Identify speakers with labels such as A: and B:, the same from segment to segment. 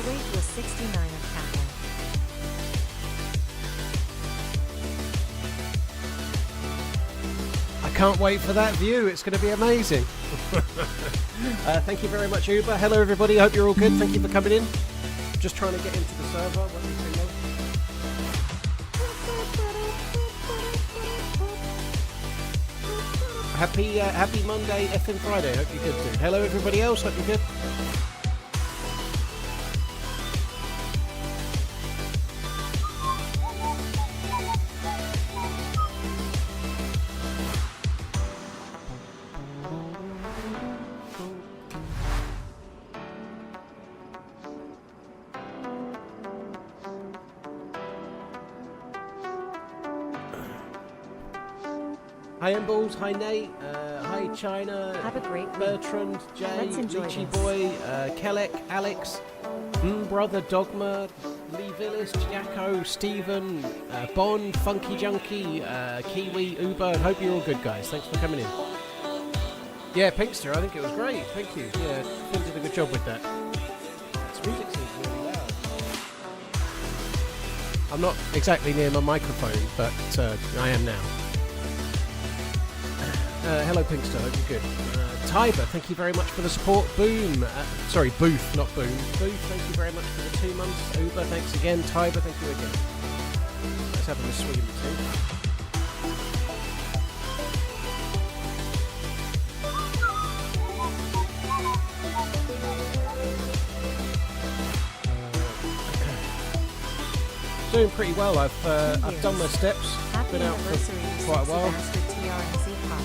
A: rate was 69 on Kappa.
B: I can't wait for that view. It's going to be amazing. Thank you very much, Uber. Hello, everybody. Hope you're all good. Thank you for coming in. Just trying to get into the server. Happy Monday, effing Friday. Hope you're good, dude. Hello, everybody else. Hope you're good. Hi Emballs, hi Nate, hi China,
A: Have a great week.
B: Bertrand, Jay,
A: Let's enjoy
B: Lychee
A: this.
B: Boy, Kellek, Alex, Brother Dogma, Lee Villis, Jacko, Stephen, Bond, Funky Junkie, Kiwi, Uber, and hope you're all good, guys. Thanks for coming in. Yeah, Pinkster, I think it was great. Thank you. Yeah, Finn did a good job with that. This music seems really loud. I'm not exactly near my microphone, but I am now. Hello Pinkster, hope you're good. Tiber, thank you very much for the support. Boom, sorry, Booth, not Boom. Booth, thank you very much for the 2 months. Uber, thanks again. Tiber, thank you again. Let's have a swing in the Doing pretty well. I've done my steps.
A: Happy
B: Been out
A: anniversary,
B: for quite a while.
A: TRMZ pod.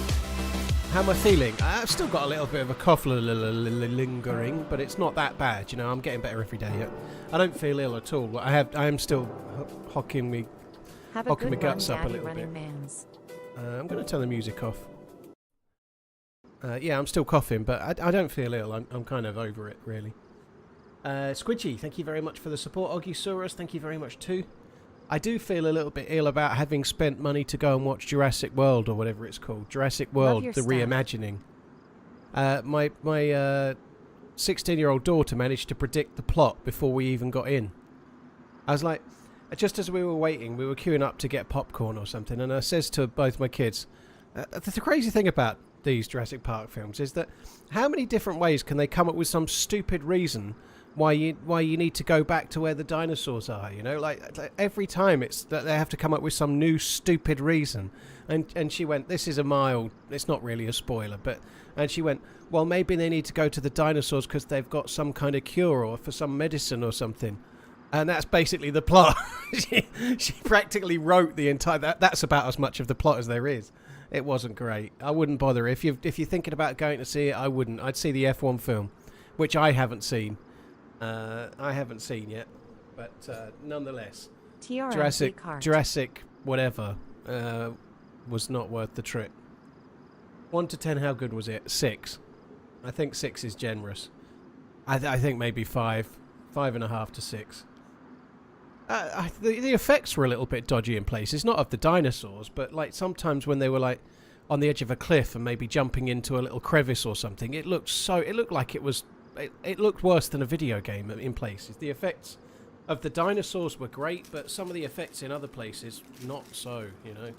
B: How am I feeling? I've still got a little bit of a cough lingering, but it's not that bad. You know, I'm getting better every day. I don't feel ill at all. I am still hocking me guts up a little bit. I'm going to turn the music off. Yeah, I'm still coughing, but I don't feel ill. I'm kind of over it, really. Squidgy, thank you very much for the support. Ogisaurus, thank you very much too. I do feel a little bit ill about having spent money to go and watch Jurassic World, or whatever it's called. Jurassic World, the reimagining. My 16-year-old daughter managed to predict the plot before we even got in. I was like, just as we were waiting, we were queuing up to get popcorn or something, and I says to both my kids, the crazy thing about these Jurassic Park films is that how many different ways can they come up with some stupid reason why you need to go back to where the dinosaurs are, you know, like every time it's that they have to come up with some new stupid reason. And she went, this is a mild, it's not really a spoiler, and she went, well, maybe they need to go to the dinosaurs because they've got some kind of cure or for some medicine or something. And that's basically the plot. she practically wrote the entire, that's about as much of the plot as there is. It wasn't great. I wouldn't bother. If you're thinking about going to see it, I wouldn't. I'd see the F1 film, which I haven't seen. Yet, but nonetheless, Jurassic whatever was not worth the trip. 1 to 10, how good was it? 6. I think 6 is generous. I think maybe 5.5 to 6. The effects were a little bit dodgy in places, not of the dinosaurs, but like sometimes when they were like on the edge of a cliff and maybe jumping into a little crevice or something, it looked like it was. It looked worse than a video game in places. The effects of the dinosaurs were great, but some of the effects in other places, not so, you know.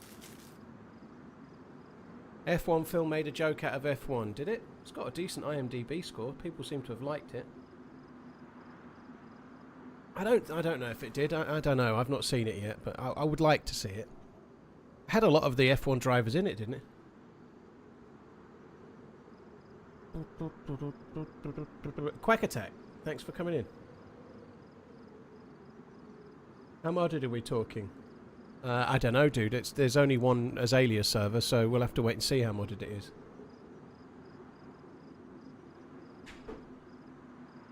B: F1 film made a joke out of F1, did it? It's got a decent IMDb score. People seem to have liked it. I don't know if it did. I don't know. I've not seen it yet, but I would like to see it. It had a lot of the F1 drivers in it, didn't it? Quack Attack, thanks for coming in. How modded are we talking? I don't know, dude. There's only one Azalea server, so we'll have to wait and see how modded it is.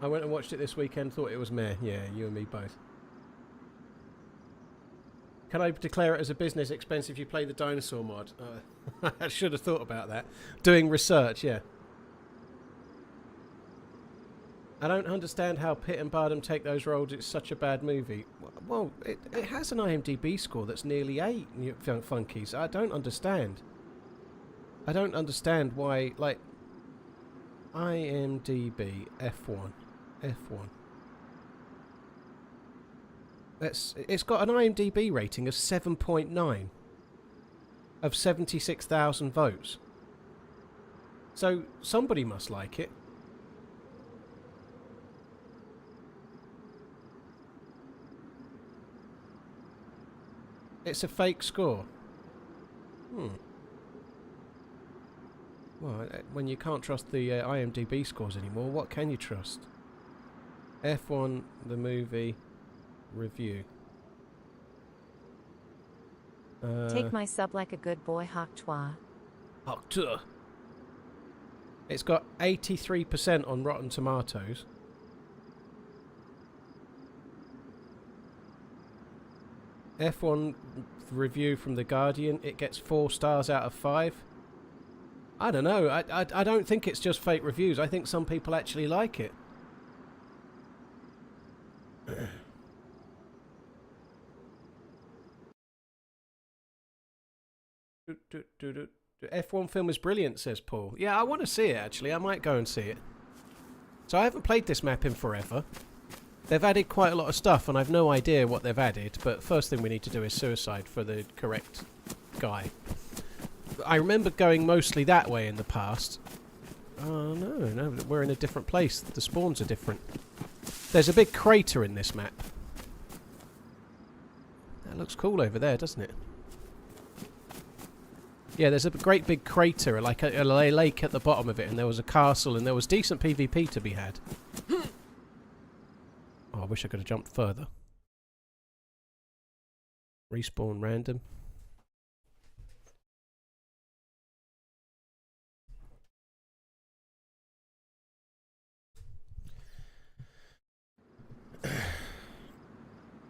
B: I went and watched it this weekend, thought it was meh. Yeah, you and me both. Can I declare it as a business expense if you play the dinosaur mod? I should have thought about that. Doing research, yeah. I don't understand how Pitt and Bardem take those roles. It's such a bad movie. Well, it has an IMDb score that's nearly 8, you funkies. I don't understand. I don't understand why, like, IMDb F1. It's got an IMDb rating of 7.9 of 76,000 votes. So somebody must like it. It's a fake score. Well, when you can't trust the IMDb scores anymore, what can you trust? F1, the movie, review.
A: Take my sub like a good boy, Hawk Twa.
B: Hawk. It's got 83% on Rotten Tomatoes. F1 review from The Guardian. It gets 4 stars out of 5. I don't know. I don't think it's just fake reviews. I think some people actually like it. F1 film is brilliant, says Paul. Yeah, I want to see it, actually. I might go and see it. So I haven't played this map in forever. They've added quite a lot of stuff, and I've no idea what they've added, but first thing we need to do is suicide for the correct guy. I remember going mostly that way in the past. Oh, no, we're in a different place. The spawns are different. There's a big crater in this map. That looks cool over there, doesn't it? Yeah, there's a great big crater, like a lake at the bottom of it, and there was a castle, and there was decent PvP to be had. Oh, I wish I could have jumped further. Respawn random.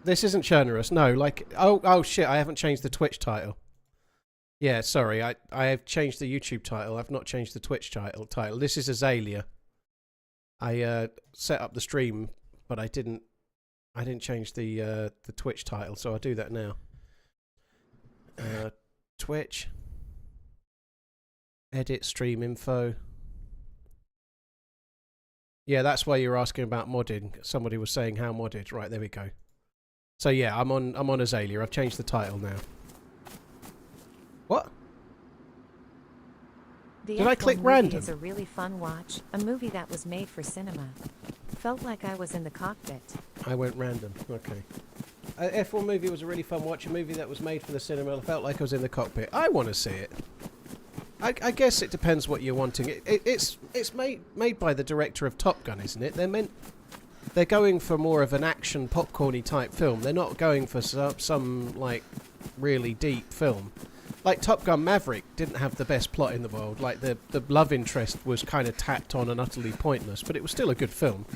B: This isn't Churnerous, no, like... Oh shit, I haven't changed the Twitch title. Yeah, sorry, I have changed the YouTube title. I've not changed the Twitch title. This is Azalea. I set up the stream, but I didn't change the Twitch title, so I'll do that now. Twitch. Edit stream info. Yeah, that's why you're asking about modding. Somebody was saying how modded. Right, there we go. So yeah, I'm on Azalea. I've changed the title now. What?
A: The
B: Did I click
A: F1
B: random?
A: movie is a really fun watch. A movie that was made for cinema. Felt like I was in the cockpit.
B: I went random. Okay. F1 movie was a really fun watch. A movie that was made for the cinema. I felt like I was in the cockpit. I want to see it. I guess it depends what you're wanting. It's made by the director of Top Gun, isn't it? They're going for more of an action popcorny type film. They're not going for some like really deep film. Like Top Gun Maverick didn't have the best plot in the world. Like the love interest was kind of tacked on and utterly pointless, but it was still a good film.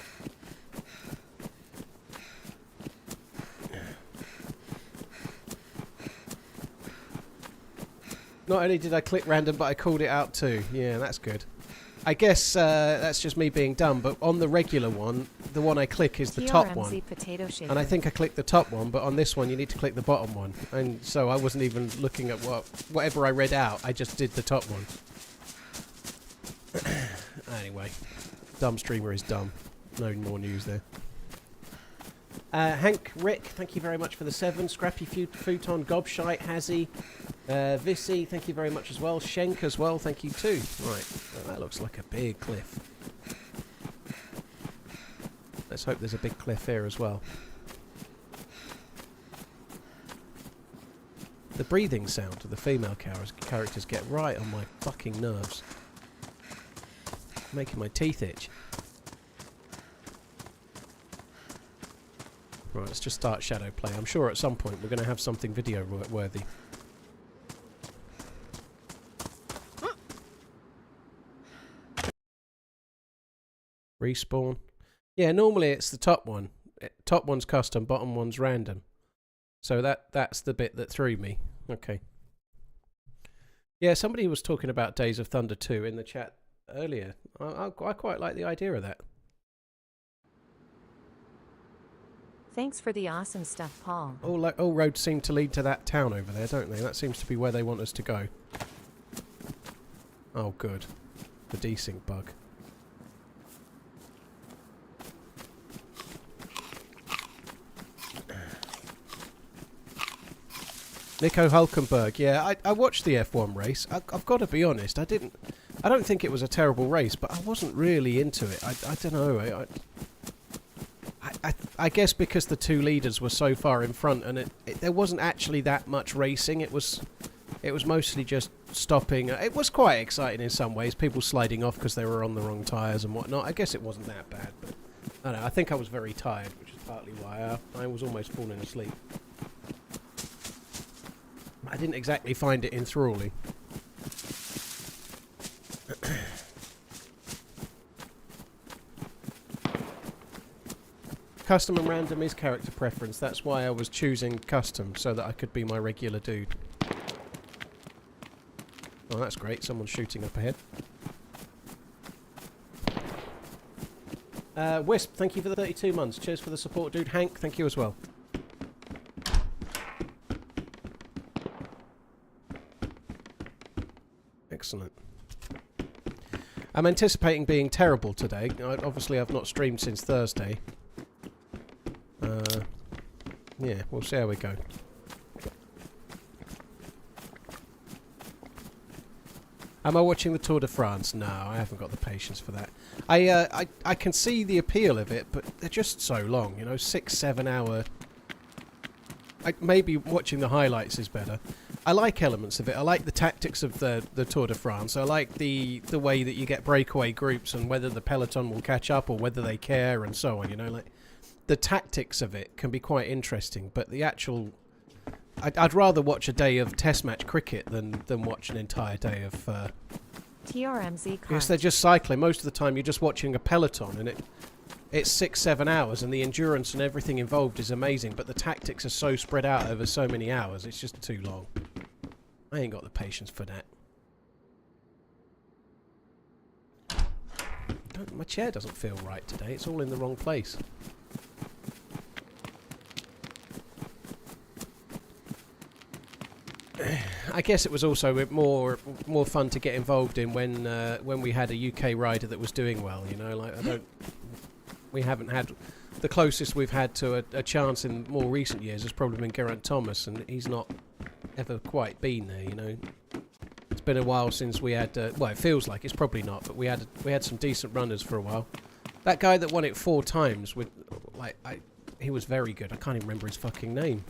B: Not only did I click random, but I called it out too. Yeah, that's good. I guess that's just me being dumb, but on the regular one, the one I click is the top one.
A: Potato shaker.
B: And I think I clicked the top one, but on this one you need to click the bottom one. And so I wasn't even looking at whatever I read out, I just did the top one. Anyway, dumb streamer is dumb. No more news there. Hank, Rick, thank you very much for the 7. Scrappy Futon, Gobshite, Hazzy, Vissy, thank you very much as well. Schenk as well, thank you too. Right, well, that looks like a big cliff. Let's hope there's a big cliff here as well. The breathing sound of the female characters get right on my fucking nerves. Making my teeth itch. Right, let's just start shadow play. I'm sure at some point we're going to have something video worthy. Respawn. Yeah, normally it's the top one. Top one's custom, bottom one's random. So that's the bit that threw me. Okay. Yeah, somebody was talking about Days of Thunder 2 in the chat earlier. I quite like the idea of that.
A: Thanks for the awesome stuff, Paul.
B: All roads seem to lead to that town over there, don't they? That seems to be where they want us to go. Oh, good. The desync bug. Nico Hulkenberg, yeah, I watched the F1 race. I've got to be honest, I don't think it was a terrible race, but I wasn't really into it. I don't know. I guess because the two leaders were so far in front, and there wasn't actually that much racing. It was mostly just stopping. It was quite exciting in some ways. People sliding off because they were on the wrong tyres and whatnot. I guess it wasn't that bad, but I don't know. I think I was very tired, which is partly why I was almost falling asleep. I didn't exactly find it enthralling. Custom and random is character preference. That's why I was choosing custom, so that I could be my regular dude. Oh, that's great. Someone's shooting up ahead. Wisp, thank you for the 32 months. Cheers for the support, dude. Hank, thank you as well. Excellent. I'm anticipating being terrible today. Obviously, I've not streamed since Thursday. Yeah, we'll see how we go. Am I watching the Tour de France? No, I haven't got the patience for that. I can see the appeal of it, but they're just so long. You know, 6-7 hour. Maybe watching the highlights is better. I like elements of it. I like the tactics of the Tour de France. I like the way that you get breakaway groups and whether the peloton will catch up or whether they care and so on. You know, like the tactics of it can be quite interesting, but the actual... I'd rather watch a day of test match cricket than watch an entire day of...
A: TRMZ card.
B: Yes, they're just cycling. Most of the time you're just watching a peloton and it's 6-7 hours and the endurance and everything involved is amazing, but the tactics are so spread out over so many hours, it's just too long. I ain't got the patience for that. My chair doesn't feel right today. It's all in the wrong place. I guess it was also more fun to get involved in when we had a UK rider that was doing well. You know, like we haven't had the closest we've had to a chance in more recent years has probably been Geraint Thomas, and he's not ever quite been there. You know, it's been a while since we had. Well, it feels like it's probably not, but we had some decent runners for a while. That guy that won it 4 times with he was very good. I can't even remember his fucking name.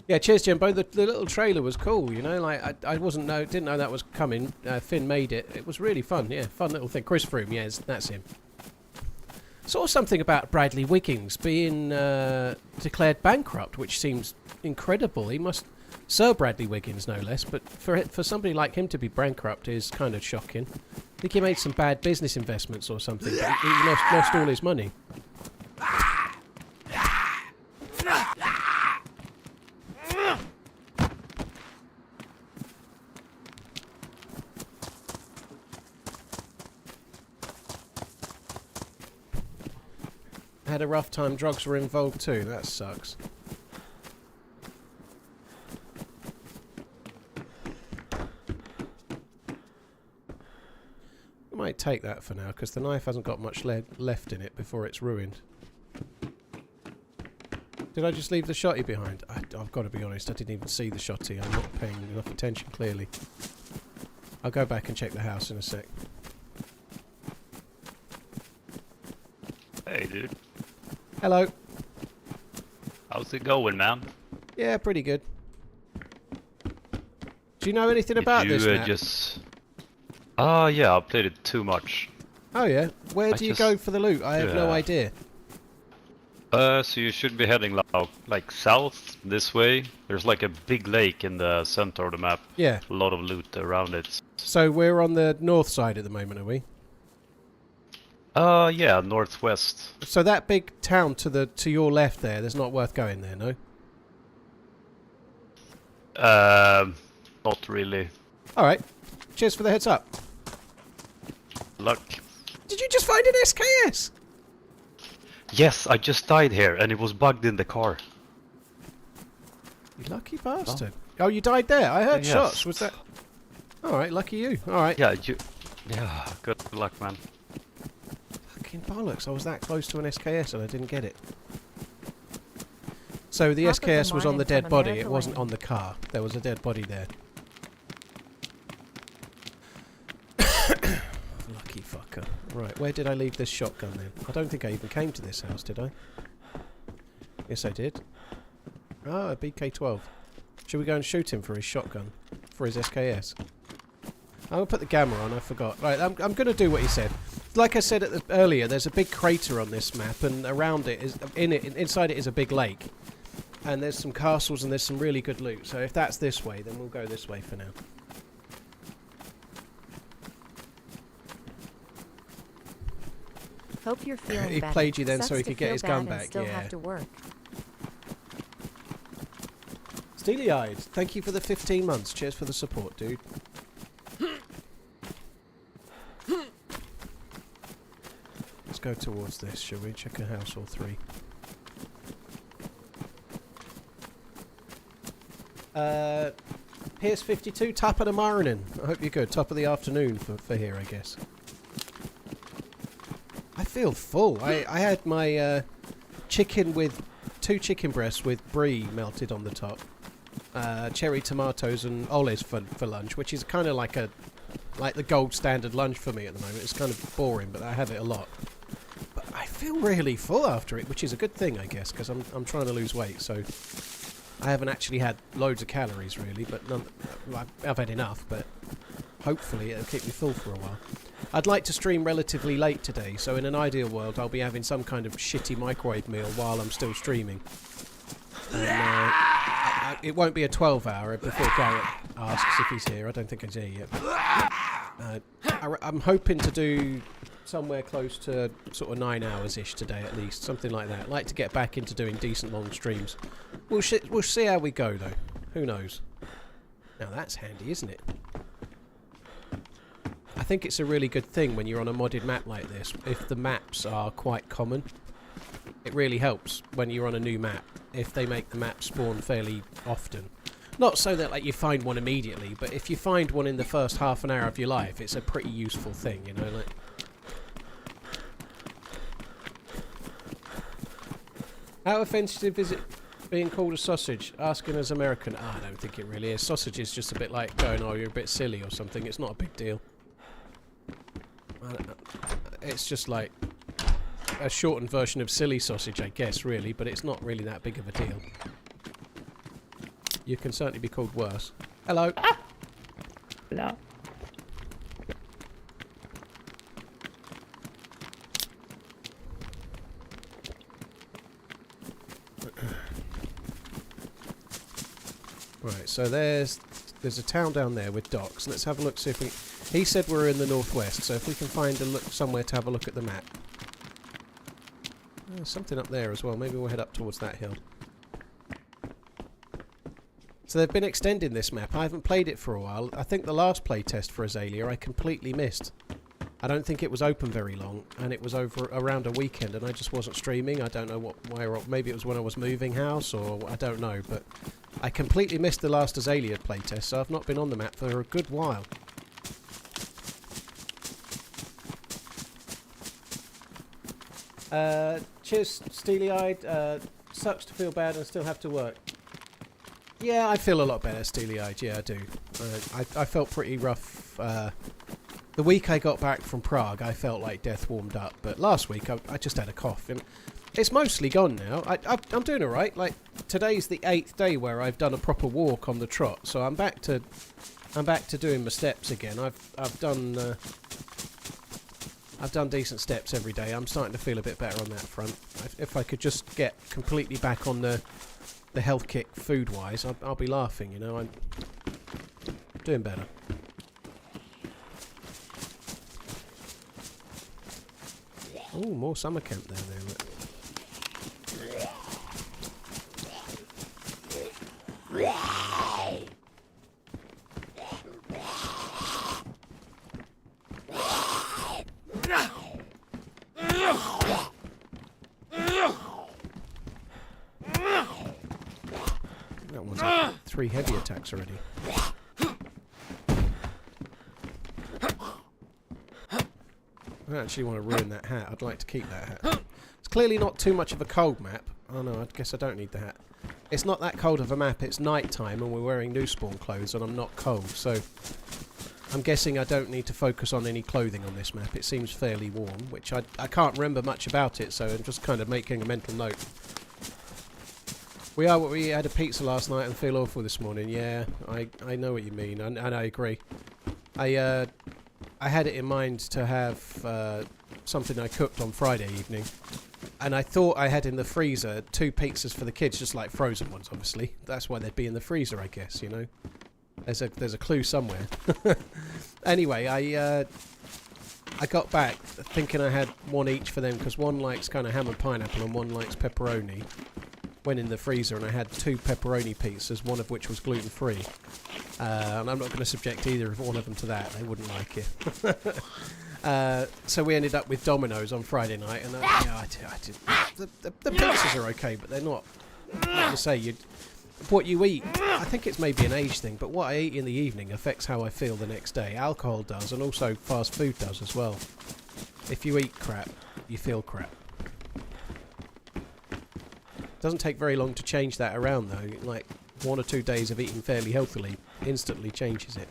B: Yeah, cheers, Jimbo. The little trailer was cool, you know. Like I didn't know that was coming. Finn made it. It was really fun. Yeah, fun little thing. Chris Froome, yes, that's him. Saw something about Bradley Wiggins being declared bankrupt, which seems incredible. He must, Sir Bradley Wiggins, no less. But for somebody like him to be bankrupt is kind of shocking. I think he made some bad business investments or something. But he lost all his money. Had a rough time. Drugs were involved too. That sucks. I might take that for now because the knife hasn't got much left in it before it's ruined. Did I just leave the shotty behind? I've got to be honest, I didn't even see the shotty. I'm not paying enough attention, clearly. I'll go back and check the house in a sec.
C: Hey, dude.
B: Hello.
C: How's it going, man?
B: Yeah, pretty good. Do you know anything about this map?
C: Yeah, I played it too much.
B: Oh yeah? Where do you go for the loot? I have no idea.
C: So you should be heading like south, this way. There's like a big lake in the center of the map.
B: Yeah.
C: A lot of loot around it.
B: So we're on the north side at the moment, are we?
C: Yeah, northwest.
B: So that big town to your left there's not worth going there, no?
C: Not really.
B: Alright. Cheers for the heads up.
C: Luck.
B: Did you just find an SKS?
C: Yes, I just died here and it was bugged in the car.
B: You lucky bastard. Oh, you died there? I heard
C: yes.
B: shots. Was that... Alright, lucky you. Alright.
C: Yeah, good luck, man.
B: Fucking bollocks. I was that close to an SKS and I didn't get it. So the
A: Top of the
B: SKS was on the
A: morning
B: dead
A: from
B: body.
A: America
B: It wasn't
A: Lane.
B: on the car. There was a dead body there. Lucky fucker. Right, where did I leave this shotgun then? I don't think I even came to this house, did I? Yes, I did. Ah, a BK-12. Should we go and shoot him for his shotgun? For his SKS? I'm going to put the gamma on, I forgot. Right, I'm going to do what he said. Like I said earlier, there's a big crater on this map, and around it, inside it is a big lake. And there's some castles and there's some really good loot. So if that's this way, then we'll go this way for now.
A: Hope you're feeling
B: He
A: better.
B: played you then
A: Sucks
B: so he
A: to
B: could get
A: feel
B: his gun
A: bad and
B: back,
A: still
B: yeah.
A: have to work.
B: Steely-eyed, thank you for the 15 months. Cheers for the support, dude. Let's go towards this, shall we? Check a house or three. Here's 52, top of the morning. I hope you're good. Top of the afternoon for here, I guess. I feel full. I had my chicken with 2 chicken breasts with brie melted on the top. Cherry tomatoes and olives for lunch, which is kind of like the gold standard lunch for me at the moment. It's kind of boring, but I have it a lot. But I feel really full after it, which is a good thing, I guess, because I'm trying to lose weight, so I haven't actually had loads of calories really, but I've had enough. But hopefully it'll keep me full for a while. I'd like to stream relatively late today, so in an ideal world I'll be having some kind of shitty microwave meal while I'm still streaming. And, it won't be a 12-hour before Garrett asks if he's here. I don't think he's here yet. I'm hoping to do somewhere close to sort of 9 hours-ish today at least, something like that. I'd like to get back into doing decent long streams. We'll see how we go though. Who knows? Now that's handy, isn't it? I think it's a really good thing when you're on a modded map like this, if the maps are quite common. It really helps when you're on a new map, if they make the map spawn fairly often. Not so that like you find one immediately, but if you find one in the first half an hour of your life, it's a pretty useful thing, you know, like... How offensive is it being called a sausage? Asking as American. I don't think it really is. Sausage is just a bit like going, oh, you're a bit silly or something. It's not a big deal. It's just like a shortened version of silly sausage, I guess, really, but it's not really that big of a deal. You can certainly be called worse. Hello.
D: Hello.
B: Right, so there's a town down there with docks. Let's have a look, see if we... He said we're in the northwest, so if we can find a look somewhere to have a look at the map. There's something up there as well. Maybe we'll head up towards that hill. So they've been extending this map. I haven't played it for a while. I think the last play test for Azalea I completely missed. I don't think it was open very long, and it was over around a weekend, and I just wasn't streaming. I don't know why, or maybe it was when I was moving house, or I don't know, but I completely missed the last Azalea playtest, so I've not been on the map for a good while. Cheers, Steely-eyed. Sucks to feel bad and still have to work. Yeah, I feel a lot better, Steely-eyed. Yeah, I do. I felt pretty rough. The week I got back from Prague, I felt like death warmed up. But last week, I just had a cough. And it's mostly gone now. I'm doing all right. Like, today's the 8th day where I've done a proper walk on the trot. So I'm back to doing my steps again. I've done decent steps every day. I'm starting to feel a bit better on that front. If I could just get completely back on the health kick food-wise, I'll be laughing, you know. I'm doing better. Oh, more summer camp down there, look. That one's like 3 heavy attacks already. I don't actually want to ruin that hat. I'd like to keep that hat. It's clearly not too much of a cold map. Oh no, I guess I don't need the hat. It's not that cold of a map. It's night time and we're wearing new spawn clothes and I'm not cold. So I'm guessing I don't need to focus on any clothing on this map. It seems fairly warm, which I can't remember much about it. So I'm just kind of making a mental note. We had a pizza last night and feel awful this morning. Yeah, I know what you mean, and I agree. I had it in mind to have something I cooked on Friday evening, and I thought I had in the freezer 2 pizzas for the kids, just like frozen ones, obviously. That's why they'd be in the freezer, I guess. You know, there's a clue somewhere. Anyway, I got back thinking I had one each for them because one likes kind of ham and pineapple and one likes pepperoni. Went in the freezer and I had 2 pepperoni pizzas, one of which was gluten-free. And I'm not going to subject either of one of them to that. They wouldn't like it. So we ended up with Domino's on Friday night, and I did. The pizzas are okay, but they're not. Like to say, what you eat. I think it's maybe an age thing, but what I eat in the evening affects how I feel the next day. Alcohol does, and also fast food does as well. If you eat crap, you feel crap. Doesn't take very long to change that around though. Like 1 or 2 days of eating fairly healthily instantly changes it.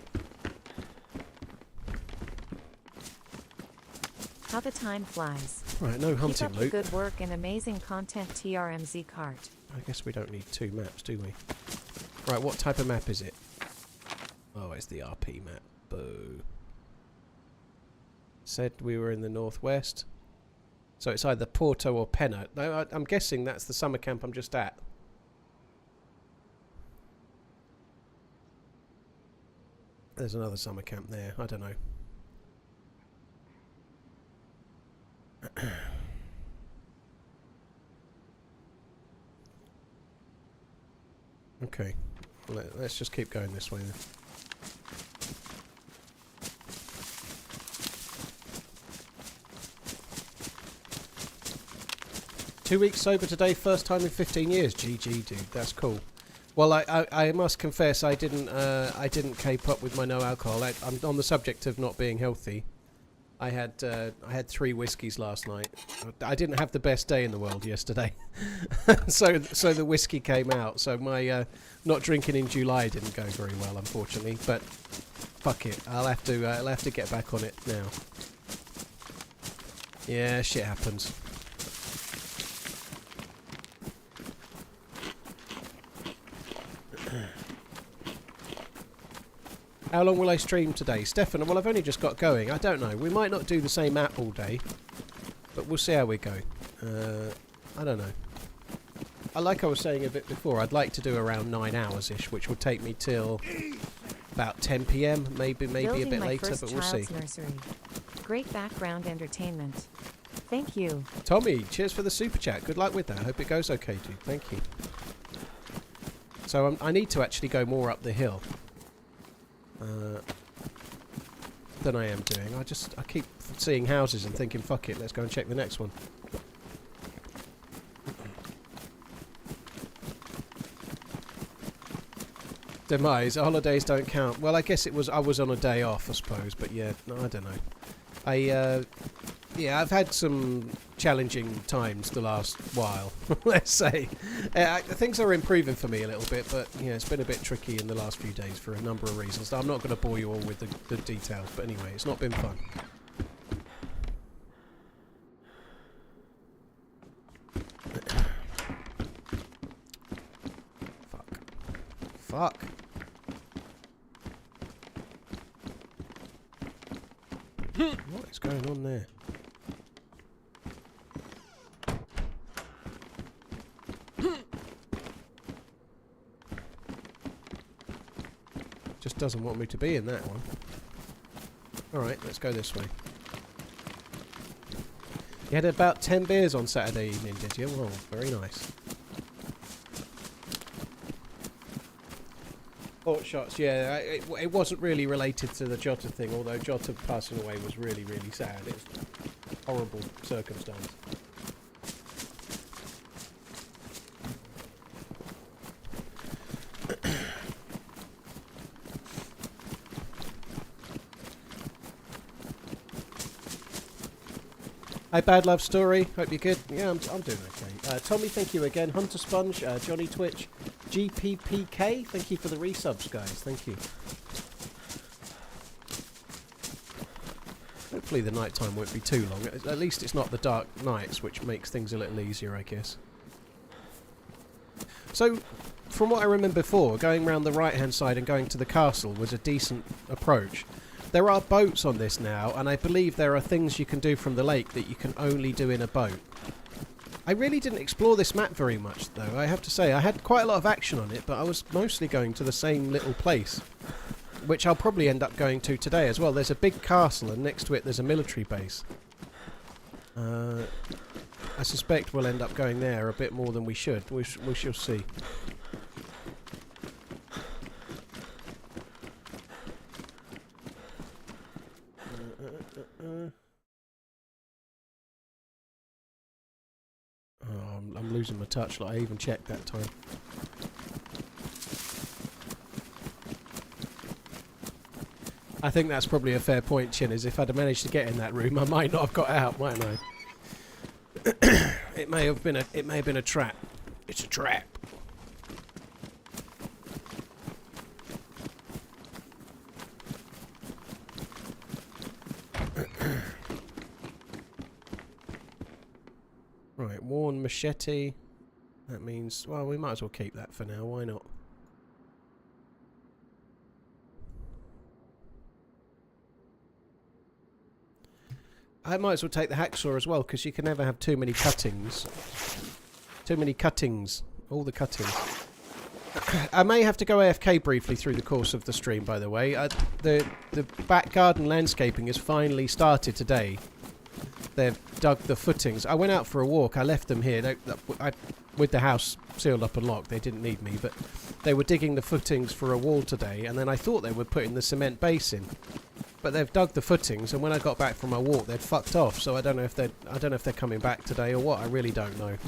A: How the time flies.
B: Right, no hunting
A: Keep up
B: loot.
A: the good work and amazing content, TRMZ cart.
B: I guess we don't need 2 maps, do we? Right, what type of map is it? Oh, it's the RP map. Boo. Said we were in the northwest. So it's either Porto or Penna. No, I'm guessing that's the summer camp I'm just at. There's another summer camp there. I don't know. Okay. Let's just keep going this way then. Two weeks sober today, first time in 15 years. GG, dude, that's cool. Well, I must confess I didn't keep up with my no alcohol. I'm on the subject of not being healthy. I had 3 whiskeys last night. I didn't have the best day in the world yesterday, so the whiskey came out. So my not drinking in July didn't go very well, unfortunately. But fuck it, I'll have to get back on it now. Yeah, shit happens. How long will I stream today? Stefan, well, I've only just got going. I don't know. We might not do the same map all day, but we'll see how we go. I don't know. Like I was saying a bit before, I'd like to do around 9 hours-ish, which would take me till about 10 PM, maybe a bit later, but we'll see.
A: Nursery. Great background entertainment. Thank you.
B: Tommy, cheers for the super chat. Good luck with that. Hope it goes okay, dude. Thank you. So I need to actually go more up the hill than I am doing. I keep seeing houses and thinking, fuck it, let's go and check the next one. Demise, holidays don't count. Well, I guess I was on a day off, I suppose, but yeah, no, I don't know. Yeah, I've had some challenging times the last while, let's say. Things are improving for me a little bit, but yeah, it's been a bit tricky in the last few days for a number of reasons. I'm not going to bore you all with the details, but anyway, it's not been fun. Fuck. What is going on there? Just doesn't want me to be in that one. Alright, let's go this way. You had about 10 beers on Saturday evening, did you? Well, very nice. Hot shots, yeah. It wasn't really related to the Jota thing, although Jota passing away was really, really sad. It was a horrible circumstance. Hi, Bad Love Story. Hope you're good. Yeah, I'm doing okay. Tommy, thank you again. Hunter Sponge, Johnny Twitch, GPPK. Thank you for the resubs, guys. Thank you. Hopefully the night time won't be too long. At least it's not the dark nights, which makes things a little easier, I guess. So, from what I remember before, going round the right-hand side and going to the castle was a decent approach. There are boats on this now, and I believe there are things you can do from the lake that you can only do in a boat. I really didn't explore this map very much, though, I have to say. I had quite a lot of action on it, but I was mostly going to the same little place, which I'll probably end up going to today as well. There's a big castle, and next to it there's a military base. I suspect we'll end up going there a bit more than we should. We shall see. Oh, I'm losing my touch. Like I even checked that time. I think that's probably a fair point, Chin, is if I'd have managed to get in that room, I might not have got out, mightn't I? It may have been a trap. It's a trap. Right, worn machete. That means, well, we might as well keep that for now. Why not? I might as well take the hacksaw as well, because you can never have too many cuttings. Too many cuttings. All the cuttings. I may have to go AFK briefly through the course of the stream, by the way. The back garden landscaping has finally started today. They've dug the footings. I went out for a walk. I left them here. With the house sealed up and locked, they didn't need me, but they were digging the footings for a wall today, and then I thought they were putting the cement base in. But they've dug the footings, and when I got back from my walk, they'd fucked off. So I don't know if they're coming back today or what. I really don't know.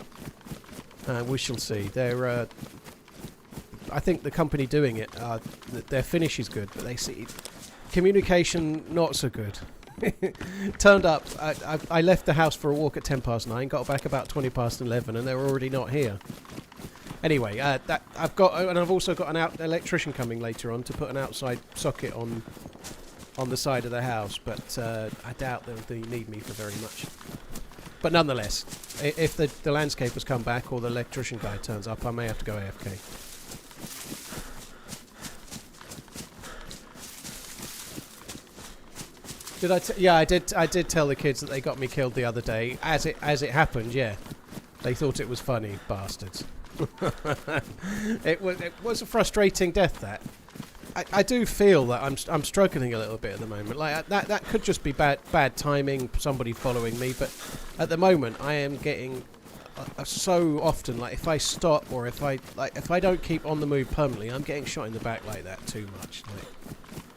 B: We shall see. They're, I think the company doing it, their finish is good, but they see communication not so good. Turned up. I left the house for a walk at 9:10, got back about 11:20, and they were already not here. Anyway, I've also got an electrician coming later on to put an outside socket on the side of the house, but I doubt they'll need me for very much. But nonetheless, if the landscapers come back or the electrician guy turns up, I may have to go AFK. Yeah, I did tell the kids that they got me killed the other day. As it happened, yeah. They thought it was funny, bastards. It was a frustrating death, that. I do feel that I'm struggling a little bit at the moment. Like that could just be bad timing, somebody following me. But at the moment, I am getting so often, like if I stop or if I don't keep on the move permanently, I'm getting shot in the back like that too much. Like,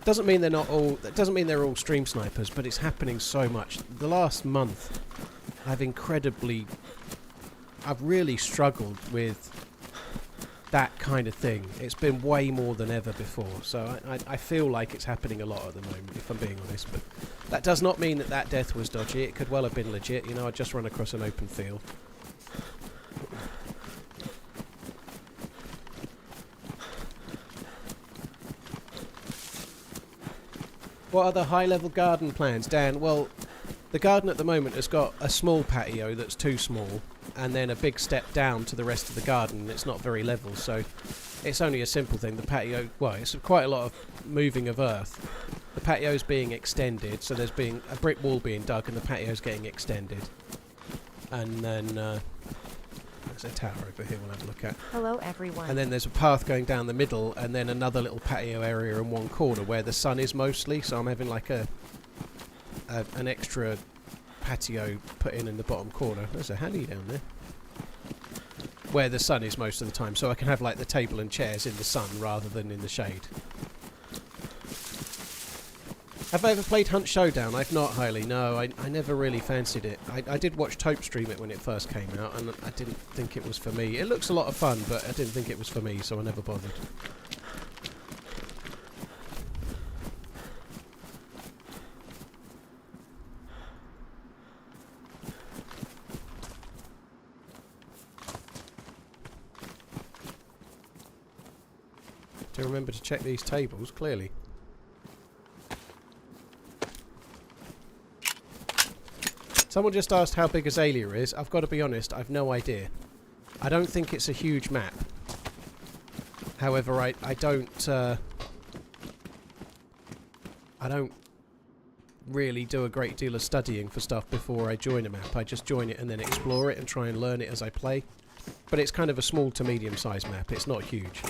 B: doesn't mean they're not all. That doesn't mean they're all stream snipers, but it's happening so much. The last month, I've really struggled with that kind of thing. It's been way more than ever before, so I feel like it's happening a lot at the moment, if I'm being honest. But that does not mean that death was dodgy. It could well have been legit. You know, I just run across an open field. What are the high-level garden plans, Dan? Well, the garden at the moment has got a small patio that's too small, and then a big step down to the rest of the garden. It's not very level, so it's only a simple thing. The patio, well, it's quite a lot of moving of earth. The patio's being extended, so there's being a brick wall being dug, and the patio's getting extended. And then there's a tower over here we'll have a look at.
A: Hello, everyone.
B: And then there's a path going down the middle, and then another little patio area in one corner where the sun is mostly. So I'm having like an extra patio put in the bottom corner. There's a heli down there where the sun is most of the time, so I can have like the table and chairs in the sun rather than in the shade. Have I ever played Hunt Showdown? I've not, highly. No, I never really fancied it. I did watch Taupe stream it when it first came out, and I didn't think it was for me. It looks a lot of fun, but I didn't think it was for me, so I never bothered. to remember to check these tables, clearly. Someone just asked how big Azalea is. I've got to be honest, I've no idea. I don't think it's a huge map. However, I don't really do a great deal of studying for stuff before I join a map. I just join it and then explore it and try and learn it as I play. But it's kind of a small to medium-sized map. It's not huge.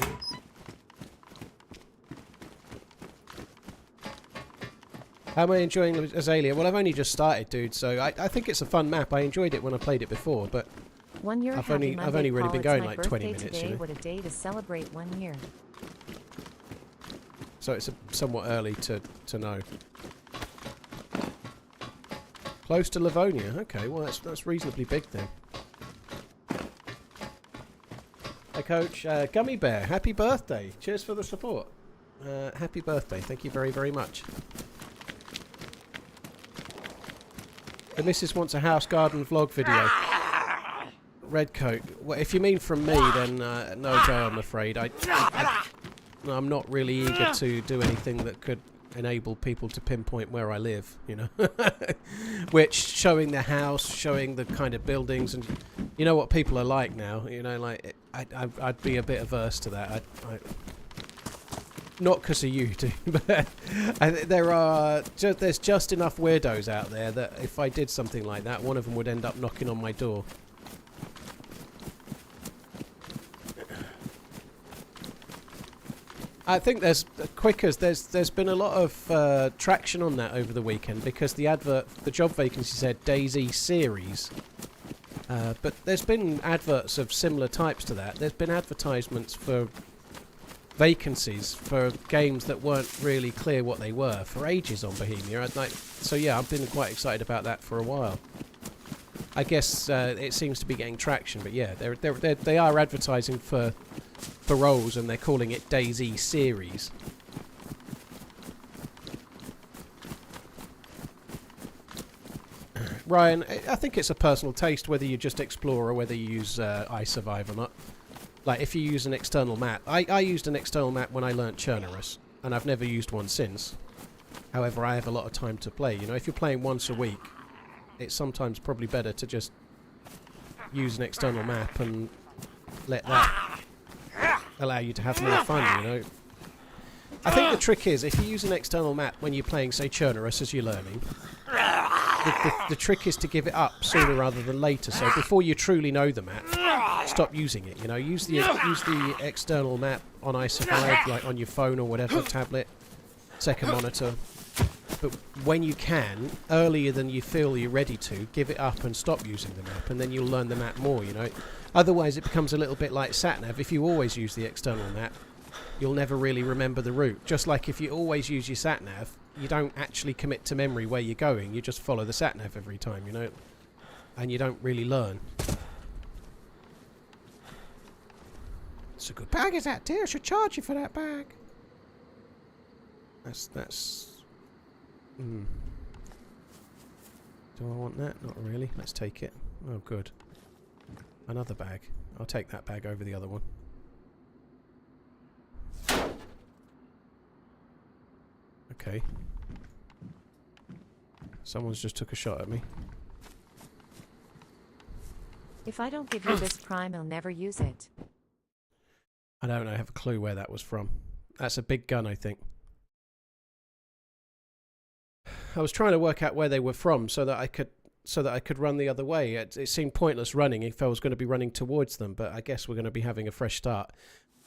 B: How am I enjoying Azalea? Well, I've only just started, dude, so I think it's a fun map. I enjoyed it when I played it before, but
A: 1 year.
B: I've only really been going like 20 minutes.
A: Today.
B: You know?
A: What a day to celebrate 1 year.
B: So it's somewhat early to know. Close to Livonia. Okay, well that's reasonably big then. Hi, Coach. Gummy Bear, happy birthday. Cheers for the support. Happy birthday. Thank you very, very much. The missus wants a house garden vlog video. Red coat. Well, if you mean from me, then no go, I'm afraid. I'm not really eager to do anything that could enable people to pinpoint where I live, you know. Which, showing the house, showing the kind of buildings, and you know what people are like now, you know, like, I'd be a bit averse to that. Not because of you, dude, but there's just enough weirdos out there that if I did something like that, one of them would end up knocking on my door. I think there's been a lot of traction on that over the weekend because the job vacancy said DayZ series, but there's been adverts of similar types to that. There's been advertisements for vacancies for games that weren't really clear what they were for ages on Bohemia. So yeah, I've been quite excited about that for a while. I guess it seems to be getting traction, but yeah, they are advertising for roles and they're calling it DayZ series. Ryan, I think it's a personal taste whether you just explore or whether you use iSurvive or not. Like, if you use an external map. I used an external map when I learnt Churnerus, and I've never used one since. However, I have a lot of time to play. You know, if you're playing once a week, it's sometimes probably better to just use an external map and let that allow you to have more fun, you know. I think the trick is, if you use an external map when you're playing, say, Churnerus as you're learning, the trick is to give it up sooner rather than later. So before you truly know the map, stop using it. You know, use the external map on iSurvive, like on your phone or whatever, tablet, second monitor. But when you can, earlier than you feel you're ready to, give it up and stop using the map, and then you'll learn the map more. You know, otherwise it becomes a little bit like SatNav. If you always use the external map, you'll never really remember the route. Just like if you always use your SatNav, you don't actually commit to memory where you're going. You just follow the SatNav every time, you know, and you don't really learn. It's a good bag, is that, dear? I should charge you for that bag. That's. Do I want that? Not really. Let's take it. Oh, good. Another bag. I'll take that bag over the other one. Okay. Someone's just took a shot at me.
A: If I don't give you this prime, I'll never use it.
B: I don't have a clue where that was from. That's a big gun, I think. I was trying to work out where they were from so that I could run the other way. It seemed pointless running if I was going to be running towards them, but I guess we're going to be having a fresh start.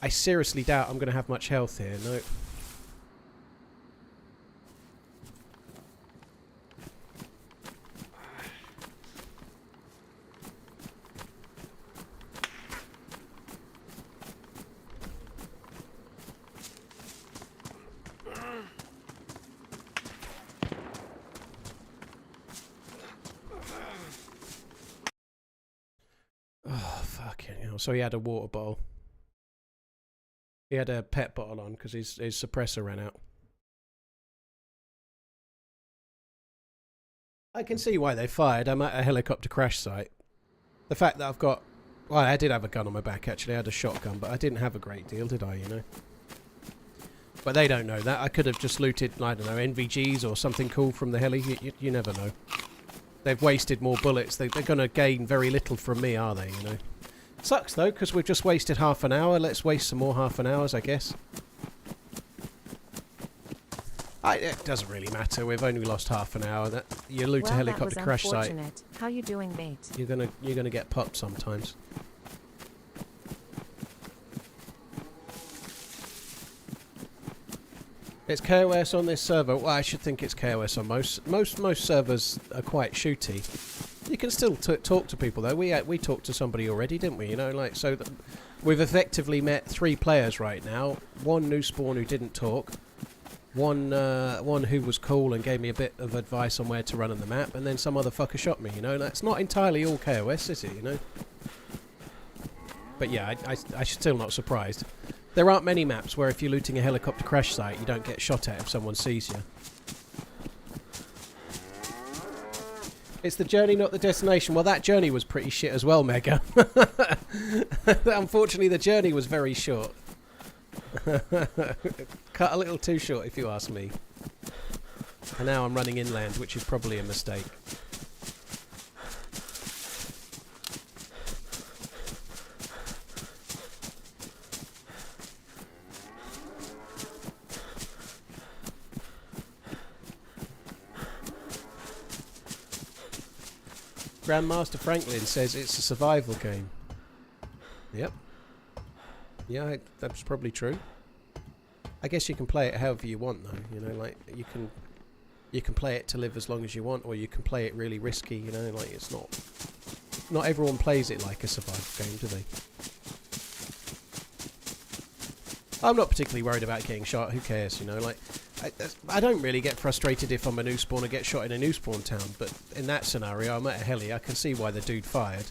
B: I seriously doubt I'm going to have much health here. No. So he had a water bottle. He had a pet bottle on because his suppressor ran out. I can see why they fired. I'm at a helicopter crash site. The fact that I've got... Well, I did have a gun on my back, actually. I had a shotgun, but I didn't have a great deal, did I, you know? But they don't know that. I could have just looted, I don't know, NVGs or something cool from the heli. You never know. They've wasted more bullets. They're going to gain very little from me, are they, you know? Sucks, though, because we've just wasted half an hour. Let's waste some more half an hours, I guess. It doesn't really matter. We've only lost half an hour. You loot a helicopter crash site.
A: Unfortunate. How you doing, mate?
B: You're gonna get popped sometimes. It's KOS on this server. Well, I should think it's KOS on most servers are quite shooty. You can still talk to people though. We talked to somebody already, didn't we? You know, like so. We've effectively met 3 players right now. One new spawn who didn't talk. One who was cool and gave me a bit of advice on where to run on the map, and then some other fucker shot me. You know, that's not entirely all KOS, is it? You know. But yeah, I'm still not surprised. There aren't many maps where if you're looting a helicopter crash site, you don't get shot at if someone sees you. It's the journey, not the destination. Well, that journey was pretty shit as well, Mega. Unfortunately, the journey was very short. Cut a little too short, if you ask me. And now I'm running inland, which is probably a mistake. Grandmaster Franklin says it's a survival game. Yep. Yeah, that's probably true. I guess you can play it however you want, though. You know, like you can play it to live as long as you want, or you can play it really risky. You know, like it's not everyone plays it like a survival game, do they? I'm not particularly worried about getting shot. Who cares? You know, like I don't really get frustrated if I'm a new spawn and get shot in a new spawn town. But in that scenario, I'm at a heli. I can see why the dude fired.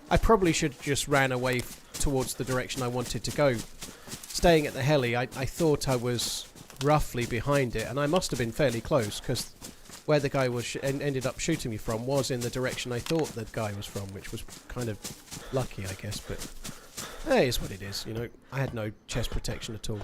B: I probably should just ran away towards the direction I wanted to go. Staying at the heli, I thought I was roughly behind it, and I must have been fairly close, because where the guy was ended up shooting me from was in the direction I thought the guy was from, which was kind of lucky, I guess, but it is what it is, you know. I had no chest protection at all.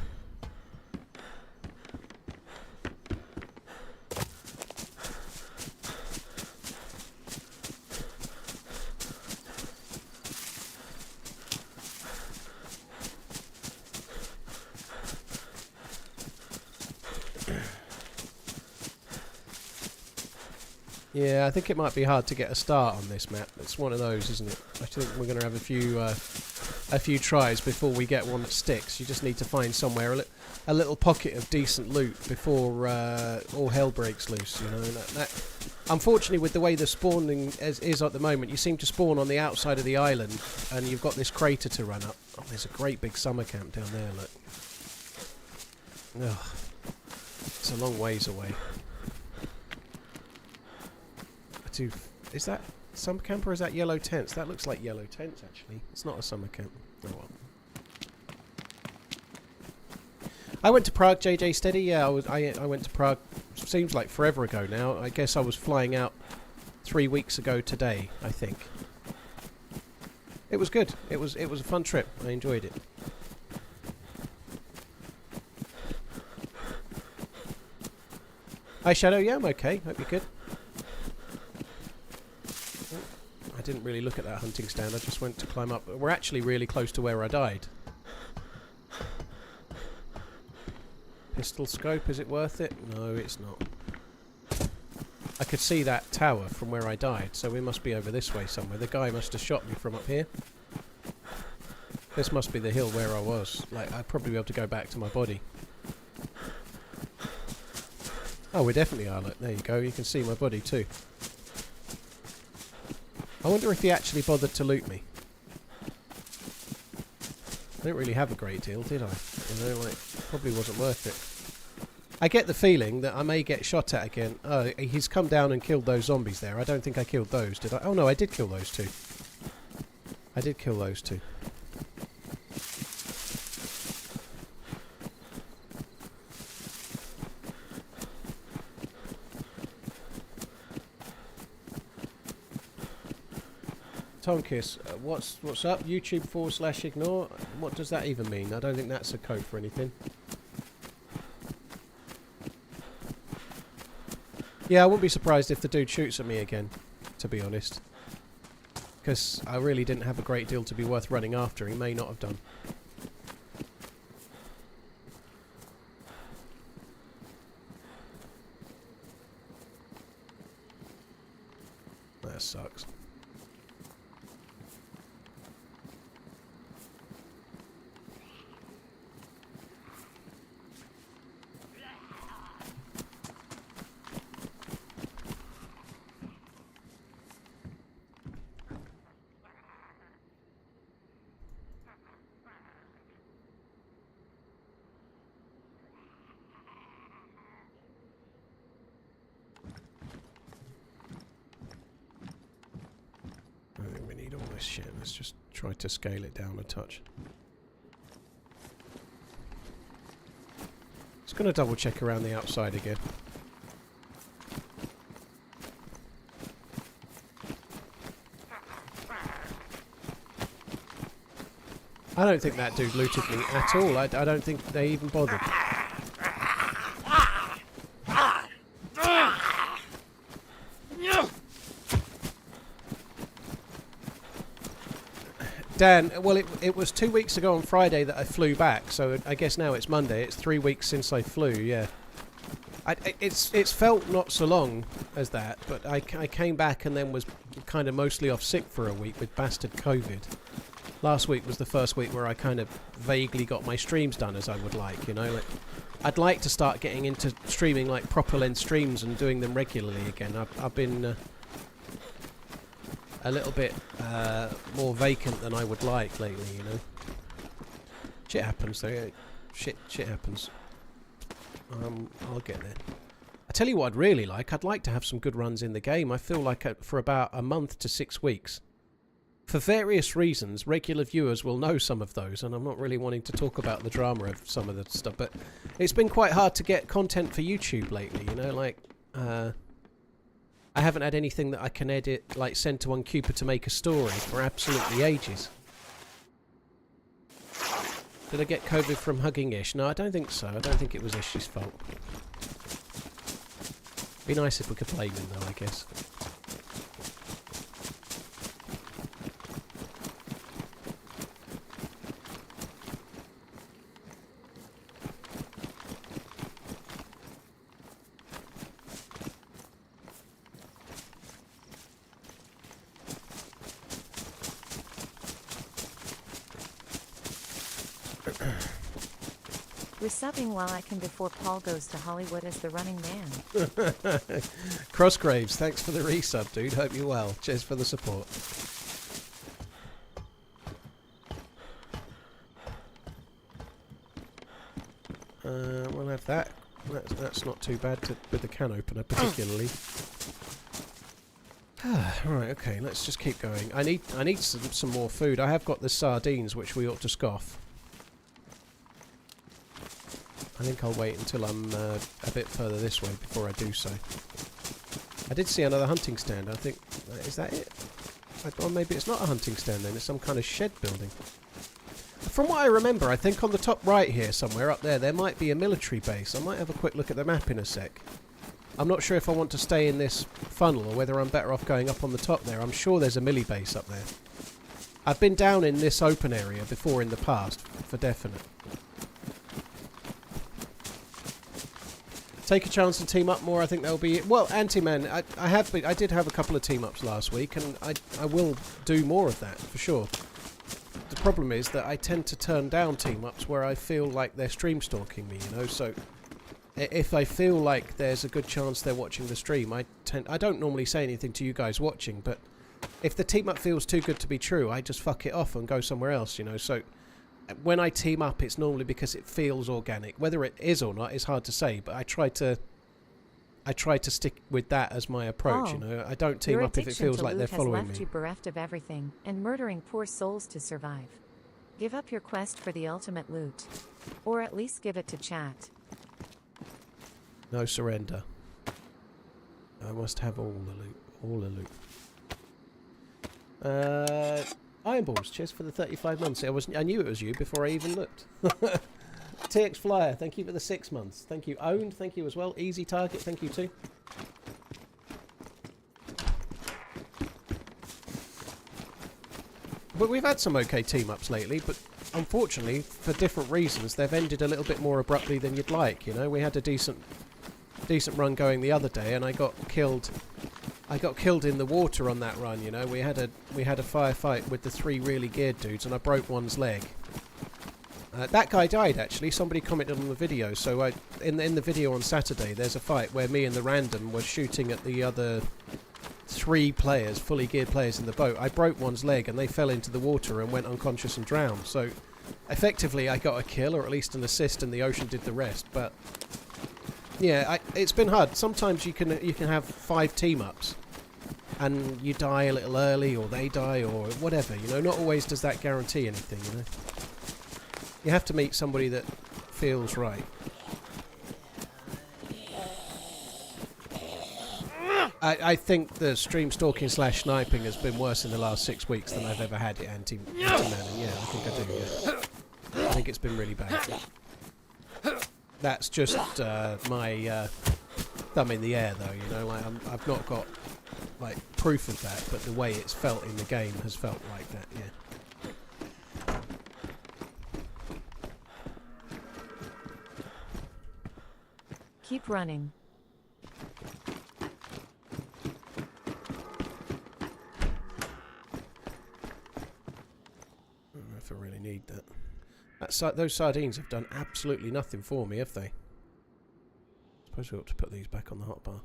B: Yeah, I think it might be hard to get a start on this map. It's one of those, isn't it? I think we're going to have a few tries before we get one that sticks. You just need to find somewhere a little pocket of decent loot before all hell breaks loose. You know, unfortunately, with the way the spawning is at the moment, you seem to spawn on the outside of the island, and you've got this crater to run up. Oh, there's a great big summer camp down there. Look. Ugh. It's a long ways away. Is that summer camp or is that yellow tents? That looks like yellow tents, actually. It's not a summer camp. Oh well. I went to Prague, JJ Steady. Yeah, I went to Prague. Seems like forever ago now. I guess I was flying out 3 weeks ago today, I think. It was good. It was a fun trip. I enjoyed it. Hi Shadow, yeah, I'm okay. Hope you're good. I didn't really look at that hunting stand. I just went to climb up. We're actually really close to where I died. Pistol scope, is it worth it? No, it's not. I could see that tower from where I died, so we must be over this way somewhere. The guy must have shot me from up here. This must be the hill where I was. Like, I'd probably be able to go back to my body. Oh, we definitely are. Look, there you go. You can see my body too. I wonder if he actually bothered to loot me. I didn't really have a great deal, did I? You know, like, probably wasn't worth it. I get the feeling that I may get shot at again. Oh, he's come down and killed those zombies there. I don't think I killed those, did I? Oh no, I did kill those two. I did kill those two. Tonkis, what's up? YouTube /ignore. What does that even mean? I don't think that's a code for anything. Yeah, I wouldn't be surprised if the dude shoots at me again, to be honest. Because I really didn't have a great deal to be worth running after. He may not have done. That sucks. I think we need all this shit. Let's just try to scale it down a touch. Just going to double check around the outside again. I don't think that dude looted me at all. I don't think they even bothered. Dan, well, it was 2 weeks ago on Friday that I flew back, so I guess now it's Monday. It's 3 weeks since I flew, yeah. It's felt not so long as that, but I came back and then was kind of mostly off sick for a week with bastard COVID. Last week was the first week where I kind of vaguely got my streams done as I would like, you know. Like, I'd like to start getting into streaming like proper length streams and doing them regularly again. I've been a little bit more vacant than I would like lately, you know. Shit happens though. Shit happens. I'll get there. I tell you what I'd really like. I'd like to have some good runs in the game. I feel like for about a month to 6 weeks. For various reasons, regular viewers will know some of those, and I'm not really wanting to talk about the drama of some of the stuff, but it's been quite hard to get content for YouTube lately, you know, like, I haven't had anything that I can edit, like send to OneCuper to make a story for absolutely ages. Did I get COVID from hugging Ish? No, I don't think so. I don't think it was Ish's fault. Be nice if we could blame him though, I guess.
A: Resubbing while I can before Paul goes to Hollywood as the running man.
B: Crossgraves, thanks for the resub, dude. Hope you're well. Cheers for the support. We'll have that. That's not too bad with the can opener, particularly. Right, okay, let's just keep going. I need some more food. I have got the sardines, which we ought to scoff. I think I'll wait until I'm a bit further this way before I do so. I did see another hunting stand. I think... is that it? Or maybe it's not a hunting stand then. It's some kind of shed building. From what I remember, I think on the top right here somewhere up there might be a military base. I might have a quick look at the map in a sec. I'm not sure if I want to stay in this funnel or whether I'm better off going up on the top there. I'm sure there's a milli base up there. I've been down in this open area before in the past, for definite. Take a chance to team up more. I think that'll be it. Well, Anti-Man, I did have a couple of team ups last week, and I will do more of that for sure. The problem is that I tend to turn down team ups where I feel like they're stream stalking me, you know. So if I feel like there's a good chance they're watching the stream, I don't normally say anything to you guys watching, but if the team up feels too good to be true, I just fuck it off and go somewhere else, you know. So when I team up, it's normally because it feels organic. Whether it is or not is hard to say, but I try to stick with that as my approach, you know. I don't team up if it feels like they're following me.
A: Your addiction to loot has left you bereft of everything and murdering poor souls to survive. Give up your quest for the ultimate loot. Or at least give it to chat.
B: No surrender. I must have all the loot. All the loot. Iron Balls, cheers for the 35 months. I knew it was you before I even looked. TX Flyer, thank you for the 6 months. Thank you. Owned, thank you as well. Easy Target, thank you too. But we've had some okay team-ups lately, but unfortunately, for different reasons, they've ended a little bit more abruptly than you'd like, you know? We had a decent run going the other day, and I got killed in the water on that run, you know? We had a firefight with the 3 really geared dudes, and I broke one's leg. That guy died, actually. Somebody commented on the video, so in the video on Saturday, there's a fight where me and the random were shooting at the other 3 players, fully geared players in the boat. I broke one's leg and they fell into the water and went unconscious and drowned. So effectively I got a kill, or at least an assist, and the ocean did the rest. But yeah, it's been hard. Sometimes you can have 5 team-ups and you die a little early, or they die, or whatever, you know. Not always does that guarantee anything, you know. You have to meet somebody that feels right. I think the stream stalking / sniping has been worse in the last 6 weeks than I've ever had it anti-manning. Yeah, I think I do, yeah. I think it's been really bad. That's just my thumb in the air, though, you know. Like, I've not got like proof of that, but the way it's felt in the game has felt like that, yeah.
A: Keep running.
B: I don't know if I really need that. Those sardines have done absolutely nothing for me, have they? I suppose we ought to put these back on the hotbar.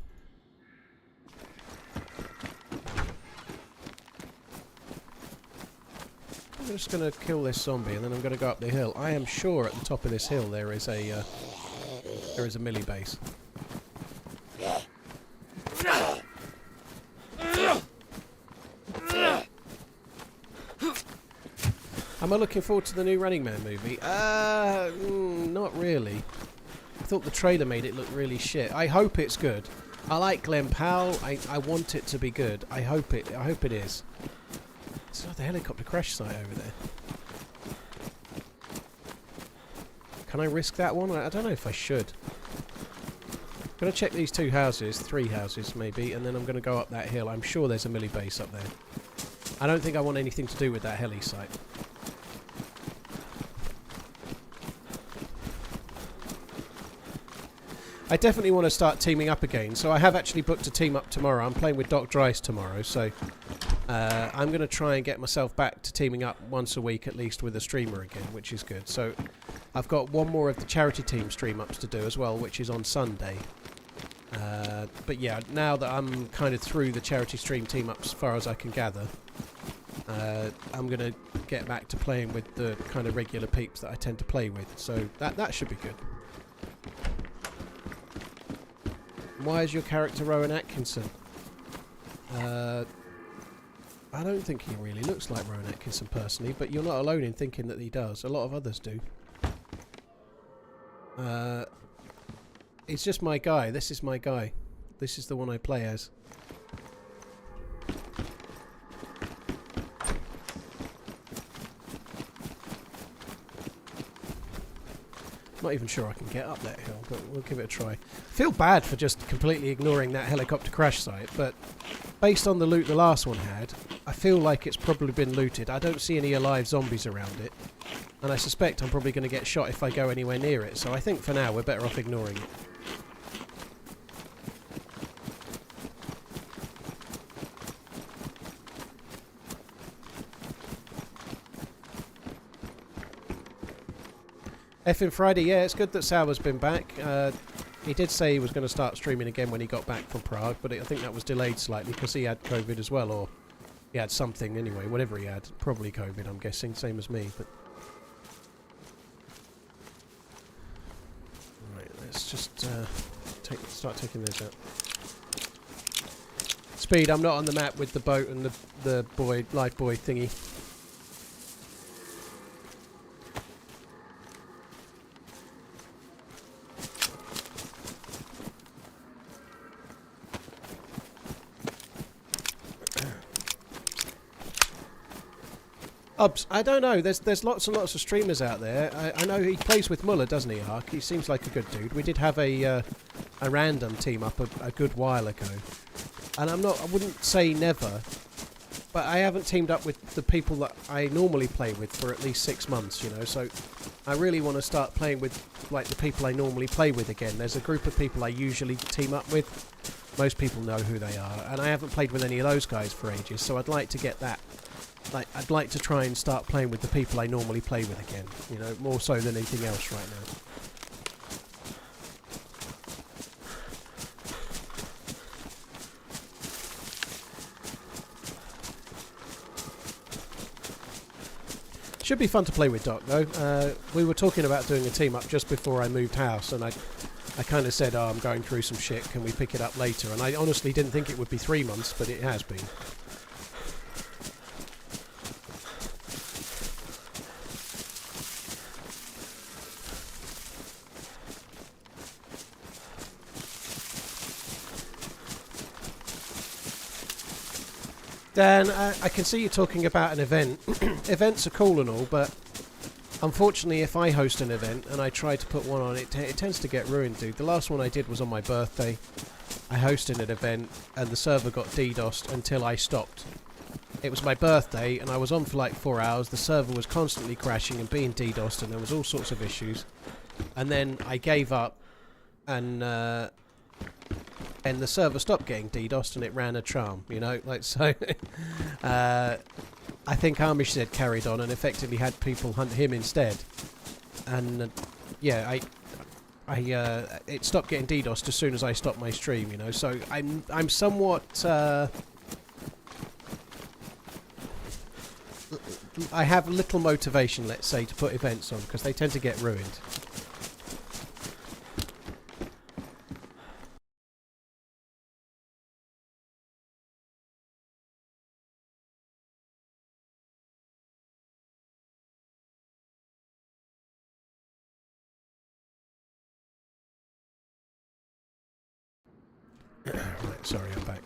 B: I'm just going to kill this zombie and then I'm going to go up the hill. I am sure at the top of this hill there is a melee base. Am I looking forward to the new Running Man movie? Not really. I thought the trailer made it look really shit. I hope it's good. I like Glenn Powell. I want it to be good. I hope it is. It's not the helicopter crash site over there. Can I risk that one? I don't know if I should. I'm going to check these 2 houses, 3 houses maybe, and then I'm going to go up that hill. I'm sure there's a melee base up there. I don't think I want anything to do with that heli site. I definitely want to start teaming up again, so I have actually booked a team up tomorrow. I'm playing with Doc Dryce tomorrow, so I'm going to try and get myself back to teaming up once a week at least with a streamer again, which is good. So I've got one more of the charity team stream ups to do as well, which is on Sunday. But yeah, now that I'm kind of through the charity stream team ups as far as I can gather, I'm going to get back to playing with the kind of regular peeps that I tend to play with. So that should be good. Why is your character Rowan Atkinson? I don't think he really looks like Rowan Atkinson personally, but you're not alone in thinking that he does. A lot of others do. It's just my guy. This is my guy. This is the one I play as. Not even sure I can get up that hill, but we'll give it a try. I feel bad for just completely ignoring that helicopter crash site, but based on the loot the last one had, I feel like it's probably been looted. I don't see any alive zombies around it, and I suspect I'm probably going to get shot if I go anywhere near it, so I think for now we're better off ignoring it. Effing Friday, yeah, it's good that Sauer's been back. He did say he was going to start streaming again when he got back from Prague, but I think that was delayed slightly because he had COVID as well, or he had something anyway, whatever he had. Probably COVID, I'm guessing, same as me. But right, let's just start taking those out. Speed, I'm not on the map with the boat and the life buoy thingy. I don't know. There's lots and lots of streamers out there. I know he plays with Muller, doesn't he, Ark? He seems like a good dude. We did have a random team up a good while ago, and I wouldn't say never. But I haven't teamed up with the people that I normally play with for at least 6 months, you know, so I really want to start playing with, like, the people I normally play with again. There's a group of people I usually team up with. Most people know who they are, and I haven't played with any of those guys for ages, so I'd like to get that. Like, I'd like to try and start playing with the people I normally play with again, you know, more so than anything else right now. Should be fun to play with, Doc, though. We were talking about doing a team up just before I moved house, and I kind of said, oh, I'm going through some shit, can we pick it up later? And I honestly didn't think it would be 3 months, but it has been. Dan, I can see you talking about an event. Events are cool and all, but unfortunately if I host an event and I try to put one on, it tends to get ruined, dude. The last one I did was on my birthday. I hosted an event and the server got DDoSed until I stopped. It was my birthday and I was on for like 4 hours. The server was constantly crashing and being DDoSed and there was all sorts of issues. And then I gave up and the server stopped getting DDoSed and it ran a charm, you know, like so. I think Amish said carried on and effectively had people hunt him instead, and yeah, it stopped getting DDoSed as soon as I stopped my stream, you know. So I'm somewhat I have little motivation, let's say, to put events on because they tend to get ruined. Right, sorry, I'm back.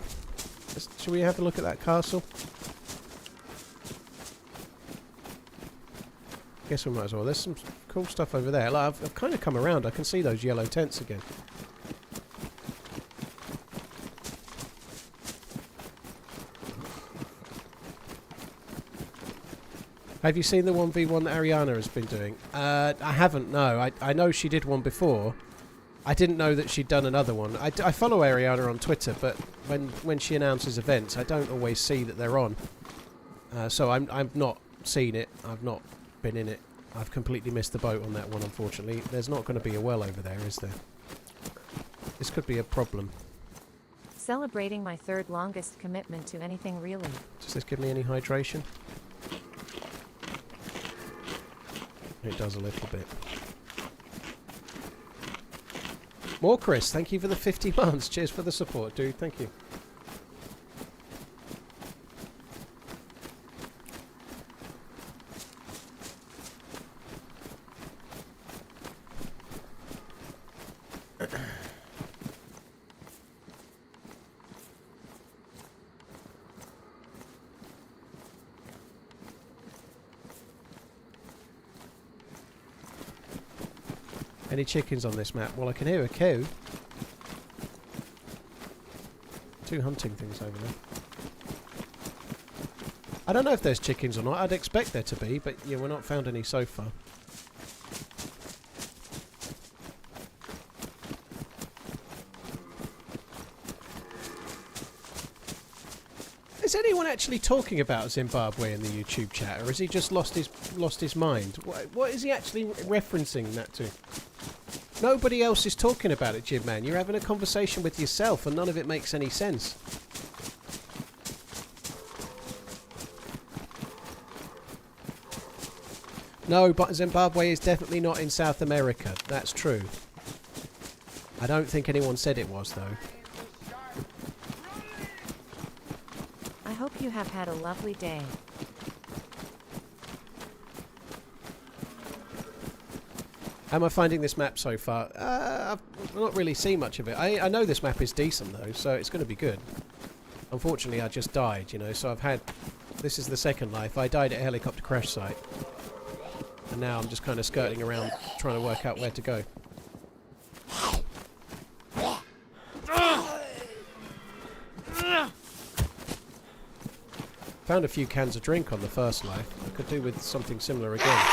B: Shall we have a look at that castle? Guess we might as well. There's some cool stuff over there. Like, I've kind of come around. I can see those yellow tents again. Have you seen the 1v1 that Ariana has been doing? I haven't, no. I know she did one before. I didn't know that she'd done another one. I follow Ariana on Twitter, but when she announces events, I don't always see that they're on. So I've not seen it. I've not been in it. I've completely missed the boat on that one, unfortunately. There's not going to be a well over there, is there? This could be a problem.
A: Celebrating my third longest commitment to anything really.
B: Does this give me any hydration? It does a little bit. More Chris, thank you for the 50 months. Cheers for the support, dude. Thank you. Any chickens on this map? Well, I can hear a cow. 2 hunting things over there. I don't know if there's chickens or not. I'd expect there to be, but yeah, we're not found any so far. Is anyone actually talking about Zimbabwe in the YouTube chat, or has he just lost his mind? What is he actually referencing that to? Nobody else is talking about it, Jim Man. You're having a conversation with yourself and none of it makes any sense. No, but Zimbabwe is definitely not in South America. That's true. I don't think anyone said it was, though.
A: I hope you have had a lovely day.
B: How am I finding this map so far? I've not really seen much of it. I know this map is decent though, so it's going to be good. Unfortunately, I just died, you know, so I've had... This is the second life. I died at a helicopter crash site. And now I'm just kind of skirting around trying to work out where to go. Found a few cans of drink on the first lap. I could do with something similar again.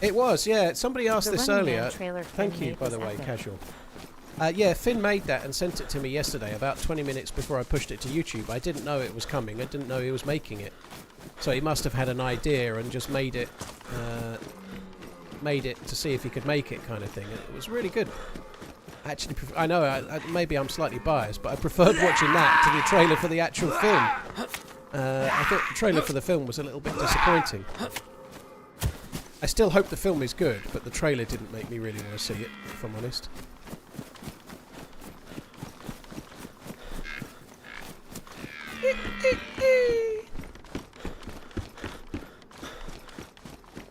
B: It was, yeah. Somebody asked this earlier. Thank you, by the way, Casual. Yeah, Finn made that and sent it to me yesterday, about 20 minutes before I pushed it to YouTube. I didn't know it was coming. I didn't know he was making it. So he must have had an idea and just made it to see if he could make it, kind of thing. And it was really good. Actually, I know, maybe I'm slightly biased, but I preferred watching that to the trailer for the actual film. I thought the trailer for the film was a little bit disappointing. I still hope the film is good, but the trailer didn't make me really want to see it, if I'm honest.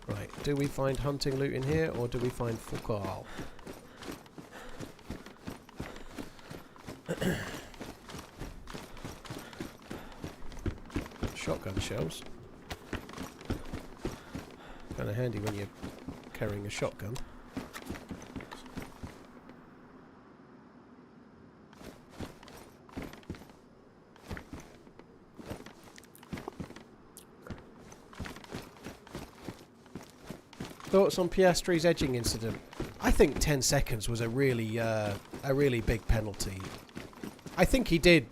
B: Right, do we find hunting loot in here, or do we find Fukal? Shotgun shells. Kind of handy when you're carrying a shotgun. Thoughts on Piastri's edging incident? I think 10 seconds was a really big penalty. I think he did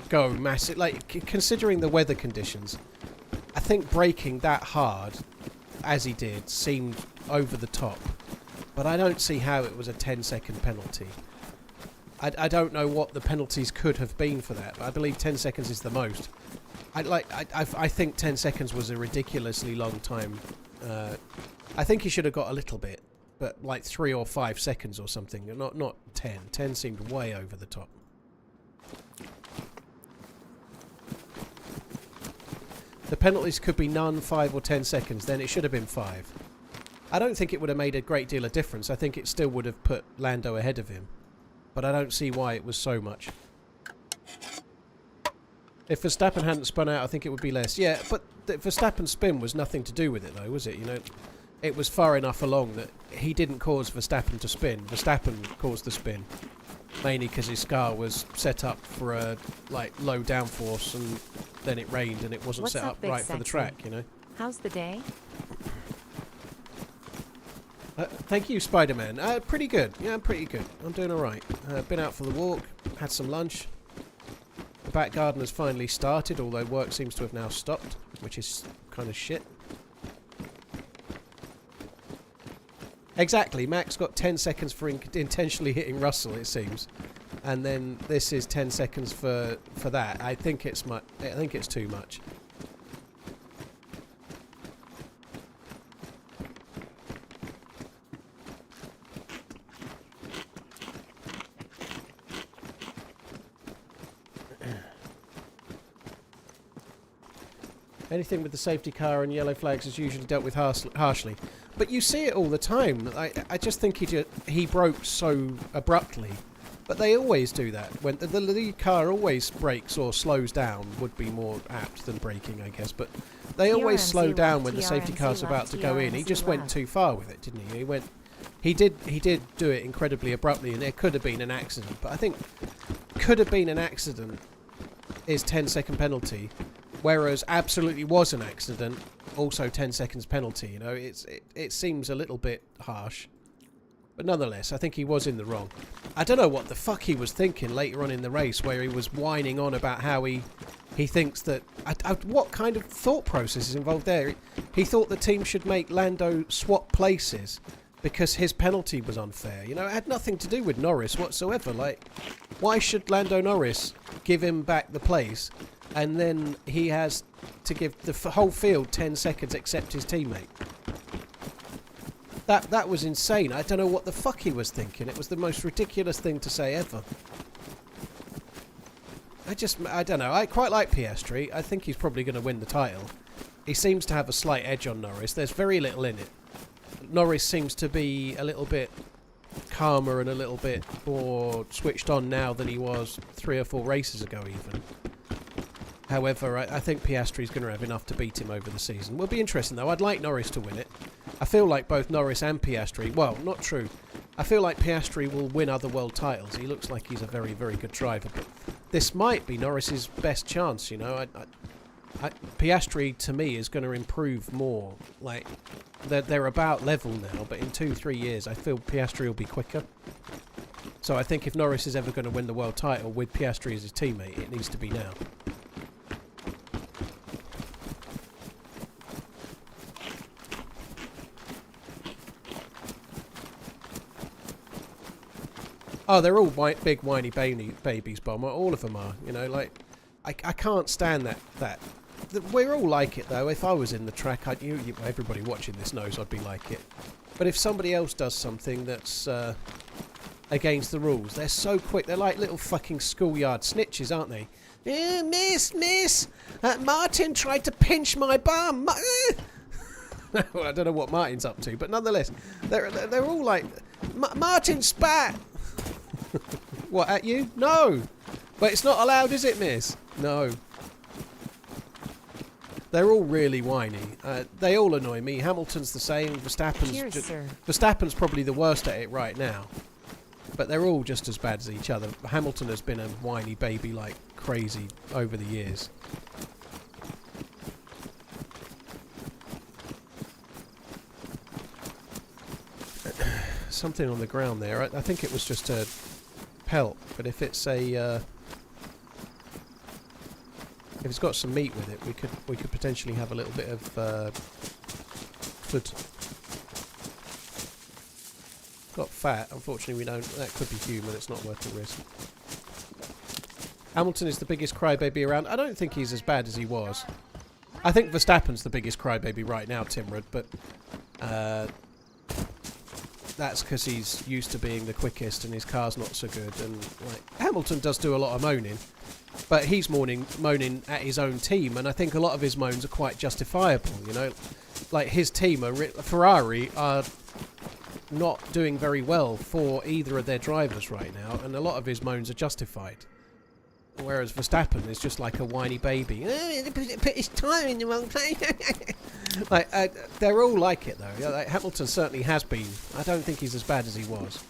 B: go massive, like, considering the weather conditions. I think braking that hard, as he did, seemed over the top. But I don't see how it was a 10-second penalty. I don't know what the penalties could have been for that, but I believe 10 seconds is the most. I think 10 seconds was a ridiculously long time. I think he should have got a little bit, but like 3 or 5 seconds or something, not 10. 10 seemed way over the top. The penalties could be none, 5 or 10 seconds, then it should have been 5. I don't think it would have made a great deal of difference. I think it still would have put Lando ahead of him. But I don't see why it was so much. If Verstappen hadn't spun out, I think it would be less. Yeah, but the Verstappen's spin was nothing to do with it, though, was it? You know, it was far enough along that he didn't cause Verstappen to spin. Verstappen caused the spin. Mainly because his car was set up for a low downforce, and then it rained and it wasn't set up right for the track, you know.
A: How's the day?
B: Thank you, Spider-Man. Pretty good. Yeah, I'm pretty good. I'm doing alright. Been out for the walk, had some lunch. The back garden has finally started, although work seems to have now stopped, which is kind of shit. Exactly, Max got 10 seconds for intentionally hitting Russell, it seems, and then this is 10 seconds for that. I think it's too much. Anything with the safety car and yellow flags is usually dealt with harshly. But you see it all the time. I just think he broke so abruptly. But they always do that. When the lead car always brakes or slows down, would be more apt than braking, I guess. But they always slow down when the safety car's about to go in. He just went too far with it, didn't he? He did do it incredibly abruptly, and there could have been an accident. But I think could have been an accident is 10-second penalty. Whereas absolutely was an accident, also 10 seconds penalty. You know, it seems a little bit harsh. But nonetheless, I think he was in the wrong. I don't know what the fuck he was thinking later on in the race, where he was whining on about how he thinks that... what kind of thought process is involved there? He thought the team should make Lando swap places because his penalty was unfair. You know, it had nothing to do with Norris whatsoever. Like, why should Lando Norris give him back the place... and then he has to give the whole field 10 seconds except his teammate? That was insane. I don't know what the fuck he was thinking. It was the most ridiculous thing to say ever. I don't know. I quite like Piastri. I think he's probably going to win the title. He seems to have a slight edge on Norris. There's very little in it. Norris seems to be a little bit calmer and a little bit more switched on now than he was 3 or 4 races ago even. However, I think Piastri's going to have enough to beat him over the season. Will be interesting, though. I'd like Norris to win it. I feel like both Norris and Piastri... well, not true. I feel like Piastri will win other world titles. He looks like he's a very, very good driver. But this might be Norris's best chance, you know. Piastri, to me, is going to improve more. Like, they're about level now, but in 2-3 years, I feel Piastri will be quicker. So I think if Norris is ever going to win the world title with Piastri as his teammate, it needs to be now. Oh, they're all big whiny babies, Bomber. All of them are. You know, like, I can't stand that. We're all like it, though. If I was in the track, everybody watching this knows I'd be like it. But if somebody else does something that's against the rules, they're so quick. They're like little fucking schoolyard snitches, aren't they? Miss! Martin tried to pinch my bum. Well, I don't know what Martin's up to, but nonetheless, they're all like, Martin spat! What, at you? No! But it's not allowed, is it, miss? No. They're all really whiny. They all annoy me. Hamilton's the same. Verstappen's probably the worst at it right now. But they're all just as bad as each other. Hamilton has been a whiny baby like crazy over the years. Something on the ground there. I think it was just a pelt, but if it's a if it's got some meat with it, we could potentially have a little bit of food. Got fat. Unfortunately, we don't. That could be human. It's not worth the risk. Hamilton is the biggest crybaby around. I don't think he's as bad as he was. I think Verstappen's the biggest crybaby right now, Timrod, but that's because he's used to being the quickest and his car's not so good. And like Hamilton does do a lot of moaning, but he's moaning at his own team, and I think a lot of his moans are quite justifiable. You know, like his team, Ferrari, are not doing very well for either of their drivers right now, and a lot of his moans are justified. Whereas Verstappen is just like a whiny baby. Put his tyre in the wrong place. Like, they're all like it, though. Like, Hamilton certainly has been. I don't think he's as bad as he was.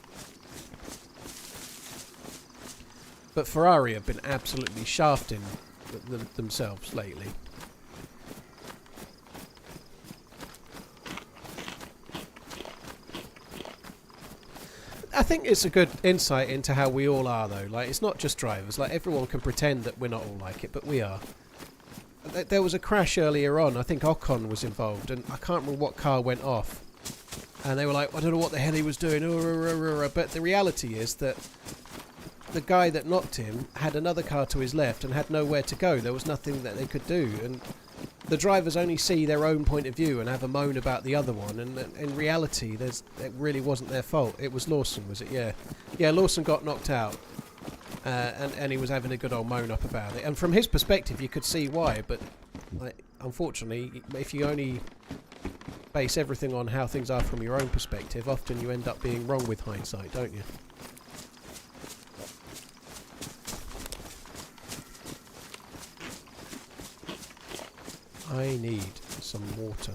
B: But Ferrari have been absolutely shafting themselves lately. I think it's a good insight into how we all are, though. Like, it's not just drivers. Like, everyone can pretend that we're not all like it, but we are. There was a crash earlier on. I think Ocon was involved, and I can't remember what car went off. And they were like, I don't know what the hell he was doing. But the reality is that the guy that knocked him had another car to his left and had nowhere to go. There was nothing that they could do. And the drivers only see their own point of view and have a moan about the other one, and in reality it really wasn't their fault. It was Lawson, was it? Yeah, Lawson got knocked out, and he was having a good old moan up about it, and from his perspective you could see why, but like, unfortunately, if you only base everything on how things are from your own perspective, often you end up being wrong with hindsight, don't you? I need some water.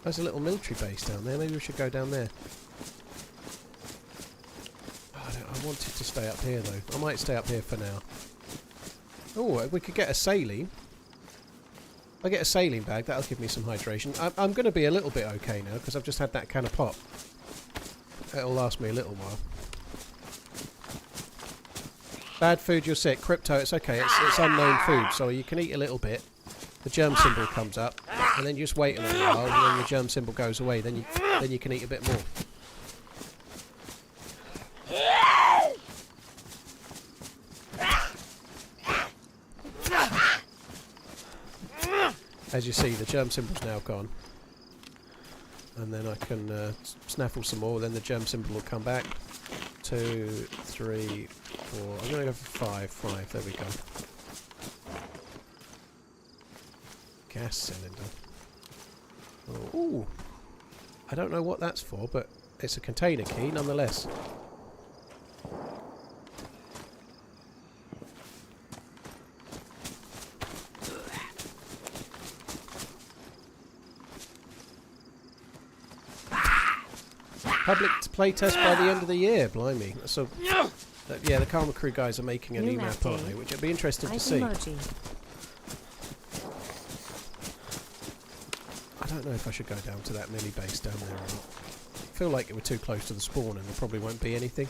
B: There's a little military base down there. Maybe we should go down there. Oh, I wanted to stay up here, though. I might stay up here for now. Oh, we could get a saline. If I get a saline bag, that'll give me some hydration. I'm going to be a little bit okay now, because I've just had that can of pop. It'll last me a little while. Bad food, you're sick. Crypto, it's okay. It's unknown food, so you can eat a little bit. The germ symbol comes up, and then you just wait a little while, and then the germ symbol goes away. Then you can eat a bit more. As you see, the germ symbol's now gone, and then I can snaffle some more. Then the germ symbol will come back. 2, 3, 4. I'm going to go for 5. There we go. Gas cylinder. Oh, ooh. I don't know what that's for, but it's a container key nonetheless. Public playtest by the end of the year, blimey. So, yeah, the Karma Crew guys are making a new map, aren't they? Which would be interesting to see.
A: Emoji.
B: I don't know if I should go down to that mini base down there or not. I feel like we're too close to the spawn and there probably won't be anything.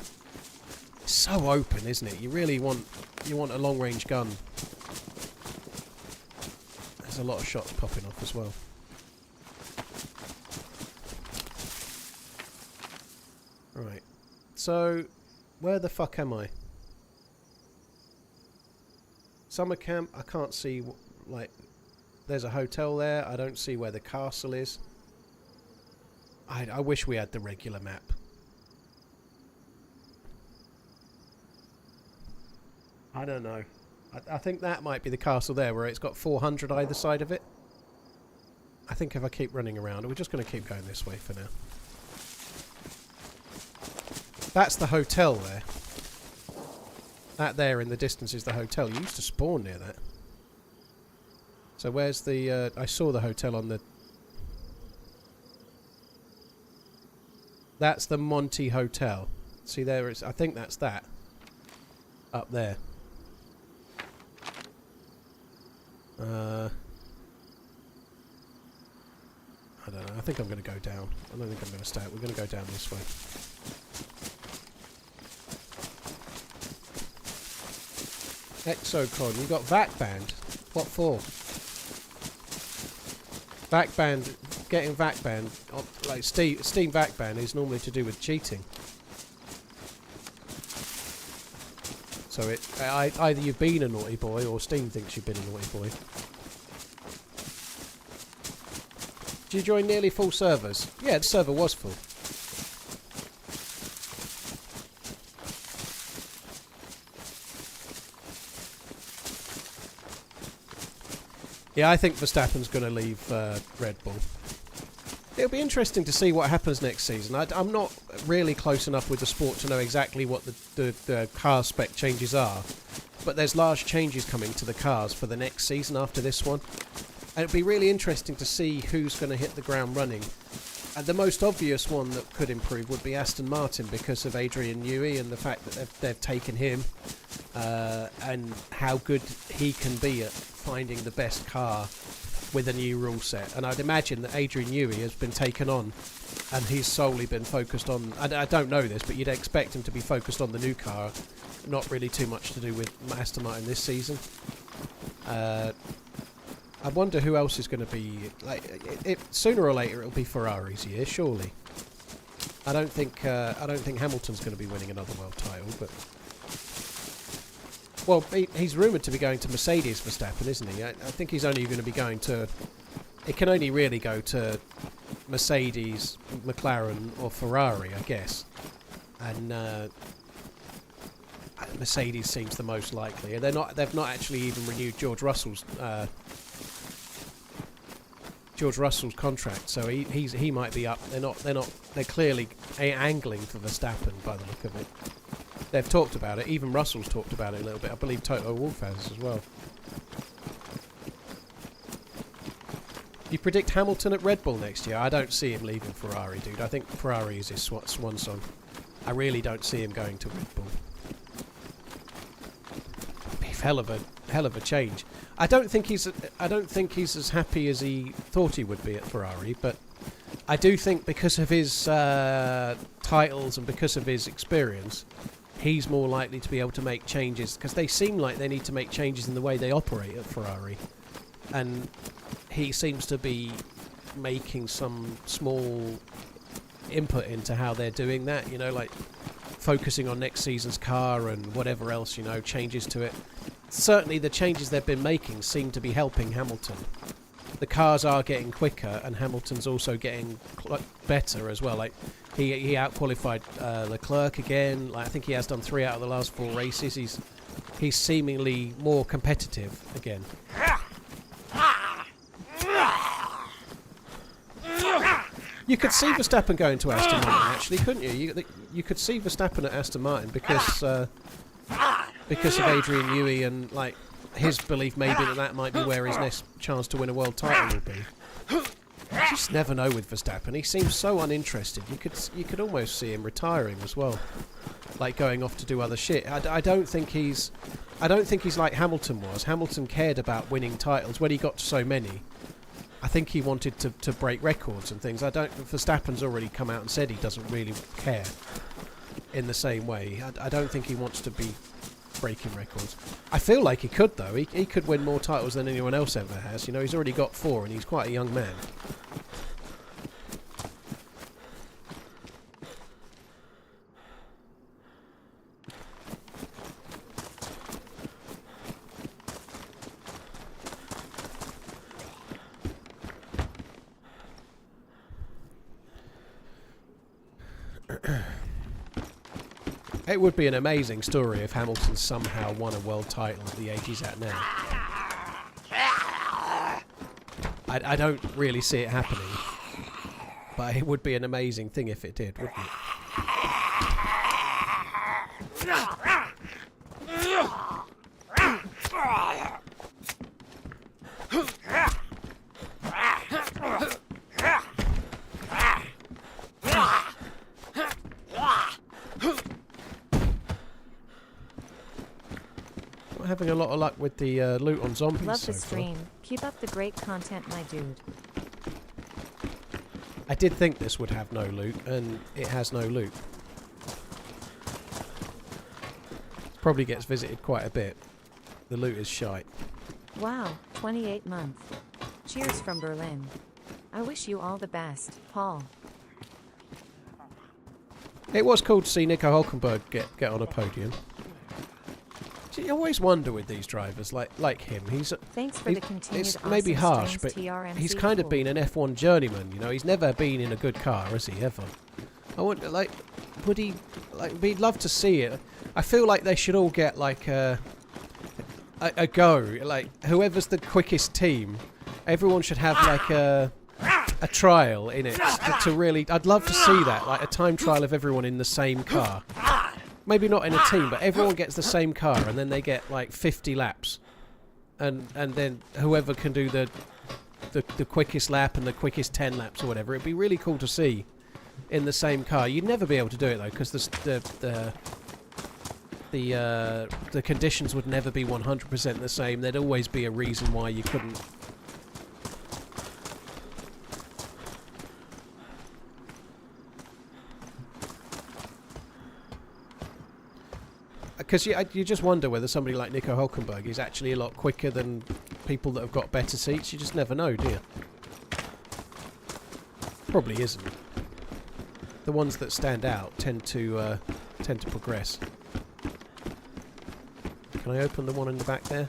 B: It's so open, isn't it? You really want a long range gun. There's a lot of shots popping off as well. Right. So, where the fuck am I? Summer camp, I can't see, like, there's a hotel there. I don't see where the castle is. I wish we had the regular map. I don't know. I think that might be the castle there where it's got 400 either side of it. I think if I keep running around, we're just going to keep going this way for now. That's the hotel there. That there in the distance is the hotel. You used to spawn near that. So where's the... I saw the hotel on the... That's the Monty Hotel. See there is... I think that's that. Up there. I don't know. I think I'm going to go down. I don't think I'm going to stay. We're going to go down this way. Exocon, you got VAC banned. What for? VAC banned. Getting VAC banned, like Steam VAC ban, is normally to do with cheating. So either you've been a naughty boy or Steam thinks you've been a naughty boy. Did you join nearly full servers? Yeah, the server was full. Yeah, I think Verstappen's going to leave Red Bull. It'll be interesting to see what happens next season. I'm not really close enough with the sport to know exactly what the car spec changes are, but there's large changes coming to the cars for the next season after this one. And it'll be really interesting to see who's going to hit the ground running. And the most obvious one that could improve would be Aston Martin because of Adrian Newey and the fact that they've taken him and how good he can be at finding the best car with a new rule set. And I'd imagine that Adrian Newey has been taken on and he's solely been focused on... I don't know this, but you'd expect him to be focused on the new car, not really too much to do with Aston Martin this season. I wonder who else is going to be... like, sooner or later it'll be Ferrari's year, surely. I don't think Hamilton's going to be winning another world title, but... Well, he's rumoured to be going to Mercedes Verstappen, isn't he? I think he's only going to be going to... It can only really go to Mercedes, McLaren or Ferrari, I guess. And Mercedes seems the most likely. And they've not actually even renewed George Russell's contract, so he might be up. They're clearly angling for Verstappen by the look of it. They've talked about it. Even Russell's talked about it a little bit. I believe Toto Wolff has as well. You predict Hamilton at Red Bull next year? I don't see him leaving Ferrari, dude. I think Ferrari is his swan song. I really don't see him going to Red Bull. Be hell of a change. I don't think he's as happy as he thought he would be at Ferrari, but I do think because of his titles and because of his experience, he's more likely to be able to make changes, because they seem like they need to make changes in the way they operate at Ferrari, and he seems to be making some small input into how they're doing that, you know, like focusing on next season's car and whatever else, you know, changes to it. Certainly the changes they've been making seem to be helping Hamilton. The cars are getting quicker and Hamilton's also getting better as well. Like he out-qualified Leclerc again. Like, I think he has done 3 out of the last 4 races. He's seemingly more competitive again. You could see Verstappen going to Aston Martin, actually, couldn't you? You could see Verstappen at Aston Martin because of Adrian Newey and like his belief maybe that might be where his next chance to win a world title will be. just never know with Verstappen. He seems so uninterested. You could almost see him retiring as well, like going off to do other shit. I don't think he's like Hamilton was. Hamilton cared about winning titles when he got so many. I think he wanted to break records and things. Verstappen's already come out and said he doesn't really care in the same way. I don't think he wants to be breaking records. I feel like he could, though. He could win more titles than anyone else ever has. You know, he's already got 4 and he's quite a young man. It would be an amazing story if Hamilton somehow won a world title at the age he's at now. I don't really see it happening, but it would be an amazing thing if it did, wouldn't it? Having a lot of luck with the loot on zombies.
A: Love
B: so
A: the
B: far.
A: stream. Keep up the great content, my dude.
B: I did think this would have no loot, and it has no loot. Probably gets visited quite a bit. The loot is shite.
A: Wow, 28 month. Cheers from Berlin. I wish you all the best, Paul.
B: It was cool to see Nico Hulkenberg get on a podium. You always wonder with these drivers, like him.
A: Thanks for the continued
B: It's maybe
A: awesome
B: harsh, but
A: streams, TRMZ
B: he's kind of
A: cool.
B: been an F1 journeyman. You know, he's never been in a good car, has he ever? I wonder, like, would he? Like, we'd love to see it. I feel like they should all get like a go. Like, whoever's the quickest team, everyone should have like a trial in it to really. I'd love to see that, like a time trial of everyone in the same car. Maybe not in a team, but everyone gets the same car, and then they get like 50 laps, and then whoever can do the quickest lap and the quickest 10 laps or whatever. It'd be really cool to see in the same car. You'd never be able to do it though, because the conditions would never be 100% the same. There'd always be a reason why you couldn't. Because you just wonder whether somebody like Nico Hulkenberg is actually a lot quicker than people that have got better seats. You just never know, do you? Probably isn't. The ones that stand out tend to progress. Can I open the one in the back there?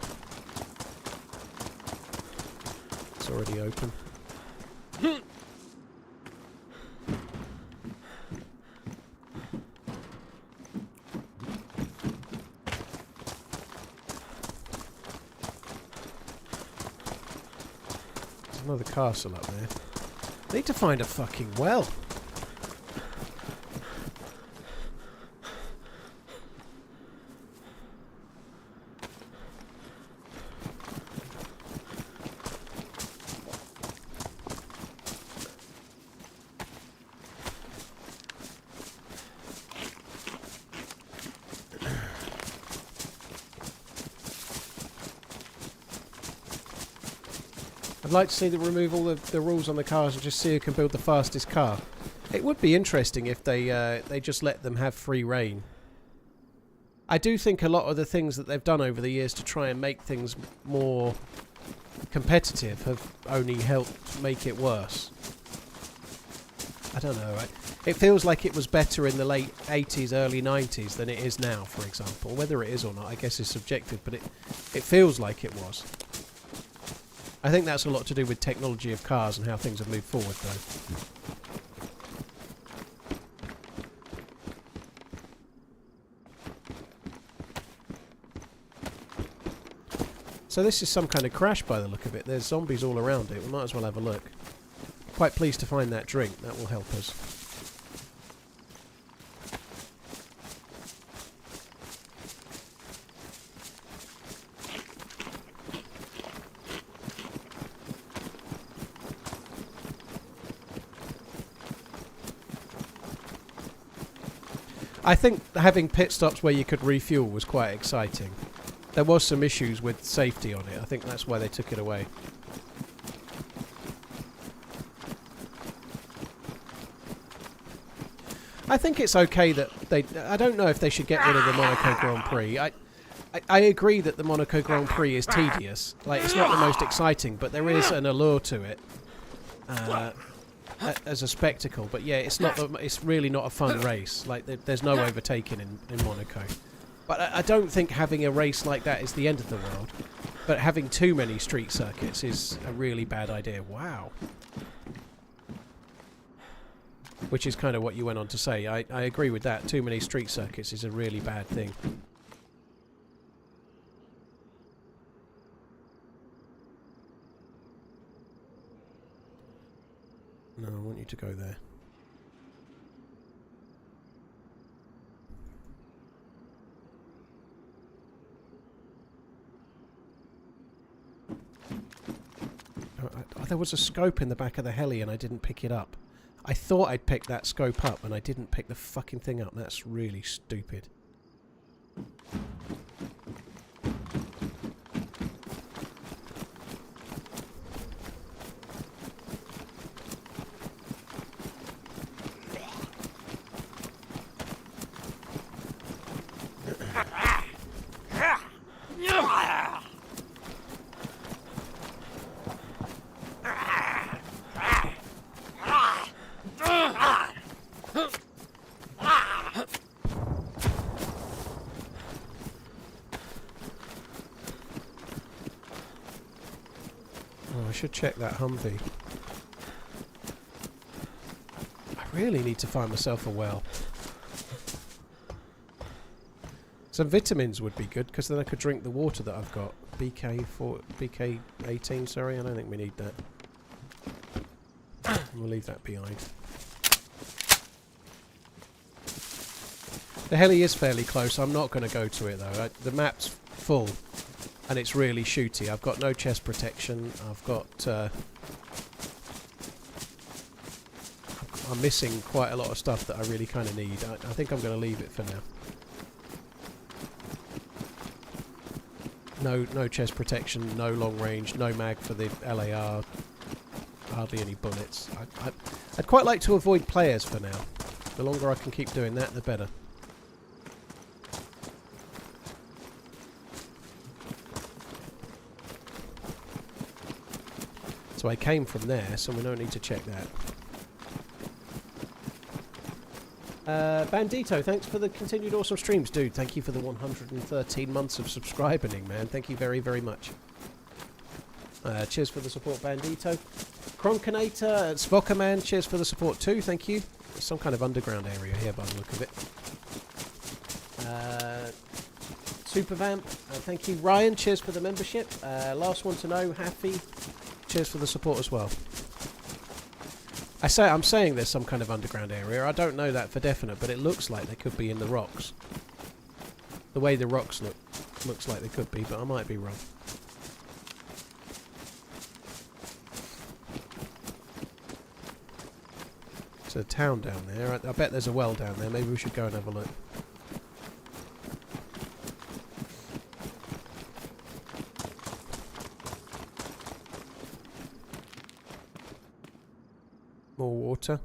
B: It's already open. Another castle up there. Need to find a fucking well. I'd like to see them remove all the rules on the cars and just see who can build the fastest car. It would be interesting if they just let them have free reign. I do think a lot of the things that they've done over the years to try and make things more competitive have only helped make it worse. I don't know. It feels like it was better in the late 80s, early 90s than it is now, for example. Whether it is or not, I guess is subjective, but it feels like it was. I think that's a lot to do with technology of cars and how things have moved forward, though. So this is some kind of crash by the look of it. There's zombies all around it. We might as well have a look. Quite pleased to find that drink. That will help us. I think having pit stops where you could refuel was quite exciting. There was some issues with safety on it. I think that's why they took it away. I think it's okay that they... I don't know if they should get rid of the Monaco Grand Prix. I agree that the Monaco Grand Prix is tedious. Like, it's not the most exciting, but there is an allure to it as a spectacle. But yeah, it's not. It's really not a fun race. Like, there's no overtaking in Monaco. But I don't think having a race like that is the end of the world. But having too many street circuits is a really bad idea. Wow. Which is kind of what you went on to say. I agree with that. Too many street circuits is a really bad thing. No, I want you to go there. Oh, there was a scope in the back of the heli and I didn't pick it up. I thought I'd picked that scope up and I didn't pick the fucking thing up. That's really stupid. Should check that Humvee. I really need to find myself a well. Some vitamins would be good because then I could drink the water that I've got. BK18, sorry, I don't think we need that. We'll leave that behind. The heli is fairly close. I'm not going to go to it though. The map's full. And it's really shooty. I've got no chest protection. I've got... I'm missing quite a lot of stuff that I really kind of need. I think I'm going to leave it for now. No chest protection, no long range, no mag for the LAR. Hardly any bullets. I'd quite like to avoid players for now. The longer I can keep doing that, the better. So I came from there, so we don't need to check that. Bandito, thanks for the continued awesome streams, dude. Thank you for the 113 months of subscribing, man. Thank you very, very much. Cheers for the support, Bandito. Cronkinator, Svokaman, cheers for the support too. Thank you. There's some kind of underground area here by the look of it. Supervamp, thank you. Ryan, cheers for the membership. Last one to know, Happy. Cheers for the support as well. I'm saying there's some kind of underground area. I don't know that for definite, but it looks like they could be in the rocks. The way the rocks looks like they could be, but I might be wrong. There's a town down there. I bet there's a well down there. Maybe we should go and have a look. More water.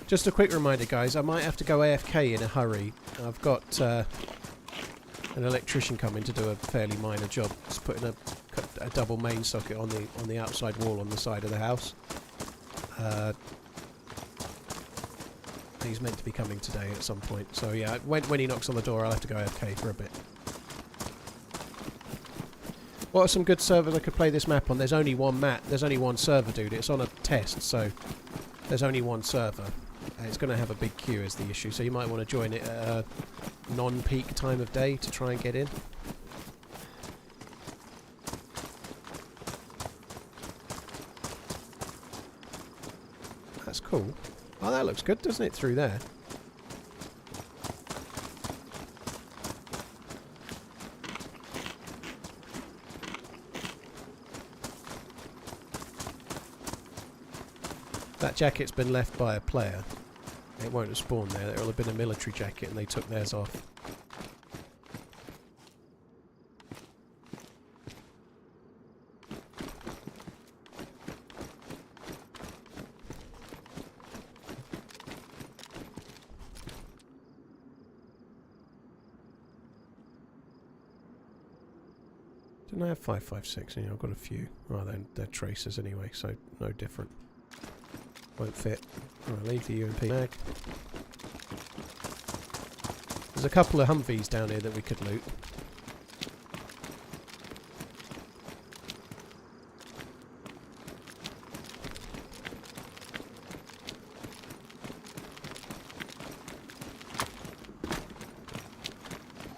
B: Just a quick reminder, guys, I might have to go AFK in a hurry. I've got an electrician coming to do a fairly minor job. Just putting a double main socket on the outside wall on the side of the house. He's meant to be coming today at some point. So yeah, when he knocks on the door, I'll have to go AFK for a bit. What are some good servers I could play this map on? There's only one map. There's only one server, dude. It's on a test, so there's only one server. It's going to have a big queue is the issue, so you might want to join it at a non-peak time of day to try and get in. That's cool. Oh, that looks good, doesn't it, through there? That jacket's been left by a player. It won't have spawned there. There will have been a military jacket and they took theirs off. Didn't I have 5.56? Yeah, I've got a few. Oh, they're tracers anyway, so no different. Won't fit. I'll leave the UMP mag. There's a couple of Humvees down here that we could loot.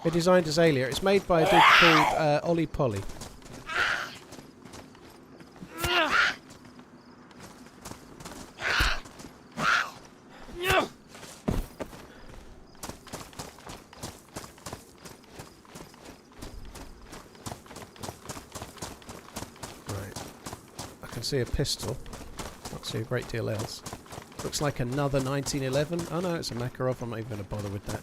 B: They designed Azalea. It's made by a dude called Ollie Polly. See a pistol. Can't see a great deal else. Looks like another 1911. Oh no, it's a Makarov. I'm not even going to bother with that.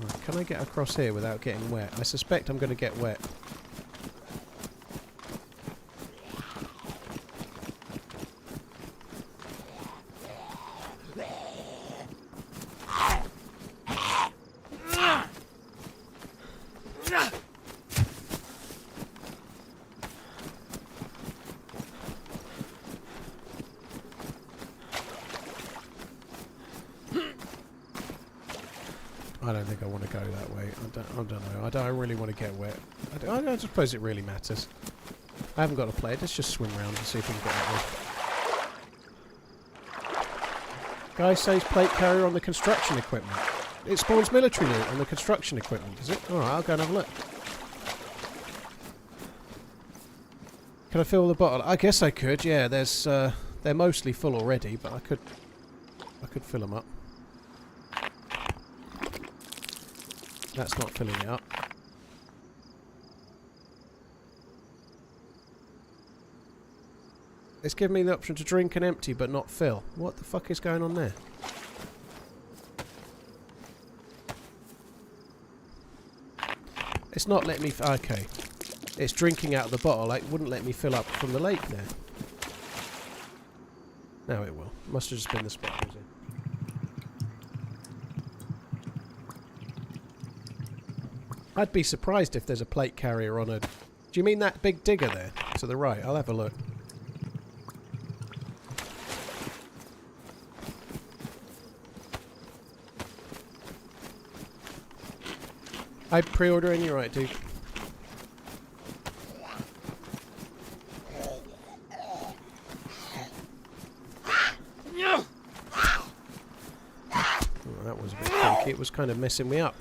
B: Right, can I get across here without getting wet? I suspect I'm going to get wet. I don't think I want to go that way. I don't know. I don't really want to get wet. I don't suppose it really matters. I haven't got to play it. Let's just swim around and see if we can get that way. Guy says plate carrier on the construction equipment. It spawns military loot on the construction equipment, does it? Alright, I'll go and have a look. Can I fill the bottle? I guess I could, yeah. There's they're mostly full already, but I could fill them up. That's not filling it up. It's giving me the option to drink and empty but not fill. What the fuck is going on there? It's not letting me... okay. It's drinking out of the bottle. Like, wouldn't let me fill up from the lake there. Now it will. Must have just been the spot I was in. I'd be surprised if there's a plate carrier on a... Do you mean that big digger there? To the right. I'll have a look. I'm pre-ordering, you're right, dude. Oh, that was a bit funky. It was kind of messing me up.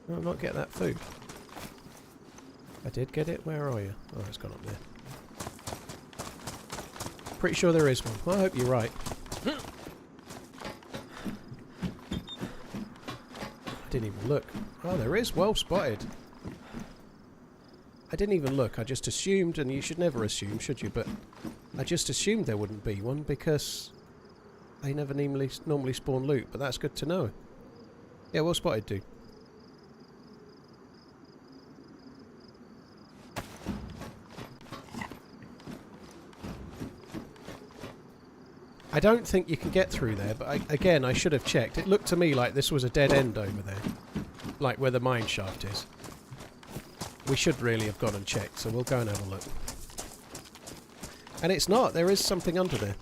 B: No, not get that food. I did get it. Where are you? Oh, it's gone up there. Pretty sure there is one. Well, I hope you're right. I didn't even look. Oh, there is. Well spotted. I didn't even look. I just assumed, and you should never assume, should you? But I just assumed there wouldn't be one because they never normally spawn loot. But that's good to know. Yeah, well spotted, dude. I don't think you can get through there, but again, I should have checked. It looked to me like this was a dead end over there. Like where the mine shaft is. We should really have gone and checked, so we'll go and have a look. And it's not. There is something under there.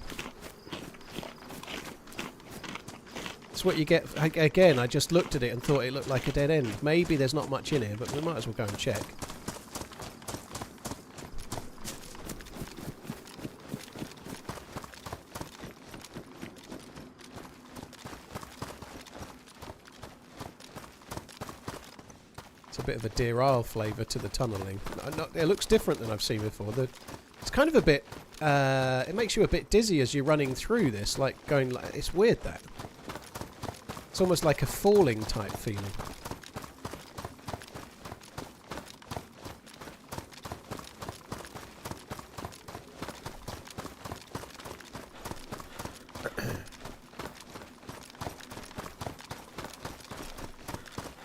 B: It's what you get. Again, I just looked at it and thought it looked like a dead end. Maybe there's not much in here, but we might as well go and check. It's a bit of a Deer Isle flavour to the tunnelling. It looks different than I've seen before. It's kind of a bit... it makes you a bit dizzy as you're running through this, like going... It's weird, that. It's almost like a falling type feeling.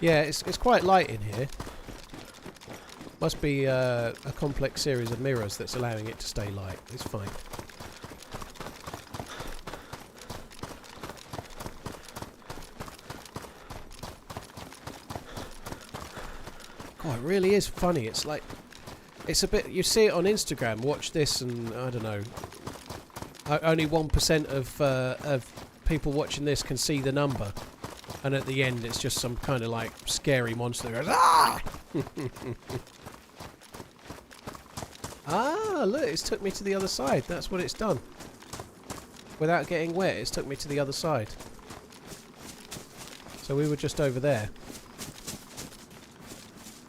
B: Yeah, it's quite light in here. Must be a complex series of mirrors that's allowing it to stay light. It's fine. God, it really is funny. It's like... It's a bit... You see it on Instagram, watch this and, I don't know... Only 1% of people watching this can see the number. And at the end, it's just some kind of like scary monster that goes, ah! Ah, look, it's took me to the other side. That's what it's done. Without getting wet, it's took me to the other side. So we were just over there.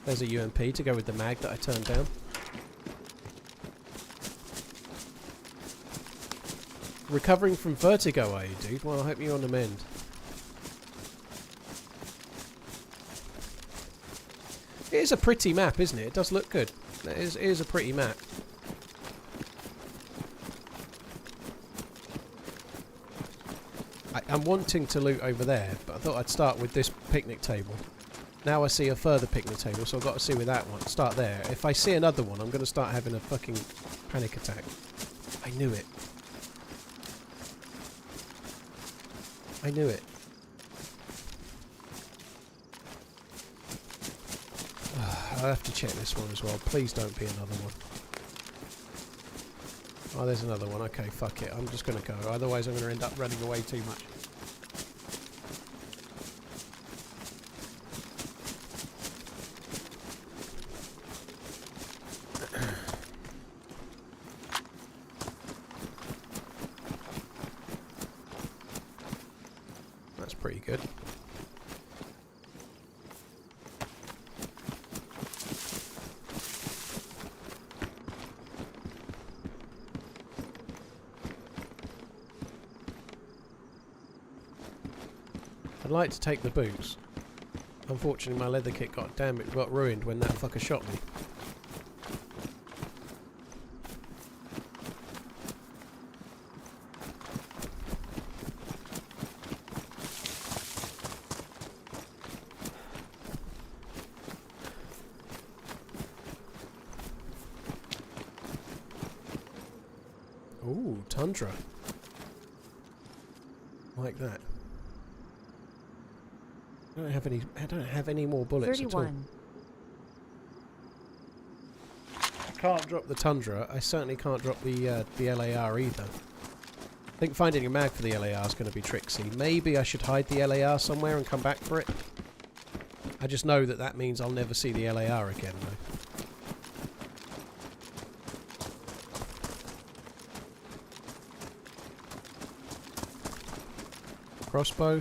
B: There's a UMP to go with the mag that I turned down. Recovering from vertigo, are you, dude? Well, I hope you're on the mend. It is a pretty map, isn't it? It does look good. It is a pretty map. I'm wanting to loot over there, but I thought I'd start with this picnic table. Now I see a further picnic table, so I've got to see with that one. Start there. If I see another one, I'm going to start having a fucking panic attack. I knew it. I knew it. I'll have to check this one as well. Please don't be another one. Oh, there's another one. Okay, fuck it. I'm just going to go. Otherwise I'm going to end up running away too much. That's pretty good. I'd like to take the boots. Unfortunately, my leather kit got ruined when that fucker shot me. Ooh, tundra. Like that. I don't have any more bullets
A: 31.
B: at all. I can't drop the tundra. I certainly can't drop the LAR either. I think finding a mag for the LAR is going to be tricksy. Maybe I should hide the LAR somewhere and come back for it. I just know that that means I'll never see the LAR again, though. Crossbow.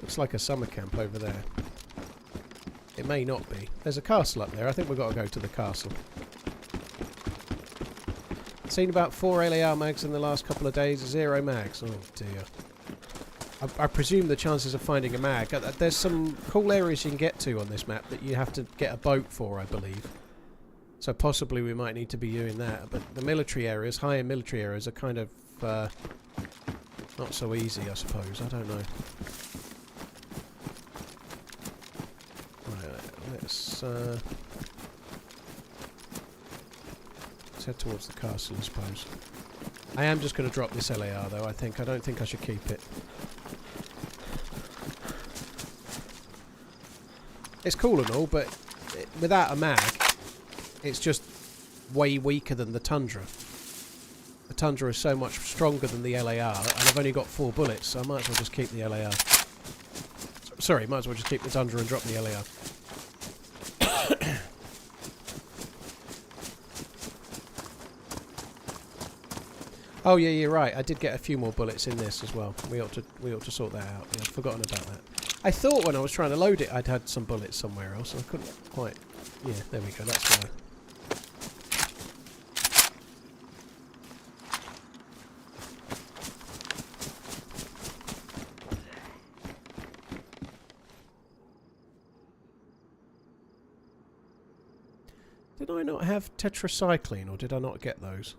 B: Looks like a summer camp over there. It may not be. There's a castle up there. I think we've got to go to the castle. Seen about 4 LAR mags in the last couple of days. 0 mags. Oh dear. I presume the chances of finding a mag... There's some cool areas you can get to on this map that you have to get a boat for, I believe. So possibly we might need to be doing that. But the military areas, higher military areas, are kind of... not so easy, I suppose. I don't know. Let's head towards the castle, I suppose. I am just going to drop this LAR, though, I think. I don't think I should keep it. It's cool and all, but without a mag, it's just way weaker than the Tundra. The Tundra is so much stronger than the LAR, and I've only got 4 bullets, so I might as well just keep the LAR. Sorry, might as well just keep the Tundra and drop the LAR. Oh yeah, you're right. I did get a few more bullets in this as well. We ought to sort that out. Yeah, I'd forgotten about that. I thought when I was trying to load it, I'd had some bullets somewhere else, and I couldn't quite. Yeah, there we go. That's why. Did I not have tetracycline, or did I not get those?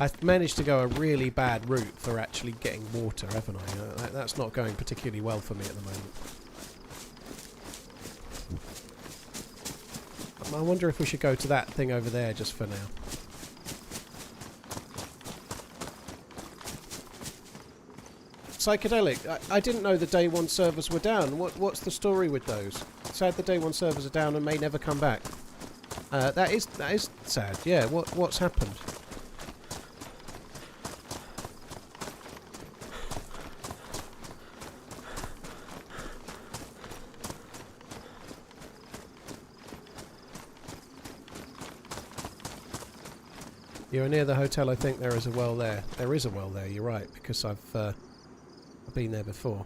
B: I've managed to go a really bad route for actually getting water, haven't I? That's not going particularly well for me at the moment. I wonder if we should go to that thing over there just for now. Psychedelic, I didn't know the day one servers were down. What's the story with those? Sad the day one servers are down and may never come back. That is sad. Yeah, what's happened? You're near the hotel. I think there is a well there. There is a well there. You're right, because I've been there before.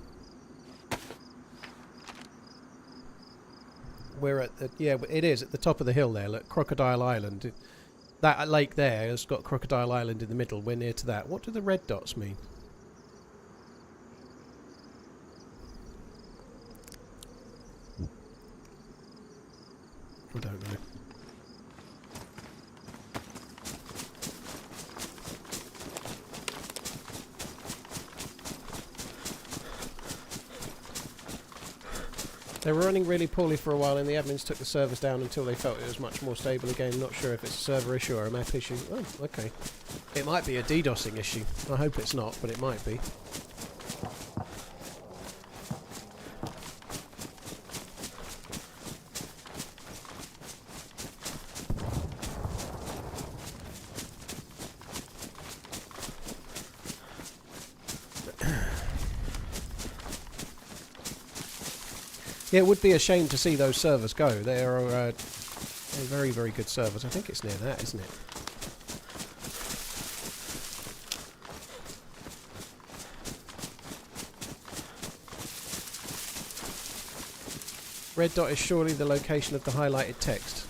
B: We're at the, yeah, it is at the top of the hill there. Look, Crocodile Island. That lake there has got Crocodile Island in the middle. We're near to that. What do the red dots mean? I don't know. They were running really poorly for a while and the admins took the servers down until they felt it was much more stable again. Not sure if it's a server issue or a map issue. Oh, okay. It might be a DDoSing issue. I hope it's not, but it might be. Yeah, it would be a shame to see those servers go. They are very, very good servers. I think it's near that, isn't it? Red dot is surely the location of the highlighted text.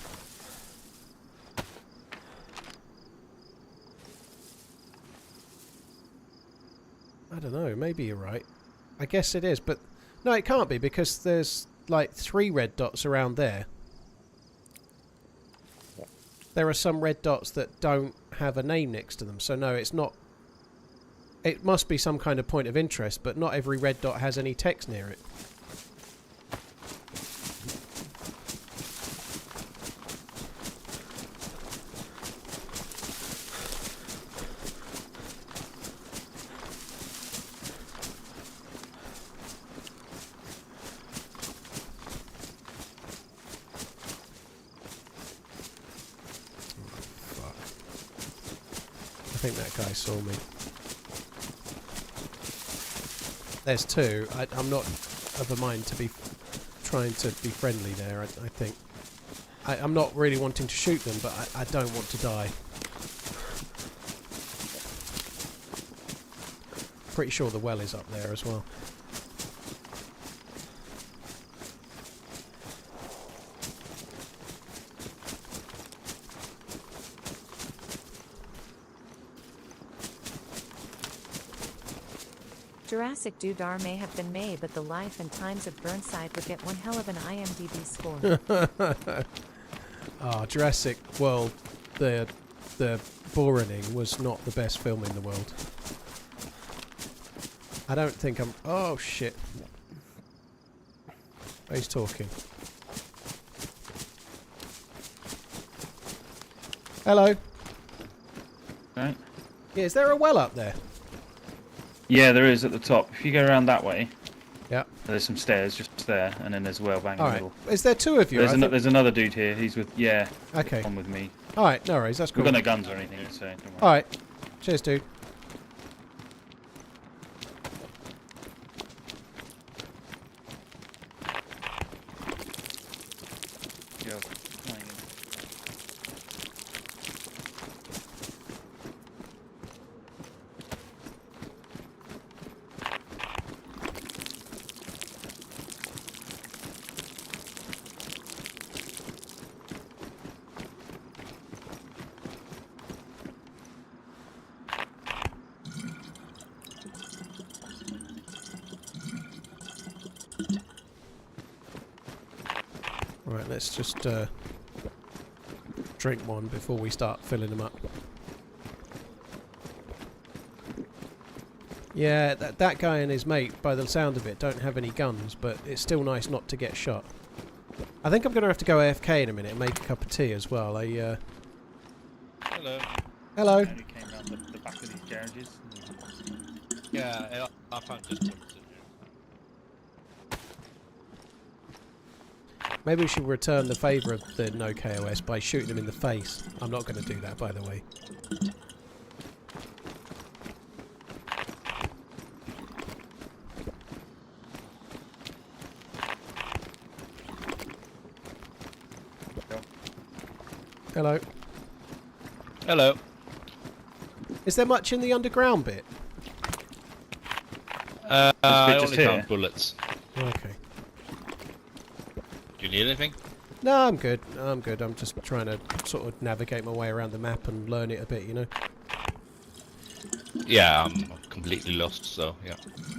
B: I don't know, maybe you're right. I guess it is, but no, it can't be because there's like 3 red dots around there. There are some red dots that don't have a name next to them, so no, it's not. It must be some kind of point of interest, but not every red dot has any text near it. I think that guy saw me. There's 2. I'm not of a mind to be trying to be friendly there, I think. I'm not really wanting to shoot them, but I don't want to die. Pretty sure the well is up there as well.
A: Jurassic Dudar may have been May, but the life and times of Burnside would get one hell of an IMDb score.
B: Ah, Jurassic World, the Borening was not the best film in the world. I don't think I'm... Oh, shit. Oh, he's talking. Hello.
E: Right.
B: Yeah, is there a well up there?
E: Yeah, there is at the top. If you go around that way.
B: Yeah.
E: There's some stairs just there, and then there's a well bang in the
B: All right.
E: middle.
B: Is there two of you?
E: There's another dude here. He's with
B: Okay.
E: on with me.
B: All right. No worries. That's cool.
E: We've got no guns or anything, so don't worry.
B: All right. Cheers, dude.
E: Yo,
B: Right, let's just drink one before we start filling them up. Yeah, that guy and his mate, by the sound of it, don't have any guns, but it's still nice not to get shot. I think I'm going to have to go AFK in a minute and make a cup of tea as well.
C: Hello.
B: Hello.
E: we came around the back of these garages.
F: Yeah, I found just one.
B: Maybe we should return the favour of the no KOS by shooting him in the face. I'm not going to do that, by the way. Hello.
C: Hello.
B: Is there much in the underground bit?
C: I
E: just
C: only
E: here.
C: found bullets.
B: Okay.
F: Do you need anything?
B: No, I'm good. I'm good. I'm just trying to sort of navigate my way around the map and learn it a bit, you know.
F: Yeah, I'm completely lost, so yeah.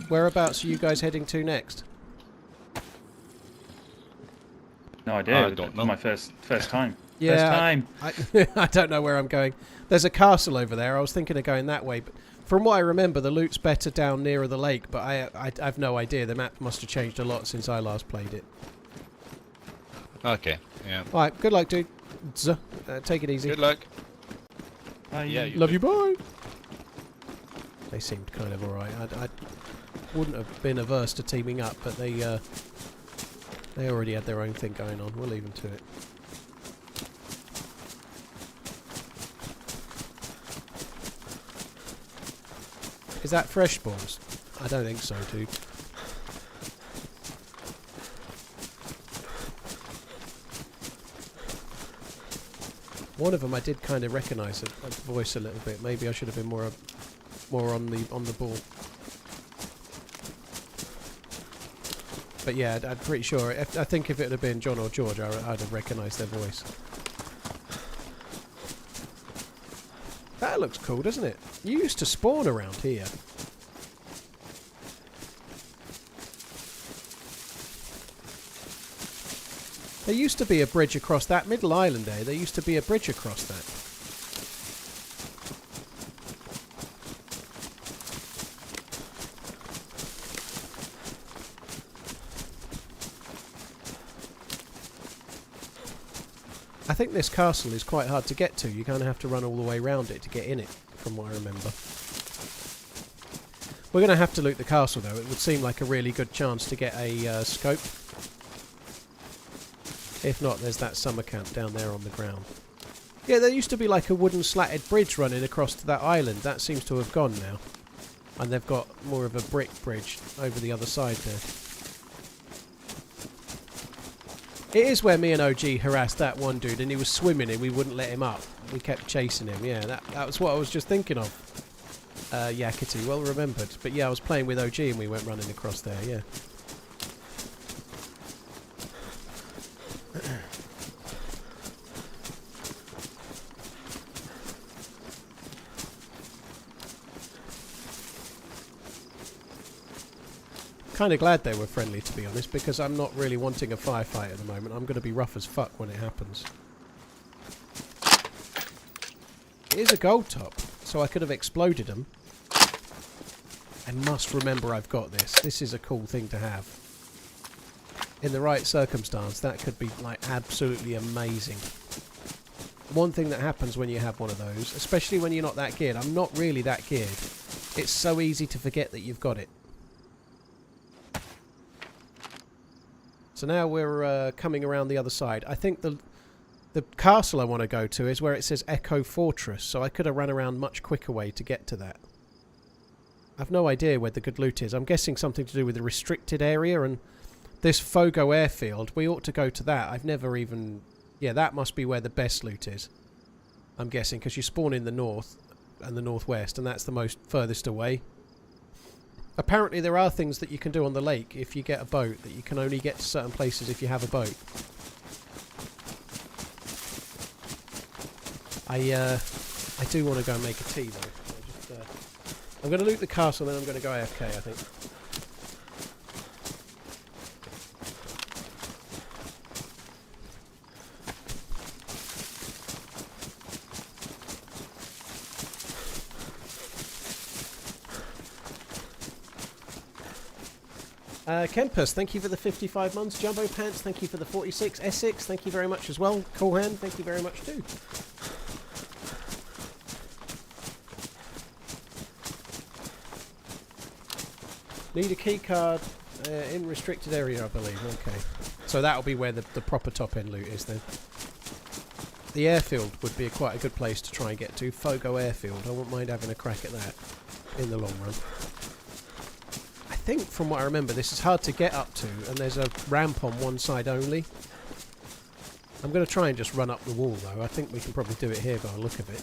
B: Whereabouts are you guys heading to next?
E: No idea.
F: I don't know.
E: My first time.
B: Yeah,
E: First time.
B: I don't know where I'm going. There's a castle over there. I was thinking of going that way, but from what I remember, the loot's better down nearer the lake, but I've no idea. The map must have changed a lot since I last played it.
F: Okay, yeah.
B: Alright, good luck, dude. Take it easy.
F: Good luck.
E: Bye.
F: Yeah,
B: Love you, bye. They seemed kind of alright. I wouldn't have been averse to teaming up, but they already had their own thing going on. We'll leave them to it. Is that fresh spawns? I don't think so, dude. One of them I did kind of recognise a voice a little bit. Maybe I should have been more on the ball. But yeah, I'm pretty sure. I think if it had been John or George, I'd have recognised their voice. That looks cool, doesn't it? You used to spawn around here. There used to be a bridge across that middle island there. There used to be a bridge across that. I think this castle is quite hard to get to. You kind of have to run all the way around it to get in it, from what I remember. We're going to have to loot the castle, though. It would seem like a really good chance to get a scope. If not, there's that summer camp down there on the ground. Yeah, there used to be like a wooden slatted bridge running across to that island. That seems to have gone now. And they've got more of a brick bridge over the other side there. It is where me and OG harassed that one dude, and he was swimming and we wouldn't let him up. We kept chasing him. Yeah, that was what I was just thinking of. Yakety, well remembered. But yeah, I was playing with OG and we went running across there, yeah. Kind of glad they were friendly, to be honest, because I'm not really wanting a firefight at the moment. I'm going to be rough as fuck when it happens. It is a gold top, so I could have exploded them. I must remember I've got this. This is a cool thing to have. In the right circumstance, that could be like absolutely amazing. One thing that happens when you have one of those, especially when you're not that geared, I'm not really that geared, it's so easy to forget that you've got it. So now we're coming around the other side. I think the castle I want to go to is where it says Echo Fortress, so I could have run around much quicker way to get to that. I've no idea where the good loot is. I'm guessing something to do with the restricted area and this Fogo airfield. We ought to go to that. I've never even... Yeah, that must be where the best loot is. I'm guessing, because you spawn in the north and the northwest, and that's the most furthest away. Apparently there are things that you can do on the lake if you get a boat, that you can only get to certain places if you have a boat. I do want to go and make a tea though. I'm going to loot the castle and then I'm going to go AFK, I think. Kempus, thank you for the 55 months. Jumbo Pants, thank you for the 46. Essex, thank you very much as well. Coolhand, thank you very much too. Need a key card in restricted area, I believe. Okay. So that'll be where the proper top end loot is then. The airfield would be quite a good place to try and get to. Fogo airfield. I wouldn't mind having a crack at that in the long run. I think from what I remember this is hard to get up to and there's a ramp on one side only. I'm going to try and just run up the wall though. I think we can probably do it here by the look of it.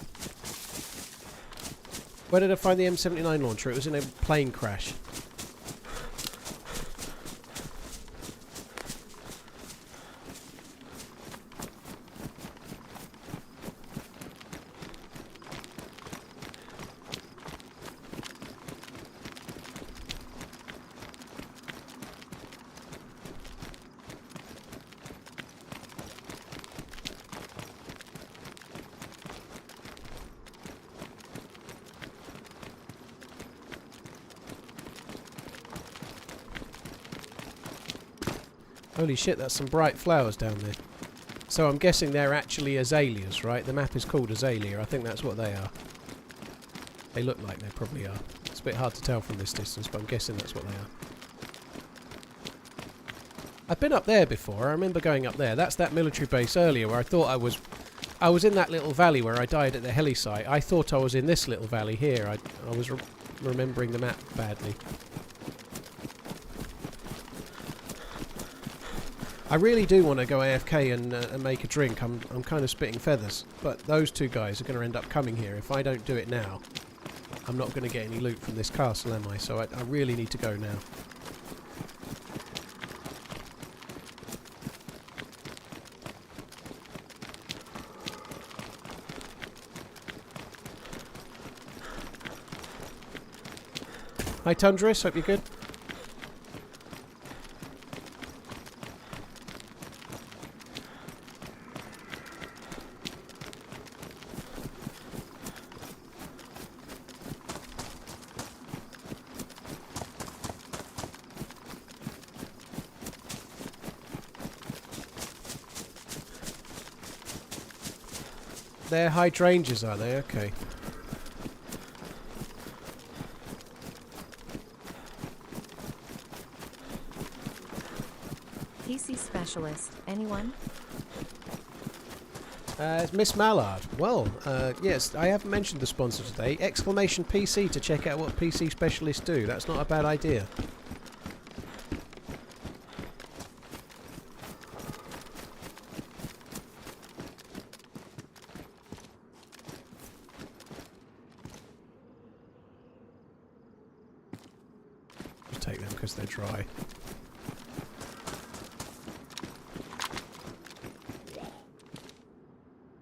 B: Where did I find the M79 launcher? It was in a plane crash. Holy shit, that's some bright flowers down there. So I'm guessing they're actually azaleas, right? The map is called Azalea. I think that's what they are. They look like they probably are. It's a bit hard to tell from this distance, but I'm guessing that's what they are. I've been up there before. I remember going up there. That's that military base earlier where I thought I was in that little valley where I died at the heli site. I thought I was in this little valley here. I was remembering the map badly. I really do want to go AFK and make a drink. I'm kind of spitting feathers. But those two guys are going to end up coming here. If I don't do it now, I'm not going to get any loot from this castle, am I? So I really need to go now. Hi Tundris, hope you're good. They're hydrangeas, are they? Okay.
A: PC specialist, anyone?
B: It's Miss Mallard. Well, yes, I haven't mentioned the sponsor today. Exclamation PC to check out what PC specialists do. That's not a bad idea. Just take them because they're dry.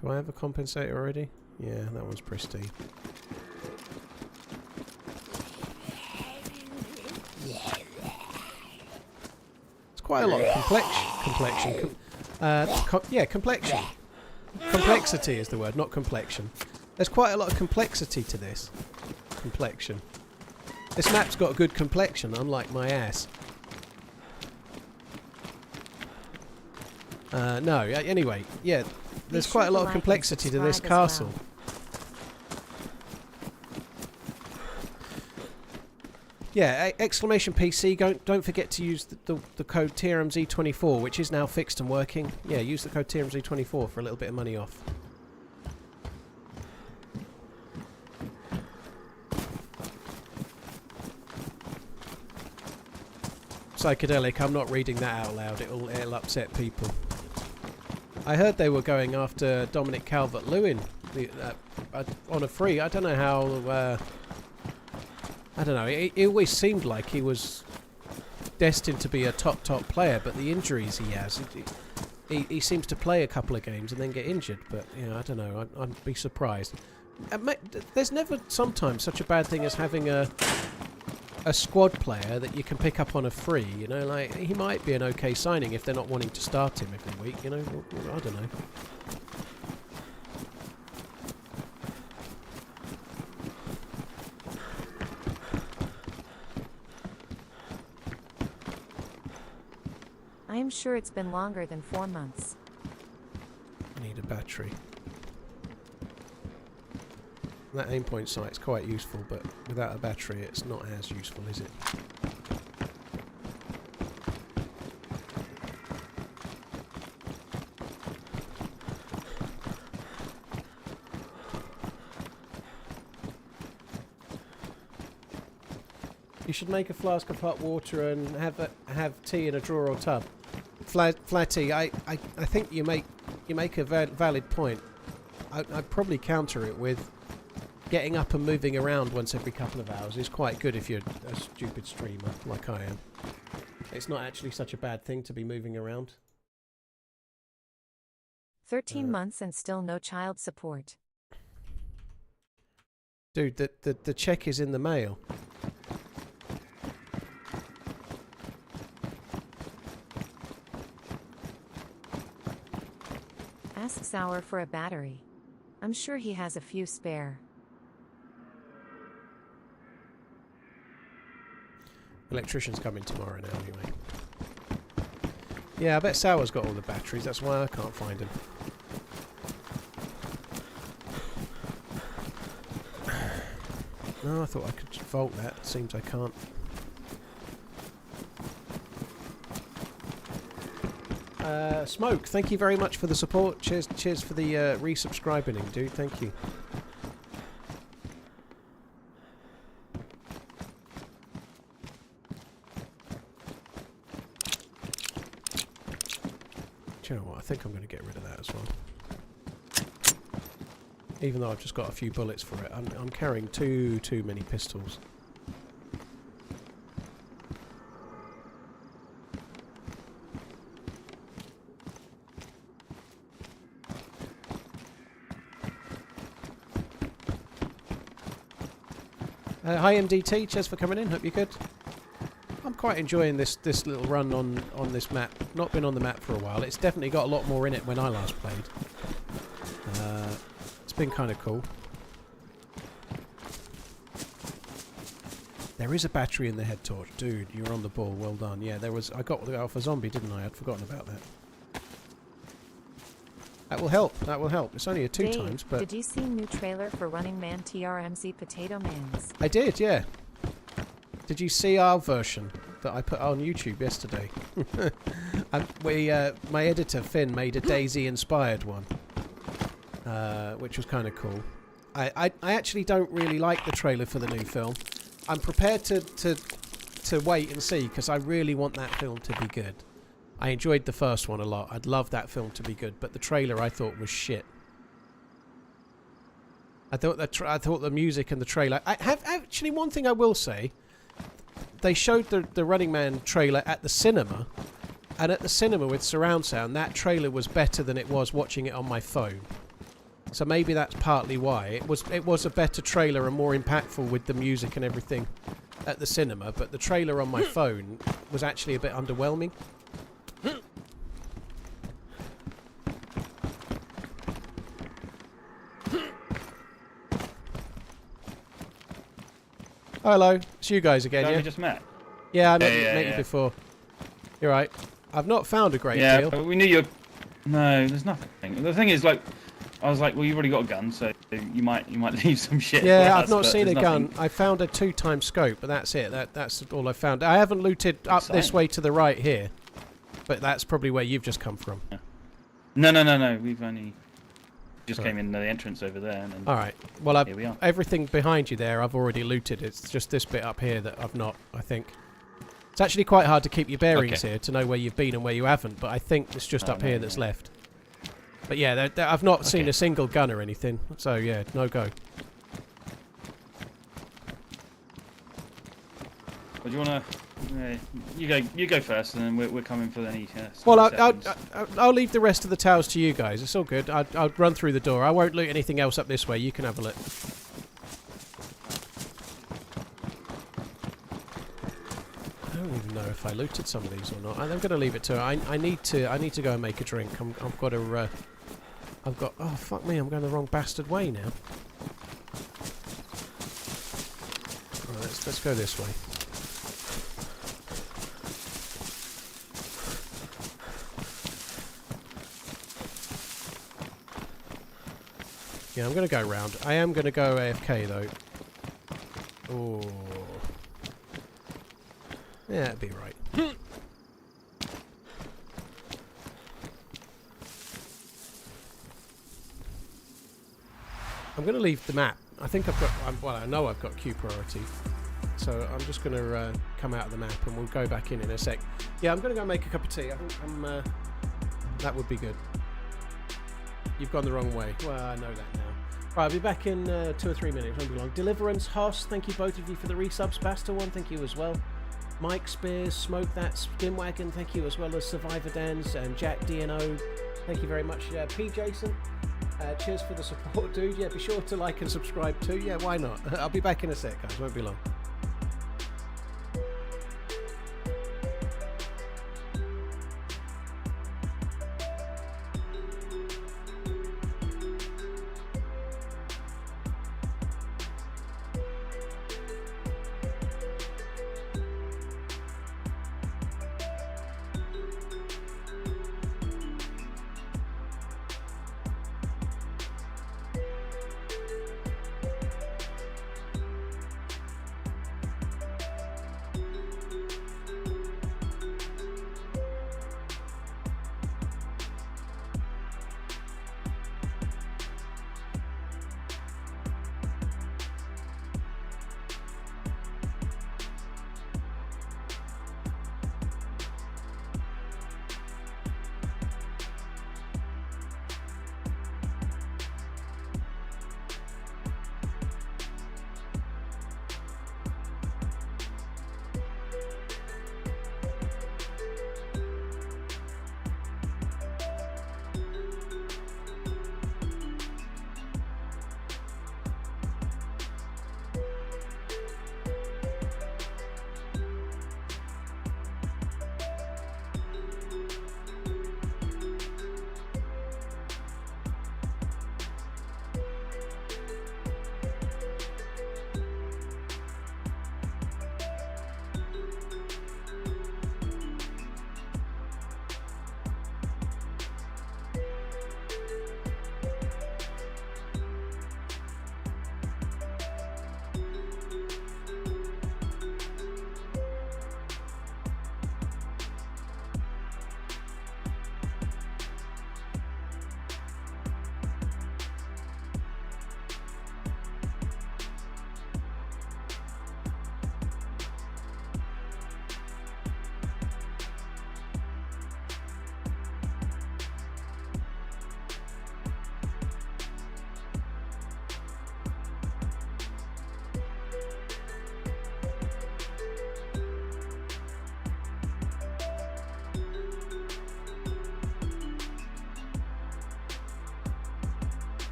B: Do I have a compensator already? Yeah, that one's pristine. It's quite a lot of complexion. Complexion. Complexity is the word, not complexion. There's quite a lot of complexity to this. Complexion. This map's got a good complexion, unlike my ass. No, anyway, yeah. There's quite a lot of complexity to this castle. Yeah, exclamation PC. Don't forget to use the code TRMZ24, which is now fixed and working. Yeah, use the code TRMZ24 for a little bit of money off. Psychedelic. I'm not reading that out loud. It'll upset people. I heard they were going after Dominic Calvert-Lewin on a free. I don't know how. I don't know. It always seemed like he was destined to be a top player, but the injuries he has, he seems to play a couple of games and then get injured. But you know, I don't know. I'd be surprised. There's never sometimes such a bad thing as having a squad player that you can pick up on a free. You know, like he might be an okay signing if they're not wanting to start him every week. You know, I don't know.
A: I'm sure it's been longer than 4 months.
B: I need a battery. That aimpoint sight's quite useful, but without a battery it's not as useful, is it? You should make a flask of hot water and have tea in a drawer or tub. Flatty, I think you make a valid point. I'd probably counter it with getting up and moving around once every couple of hours is quite good if you're a stupid streamer like I am. It's not actually such a bad thing to be moving around.
A: 13 months and still no child support.
B: Dude, the check is in the mail.
A: Ask Sour for a battery. I'm sure he has a few spare.
B: Electrician's coming tomorrow now anyway. Yeah, I bet Sour's got all the batteries, that's why I can't find them. No, I thought I could vault that. Seems I can't. Smoke, thank you very much for the support. Cheers for the resubscribing, dude. Thank you. Do you know what? I think I'm going to get rid of that as well. Even though I've just got a few bullets for it, I'm carrying too many pistols. Hi MDT, cheers for coming in, hope you're good. I'm quite enjoying this little run on this map. Not been on the map for a while. It's definitely got a lot more in it when I last played. It's been kind of cool. There is a battery in the head torch. Dude, you're on the ball, well done. Yeah, there was. I got the Alpha Zombie, didn't I? I'd forgotten about that. That will help. That will help. It's only a 2 times, but...
A: Did you see new trailer for Running Man TRMZ Potato Mans?
B: I did, yeah. Did you see our version that I put on YouTube yesterday? My editor, Finn, made a DayZ inspired one. Which was kind of cool. I actually don't really like the trailer for the new film. I'm prepared to wait and see, because I really want that film to be good. I enjoyed the first one a lot. I'd love that film to be good, but the trailer I thought was shit. I thought the music and the trailer... I have actually one thing I will say. They showed the Running Man trailer at the cinema, and at the cinema with surround sound, that trailer was better than it was watching it on my phone. So maybe that's partly why. It was a better trailer and more impactful with the music and everything at the cinema, but the trailer on my phone was actually a bit underwhelming. Oh, hello, it's you guys again, yeah?
E: We just met.
B: Yeah, I met you before. You're right. I've not found a great deal.
E: But we knew you're... No, there's nothing. The thing is, like, I was like, well, you've already got a gun, so you might leave some shit.
B: Yeah,
E: for
B: I've
E: us,
B: not
E: but
B: seen a
E: there's
B: gun.
E: nothing.
B: I found a 2-time scope, but that's it. That's all I found. I haven't looted up this
E: Exciting.
B: way to the right here, but that's probably where you've just come from.
E: No. We've only just
B: Right.
E: came in the entrance over there, and then
B: All right. Well,
E: here we are.
B: everything behind you there, I've already looted. It's just this bit up here that I've not. I think it's actually quite hard to keep your bearings
C: Okay.
B: here to know where you've been and where you haven't. But I think it's just
E: Oh,
B: up
E: no,
B: here that's
E: yeah.
B: left. But yeah, I've not seen
C: Okay.
B: a single gun or anything. So yeah, no go.
E: Well, do you wanna? You go first, and then we're coming for any.
B: Well,
E: seconds.
B: I'll leave the rest of the towers to you guys. It's all good. I'll run through the door. I won't loot anything else up this way. You can have a look. I don't even know if I looted some of these or not. I'm going to leave it to. I need to go and make a drink. I've got to. I've got. Oh fuck me! I'm going the wrong bastard way now. Right, let's go this way. Yeah, I'm going to go round. I am going to go AFK though. Oh. Yeah, that'd be right. I'm going to leave the map. I think I've got... well, I know I've got queue priority. So I'm just going to come out of the map and we'll go back in a sec. Yeah, I'm going to go make a cup of tea. I think that would be good. You've gone the wrong way. Well, I know that now. Right, I'll be back in 2 or 3 minutes. Won't be long. Deliverance, Hoss, thank you both of you for the resubs. Basta one, thank you as well. Mike Spears, Smoke That, Skinwagon, thank you as well as Survivor Dans and Jack DNO. Thank you very much. P. Jason, cheers for the support, dude. Yeah, be sure to like and subscribe too. Yeah, why not? I'll be back in a sec, guys. Won't be long.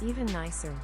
A: Even nicer.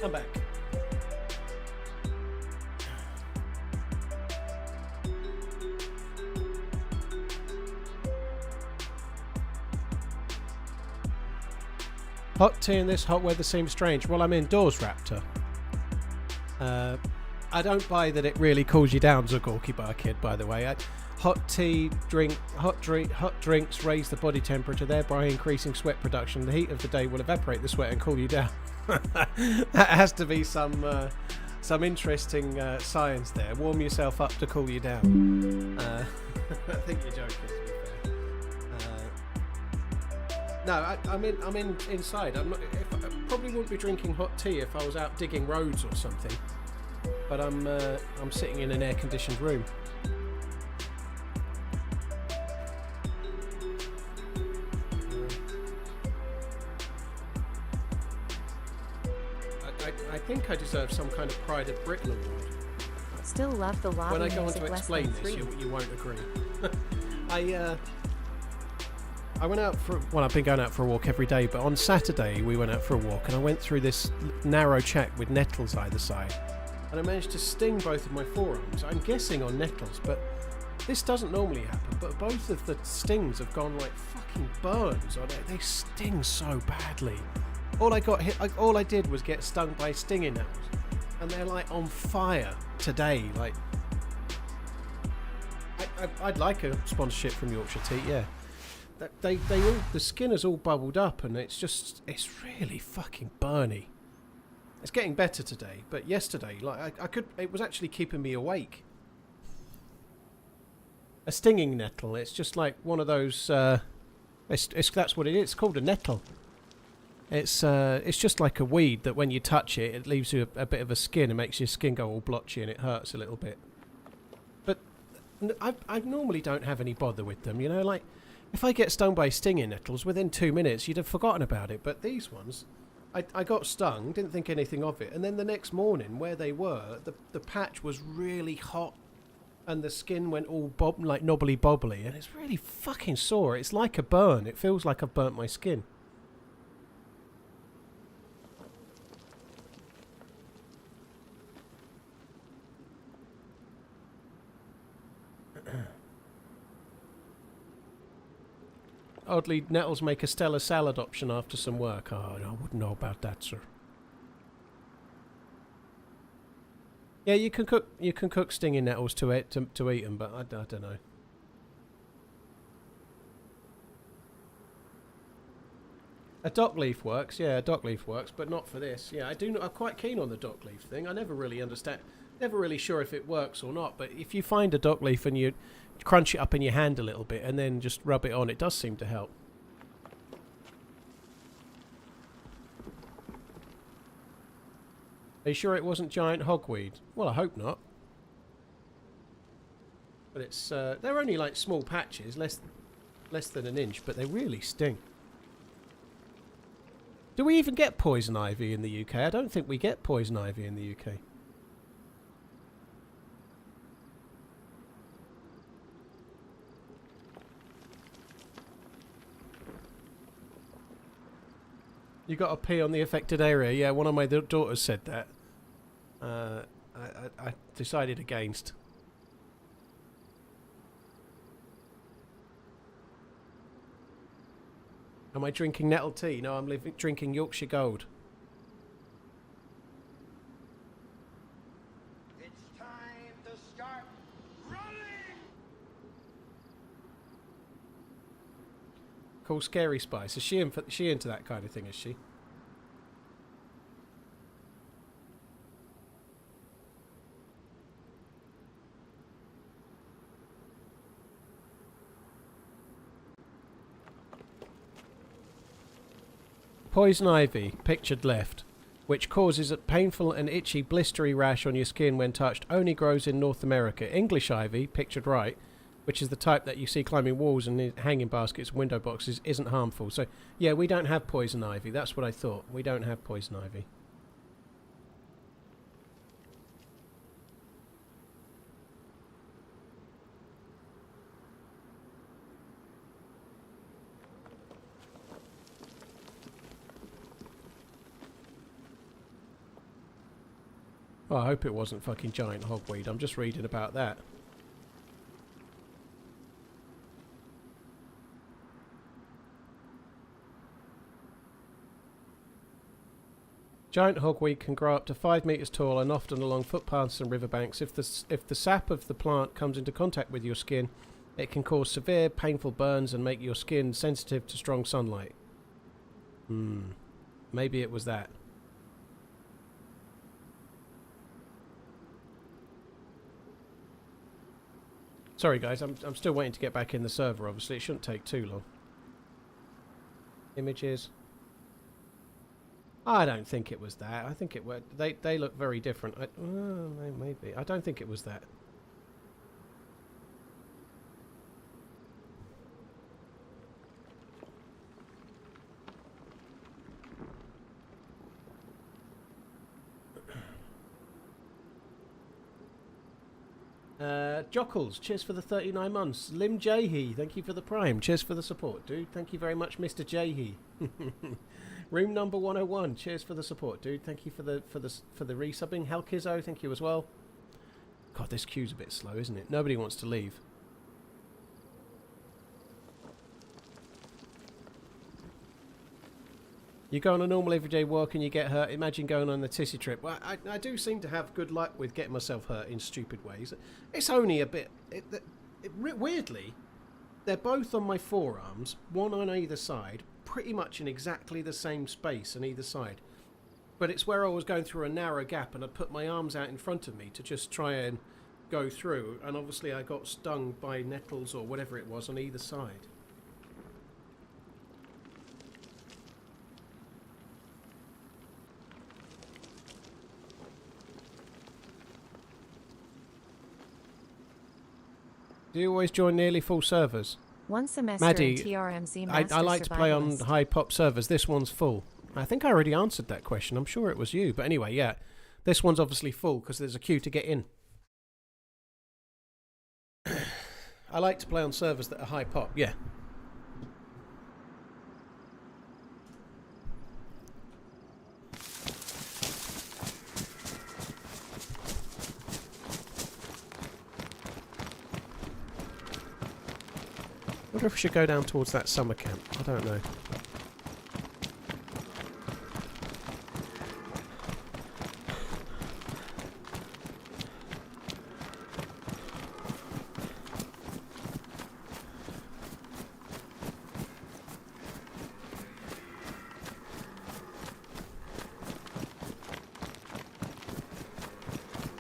B: I'm back. Hot tea in this hot weather seems strange. Well, I'm indoors, Raptor. I don't buy that it really cools you down, Zagorky Bar Kid, by the way. Hot drinks raise the body temperature, thereby increasing sweat production. The heat of the day will evaporate the sweat and cool you down. That has to be some interesting science there. Warm yourself up to cool you down. I think you're joking, to be fair. No, I'm inside. I probably wouldn't be drinking hot tea if I was out digging roads or something. But I'm sitting in an air-conditioned room. I think I deserve some kind of Pride of Britain award.
A: Still love the lobby
B: When I go on
A: music
B: to
A: less
B: explain
A: than
B: this,
A: 3.
B: you won't agree. I went out for... Well, I've been going out for a walk every day, but on Saturday we went out for a walk and I went through this narrow check with nettles either side. And I managed to sting both of my forearms. I'm guessing on nettles, but this doesn't normally happen. But both of the stings have gone like fucking burns. Or they sting so badly. All I did was get stung by stinging nettles, and they're like on fire today. Like, I'd like a sponsorship from Yorkshire Tea. Yeah, the skin has all bubbled up, and it's really fucking burny. It's getting better today, but yesterday, like it was actually keeping me awake. A stinging nettle. It's just like one of those. That's what it is. It's called a nettle. It's just like a weed that when you touch it, it leaves you a bit of a skin and makes your skin go all blotchy and it hurts a little bit. But I normally don't have any bother with them, you know. Like if I get stung by stinging nettles, within 2 minutes you'd have forgotten about it. But these ones, I got stung, didn't think anything of it, and then the next morning where they were, the patch was really hot, and the skin went all like knobbly bobbly, and it's really fucking sore. It's like a burn. It feels like I've burnt my skin. Oddly, nettles make a stellar salad option after some work. Oh, I wouldn't know about that, sir. Yeah, you can cook stinging nettles to eat them, but I don't know. A dock leaf works, yeah, a dock leaf works, but not for this. Yeah, I'm quite keen on the dock leaf thing. I never really understand, never really sure if it works or not, but if you find a dock leaf and you crunch it up in your hand a little bit and then just rub it on, it does seem to help. Are you sure it wasn't giant hogweed? Well, I hope not. But it's they're only like small patches, less than an inch, but they really sting. Do we even get poison ivy in the UK? I don't think we get poison ivy in the UK. You got to pee on the affected area. Yeah, one of my daughters said that. I decided against. Am I drinking nettle tea? No, I'm drinking Yorkshire Gold.
G: It's time to start running!
B: Cool, Scary Spice. Is she into that kind of thing, is she? Poison ivy, pictured left, which causes a painful and itchy blistery rash on your skin when touched, only grows in North America. English ivy, pictured right, which is the type that you see climbing walls and hanging baskets and window boxes, isn't harmful. So, yeah, we don't have poison ivy. That's what I thought. We don't have poison ivy. Oh, I hope it wasn't fucking giant hogweed. I'm just reading about that. Giant hogweed can grow up to 5 meters tall and often along footpaths and riverbanks. If the sap of the plant comes into contact with your skin, it can cause severe, painful burns and make your skin sensitive to strong sunlight. Maybe it was that. Sorry guys, I'm still waiting to get back in the server, obviously. It shouldn't take too long. Images. I don't think it was that. I think it were they look very different. Maybe. I don't think it was that. Jockles, cheers for the 39 months. Lim Jahee, thank you for the prime. Cheers for the support, dude. Thank you very much, Mr. Jahee. Room number 101, cheers for the support, dude. Thank you for the resubbing. Helkizo, thank you as well. God, this queue's a bit slow, isn't it? Nobody wants to leave. You go on a normal everyday walk and you get hurt. Imagine going on the tissy trip. Well, I do seem to have good luck with getting myself hurt in stupid ways. It's only a bit... weirdly, they're both on my forearms, one on either side, pretty much in exactly the same space on either side. But it's where I was going through a narrow gap and I put my arms out in front of me to just try and go through. And obviously I got stung by nettles or whatever it was on either side. Do you always join nearly full servers?
A: One semester
B: Maddie,
A: in TRMZ
B: I like to play on high pop servers. This one's full. I think I already answered that question. I'm sure it was you. But anyway, yeah. This one's obviously full because there's a queue to get in. I like to play on servers that are high pop, yeah. I wonder if we should go down towards that summer camp. I don't know.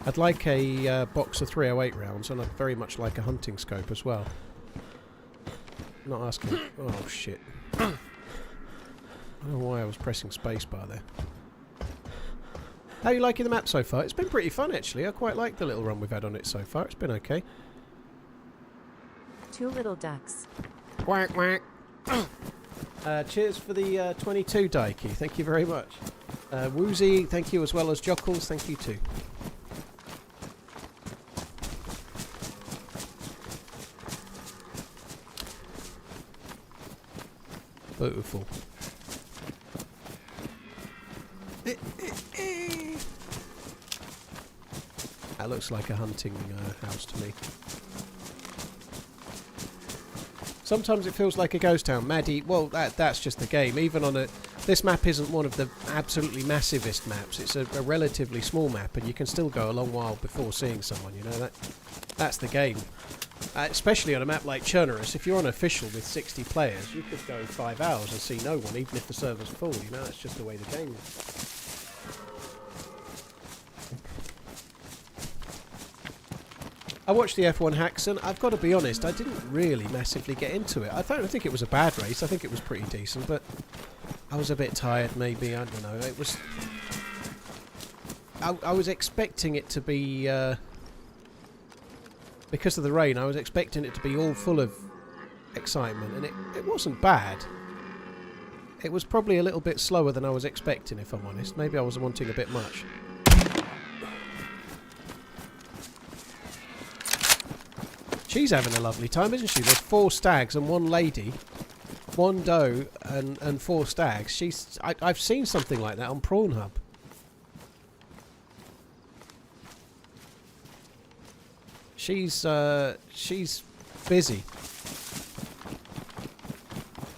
B: I'd like a box of 308 rounds, and I'd very much like a hunting scope as well. I'm not asking. Oh shit. I don't know why I was pressing spacebar there. How are you liking the map so far? It's been pretty fun actually. I quite like the little run we've had on it so far. It's been okay.
A: Two little ducks.
B: Quack quack. Cheers for the 22 Daiki. Thank you very much. Woozy, thank you as well as Jockles. Thank you too. Beautiful. looks like a hunting house to me. Sometimes it feels like a ghost town. Maddie, well, that's just the game. Even on a... This map isn't one of the absolutely massivest maps. It's a relatively small map, and you can still go a long while before seeing someone, you know? That's the game. Especially on a map like Chernerus, if you're on official with 60 players, you could go 5 hours and see no one, even if the server's full, you know? That's just the way the game is. I watched the F1 Haxon. I've got to be honest, I didn't really massively get into it. I don't think it was a bad race. I think it was pretty decent, but I was a bit tired maybe. I don't know. It was... I was expecting it to be... because of the rain, I was expecting it to be all full of excitement, and it wasn't bad. It was probably a little bit slower than I was expecting, if I'm honest. Maybe I was wanting a bit much. She's having a lovely time, isn't she? There's 4 stags and 1 lady, 1 doe and 4 stags. I've seen something like that on Prawn Hub. She's busy.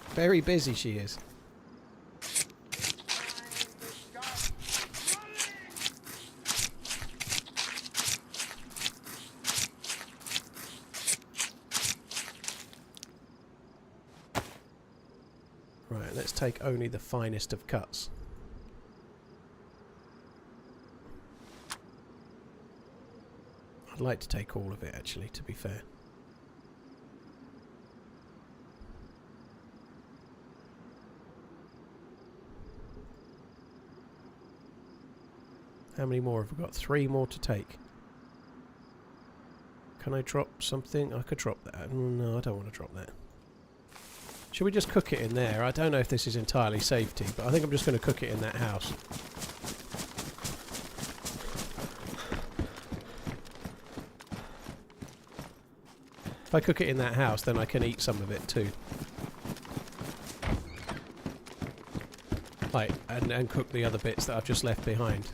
B: Very busy she is. Right, let's take only the finest of cuts. I'd like to take all of it, actually, to be fair. How many more have we got? 3 more to take. Can I drop something? I could drop that. No, I don't want to drop that. Should we just cook it in there? I don't know if this is entirely safety, but I think I'm just going to cook it in that house. If I cook it in that house, then I can eat some of it too. Right, and cook the other bits that I've just left behind.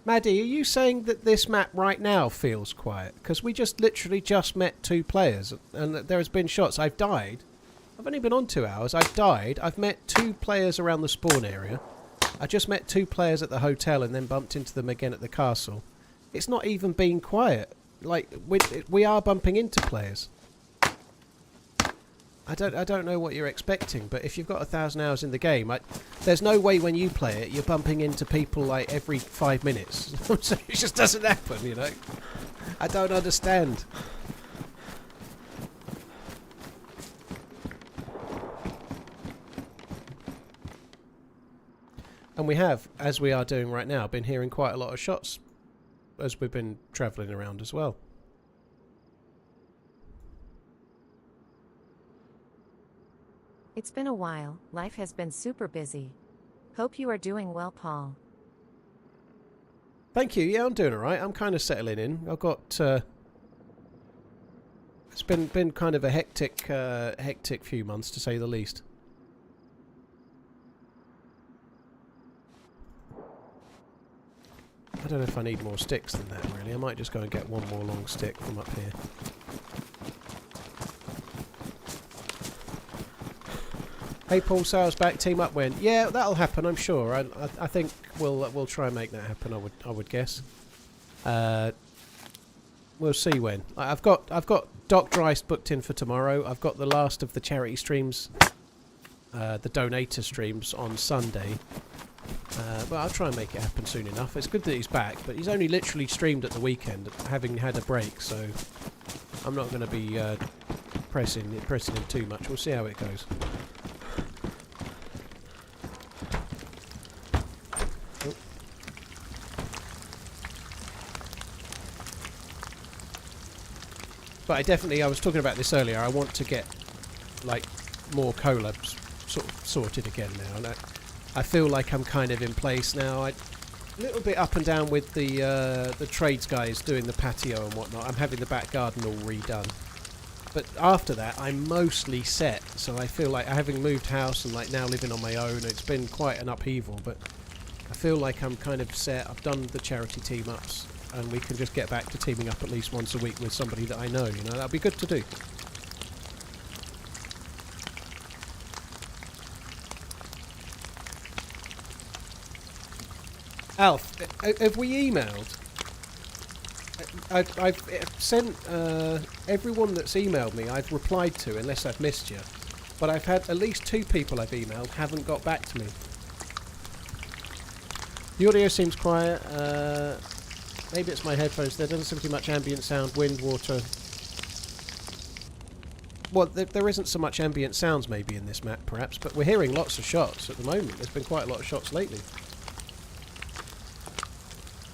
B: Maddie, are you saying that this map right now feels quiet? Because we literally just met 2 players, and there has been shots. I've died. I've only been on 2 hours. I've died. I've met 2 players around the spawn area. I just met 2 players at the hotel and then bumped into them again at the castle. It's not even been quiet. Like, we are bumping into players. I don't know what you're expecting, but if you've got 1,000 hours in the game, there's no way when you play it you're bumping into people like every 5 minutes. So it just doesn't happen, you know. I don't understand. And we have, as we are doing right now, been hearing quite a lot of shots as we've been travelling around as well.
A: It's been a while, life has been super busy. Hope you are doing well, Paul.
B: Thank you, yeah, I'm doing alright. I'm kind of settling in. I've got... it's been kind of a hectic few months, to say the least. I don't know if I need more sticks than that, really. I might just go and get 1 more long stick from up here. Hey Paul, Sales back, team up win. Yeah, that'll happen, I'm sure. I think we'll try and make that happen. I would guess. We'll see when. I've got Doc Dryce booked in for tomorrow. I've got the last of the charity streams, the donator streams on Sunday, But I'll try and make it happen soon enough. It's good that he's back, but he's only literally streamed at the weekend, having had a break, so I'm not going to be pressing him too much. We'll see how it goes. Oh. But I was talking about this earlier, I want to get like more collabs sort of sorted again now, and I feel like I'm kind of in place now. A little bit up and down with the trades guys doing the patio and whatnot. I'm having the back garden all redone, but after that I'm mostly set. So I feel like, having moved house and like now living on my own, it's been quite an upheaval, but I feel like I'm kind of set. I've done the charity team ups, and we can just get back to teaming up at least once a week with somebody that I know. You know, that'd be good to do. Alf, have we emailed? I've sent everyone that's emailed me, I've replied to, unless I've missed you. But I've had at least 2 people I've emailed haven't got back to me. The audio seems quiet. Maybe it's my headphones. There doesn't seem to be much ambient sound, wind, water. Well, there isn't so much ambient sounds maybe in this map, perhaps, but we're hearing lots of shots at the moment. There's been quite a lot of shots lately.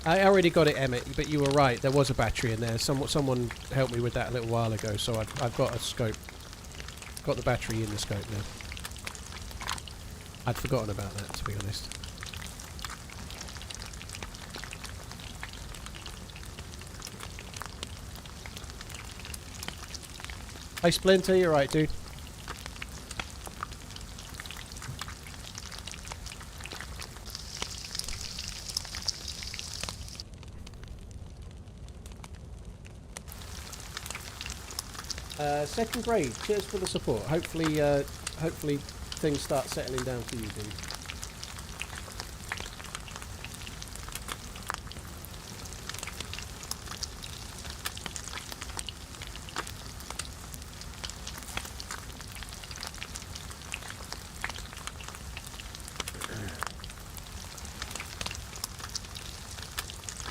B: I already got it, Emmett, but you were right. There was a battery in there. Someone helped me with that a little while ago, so I've got a scope. Got the battery in the scope now. I'd forgotten about that, to be honest. Hey, Splinter, you're right, dude. Second grade, cheers for the support. Hopefully things start settling down for you, dude.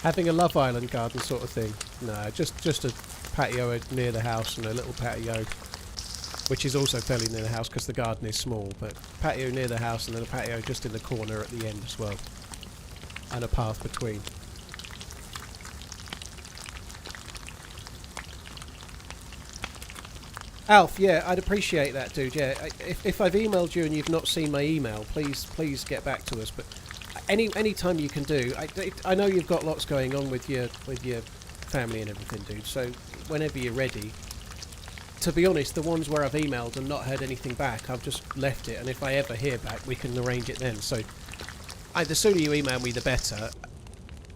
B: Having a Love Island garden sort of thing? No, just a patio near the house and a little patio, which is also fairly near the house because the garden is small, but patio near the house and then a patio just in the corner at the end as well, and a path between. Alf, yeah, I'd appreciate that, dude. Yeah, if I've emailed you and you've not seen my email, please get back to us. But any time you can do. I know you've got lots going on with your family and everything, dude. So whenever you're ready. To be honest, the ones where I've emailed and not heard anything back, I've just left it. And if I ever hear back, we can arrange it then. So the sooner you email me, the better.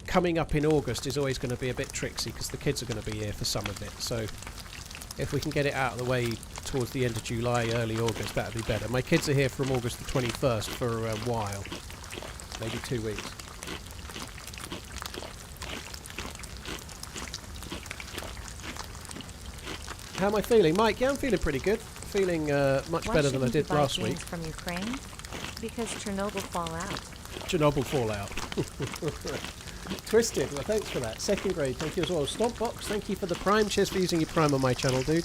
B: Coming up in August is always going to be a bit tricksy because the kids are going to be here for some of it. So if we can get it out of the way towards the end of July, early August, that would be better. My kids are here from August the 21st for a while. Maybe 2 weeks. How am I feeling? Mike, yeah, I'm feeling pretty good. Feeling much better than I did last week.
A: From Ukraine? Because Chernobyl fallout.
B: Chernobyl fallout. Twisted, well thanks for that. Second grade, thank you as well. Stompbox, thank you for the Prime. Cheers for using your Prime on my channel, dude.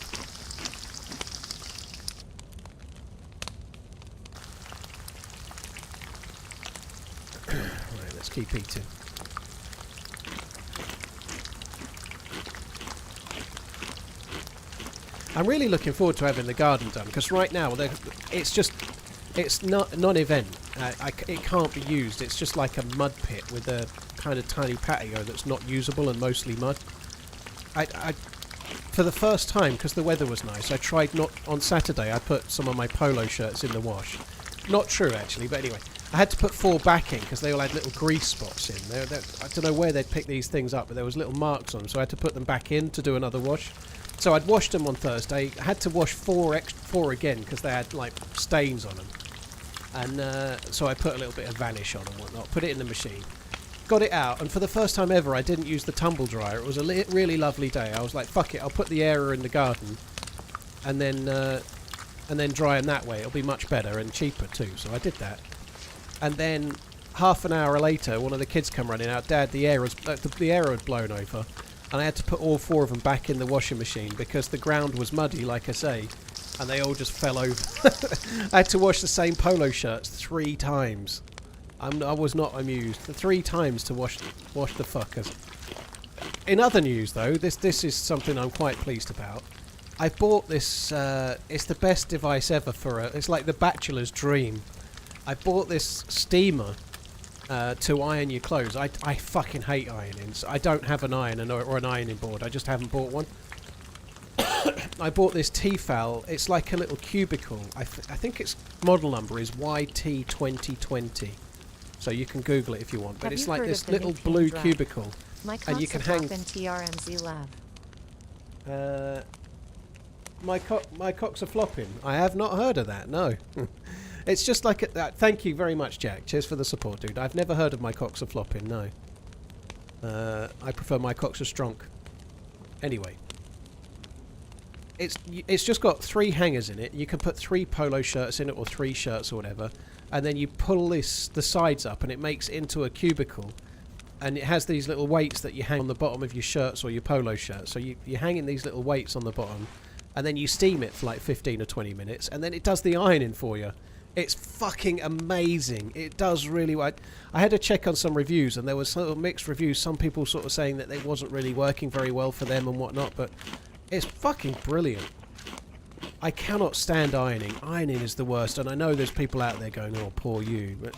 B: Right, let's keep eating. I'm really looking forward to having the garden done, because right now it's not non-event. It can't be used. It's just like a mud pit with a kind of tiny patio that's not usable and mostly mud. For the first time, because the weather was nice, I tried on Saturday I put some of my polo shirts in the wash. Not true actually, but anyway. I had to put 4 back in because they all had little grease spots in. I don't know where they'd pick these things up, but there was little marks on them, so I had to put them back in to do another wash. So I'd washed them on Thursday. I had to wash 4 again because they had like stains on them. And so I put a little bit of vanish on and whatnot, put it in the machine. Got it out, and for the first time ever I didn't use the tumble dryer. It was a really lovely day. I was like, fuck it, I'll put the area in the garden and then dry them that way. It'll be much better and cheaper too. So I did that. And then half an hour later, one of the kids come running out. Dad, the air had blown over, and I had to put all 4 of them back in the washing machine because the ground was muddy, like I say, and they all just fell over. I had to wash the same polo shirts 3 times. I was not amused. 3 times to wash the fuckers. In other news, though, this is something I'm quite pleased about. I bought this. It's the best device ever for it's like the bachelor's dream. I bought this steamer to iron your clothes. I fucking hate ironing. So I don't have an iron or an ironing board. I just haven't bought one. I bought this Tefal. It's like a little cubicle. I think its model number is YT2020. So you can Google it if you want. But it's like this little blue cubicle. And you can hang.
A: In TRMZ lab.
B: My cocks are flopping. I have not heard of that. No. It's just like that. Thank you very much, Jack. Cheers for the support, dude. I've never heard of my cocks are flopping. No. I prefer my cocks are strong. Anyway. It's just got 3 hangers in it. You can put 3 polo shirts in it or 3 shirts or whatever, and then you pull the sides up and it makes it into a cubicle, and it has these little weights that you hang on the bottom of your shirts or your polo shirts. So you're hanging these little weights on the bottom, and then you steam it for like 15 or 20 minutes, and then it does the ironing for you. It's fucking amazing. It does really well. I had to check on some reviews, and there was sort of mixed reviews. Some people sort of saying that it wasn't really working very well for them and whatnot, but it's fucking brilliant. I cannot stand ironing. Ironing is the worst, and I know there's people out there going, "Oh, poor you," but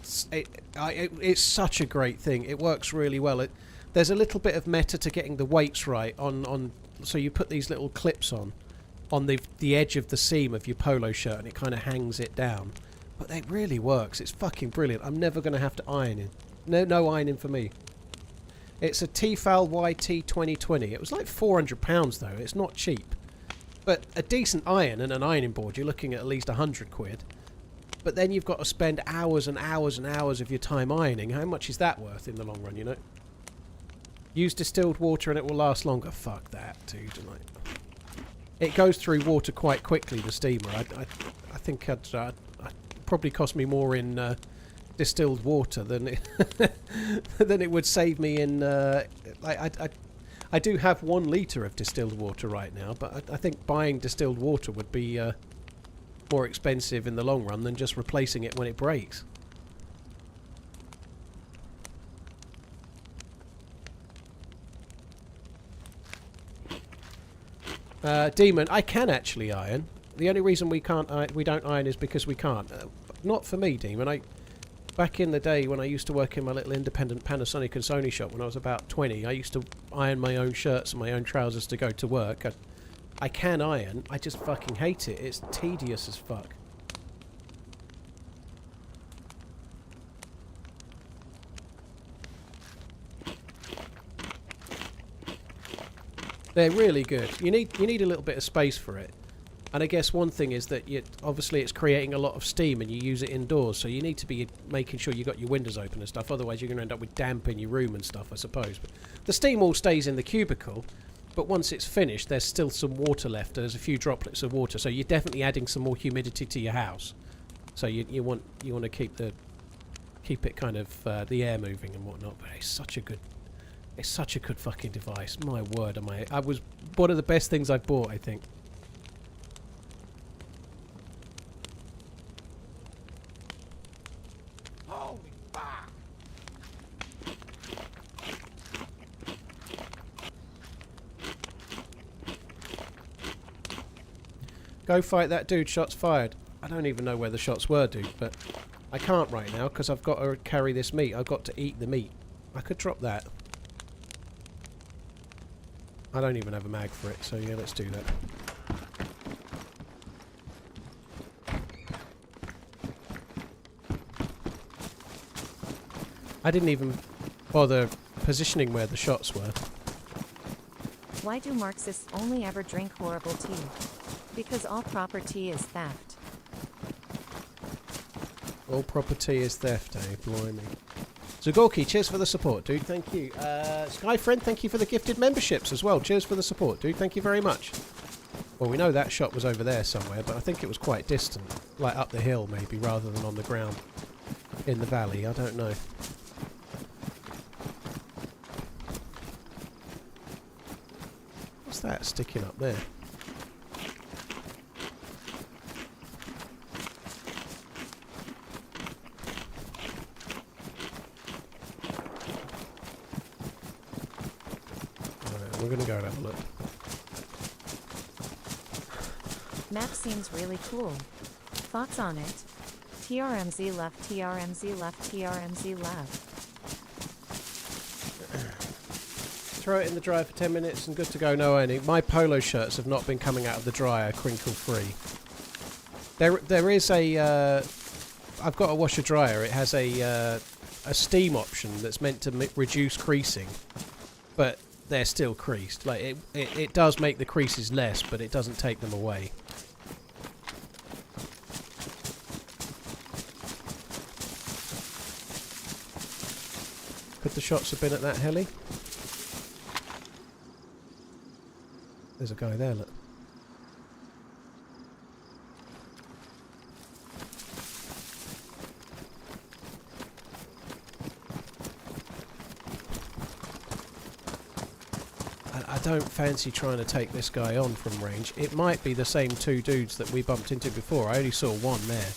B: it's such a great thing. It works really well. There's a little bit of meta to getting the weights right on. So you put these little clips on the edge of the seam of your polo shirt, and it kind of hangs it down. But it really works. It's fucking brilliant. I'm never going to have to iron it. No ironing for me. It's a Tefal YT2020. It was like £400 though. It's not cheap. But a decent iron and an ironing board, you're looking at least 100 quid. But then you've got to spend hours and hours and hours of your time ironing. How much is that worth in the long run, you know? Use distilled water and it will last longer. Fuck that, dude. It goes through water quite quickly, the steamer. I think it'd probably cost me more in distilled water than it would save me in... I do have 1 litre of distilled water right now, but I think buying distilled water would be more expensive in the long run than just replacing it when it breaks. Demon, I can actually iron. The only reason we don't iron is because we can't. Not for me, Demon. Back in the day when I used to work in my little independent Panasonic and Sony shop when I was about 20, I used to iron my own shirts and my own trousers to go to work. I can iron, I just fucking hate it. It's tedious as fuck. They're really good. You need a little bit of space for it. And I guess one thing is that obviously it's creating a lot of steam and you use it indoors, so you need to be making sure you got your windows open and stuff, otherwise you're going to end up with damp in your room and stuff, I suppose. But the steam all stays in the cubicle, but once it's finished there's still some water left. There's a few droplets of water, so you're definitely adding some more humidity to your house. So you want to keep it kind of the air moving and whatnot. But it's such a good fucking device. My word, I was one of the best things I've bought, I think.
G: Holy fuck!
B: Go fight that dude, shots fired. I don't even know where the shots were, dude, but I can't right now because I've got to carry this meat. I've got to eat the meat. I could drop that. I don't even have a mag for it, so yeah, let's do that. I didn't even bother positioning where the shots were.
A: Why do Marxists only ever drink horrible tea? Because all proper tea is theft.
B: All property is theft, eh? Blimey. Zagorki, cheers for the support, dude. Thank you. Skyfriend, thank you for the gifted memberships as well. Cheers for the support, dude. Thank you very much. Well, we know that shot was over there somewhere, but I think it was quite distant. Like up the hill, maybe, rather than on the ground. in the valley. I don't know. What's that sticking up there? Alright, we're going to go and have a look.
A: Map seems really cool. Thoughts on it? TRMZ left, TRMZ left, TRMZ left.
B: Throw it in the dryer for 10 minutes and good to go, no Ernie. My polo shirts have not been coming out of the dryer crinkle free. There is a... I've got a washer dryer. It has a steam option that's meant to reduce creasing. But they're still creased. Like it does make the creases less, but it doesn't take them away. Could the shots have been at that heli? There's a guy there, look. I don't fancy trying to take this guy on from range. It might be the same two dudes that we bumped into before. I only saw one there.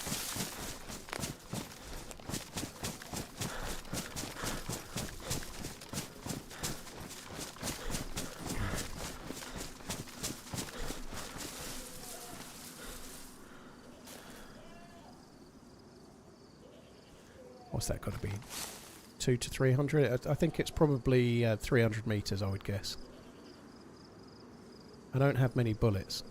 B: What's that got to be? 200 to 300? I think it's probably 300 meters, I would guess. I don't have many bullets.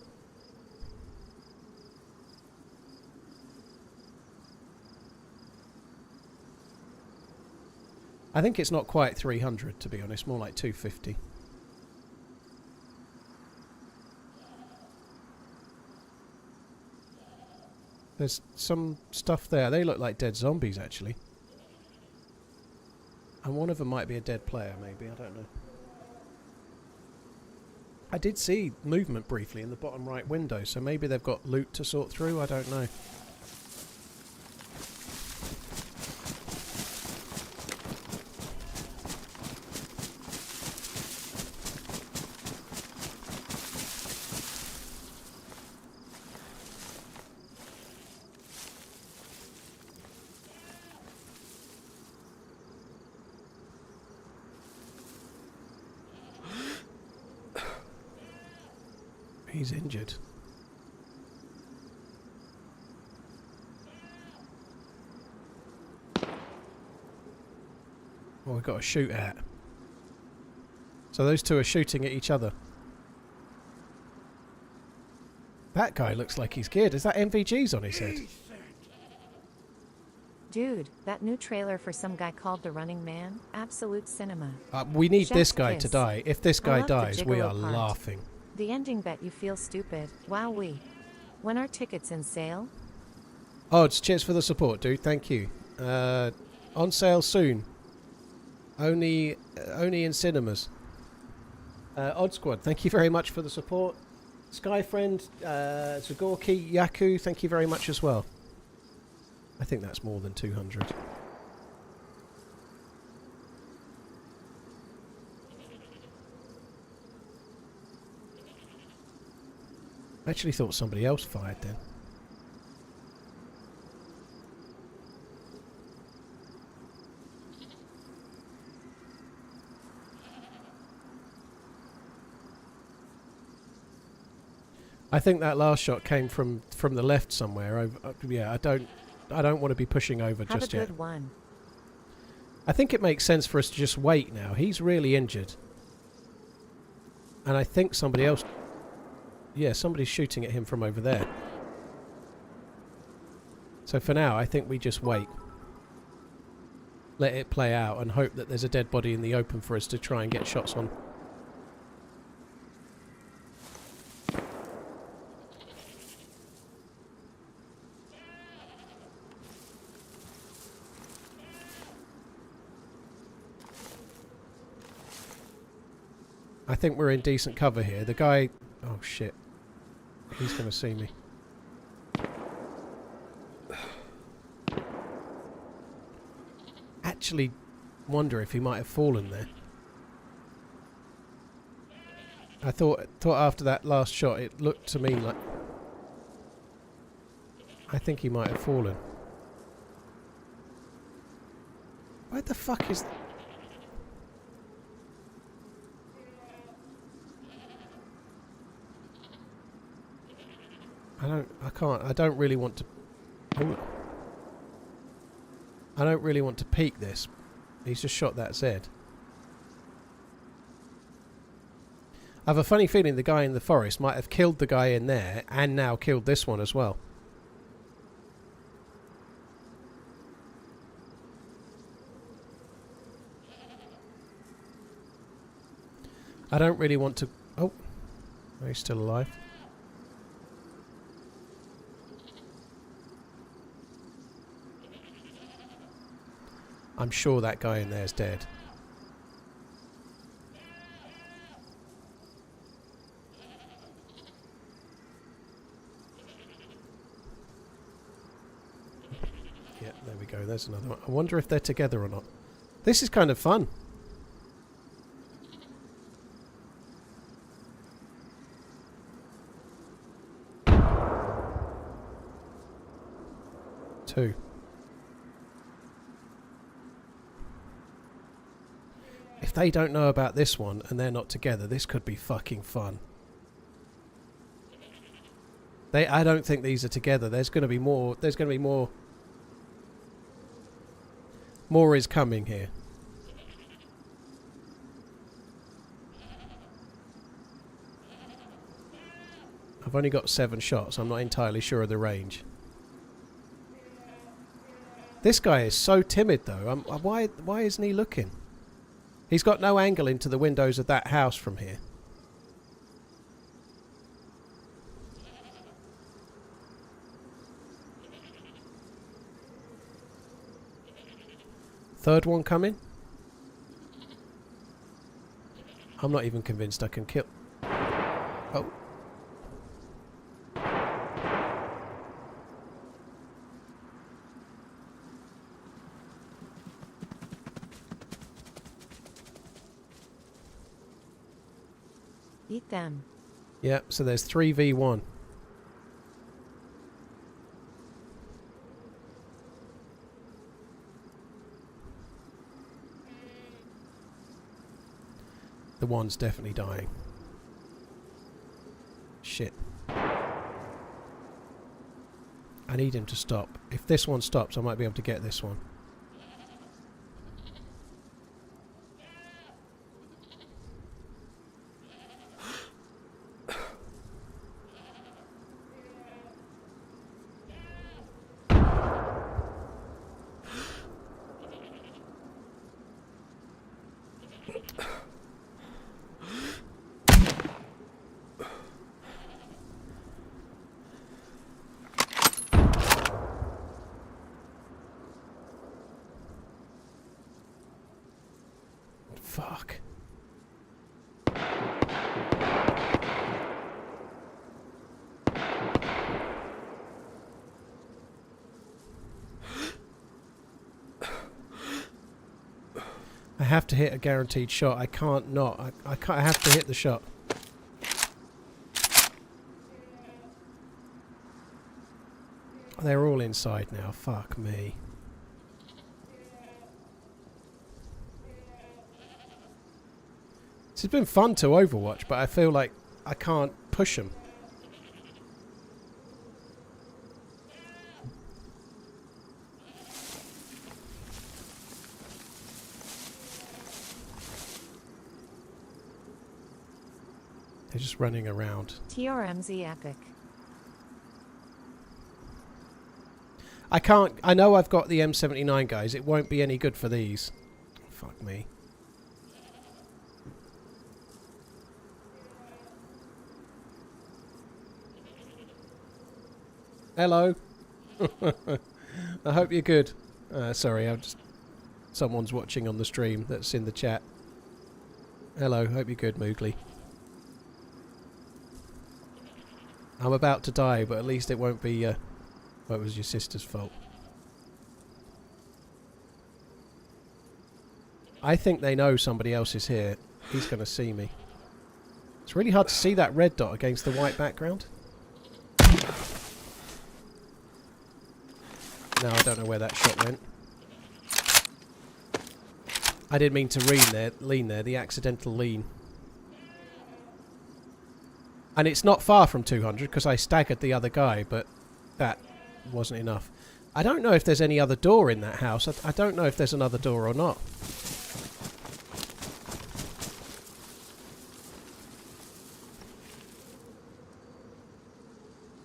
B: I think it's not quite 300, to be honest, more like 250. There's some stuff there. They look like dead zombies, actually. And one of them might be a dead player, maybe. I don't know. I did see movement briefly in the bottom right window, so maybe they've got loot to sort through. I don't know. He's injured. Well, we've got to shoot at. So those two are shooting at each other. That guy looks like he's geared. Is that MVGs on his head?
A: Dude, that new trailer for some guy called TheRunningManZ, absolute cinema.
B: We need
A: Chef's
B: this guy
A: kiss.
B: to die. If this
A: I
B: guy
A: love the
B: dies, we are
A: gigolo part.
B: laughing.
A: The ending bet you feel stupid. Wowee. When are tickets in sale?
B: Odds, cheers for the support, dude. Thank you. On sale soon. Only in cinemas. Odd Squad, thank you very much for the support. Skyfriend, Zagorki, Yaku, thank you very much as well. I think that's more than 200. I actually thought somebody else fired then. I think that last shot came from the left somewhere. Over, yeah, I don't want to be pushing over
A: Have
B: just
A: a
B: yet.
A: good one.
B: I think it makes sense for us to just wait now. He's really injured. And I think somebody else... Yeah, somebody's shooting at him from over there. So for now, I think we just wait. Let it play out and hope that there's a dead body in the open for us to try and get shots on. I think we're in decent cover here. The guy... Oh, shit. He's going to see me. actually wonder if he might have fallen there. I thought after that last shot, it looked to me like I think he might have fallen. Where the fuck is? I don't really want to. Oh. I don't really want to peek this. He's just shot that Z. I have a funny feeling the guy in the forest might have killed the guy in there and now killed this one as well. I don't really want to... Oh, he's still alive. I'm sure that guy in there is dead. Yeah, there we go. There's another one. I wonder if they're together or not. This is kind of fun. Two. If they don't know about this one and they're not together, this could be fucking fun. I don't think these are together. There's going to be more. There's going to be more. More is coming here. I've only got 7 shots. I'm not entirely sure of the range. This guy is so timid, though. Why isn't he looking? He's got no angle into the windows of that house from here. Third one coming. I'm not even convinced I can kill... Oh.
A: Eat them.
B: Yeah, so there's 3v1. The one's definitely dying. Shit. I need him to stop. If this one stops, I might be able to get this one. Fuck. I have to hit a guaranteed shot. I can't not. I can't. I have to hit the shot. They're all inside now. Fuck me. It's been fun to Overwatch, but I feel like I can't push them. They're just running around.
A: TRMZ epic.
B: I can't... I know I've got the M79 guys. It won't be any good for these. Fuck me. Hello. I hope you're good. Sorry, I'm just... Someone's watching on the stream that's in the chat. Hello, hope you're good, Moogly. I'm about to die, but at least it won't be... well, it was your sister's fault. I think they know somebody else is here. He's going to see me. It's really hard to see that red dot against the white background. No, I don't know where that shot went. I didn't mean to lean there, the accidental lean. And it's not far from 200 because I staggered the other guy, but that wasn't enough. I don't know if there's any other door in that house. I don't know if there's another door or not.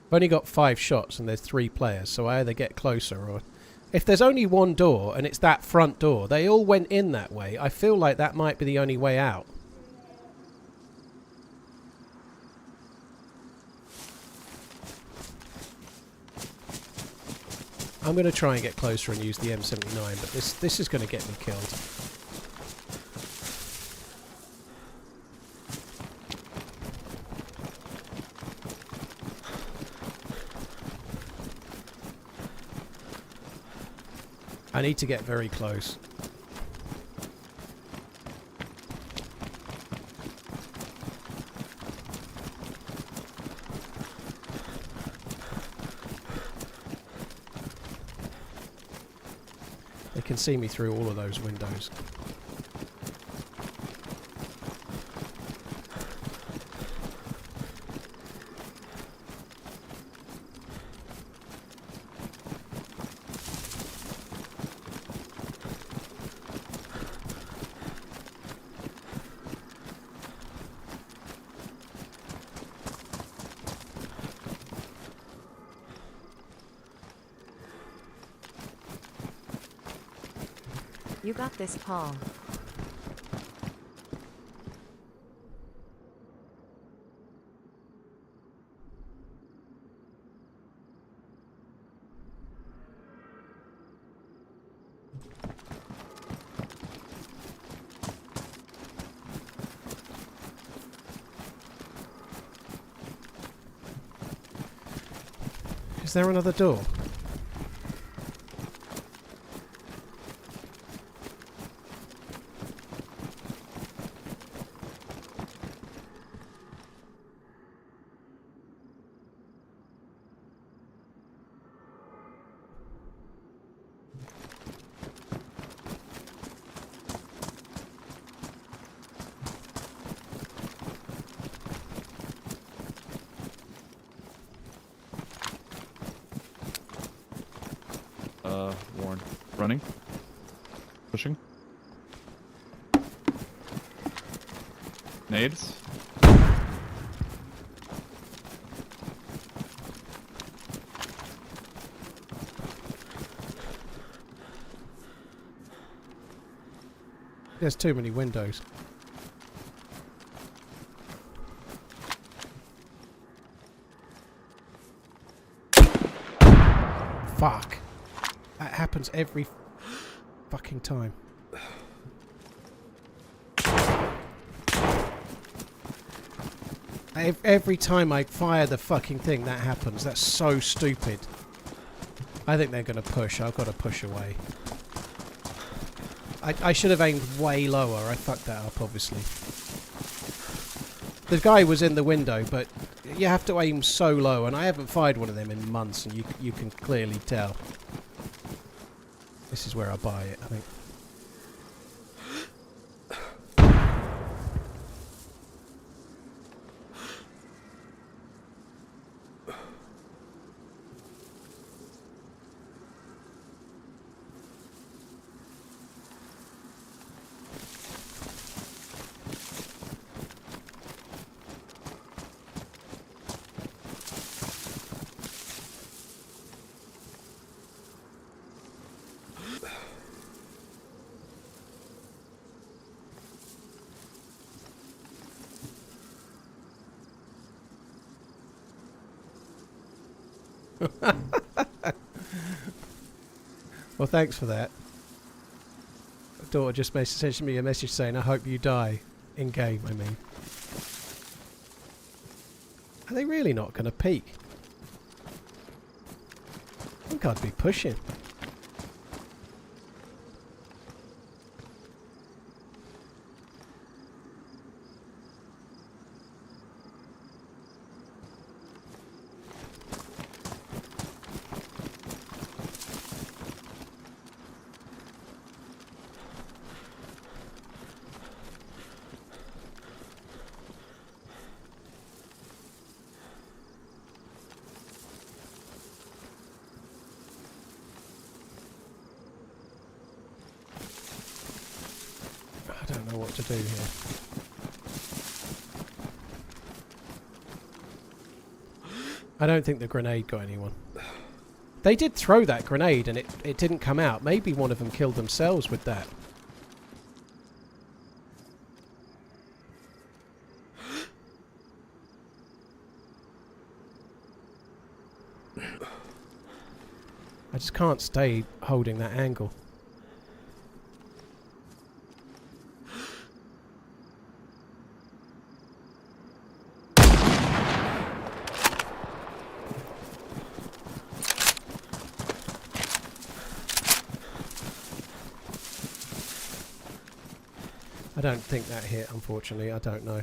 B: I've only got 5 shots and there's 3 players, so I either get closer or... If there's only one door and it's that front door, they all went in that way. I feel like that might be the only way out. I'm going to try and get closer and use the M79, but this is going to get me killed. I need to get very close. They can see me through all of those windows.
A: You got this, Paul.
B: Is there another door?
H: Warren. Running. Pushing. Nades.
B: There's too many windows. Fuck. That happens every fucking time. Every time I fire the fucking thing, that happens. That's so stupid. I think they're going to push. I've got to push away. I should have aimed way lower. I fucked that up, obviously. The guy was in the window, but you have to aim so low, and I haven't fired one of them in months, and you can clearly tell. This is where I buy it, I think. Well, thanks for that. My daughter just sent me a message saying, I hope you die. In game, I mean. Are they really not going to peek? I think I'd be pushing. to do here. I don't think the grenade got anyone. They did throw that grenade and it didn't come out. Maybe one of them killed themselves with that. I just can't stay holding that angle. I don't think that hit, unfortunately. I don't know.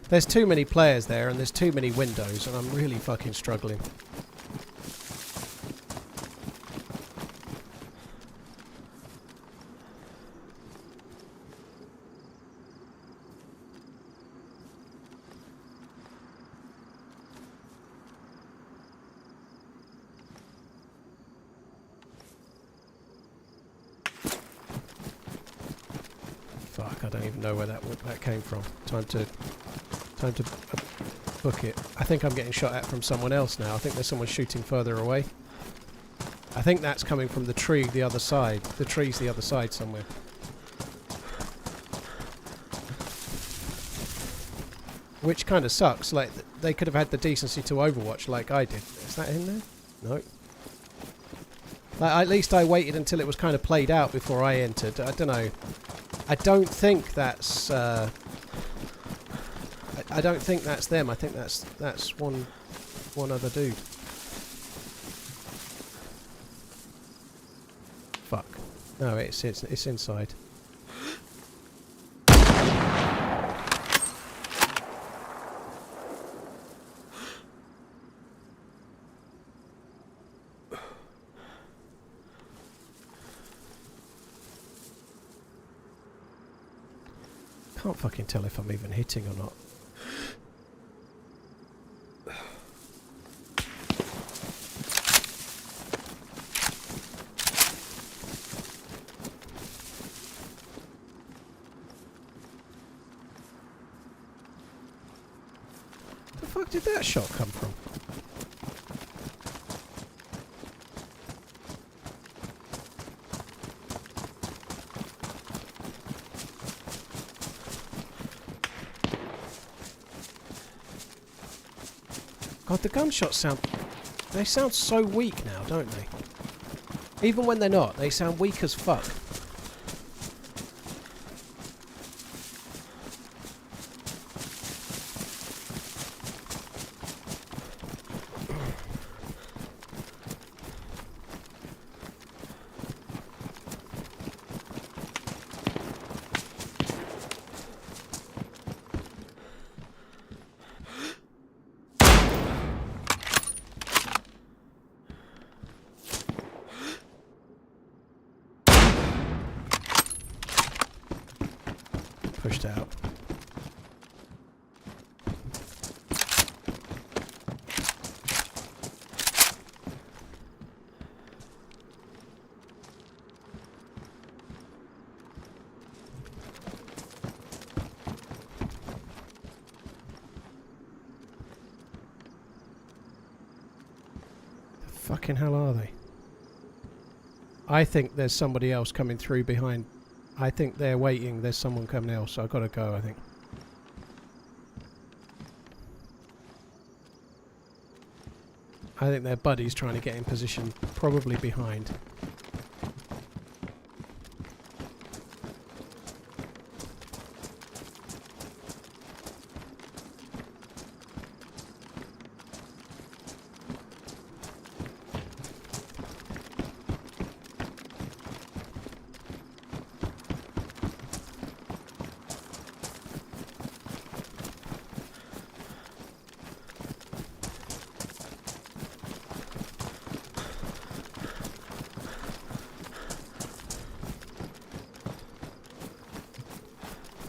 B: There's too many players there and there's too many windows and I'm really fucking struggling. Fuck, I don't even know where that came from. Time to book it. I think I'm getting shot at from someone else now. I think there's someone shooting further away. I think that's coming from the tree the other side. The tree's the other side somewhere. Which kind of sucks. Like, they could have had the decency to overwatch like I did. Is that in there? No. Like, at least I waited until it was kind of played out before I entered. I don't know. I don't think that's... I don't think that's them. I think that's one other dude. Fuck. No, it's inside. Can't fucking tell if I'm even hitting or not. The fuck did that shot come from? God, the gunshots sound... They sound so weak now, don't they? Even when they're not, they sound weak as fuck. Pushed out. The fucking hell are they? I think there's somebody else coming through behind. I think they're waiting. There's someone coming else, so I've got to go, I think. I think their buddy's trying to get in position, probably behind.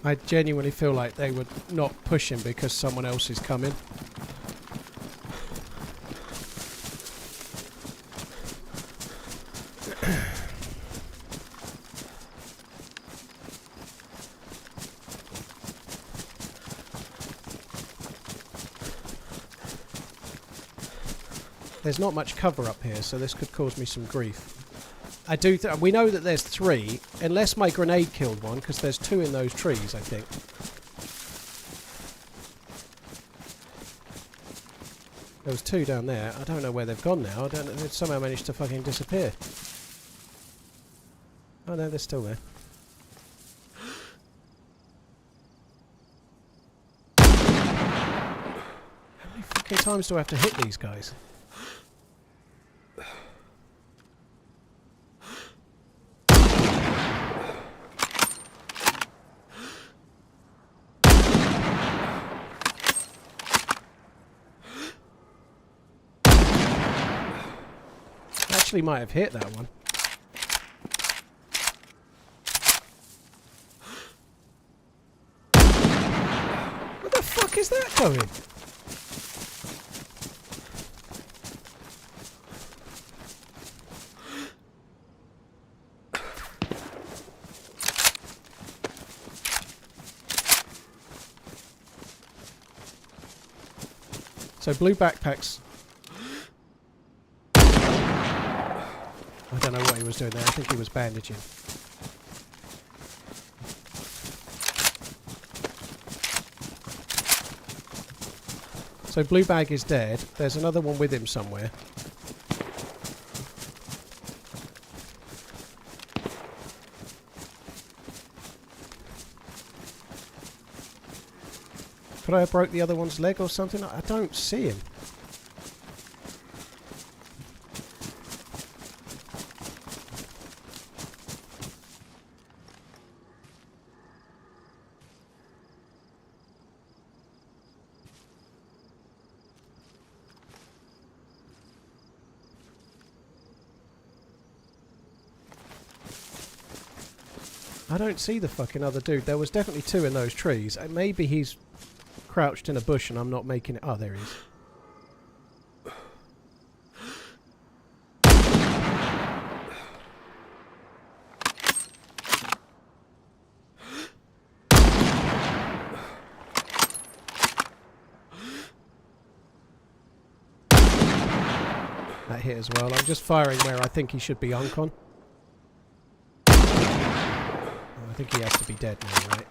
B: I genuinely feel like they would not push him because someone else is coming. There's not much cover up here, so this could cause me some grief. We know that there's 3, unless my grenade killed one, because there's 2 in those trees, I think. There was 2 down there. I don't know where they've gone now. I don't know. They've somehow managed to fucking disappear. Oh no, they're still there. How many fucking times do I have to hit these guys? Actually might have hit that one. Where the fuck is that going? So blue backpacks. I don't know what he was doing there. I think he was bandaging. So blue bag is dead. There's another one with him somewhere. Could I have broke the other one's leg or something? I don't see him. I don't see the fucking other dude. There was definitely 2 in those trees. Maybe he's crouched in a bush and I'm not making it. Oh, there he is. That hit as well. I'm just firing where I think he should be uncon. I think he has to be dead now, right?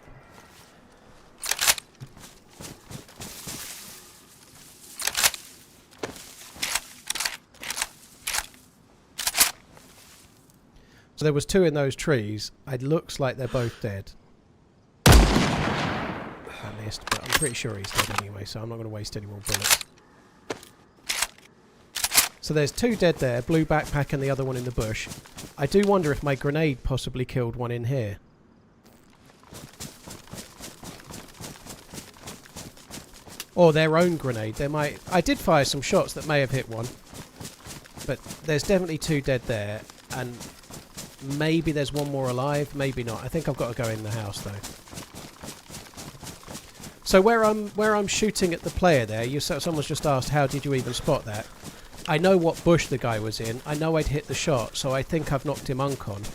B: So there was 2 in those trees. It looks like they're both dead. I missed, but I'm pretty sure he's dead anyway, so I'm not going to waste any more bullets. So there's 2 dead there, blue backpack and the other one in the bush. I do wonder if my grenade possibly killed one in here. Or their own grenade. They might. I did fire some shots that may have hit one. But there's definitely 2 dead there, and maybe there's one more alive, maybe not. I think I've got to go in the house though. So where I'm shooting at the player there, someone's just asked how did you even spot that? I know what bush the guy was in. I know I'd hit the shot, so I think I've knocked him uncon.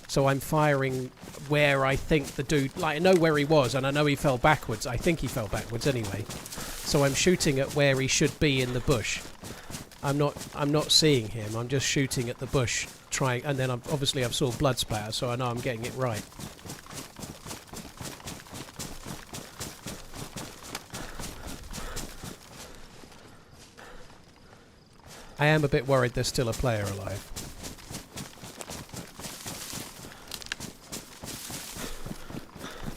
B: So I'm firing where I think the dude... Like, I know where he was, and I know he fell backwards. I think he fell backwards anyway. So I'm shooting at where he should be in the bush. I'm not seeing him. I'm just shooting at the bush, trying... And then obviously I've saw blood splatter, so I know I'm getting it right. I am a bit worried there's still a player alive.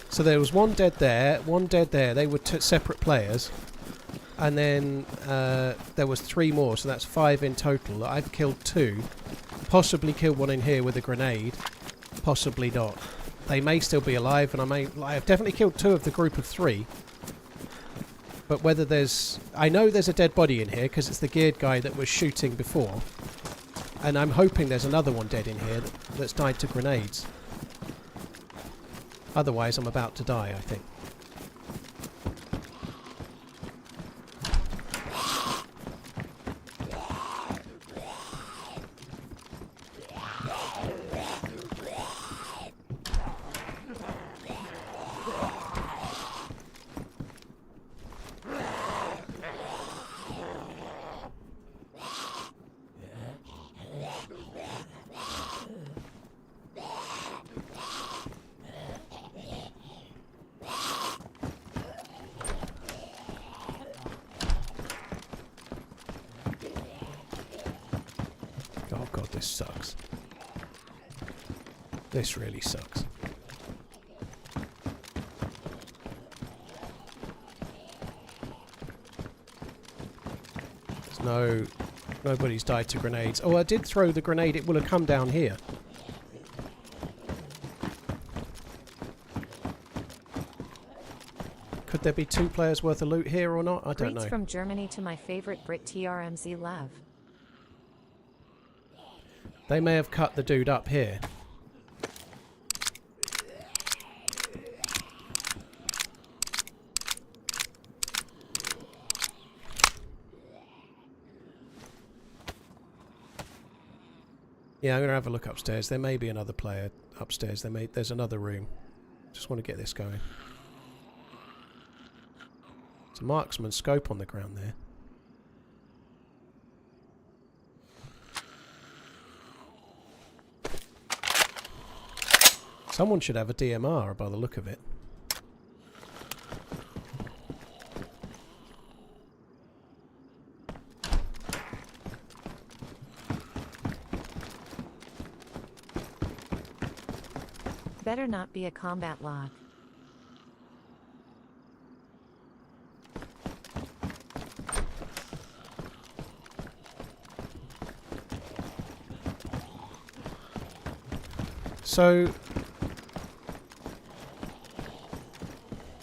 B: So there was 1 dead there, 1 dead there. They were separate players. And then there was 3 more, so that's 5 in total. I've killed 2. Possibly killed 1 in here with a grenade. Possibly not. They may still be alive, and I've definitely killed 2 of the group of 3. But whether there's... I know there's a dead body in here, because it's the geared guy that was shooting before. And I'm hoping there's another one dead in here that's died to grenades. Otherwise, I'm about to die, I think. this sucks. This really sucks. There's nobody's died to grenades. Oh, I did throw the grenade. It will have come down here. Could there be 2 players worth of loot here or not? I don't know.
A: Greets from Germany to my favorite Brit TRMZ Lav.
B: They may have cut the dude up here. Yeah, I'm going to have a look upstairs. There may be another player upstairs. There's another room. Just want to get this going. It's a marksman scope on the ground there. Someone should have a DMR by the look of it.
A: Better not be a combat log.
B: So,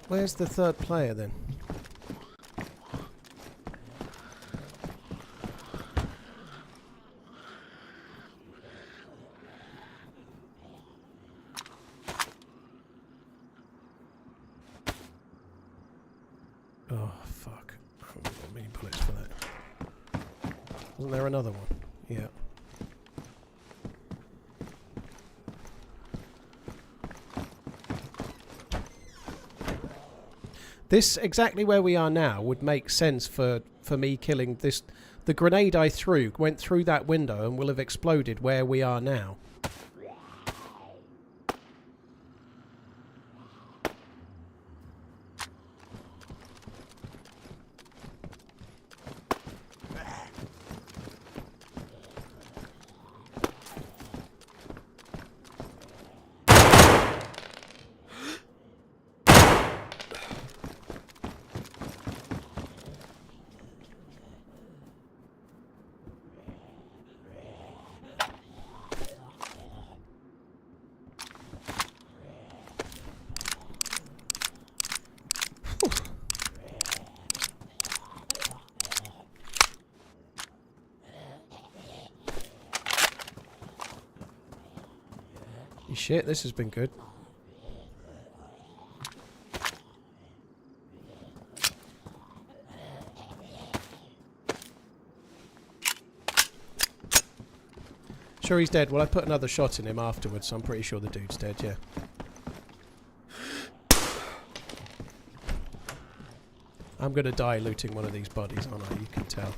B: where's the 3rd player then? Oh, fuck. I haven't got many bullets for that. Wasn't there another one? Yeah. This, exactly where we are now, would make sense for me killing this. The grenade I threw went through that window and will have exploded where we are now. Shit, this has been good. Sure he's dead. Well, I put another shot in him afterwards, so I'm pretty sure the dude's dead, yeah. I'm gonna die looting one of these bodies, aren't I? You can tell.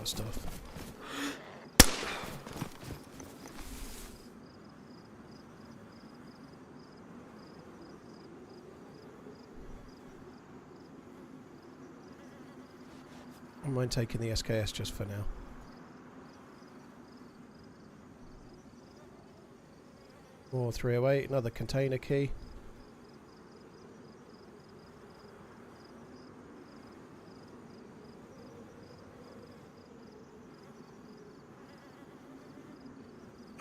B: Stuff. I don't mind taking the SKS just for now. More 308, another container key.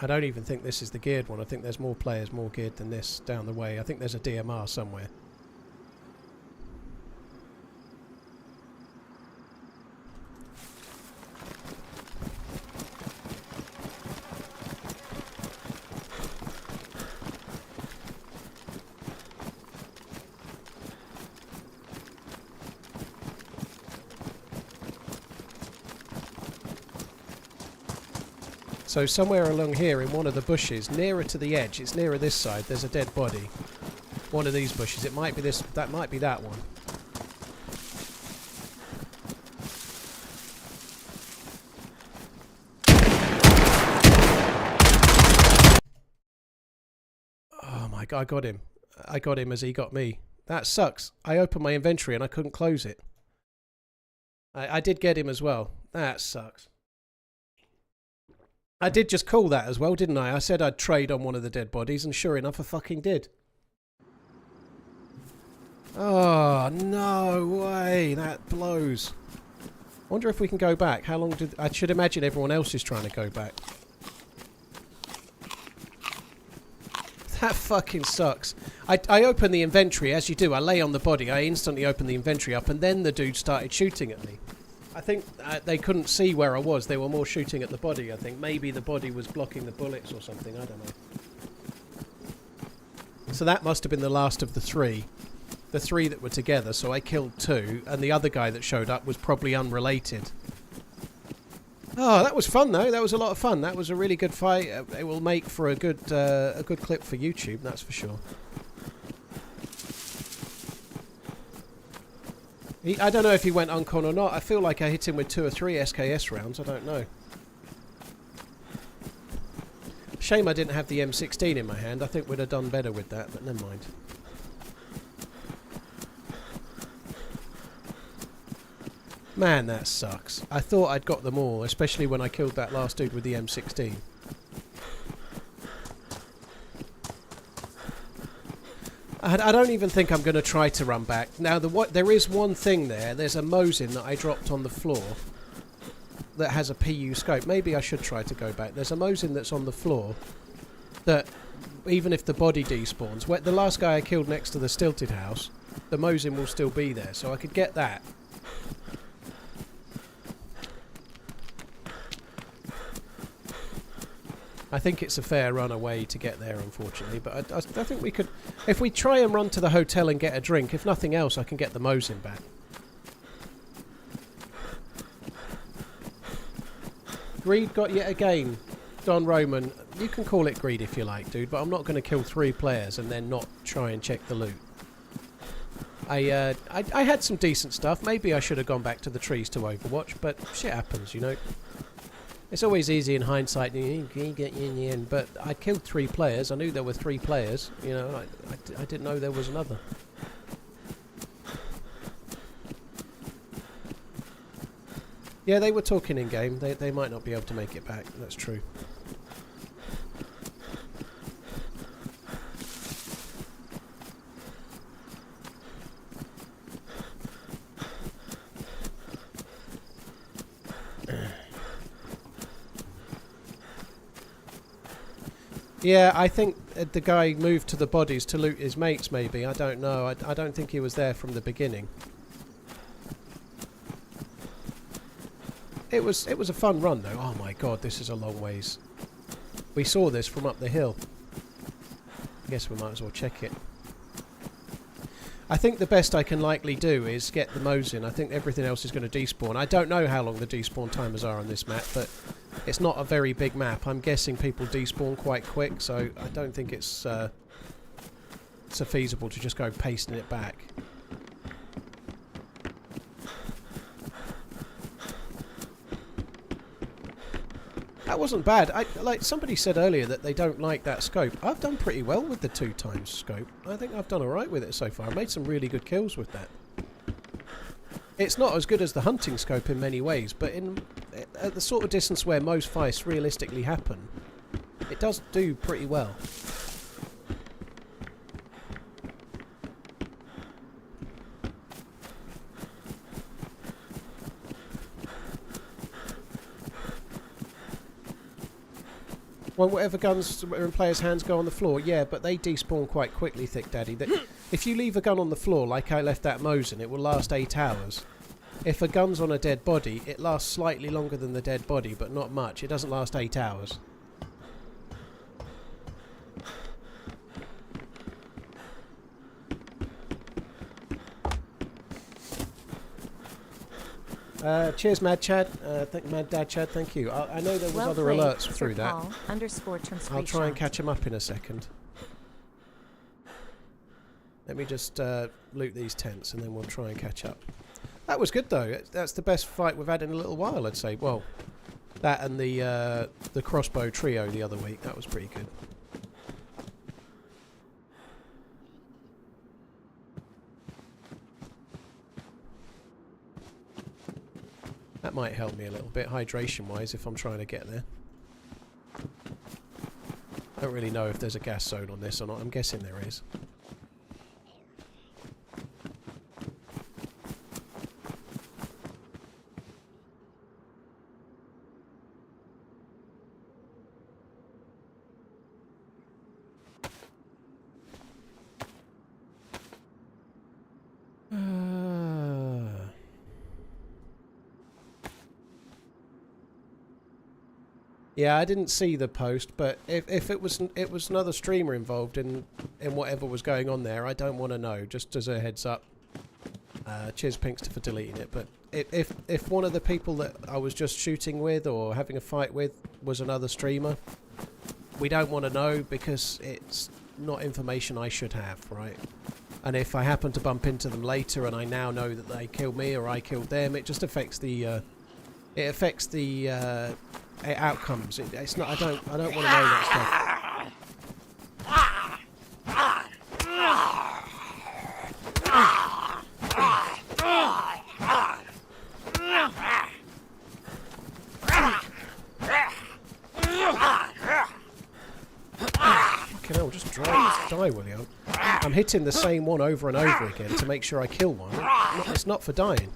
B: I don't even think this is the geared one. I think there's more players more geared than this down the way. I think there's a DMR somewhere. So somewhere along here in one of the bushes, nearer to the edge, it's nearer this side, there's a dead body. One of these bushes. It might be this, that might be that one. Oh my god, I got him. I got him as he got me. That sucks. I opened my inventory and I couldn't close it. I did get him as well. That sucks. I did just call that as well, didn't I? I said I'd trade on one of the dead bodies, and sure enough, I fucking did. Oh, no way. That blows. I wonder if we can go back. How long did... I should imagine everyone else is trying to go back. That fucking sucks. I opened the inventory, as you do. I lay on the body. I instantly opened the inventory up, and then the dude started shooting at me. I think they couldn't see where I was. They were more shooting at the body, I think. Maybe the body was blocking the bullets or something. I don't know. So that must have been the last of the three. The three that were together. So I killed 2, and the other guy that showed up was probably unrelated. Oh, that was fun, though. That was a lot of fun. That was a really good fight. It will make for a good clip for YouTube, that's for sure. I don't know if he went uncon or not. I feel like I hit him with 2 or 3 SKS rounds. I don't know. Shame I didn't have the M16 in my hand. I think we'd have done better with that, but never mind. Man, that sucks. I thought I'd got them all, especially when I killed that last dude with the M16. I don't even think I'm going to try to run back. Now, there is one thing there. There's a Mosin that I dropped on the floor that has a PU scope. Maybe I should try to go back. There's a Mosin that's on the floor that, even if the body despawns, the last guy I killed next to the stilted house, the Mosin will still be there. So I could get that. I think it's a fair run away to get there, unfortunately. But I think we could... If we try and run to the hotel and get a drink, if nothing else, I can get the Mosin back. Greed got yet again. Don Roman, you can call it greed if you like, dude, but I'm not going to kill 3 players and then not try and check the loot. I had some decent stuff. Maybe I should have gone back to the trees to Overwatch, but shit happens, you know. It's always easy in hindsight, you get in the end, but I killed 3 players. I knew there were 3 players, you know, I didn't know there was another. Yeah, they were talking in game. They might not be able to make it back, that's true. Yeah, I think the guy moved to the bodies to loot his mates, maybe. I don't know. I don't think he was there from the beginning. It was a fun run, though. Oh my god, this is a long ways. We saw this from up the hill. I guess we might as well check it. I think the best I can likely do is get the Mosin. I think everything else is going to despawn. I don't know how long the despawn timers are on this map, but it's not a very big map. I'm guessing people despawn quite quick, so I don't think it's so feasible to just go pasting it back. That wasn't bad. Like somebody said earlier that they don't like that scope. I've done pretty well with the 2x scope. I think I've done alright with it so far. I made some really good kills with that. It's not as good as the hunting scope in many ways, but at the sort of distance where most fights realistically happen, it does do pretty well. Well, whatever guns are in players' hands go on the floor, yeah, but they despawn quite quickly, Thick Daddy. If you leave a gun on the floor, like I left that Mosin, it will last 8 hours. If a gun's on a dead body, it lasts slightly longer than the dead body, but not much. It doesn't last 8 hours. Cheers, Mad Chad. Mad Dad Chad, thank you. I know there was
A: Well
B: other
A: played,
B: alerts
A: Sir
B: through that.
A: Paul,
B: I'll try and catch him up in a second. Let me just loot these tents and then we'll try and catch up. That was good though. That's the best fight we've had in a little while, I'd say. Well, that and the crossbow trio the other week. That was pretty good. That might help me a little bit, hydration-wise, if I'm trying to get there. I don't really know if there's a gas zone on this or not. I'm guessing there is. Yeah, I didn't see the post, but if it was another streamer involved in whatever was going on there, I don't want to know. Just as a heads up. Cheers, Pinkster, for deleting it. But if one of the people that I was just shooting with or having a fight with was another streamer, we don't want to know because it's not information I should have, right? And if I happen to bump into them later and I now know that they killed me or I killed them, it just affects the outcomes. It's not. I don't want to know that stuff. Fucking hell, just die, will you? I'm hitting the same one over and over again to make sure I kill one. It's not for dying.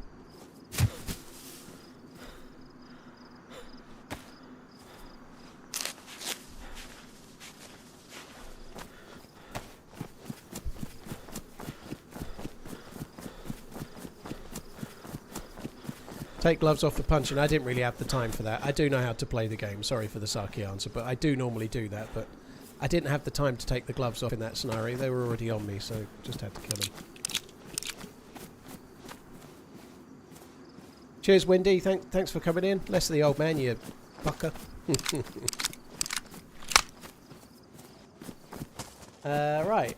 B: Take gloves off for punching. I didn't really have the time for that. I do know how to play the game. Sorry for the sarky answer, but I do normally do that. But I didn't have the time to take the gloves off in that scenario. They were already on me, so just had to kill them. Cheers, Windy. Thanks for coming in. Less of the old man, you fucker. Right,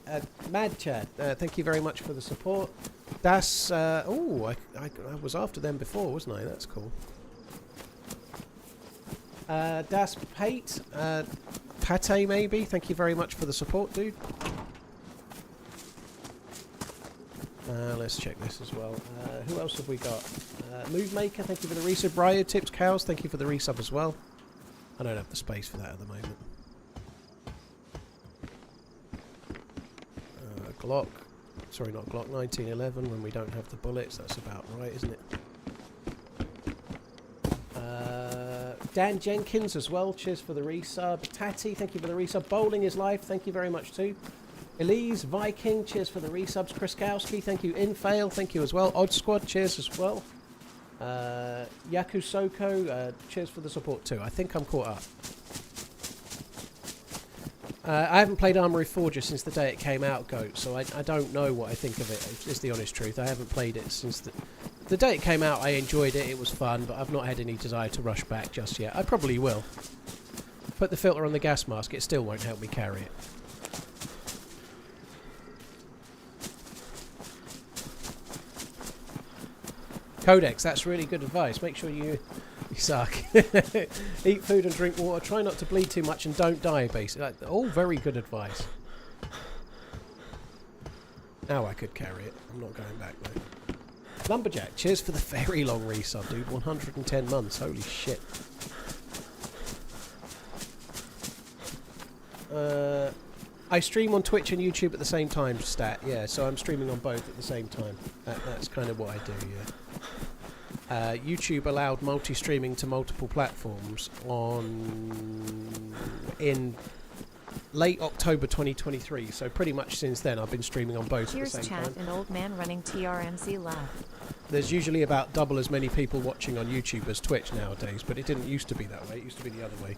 B: Mad Chad. Thank you very much for the support. Das, oh, I was after them before, wasn't I? That's cool. Das Pate, Pate maybe. Thank you very much for the support, dude. Let's check this as well. Who else have we got? Move Maker, thank you for the resub. Ryo Tips Cows, thank you for the resub as well. I don't have the space for that at the moment. Glock. Sorry, not Glock, 1911 when we don't have the bullets. That's about right, isn't it? Dan Jenkins as well. Cheers for the resub. Tatty, thank you for the resub. Bowling is life. Thank you very much too. Elise, Viking, cheers for the resubs. Kriskowski, thank you. Infail, thank you as well. Odd Squad, cheers as well. Yaku Soko, cheers for the support too. I think I'm caught up. I haven't played Armory Forger since the day it came out, Goat, so I don't know what I think of it, is the honest truth. I haven't played it since the day it came out. I enjoyed it, it was fun, but I've not had any desire to rush back just yet. I probably will. Put the filter on the gas mask, it still won't help me carry it. Codex, that's really good advice. Make sure you suck. Eat food and drink water. Try not to bleed too much and don't die, basically. All very good advice. Now I could carry it. I'm not going back, though. Lumberjack, cheers for the very long resub, dude. 110 months. Holy shit. I stream on Twitch and YouTube at the same time, Stat. Yeah, so I'm streaming on both at the same time. That's kind of what I do, yeah. YouTube allowed multi-streaming to multiple platforms in late October 2023, so pretty much since then I've been streaming on both at the same time.
A: Here's chat, an old man running TRMZ Lab.
B: There's usually about double as many people watching on YouTube as Twitch nowadays, but it didn't used to be that way. It used to be the other way.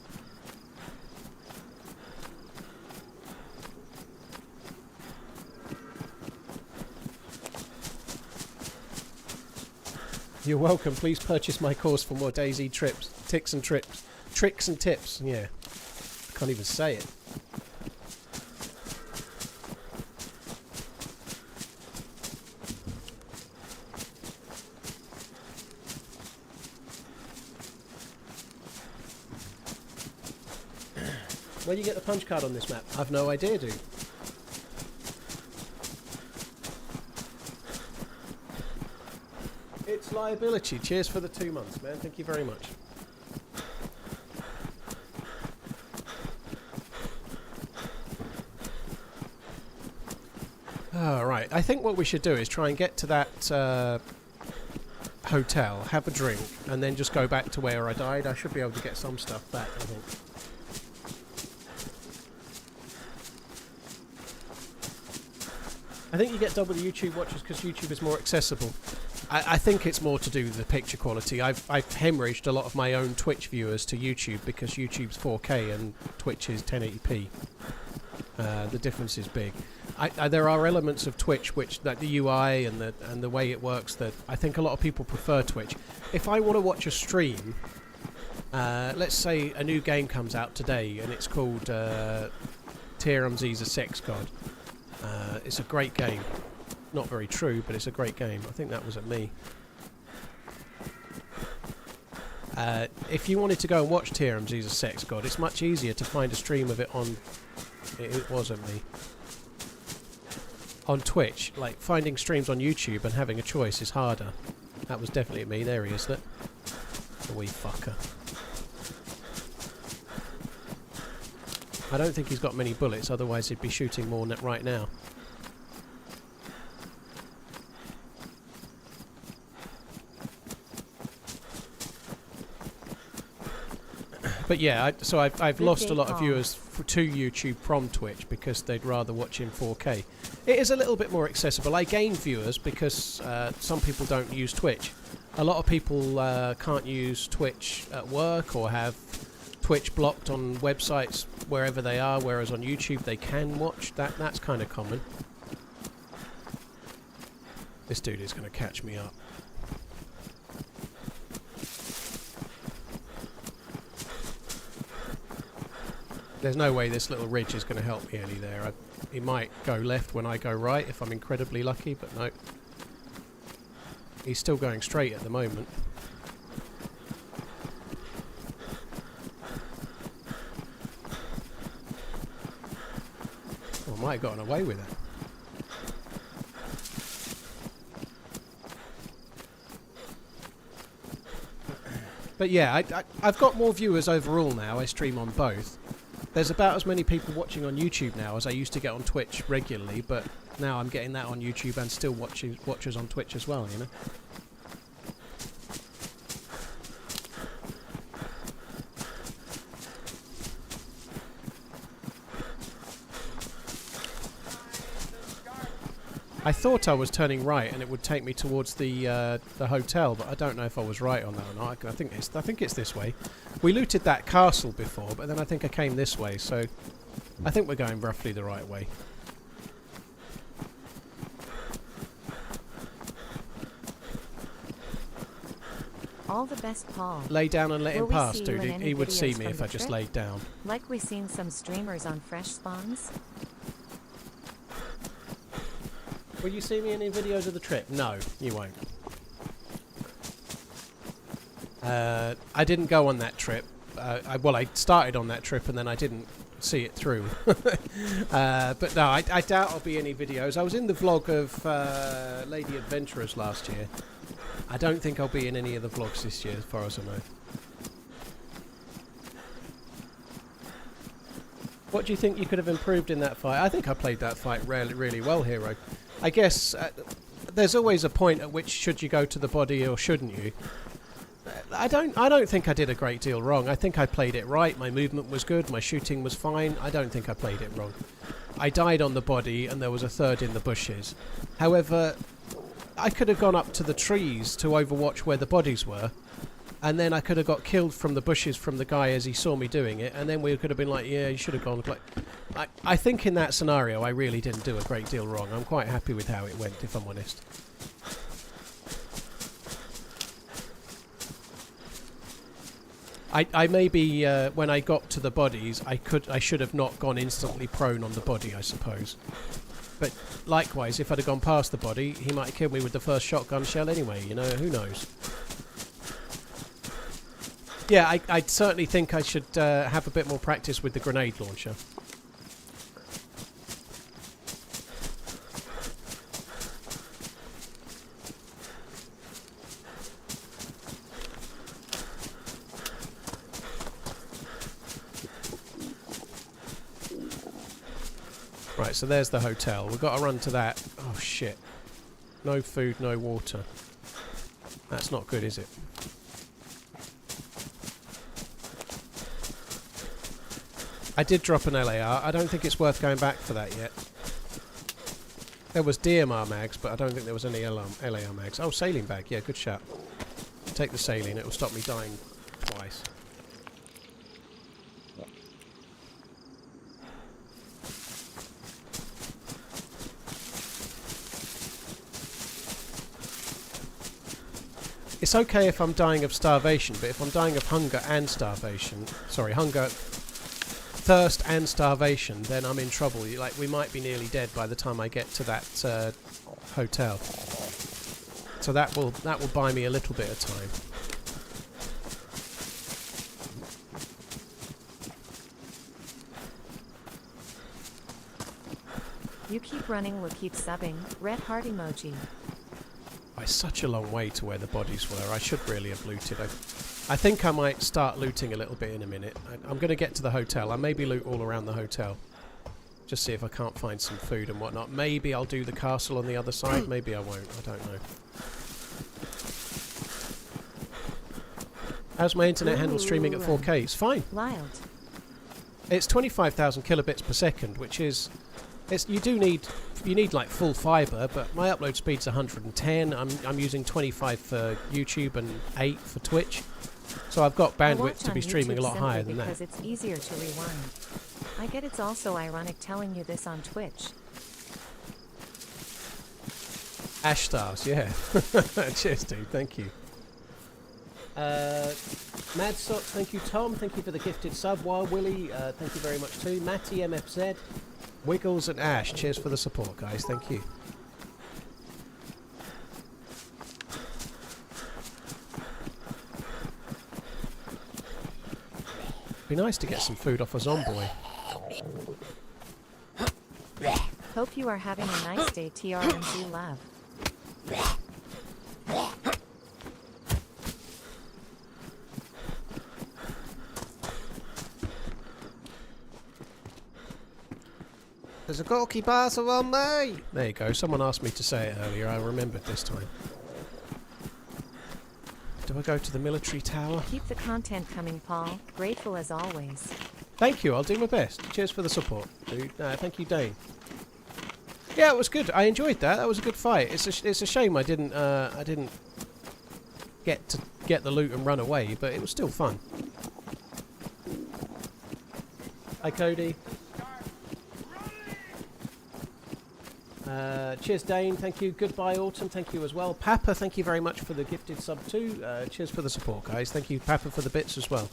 B: You're welcome. Please purchase my course for more DayZ tricks and tips. Yeah, I can't even say it. Where do you get the punch card on this map? I've no idea, dude. reliability. Cheers for the 2 months, man. Thank you very much. Alright, I think what we should do is try and get to that hotel, have a drink, and then just go back to where I died. I should be able to get some stuff back, I think. I think you get double the YouTube watchers because YouTube is more accessible. I think it's more to do with the picture quality. I've hemorrhaged a lot of my own Twitch viewers to YouTube because YouTube's 4K and Twitch is 1080p. The difference is big. There are elements of Twitch which, like the UI and the way it works, that I think a lot of people prefer Twitch. If I want to watch a stream, let's say a new game comes out today and it's called TRMZ's A Sex God. It's a great game. Not very true, but it's a great game. I think that was at me. If you wanted to go and watch TRMZ's A Sex God, it's much easier to find a stream of it on... It wasn't me. On Twitch. Like, finding streams on YouTube and having a choice is harder. That was definitely me. There he is, look. The wee fucker. I don't think he's got many bullets, otherwise he'd be shooting more right now. But yeah, so I've lost a lot of viewers to YouTube from Twitch because they'd rather watch in 4K. It is a little bit more accessible. I gain viewers because some people don't use Twitch. A lot of people can't use Twitch at work or have Twitch blocked on websites wherever they are, whereas on YouTube they can watch. That's kind of common. This dude is going to catch me up. There's no way this little ridge is going to help me any there. He might go left when I go right if I'm incredibly lucky, but no. He's still going straight at the moment. Oh, I might have gotten away with it. But yeah, I've got more viewers overall now. I stream on both. There's about as many people watching on YouTube now as I used to get on Twitch regularly, but now I'm getting that on YouTube and still watchers on Twitch as well, you know? I thought I was turning right and it would take me towards the hotel, but I don't know if I was right on that or not. I think it's this way. We looted that castle before, but then I think I came this way, so I think we're going roughly the right way.
A: All the best, Paul.
B: Lay down and let him
A: Will we
B: pass,
A: see you
B: dude.
A: in any
B: He would see
A: videos
B: me
A: from
B: if
A: the
B: I just
A: trip?
B: laid down.
A: Like we seen some streamers on fresh spawns?
B: Will you see me in any videos of the trip? No, you won't. I didn't go on that trip. I started on that trip and then I didn't see it through. But no, I doubt I'll be any videos. I was in the vlog of Lady Adventurers last year. I don't think I'll be in any of the vlogs this year, as far as I know. What do you think you could have improved in that fight? I think I played that fight really well, Hero. I guess there's always a point at which should you go to the body or shouldn't you. I don't think I did a great deal wrong. I think I played it right. My movement was good. My shooting was fine. I don't think I played it wrong. I died on the body and there was a third in the bushes. However, I could have gone up to the trees to overwatch where the bodies were, and then I could have got killed from the bushes from the guy as he saw me doing it, and then we could have been like, yeah, you should have gone. Like, I think in that scenario I really didn't do a great deal wrong. I'm quite happy with how it went, if I'm honest. I maybe when I got to the bodies, I should have not gone instantly prone on the body, I suppose. But likewise, if I'd have gone past the body, he might have killed me with the first shotgun shell anyway, you know, who knows. Yeah, I certainly think I should have a bit more practice with the grenade launcher. Right, so there's the hotel. We've got to run to that. Oh shit. No food, no water. That's not good, is it? I did drop an LAR. I don't think it's worth going back for that yet. There was DMR mags, but I don't think there was any LAR mags. Oh, saline bag. Yeah, good shot. Take the saline. It will stop me dying twice. It's okay if I'm dying of starvation, but if I'm dying of hunger and starvation... Sorry, hunger... thirst and starvation, then I'm in trouble. Like, we might be nearly dead by the time I get to that hotel. So that will buy me a little bit of time.
A: You keep running, we'll keep subbing. Red heart emoji.
B: It's such a long way to where the bodies were. I should really have looted. I think I might start looting a little bit in a minute. I'm going to get to the hotel. I maybe loot all around the hotel. Just see if I can't find some food and whatnot. Maybe I'll do the castle on the other side. Maybe I won't. I don't know. How's my internet handle streaming at 4K? It's fine.
A: Wild.
B: It's 25,000 kilobits per second, which is... you need like full fibre, but my upload speed's 110. I'm using 25 for YouTube and 8 for Twitch. So I've got bandwidth to be streaming a lot higher than that.
A: Because it's easier to rewind. I get it's also ironic telling you this on Twitch.
B: Ash stars, yeah. Cheers, dude. Thank you. Mad Sock, thank you. Tom, thank you for the gifted sub. Wild Willy, thank you very much too. Matty MFZ, Wiggles and Ash, cheers for the support, guys. Thank you. Be nice to get some food off a Zomboy.
A: Hope you are having a nice day, TRMZ love.
B: There's a Gorky parcel on me! There you go, someone asked me to say it earlier, I remembered this time. Do I go to the military tower?
A: Keep the content coming, Paul. Grateful as always.
B: Thank you, I'll do my best. Cheers for the support, dude. Thank you, Dane. Yeah, it was good. I enjoyed that. That was a good fight. It's a shame I didn't get the loot and run away, but it was still fun. Hi, Cody. Cheers, Dane. Thank you. Goodbye, Autumn. Thank you as well. Papa, thank you very much for the gifted sub too. Cheers for the support, guys. Thank you, Papa, for the bits as well.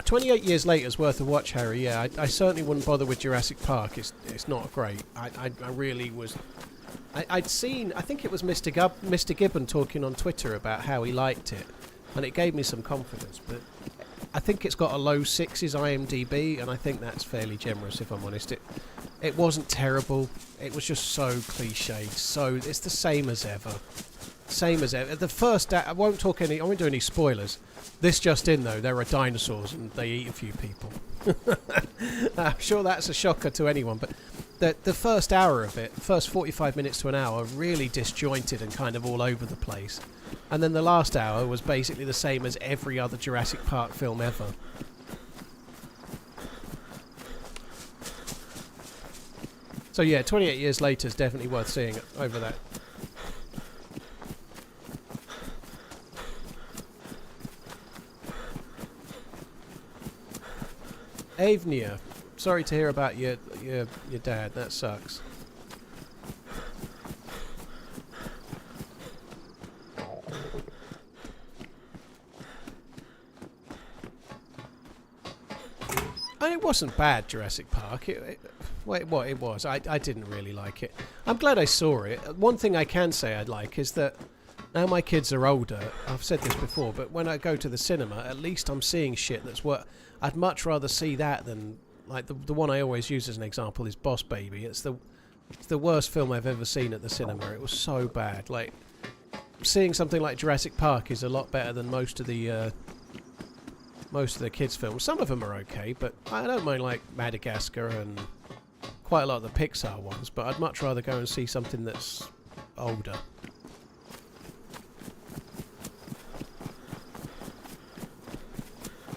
B: "28 years later's worth of watch, Harry. Yeah, I certainly wouldn't bother with Jurassic Park. It's not great. I really was... I'd seen... I think it was Mr. Gibbon talking on Twitter about how he liked it, and it gave me some confidence, but... I think it's got a low 6s IMDb, and I think that's fairly generous, if I'm honest. It wasn't terrible. It was just so cliched. So it's the same as ever. Same as ever. The first... I won't do any spoilers. This just in, though, there are dinosaurs, and they eat a few people. I'm sure that's a shocker to anyone, but the first hour of it, first 45 minutes to an hour, really disjointed and kind of all over the place. And then the last hour was basically the same as every other Jurassic Park film ever. So yeah, 28 years later is definitely worth seeing over that. Avnia, sorry to hear about your dad. That sucks. And it wasn't bad, Jurassic Park. It was. I didn't really like it. I'm glad I saw it. One thing I can say I'd like is that now my kids are older. I've said this before, but when I go to the cinema, at least I'm seeing shit that's what I'd much rather see that than like the one I always use as an example is Boss Baby. It's the worst film I've ever seen at the cinema. It was so bad. Like seeing something like Jurassic Park is a lot better than most of the most of the kids' films. Some of them are okay, but I don't mind like Madagascar and quite a lot of the Pixar ones, but I'd much rather go and see something that's older.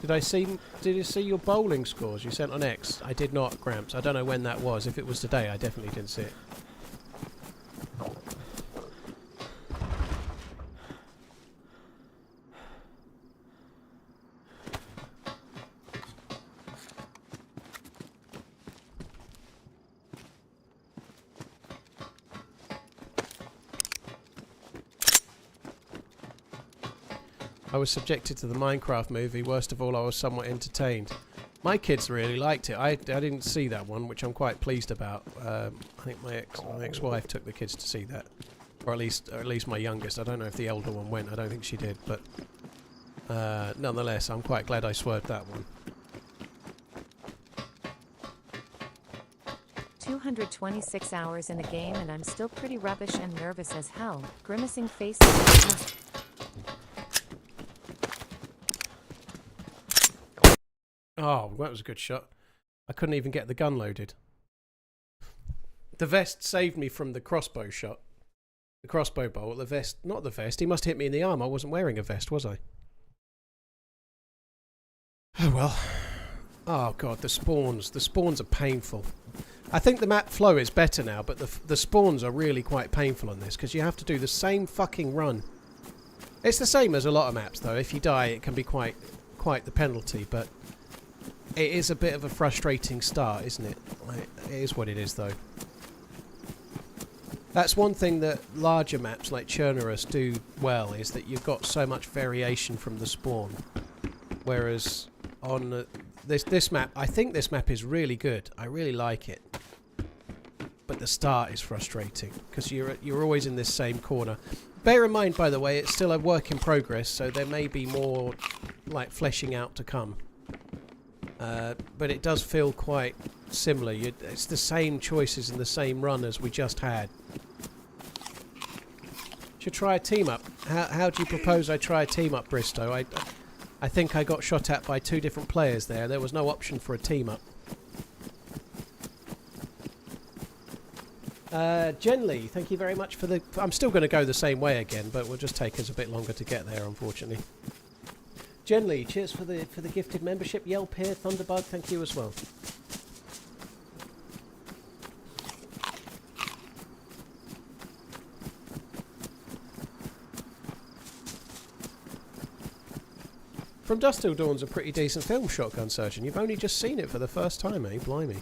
B: Did you see your bowling scores you sent on X? I did not, Gramps. I don't know when that was. If it was today, I definitely didn't see it. I was subjected to the Minecraft movie. Worst of all, I was somewhat entertained. My kids really liked it. I didn't see that one, which I'm quite pleased about. I think my ex-wife took the kids to see that, or at least my youngest. I don't know if the elder one went. I don't think she did, but nonetheless, I'm quite glad I swerved that one.
A: 226 hours in the game and I'm still pretty rubbish and nervous as hell. Grimacing faces.
B: Oh, that was a good shot. I couldn't even get the gun loaded. The vest saved me from the crossbow shot. The crossbow bolt, the vest, not the vest. He must hit me in the arm. I wasn't wearing a vest, was I? Oh well. Oh god, the spawns. The spawns are painful. I think the map flow is better now, but the spawns are really quite painful on this because you have to do the same fucking run. It's the same as a lot of maps though. If you die, it can be quite the penalty, but it is a bit of a frustrating start, isn't it? It is what it is, though. That's one thing that larger maps like Chernarus do well, is that you've got so much variation from the spawn. Whereas on this map, I think this map is really good. I really like it. But the start is frustrating, because you're always in this same corner. Bear in mind, by the way, it's still a work in progress, so there may be more like fleshing out to come. But it does feel quite similar. It's the same choices in the same run as we just had. Should try a team up. How do you propose I try a team up, Bristow? I think I got shot at by 2 different players there. There was no option for a team up. Jen Lee, thank you very much for the... I'm still going to go the same way again, but it will just take us a bit longer to get there, unfortunately. Jen Lee, cheers for the gifted membership. Yelp here, Thunderbug, thank you as well. From Dusk Till Dawn's a pretty decent film, Shotgun Surgeon. You've only just seen it for the first time, eh? Blimey.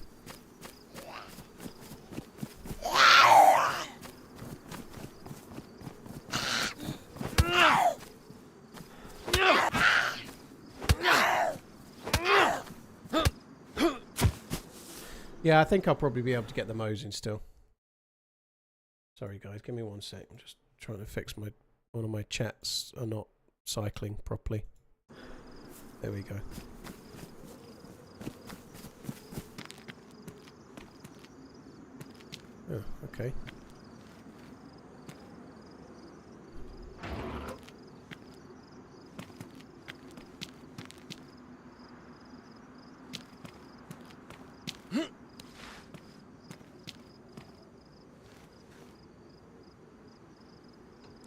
B: Yeah, I think I'll probably be able to get the Mosin still. Sorry guys, give me 1 sec. I'm just trying to fix one of my chats are not cycling properly. There we go. Oh, okay.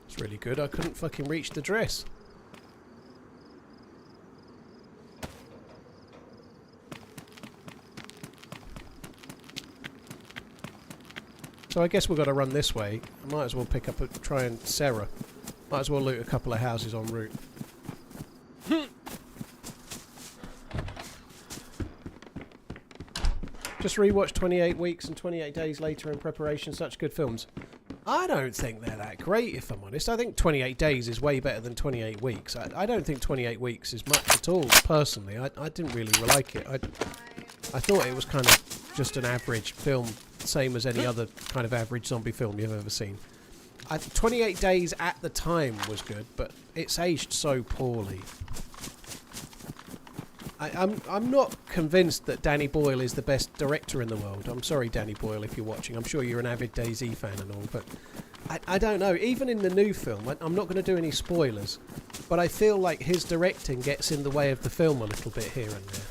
B: It's really good. I couldn't fucking reach the dress. So I guess we've got to run this way. I might as well pick up try and Sarah. Might as well loot a couple of houses en route. Just rewatched 28 Weeks and 28 Days Later in preparation. Such good films. I don't think they're that great, if I'm honest. I think 28 Days is way better than 28 Weeks. I don't think 28 Weeks is much at all, personally. I didn't really like it. I thought it was kind of just an average film, same as any other kind of average zombie film you've ever seen. 28 Days at the time was good, but it's aged so poorly. I'm not convinced that Danny Boyle is the best director in the world. I'm sorry, Danny Boyle, if you're watching. I'm sure you're an avid DayZ fan and all, but I don't know. Even in the new film, I'm not going to do any spoilers, but I feel like his directing gets in the way of the film a little bit here and there.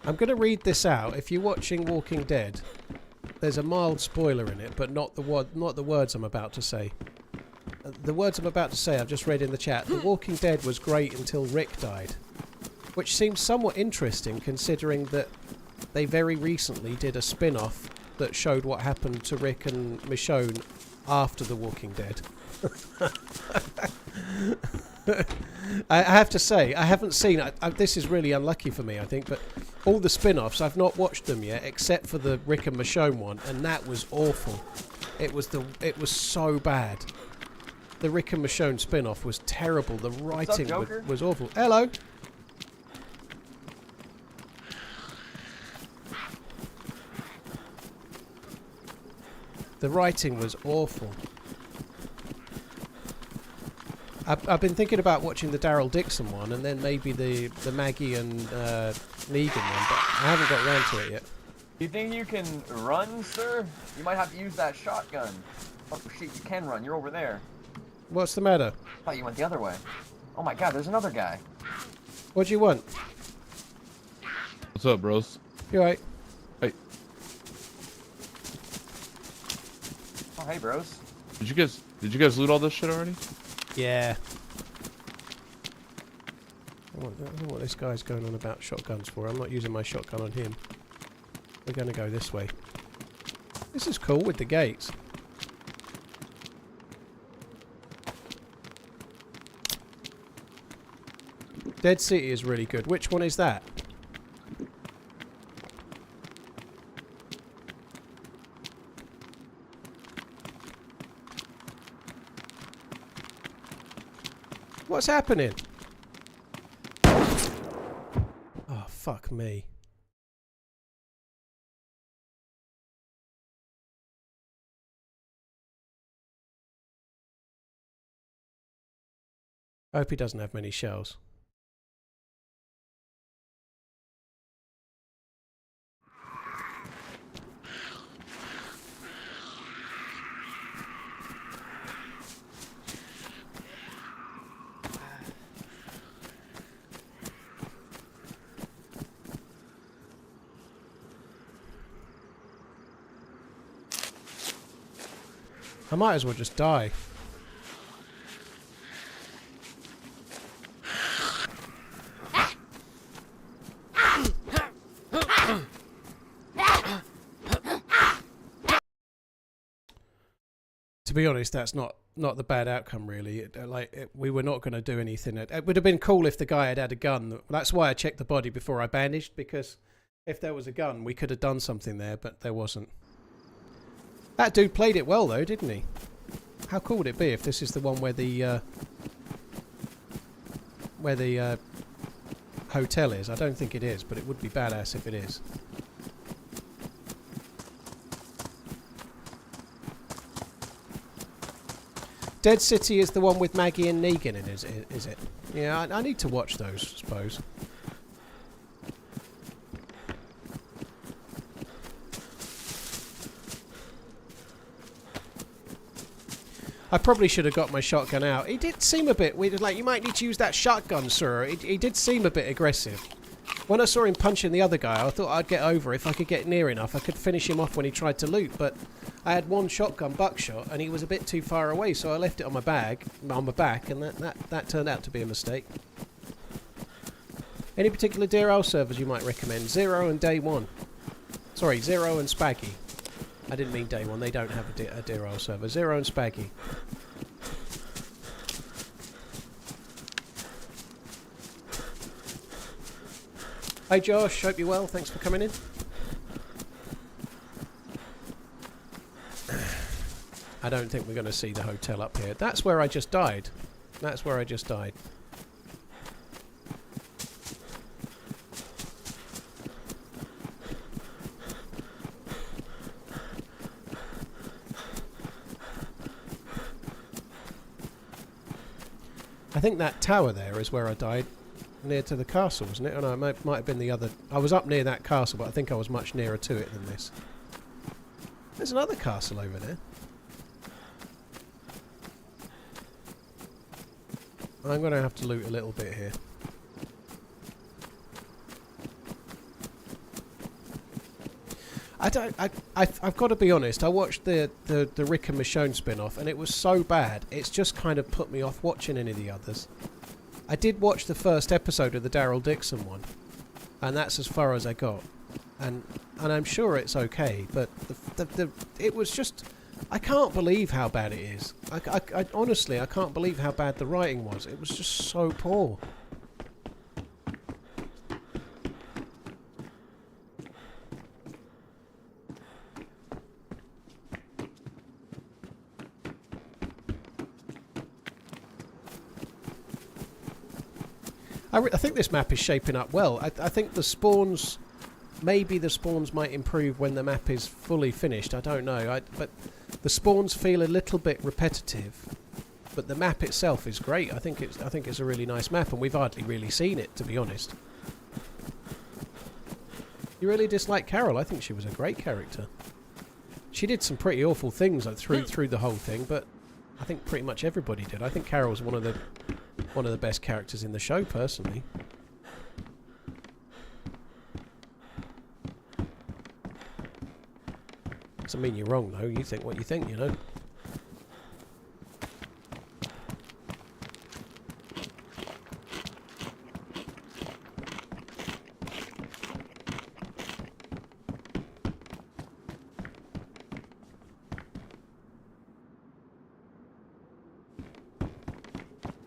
B: I'm going to read this out. If you're watching Walking Dead, there's a mild spoiler in it, but not the words I'm about to say. The words I'm about to say I've just read in the chat. The Walking Dead was great until Rick died, which seems somewhat interesting considering that they very recently did a spin-off that showed what happened to Rick and Michonne after The Walking Dead. I have to say, I haven't seen... this is really unlucky for me, I think, but all the spin-offs, I've not watched them yet, except for the Rick and Michonne one, and that was awful. It was so bad. The Rick and Michonne spin-off was terrible. The writing was awful. Hello! The writing was awful. I've been thinking about watching the Daryl Dixon one and then maybe the Maggie and Negan one, but I haven't got around to it yet.
I: You think you can run, sir? You might have to use that shotgun. Oh shit, you can run. You're over there.
B: What's the matter?
I: I thought you went the other way. Oh my god, there's another guy.
B: What do you want?
H: What's up, bros?
B: You alright?
H: Hey,
I: Oh hey, bros.
H: did you guys loot all this shit already?
B: Yeah. I don't know what this guy's going on about shotguns for. I'm not using my shotgun on him. We're going to go this way. This is cool with the gates. Dead City is really good. Which one is that? What's happening? Oh, fuck me. I hope he doesn't have many shells. I might as well just die. To be honest, that's not the bad outcome, really. We were not going to do anything. It would have been cool if the guy had a gun. That's why I checked the body before I bandaged, because if there was a gun, we could have done something there, but there wasn't. That dude played it well, though, didn't he? How cool would it be if this is the one where the hotel is? I don't think it is, but it would be badass if it is. Dead City is the one with Maggie and Negan in, is it? Yeah, I need to watch those, I suppose. I probably should have got my shotgun out. He did seem a bit weird. Like, you might need to use that shotgun, sir. He did seem a bit aggressive. When I saw him punching the other guy, I thought I'd get over. If I could get near enough, I could finish him off when he tried to loot. But I had one shotgun buckshot, and he was a bit too far away, so I left it on my back, and that turned out to be a mistake. Any particular DRL servers you might recommend? Zero and Day 1. Sorry, Zero and Spaggy. I didn't mean Day 1. They don't have a DRL server. Zero and Spaggy. Hey Josh, hope you're well. Thanks for coming in. I don't think we're going to see the hotel up here. That's where I just died. That's where I just died. I think that tower there is where I died, near to the castle, wasn't it? Oh no, it might have been the other. I was up near that castle, but I think I was much nearer to it than this. There's another castle over there. I'm going to have to loot a little bit here. I've got to be honest. I watched the Rick and Michonne spin-off, and it was so bad. It's just kind of put me off watching any of the others. I did watch the first episode of the Daryl Dixon one, and that's as far as I got. And I'm sure it's okay, but it was just... I can't believe how bad it is. I honestly, I can't believe how bad the writing was. It was just so poor. I think this map is shaping up well. I think the spawns... Maybe the spawns might improve when the map is fully finished. I don't know. But the spawns feel a little bit repetitive. But the map itself is great. I think it's a really nice map, and we've hardly really seen it, to be honest. You really dislike Carol? I think she was a great character. She did some pretty awful things through the whole thing, but I think pretty much everybody did. I think Carol's one of the best characters in the show, personally. Doesn't mean you're wrong, though. You think what you think, you know.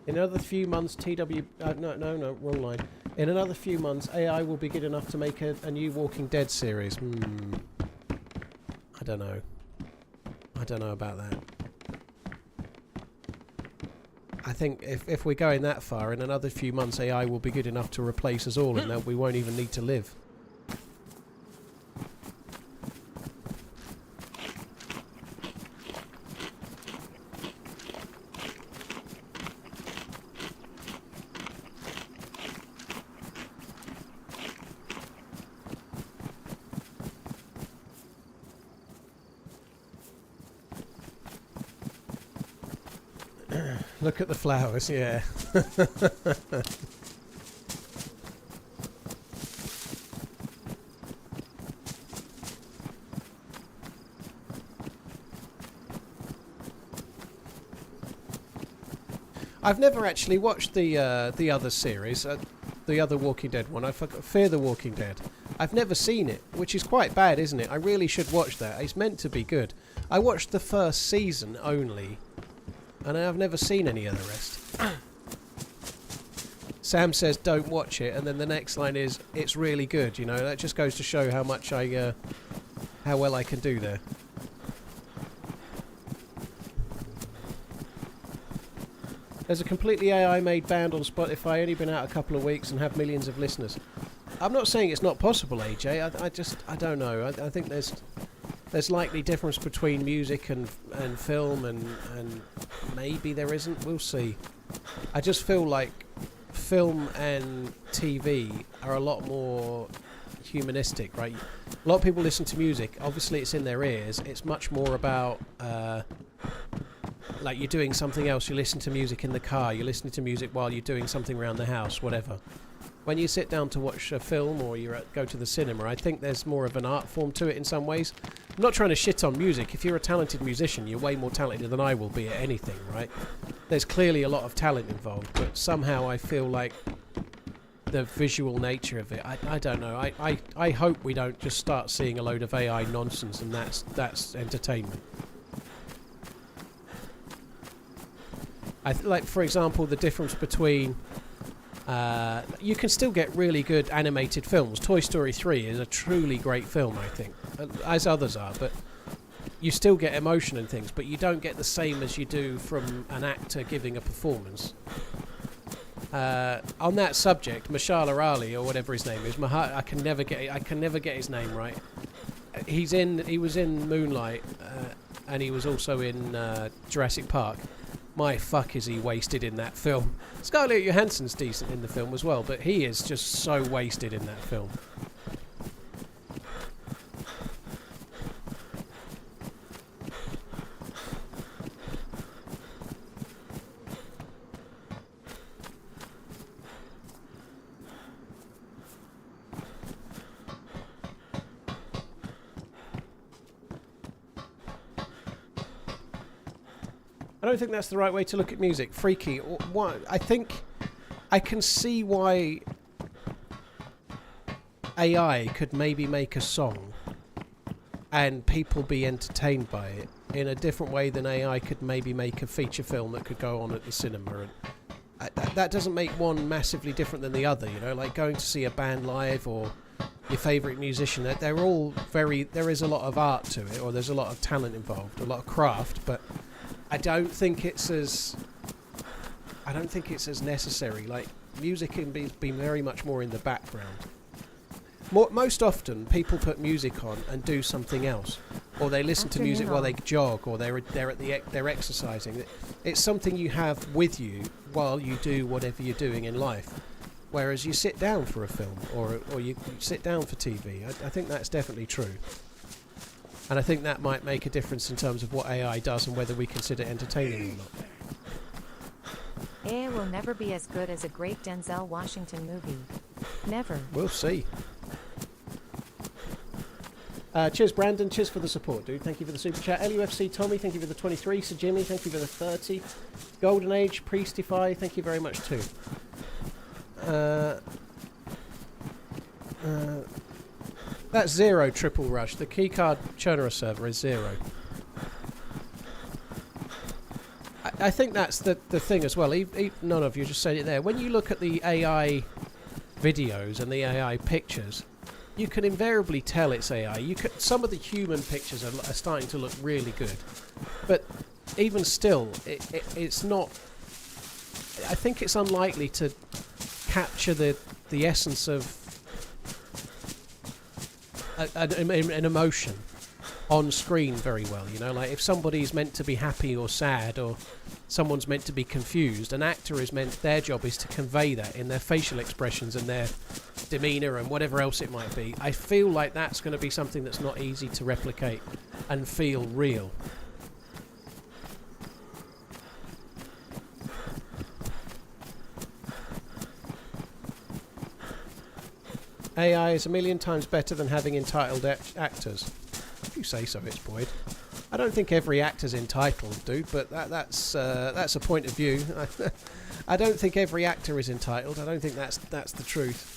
B: In another few months, no, wrong line. In another few months, AI will be good enough to make a new Walking Dead series. I don't know. I don't know about that. I think if we're going that far, in another few months AI will be good enough to replace us all, and that we won't even need to live. Look at the flowers, yeah. I've never actually watched the other series, the other Walking Dead one. I forgot, Fear the Walking Dead. I've never seen it, which is quite bad, isn't it? I really should watch that. It's meant to be good. I watched the first season only, and I've never seen any of the rest. Sam says don't watch it, and then the next line is it's really good. You know, that just goes to show how much how well I can do there. There's a completely AI-made band on Spotify, only been out a couple of weeks and have millions of listeners. I'm not saying it's not possible, AJ. I don't know. I think there's likely difference between music and film, and maybe there isn't. We'll see. I just feel like film and TV are a lot more humanistic, right? A lot of people listen to music. Obviously, it's in their ears. It's much more about like you're doing something else. You listen to music in the car. You're listening to music while you're doing something around the house, whatever. When you sit down to watch a film or go to the cinema, I think there's more of an art form to it in some ways. I'm not trying to shit on music. If you're a talented musician, you're way more talented than I will be at anything, right? There's clearly a lot of talent involved, but somehow I feel like the visual nature of it, I don't know. I hope we don't just start seeing a load of AI nonsense and that's entertainment. Like, for example, the difference between... you can still get really good animated films. Toy Story 3 is a truly great film, I think, as others are, but you still get emotion and things, but you don't get the same as you do from an actor giving a performance. On that subject, Mashallah Ali, or whatever his name is, I can never get his name right. He was in Moonlight, and he was also in Jurassic Park. my fuck is he wasted in that film. Scarlett Johansson's decent in the film as well, but he is just so wasted in that film. I don't think that's the right way to look at music. Freaky. I think I can see why AI could maybe make a song and people be entertained by it in a different way than AI could maybe make a feature film that could go on at the cinema. And that doesn't make one massively different than the other, you know, like going to see a band live or your favourite musician. They're all there is a lot of art to it, or there's a lot of talent involved, a lot of craft, but I don't think it's as necessary. Like, music can be very much more in the background. Most often, people put music on and do something else, or they listen to music while they jog, or they're exercising. It's something you have with you while you do whatever you're doing in life. Whereas you sit down for a film, or you sit down for TV. I think that's definitely true. And I think that might make a difference in terms of what AI does and whether we consider it entertaining or not.
A: AI will never be as good as a great Denzel Washington movie. Never.
B: We'll see. Cheers, Brandon. Cheers for the support, dude. Thank you for the super chat. LUFC Tommy, thank you for the 23. Sir Jimmy, thank you for the 30. Golden Age, Priestify, thank you very much too. That's 0 Triple Rush. The keycard churner server is 0. I think that's the thing as well. None of you just said it there. When you look at the AI videos and the AI pictures, you can invariably tell it's AI. Some of the human pictures are starting to look really good, but even still, it's not. I think it's unlikely to capture the essence of an emotion on screen very well. You know, like if somebody's meant to be happy or sad, or someone's meant to be confused, an actor is meant, their job is to convey that in their facial expressions and their demeanour and whatever else it might be. I feel like that's going to be something that's not easy to replicate and feel real. AI is a million times better than having entitled actors. If you say so, it's Boyd. I don't think every actor's entitled, dude, but that's a point of view. I don't think every actor is entitled. I don't think that's the truth.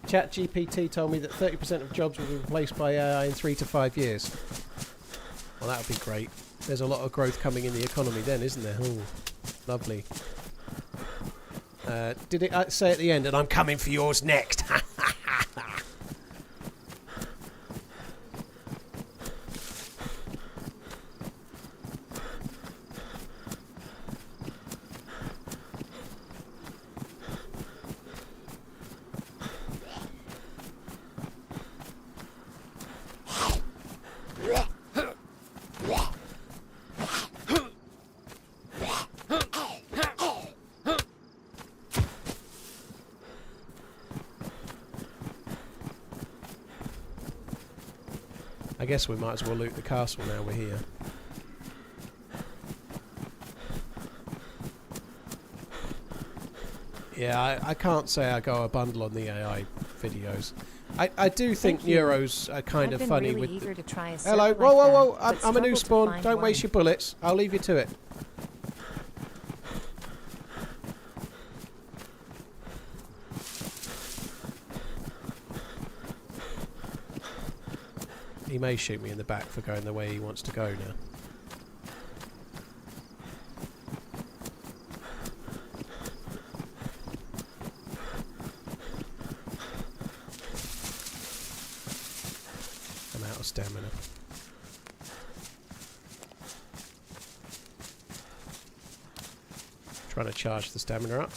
B: ChatGPT told me that 30% of jobs will be replaced by AI in 3 to 5 years. Well, that would be great. There's a lot of growth coming in the economy then, isn't there? Oh, lovely. Did it say at the end, and I'm coming for yours next? I guess we might as well loot the castle now we're here. Yeah, I can't say I go a bundle on the AI videos. I do think Neuros are kind of funny
A: really
B: with...
A: eager to try a
B: Hello,
A: like
B: whoa,
A: that,
B: I'm a new
A: struggle to
B: spawn.
A: find
B: Don't
A: one.
B: waste your bullets. I'll leave you to it. He may shoot me in the back for going the way he wants to go now. I'm out of stamina. Trying to charge the stamina up.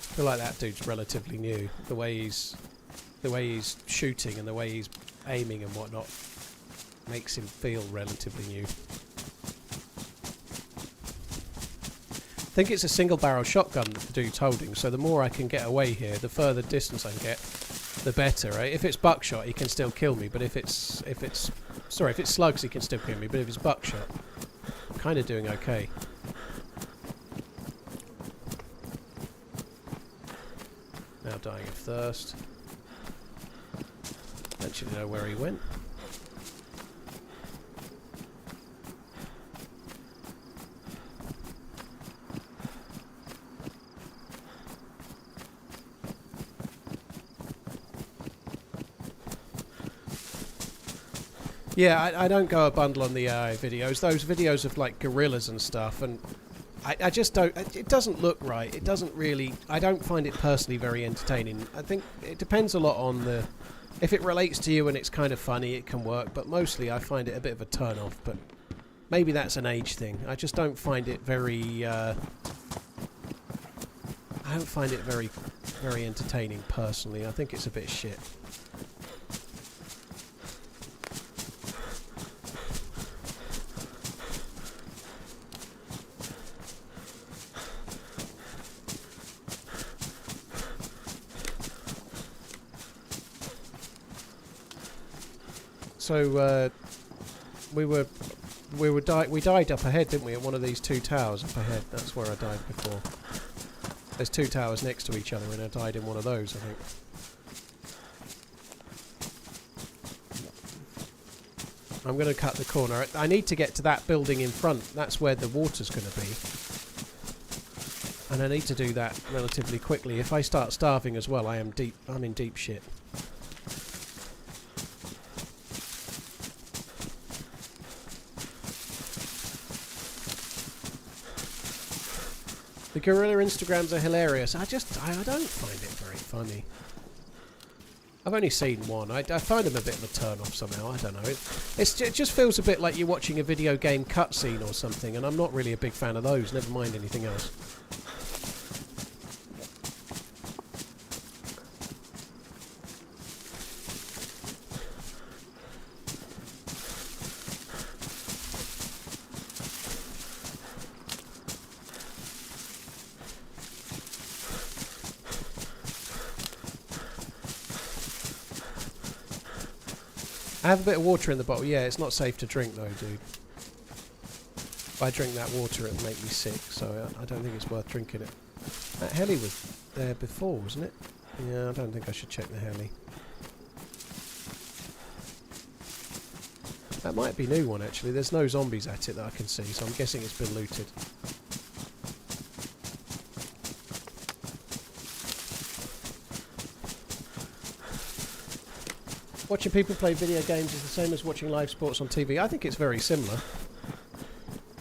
B: I feel like that dude's relatively new. The way he's shooting and the way he's aiming and whatnot makes him feel relatively new. I think it's a single barrel shotgun that the dude's holding, so the more I can get away here, the further distance I can get, the better, right? If it's buckshot, he can still kill me, but if it's slugs, he can still kill me, but if it's buckshot, I'm kind of doing okay. Now dying of thirst. Don't actually know where he went. Yeah, I don't go a bundle on the AI videos. Those videos of like gorillas and stuff, and I just don't. It doesn't look right. It doesn't really. I don't find it personally very entertaining. I think it depends a lot on the. If it relates to you and it's kind of funny, it can work. But mostly, I find it a bit of a turn off. But maybe that's an age thing. I just don't find it very. I don't find it very entertaining personally. I think it's a bit shit. So we died up ahead, didn't we? At one of these two towers up ahead. That's where I died before. There's two towers next to each other, and I died in one of those, I think. I'm going to cut the corner. I need to get to that building in front. That's where the water's going to be. And I need to do that relatively quickly. If I start starving as well, I'm in deep shit. The gorilla Instagrams are hilarious. I don't find it very funny. I've only seen one. I find them a bit of a turn off somehow. I don't know. It just feels a bit like you're watching a video game cutscene or something, and I'm not really a big fan of those. Never mind anything else. I have a bit of water in the bottle. Yeah, it's not safe to drink though, dude. If I drink that water, it'll make me sick, so I don't think it's worth drinking it. That heli was there before, wasn't it? Yeah, I don't think I should check the heli. That might be a new one, actually. There's no zombies at it that I can see, so I'm guessing it's been looted. Watching people play video games is the same as watching live sports on TV. I think it's very similar.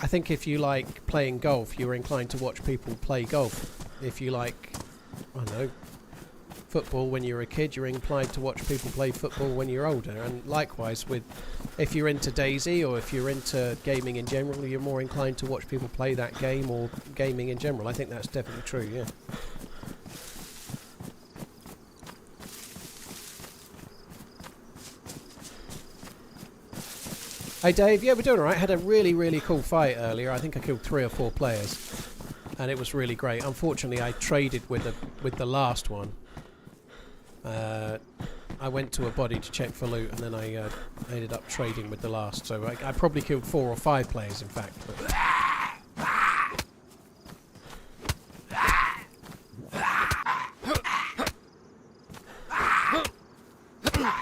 B: I think if you like playing golf, you're inclined to watch people play golf. If you like, I don't know, football when you're a kid, you're inclined to watch people play football when you're older. And likewise, if you're into DayZ or if you're into gaming in general, you're more inclined to watch people play that game or gaming in general. I think that's definitely true, yeah. Hey Dave, yeah, we're doing alright. Had a really, really cool fight earlier. I think I killed 3 or 4 players, and it was really great. Unfortunately, I traded with the last one. I went to a body to check for loot, and then I ended up trading with the last. So I probably killed 4 or 5 players, in fact. But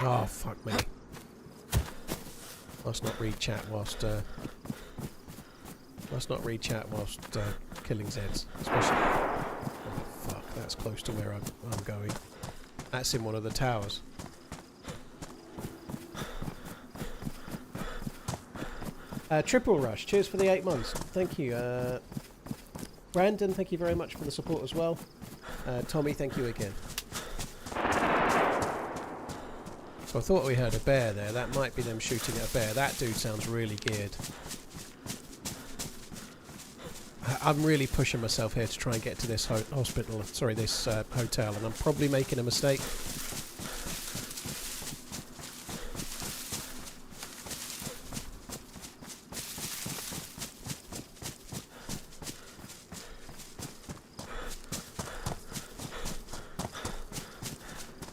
B: oh fuck me. Must not read chat whilst killing Zeds, especially. Oh fuck, that's close to where I'm going. That's in one of the towers. Triple Rush, cheers for the 8 months. Thank you. Brandon, thank you very much for the support as well. Tommy, thank you again. So I thought we heard a bear there. That might be them shooting at a bear. That dude sounds really geared. I'm really pushing myself here to try and get to this hospital. Sorry, this hotel, and I'm probably making a mistake.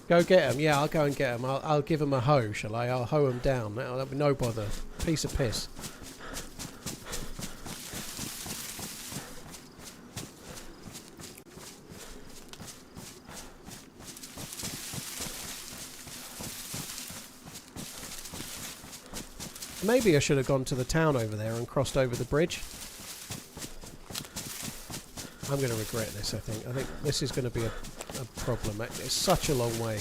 B: Go get him. Yeah, I'll go and get him. I'll give him a hoe, shall I? I'll hoe him down. That'll be no bother. Piece of piss. Maybe I should have gone to the town over there and crossed over the bridge. I'm going to regret this, I think. I think this is going to be a problem. It's such a long way.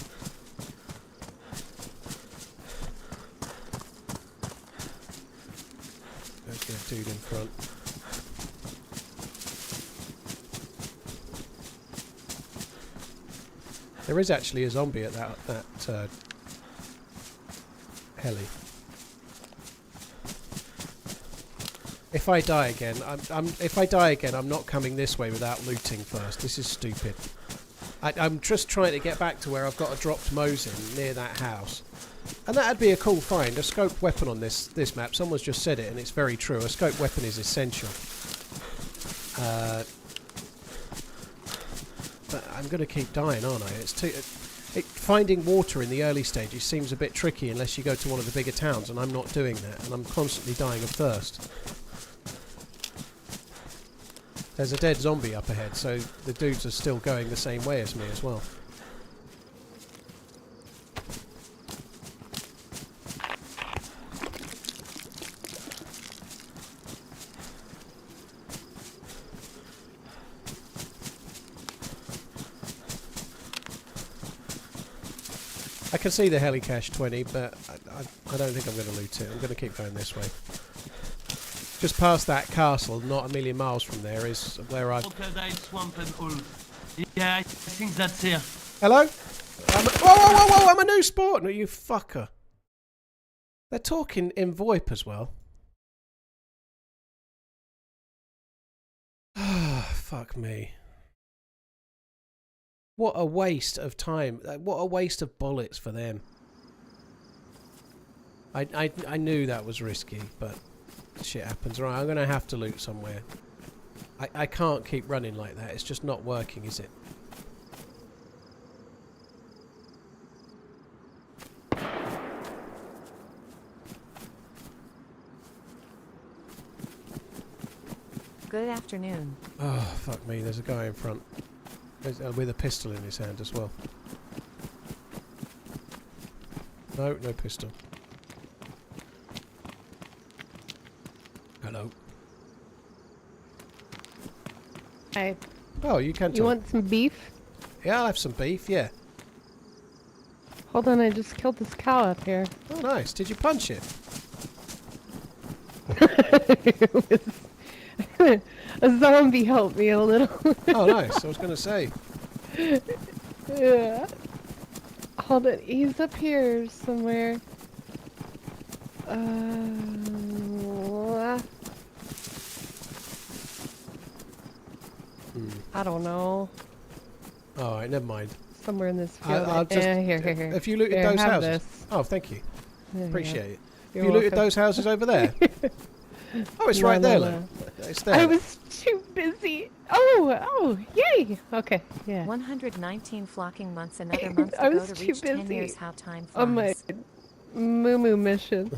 B: Let's get a dude in front. There is actually a zombie at that heli. If I die again, I'm not coming this way without looting first. This is stupid. I'm just trying to get back to where I've got a dropped Mosin near that house. And that'd be a cool find, a scoped weapon on this map. Someone's just said it, and it's very true. A scoped weapon is essential. But I'm going to keep dying, aren't I? It's too... finding water in the early stages seems a bit tricky unless you go to one of the bigger towns, and I'm not doing that, and I'm constantly dying of thirst. There's a dead zombie up ahead, so the dudes are still going the same way as me as well. I can see the helicache 20, but I don't think I'm going to loot it. I'm going to keep going this way. Just past that castle, not a million miles from there, is where I've...
J: Yeah, I think that's here.
B: Hello? Whoa, I'm a new spawn! No, you fucker. They're talking in VoIP as well. Ah, fuck me. What a waste of time. What a waste of bullets for them. I knew that was risky, but shit happens. Right, I'm going to have to loot somewhere. I can't keep running like that. It's just not working, is it?
A: Good afternoon.
B: Oh, fuck me. There's a guy in front. With a pistol in his hand as well. No pistol. Hello.
D: Hi.
B: Oh, you can talk.
D: You want some beef?
B: Yeah, I'll have some beef, yeah.
D: Hold on, I just killed this cow up here.
B: Oh, nice. Did you punch it?
D: A zombie helped me a little.
B: Oh, nice. I was going to say.
D: Yeah. Hold it. He's up here somewhere. I don't know.
B: Alright, never mind.
D: Somewhere in this field.
B: I'll just,
D: here.
B: Have you looted
D: Here,
B: those
D: have
B: houses?
D: this.
B: Oh, thank you.
D: Yeah,
B: Appreciate it.
D: You're
B: Have you looted
D: welcome.
B: those houses over there? Oh, it's
D: No,
B: right there,
D: no,
B: look.
D: no.
B: It's there.
D: I was too busy. Oh, yay. Okay, yeah.
A: 119 flocking months, another month
D: I
A: to go
D: was
A: to
D: too
A: reach 10
D: busy
A: years how time
D: on my
A: flies.
D: moo mission.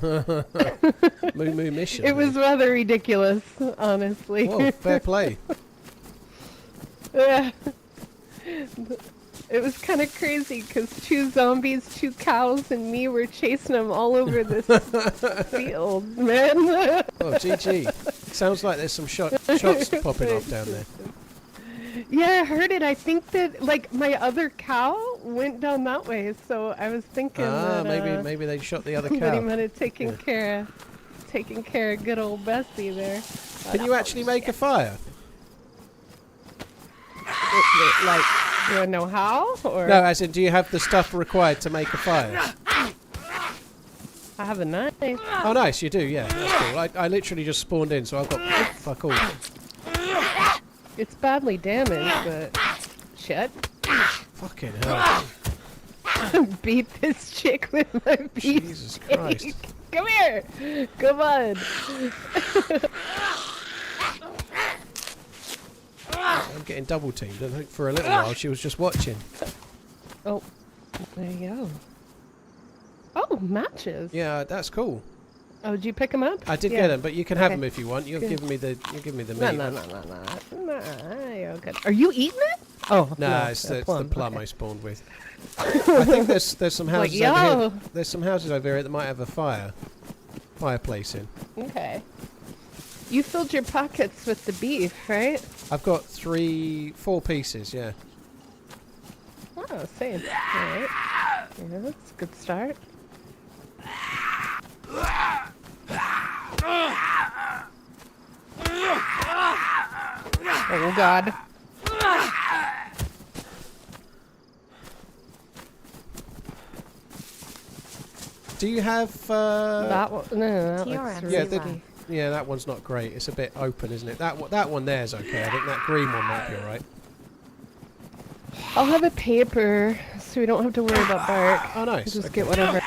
B: Moo mission.
D: It was rather ridiculous, honestly.
B: Whoa, fair play.
D: Yeah. It was kind of crazy because 2 zombies, 2 cows, and me were chasing them all over this field, man.
B: Oh, GG. Sounds like there's some shots popping off down there.
D: Yeah, I heard it. I think that, like, my other cow went down that way, so I was thinking that,
B: maybe they shot the other
D: somebody
B: cow.
D: might have taken care of good old Bessie there.
B: Can you actually make a fire?
D: Like, do I know how? Or
B: No, as in, do you have the stuff required to make a fire?
D: I have a knife.
B: Oh, nice, you do, yeah. That's cool. I literally just spawned in, so I've got fuck all.
D: It's badly damaged, but shit.
B: Fucking hell.
D: Beat this chick with my beef
B: Jesus
D: steak.
B: Christ.
D: Come here. Come on.
B: I'm getting double teamed. I think for a little while she was just watching.
D: Oh, there you go. Oh, matches.
B: Yeah, that's cool.
D: Oh, did you pick them up?
B: I did
D: Yeah.
B: get them, but you can have
D: Okay.
B: them if you want. You'll
D: Good.
B: give me the
D: No,
B: meat.
D: no, you're good. Are you eating it? Oh,
B: Nah,
D: no,
B: it's
D: a
B: the plum
D: okay.
B: I spawned with. I think there's some
D: Like,
B: houses over
D: yo.
B: here. There's some houses over here that might have a fireplace in.
D: Okay. You filled your pockets with the beef, right?
B: I've got 4 pieces. Yeah.
D: Oh, same. All right. Yeah, that's a good start. Oh, God.
B: Do you have?
D: That one, no, that looks
A: TRMZ
D: really
B: Yeah,
A: Live.
B: Yeah, that one's not great. It's a bit open, isn't it? That one there's okay. I think that green one might be alright.
D: I'll have a paper, so we don't have to worry about bark.
B: Oh, nice.
D: Just
B: Okay.
D: get whatever.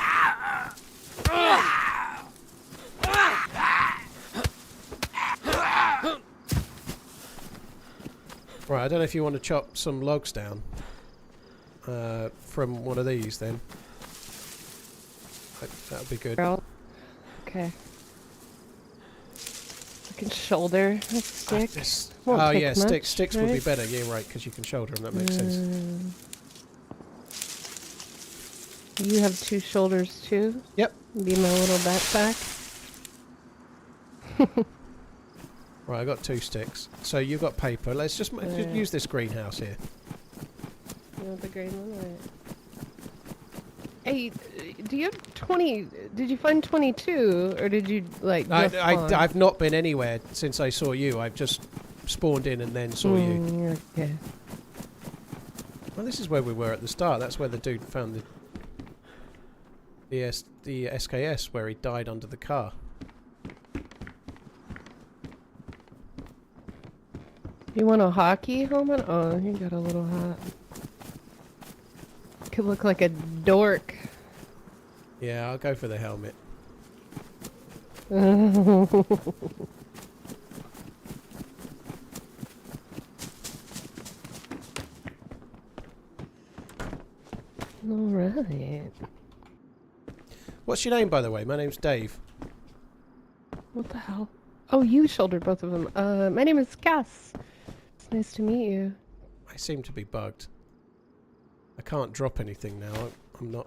B: Right, I don't know if you want to chop some logs down from one of these then. That would be good.
D: Girl. Okay. I can shoulder a stick. Won't
B: Oh
D: take
B: yeah,
D: much,
B: sticks would be
D: right?
B: better. Yeah, right, because you can shoulder them. That makes sense.
D: You have 2 shoulders too?
B: Yep.
D: Be my little backpack.
B: Right, I got 2 sticks. So you've got paper. Let's just use this greenhouse here.
D: You want the green one? Right. Hey, do you have 20? Did you find 22, or did you like? Just spawn?
B: I've not been anywhere since I saw you. I've just spawned in and then saw you.
D: Okay.
B: Well, this is where we were at the start. That's where the dude found the SKS where he died under the car.
D: You want a hockey helmet? Oh, you got a little hat. Could look like a dork.
B: Yeah, I'll go for the helmet.
D: Alright.
B: What's your name, by the way? My name's Dave.
D: What the hell? Oh, you shouldered both of them. My name is Cass. It's nice to meet you.
B: I seem to be bugged. I can't drop anything now. I'm not...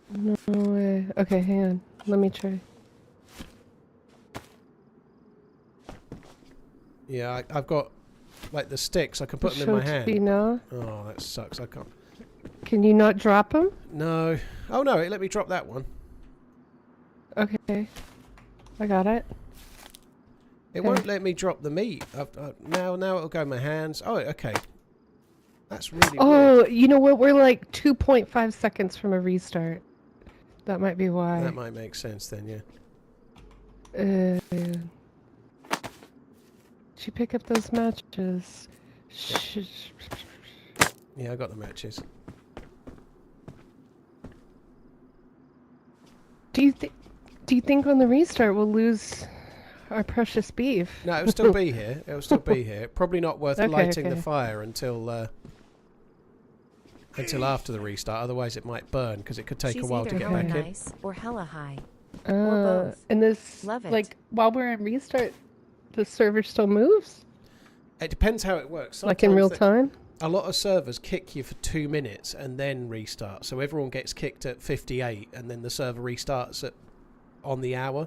D: No way. Okay, hang on. Let me try.
B: Yeah, I've got, like, the sticks. I can put them in my hand.
D: Now?
B: Oh, that sucks. I can't...
D: Can you not drop them?
B: No. Oh, no, it let me drop that one.
D: Okay. I got it.
B: It won't let me drop the meat. Now it'll go in my hands. Oh, okay. That's really weird.
D: Oh, you know what? We're like 2.5 seconds from a restart. That might be why.
B: That might make sense then, yeah.
D: Did you pick up those matches?
B: Yeah, I got the matches.
D: Do you think on the restart we'll lose our precious beef?
B: No, it'll still be here. It'll still be here. Probably not worth lighting the
D: okay.
B: fire until after the restart. Otherwise, it might burn because it could take
A: She's
B: a while to
A: either
B: get
A: hella
B: back in.
A: nice or hella high. Or both.
D: And this,
A: Love it.
D: like, while we're in restart, the server still moves?
B: It depends how it works.
D: Like in real time?
B: A lot of servers kick you for 2 minutes and then restart. So everyone gets kicked at 58 and then the server restarts on the hour.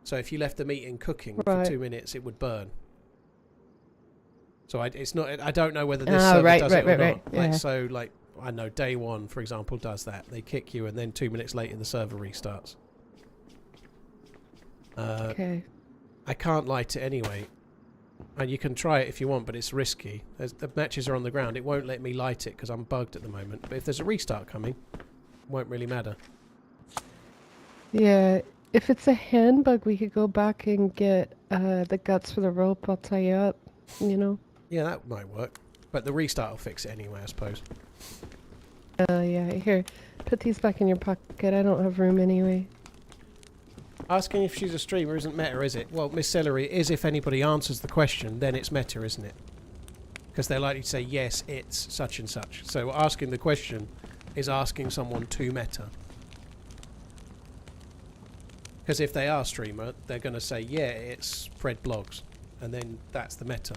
B: So if you left the meat in cooking for 2 minutes, it would burn. So I don't know whether this server does it or not.
D: Yeah.
B: Like, so, like, I know Day 1, for example, does that. They kick you and then 2 minutes later the server restarts.
D: Okay.
B: I can't light it anyway. And you can try it if you want, but it's risky. The matches are on the ground. It won't let me light it because I'm bugged at the moment. But if there's a restart coming, it won't really matter.
D: Yeah. If it's a hand bug, we could go back and get the guts for the rope. I'll tie you up. You know.
B: Yeah, that might work. But the restart will fix it anyway, I suppose.
D: Yeah. Here, put these back in your pocket. I don't have room anyway.
B: Asking if she's a streamer isn't meta, is it? Well, Miss Celery, it is if anybody answers the question, then it's meta, isn't it? Because they're likely to say, yes, it's such and such. So asking the question is asking someone to meta. Because if they are streamer, they're going to say, yeah, it's Fred Blogs. And then that's the meta.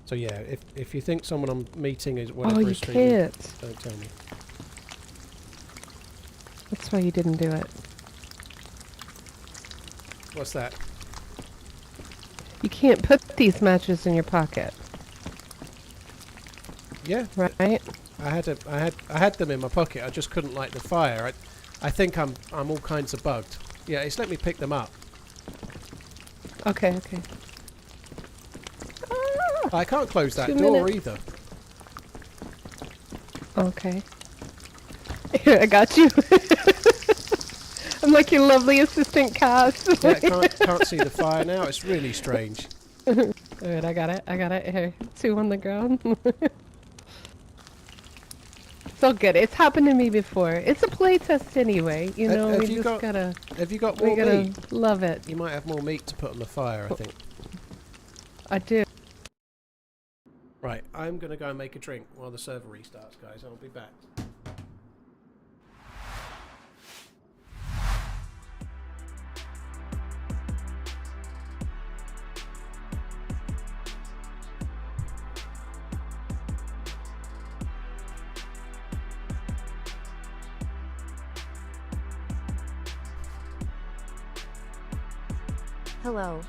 B: So yeah, if you think someone I'm meeting is whatever
D: Oh, you
B: is streaming,
D: can't.
B: don't tell me.
D: That's why you didn't do it.
B: What's that?
D: You can't put these matches in your pocket,
B: Yeah,
D: right?
B: I had them in my pocket. I just couldn't light the fire. I think I'm all kinds of bugged. Yeah, it's let me pick them up.
D: Okay.
B: I can't close that
D: 2
B: door
D: minutes.
B: either.
D: Okay. Here, I got you. I'm like your lovely assistant, Cass.
B: Yeah, can't see the fire now. It's really strange.
D: Alright, I got it. Here, 2 on the ground. It's all good. It's happened to me before. It's a play test anyway. You know,
B: Have
D: we
B: you
D: just
B: got-
D: gotta,
B: Have you got
D: we
B: more
D: gotta
B: meat?
D: love it.
B: You might have more meat to put on the fire, I think.
D: I do.
B: Right, I'm going to go and make a drink while the server restarts, guys. I'll be back.
A: Hello.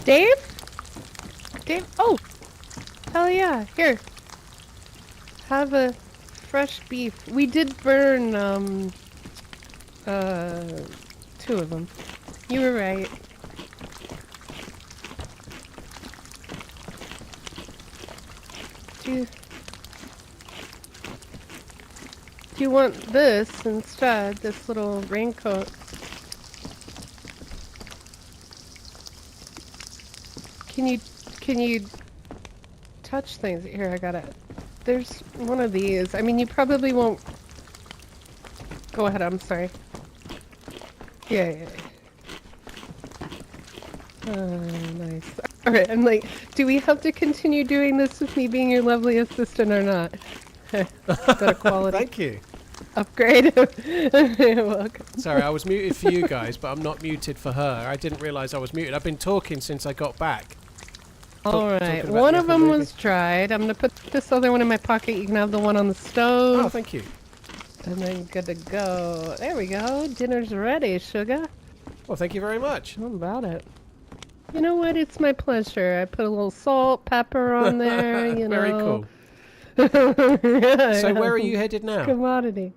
D: Dave? Dave? Oh! Hell yeah. Here. Have a fresh beef. We did burn, 2 of them. You were right. Do you want this instead? This little raincoat? Can you touch things? Here, I got it. There's one of these. I mean, you probably won't. Go ahead, I'm sorry. Yeah. Nice. Alright, I'm like, do we have to continue doing this with me being your lovely assistant or not? Better quality.
B: Thank you.
D: Upgrade. You're welcome.
B: Sorry, I was muted for you guys, but I'm not muted for her. I didn't realise I was muted. I've been talking since I got back.
D: Alright, one of them was dried. I'm gonna put this other one in my pocket. You can have the one on the stove.
B: Oh, thank you.
D: And then good to go. There we go. Dinner's ready, sugar.
B: Well, thank you very much.
D: How about it? You know what? It's my pleasure. I put a little salt, pepper on there, you
B: Very
D: know.
B: cool.
D: Yeah,
B: So where are you headed now?
D: Commodity.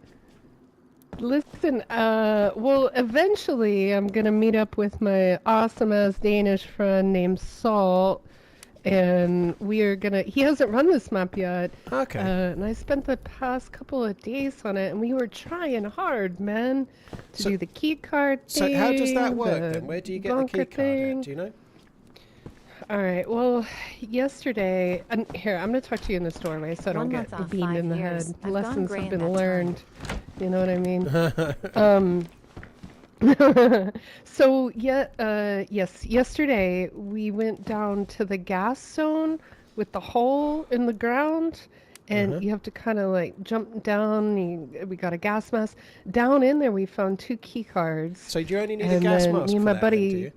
D: Listen, well, eventually I'm gonna meet up with my awesome-ass Danish friend named Salt, and we are gonna... He hasn't run this map yet.
B: Okay.
D: And I spent the past couple of days on it, and we were trying hard, man, to do the key card thing.
B: So how does that work then? Where do you get the key card at? Do you know?
D: Alright, well, yesterday... And here, I'm gonna talk to you in this doorway so I don't
A: 1
D: get
A: month on
D: beamed
A: 5
D: in the
A: years.
D: head.
A: I've gone
D: Lessons
A: grey
D: have
A: in
D: been
A: that time.
D: learned. You know what I mean? So yes, yesterday we went down to the gas zone with the hole in the ground, and you have to kind of like jump down. We got a gas mask down in there. We found 2 key cards.
B: So do you only need a
D: And
B: gas
D: then
B: mask
D: me and
B: for
D: my
B: that
D: buddy-
B: then, do you?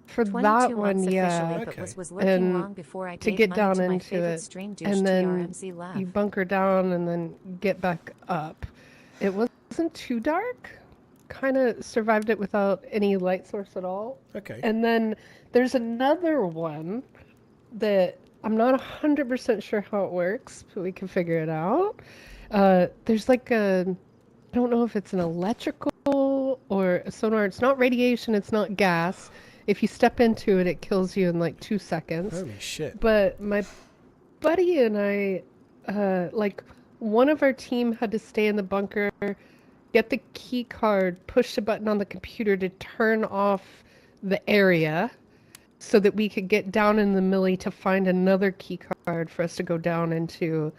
D: For
A: 22
D: that one,
A: months
D: yeah.
A: officially, but
B: Okay.
A: was looking
D: And
A: long before I
D: to
A: gave
D: get
A: money
D: down
A: to my
D: into
A: favorite
D: it,
A: stream douche
D: and then
A: TRMZ left.
D: you bunker down and then get back up. It wasn't too dark. Kind of survived it without any light source at all.
B: Okay.
D: And then there's another one that I'm not 100% sure how it works, but we can figure it out. There's like I don't know if it's an electrical or a sonar. It's not radiation, it's not gas. If you step into it, it kills you in like 2 seconds.
B: Holy shit.
D: But my buddy and I, like, one of our team had to stay in the bunker, get the key card, push the button on the computer to turn off the area so that we could get down in the millie to find another key card for us to go down into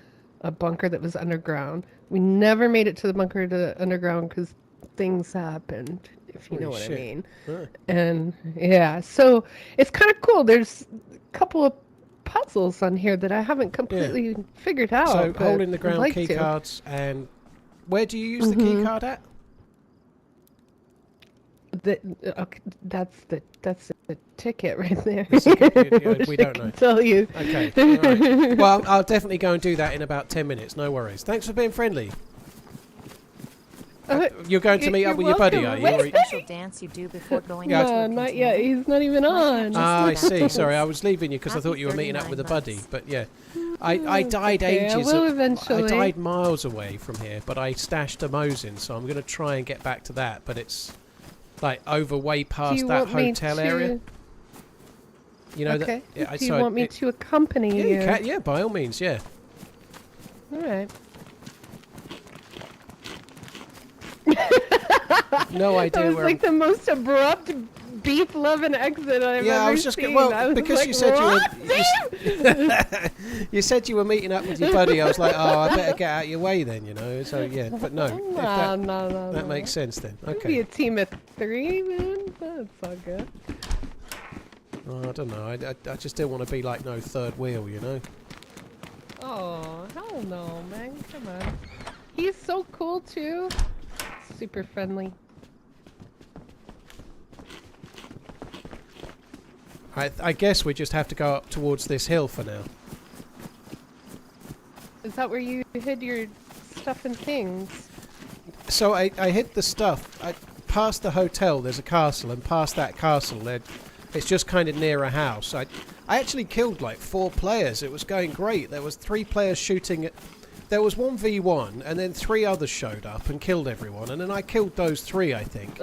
D: a bunker that was underground. We never made it to the bunker to the underground because things happened, if you know
B: Holy
D: what
B: shit.
D: I mean.
B: Huh.
D: And yeah, so it's kind of cool. There's a couple of puzzles on here that I haven't completely figured out.
B: So
D: but
B: hole in the
D: I'd
B: ground
D: like
B: key
D: to.
B: cards, and where do you use the key card at?
D: Okay, that's the ticket right there.
B: The ticket, yeah,
D: Wish
B: we
D: I
B: don't
D: could
B: know.
D: tell you.
B: Okay. All right. Well, I'll definitely go and do that in about 10 minutes. No worries. Thanks for being friendly. You're going to meet up with your buddy, are you?
D: Wait,
B: Or-
A: Special dance you do before going
B: Yeah,
A: into a
D: not yet.
A: container.
D: He's not even on.
B: Ah, I
A: Just
B: see.
A: about
B: Sorry,
A: this.
B: I was leaving you because I
A: Happy
B: thought you were meeting up with a
A: 39
B: buddy.
A: months.
B: But yeah, I died
D: okay, I
B: ages.
D: will
B: I
D: eventually.
B: died miles away from here, but I stashed a Mosin, so I'm going to try and get back to that. But it's like over way
D: Do
B: past
D: you
B: that
D: want me
B: hotel
D: to...
B: area. You know
D: Okay.
B: that. Yeah,
D: Do you
B: so
D: want me
B: it-
D: to accompany
B: Yeah,
D: you?
B: you can. Yeah, by all means. Yeah.
D: All right.
B: no idea
D: That was
B: where.
D: like the most abrupt beef-loving exit I've
B: Yeah,
D: ever
B: I was just
D: seen.
B: well
D: I was
B: because
D: like,
B: you said
D: "What?
B: you said you were meeting up with your buddy. I was like, oh, I better get out of your way then, you know. So yeah, but no, if that makes sense then.
D: Be
B: Okay.
D: a team of 3, man. That's all good.
B: Oh, I don't know. I just didn't want to be like no third wheel, you know.
D: Oh, hell no, man. Come on. He's so cool, too. Super friendly.
B: I guess we just have to go up towards this hill for now.
D: Is that where you hid your stuff and things?
B: So I hid the stuff. Past the hotel, there's a castle, and past that castle, it's just kind of near a house. I actually killed like 4 players. It was going great. There was 3 players shooting at... There was 1v1, and then 3 others showed up and killed everyone, and then I killed those 3, I think.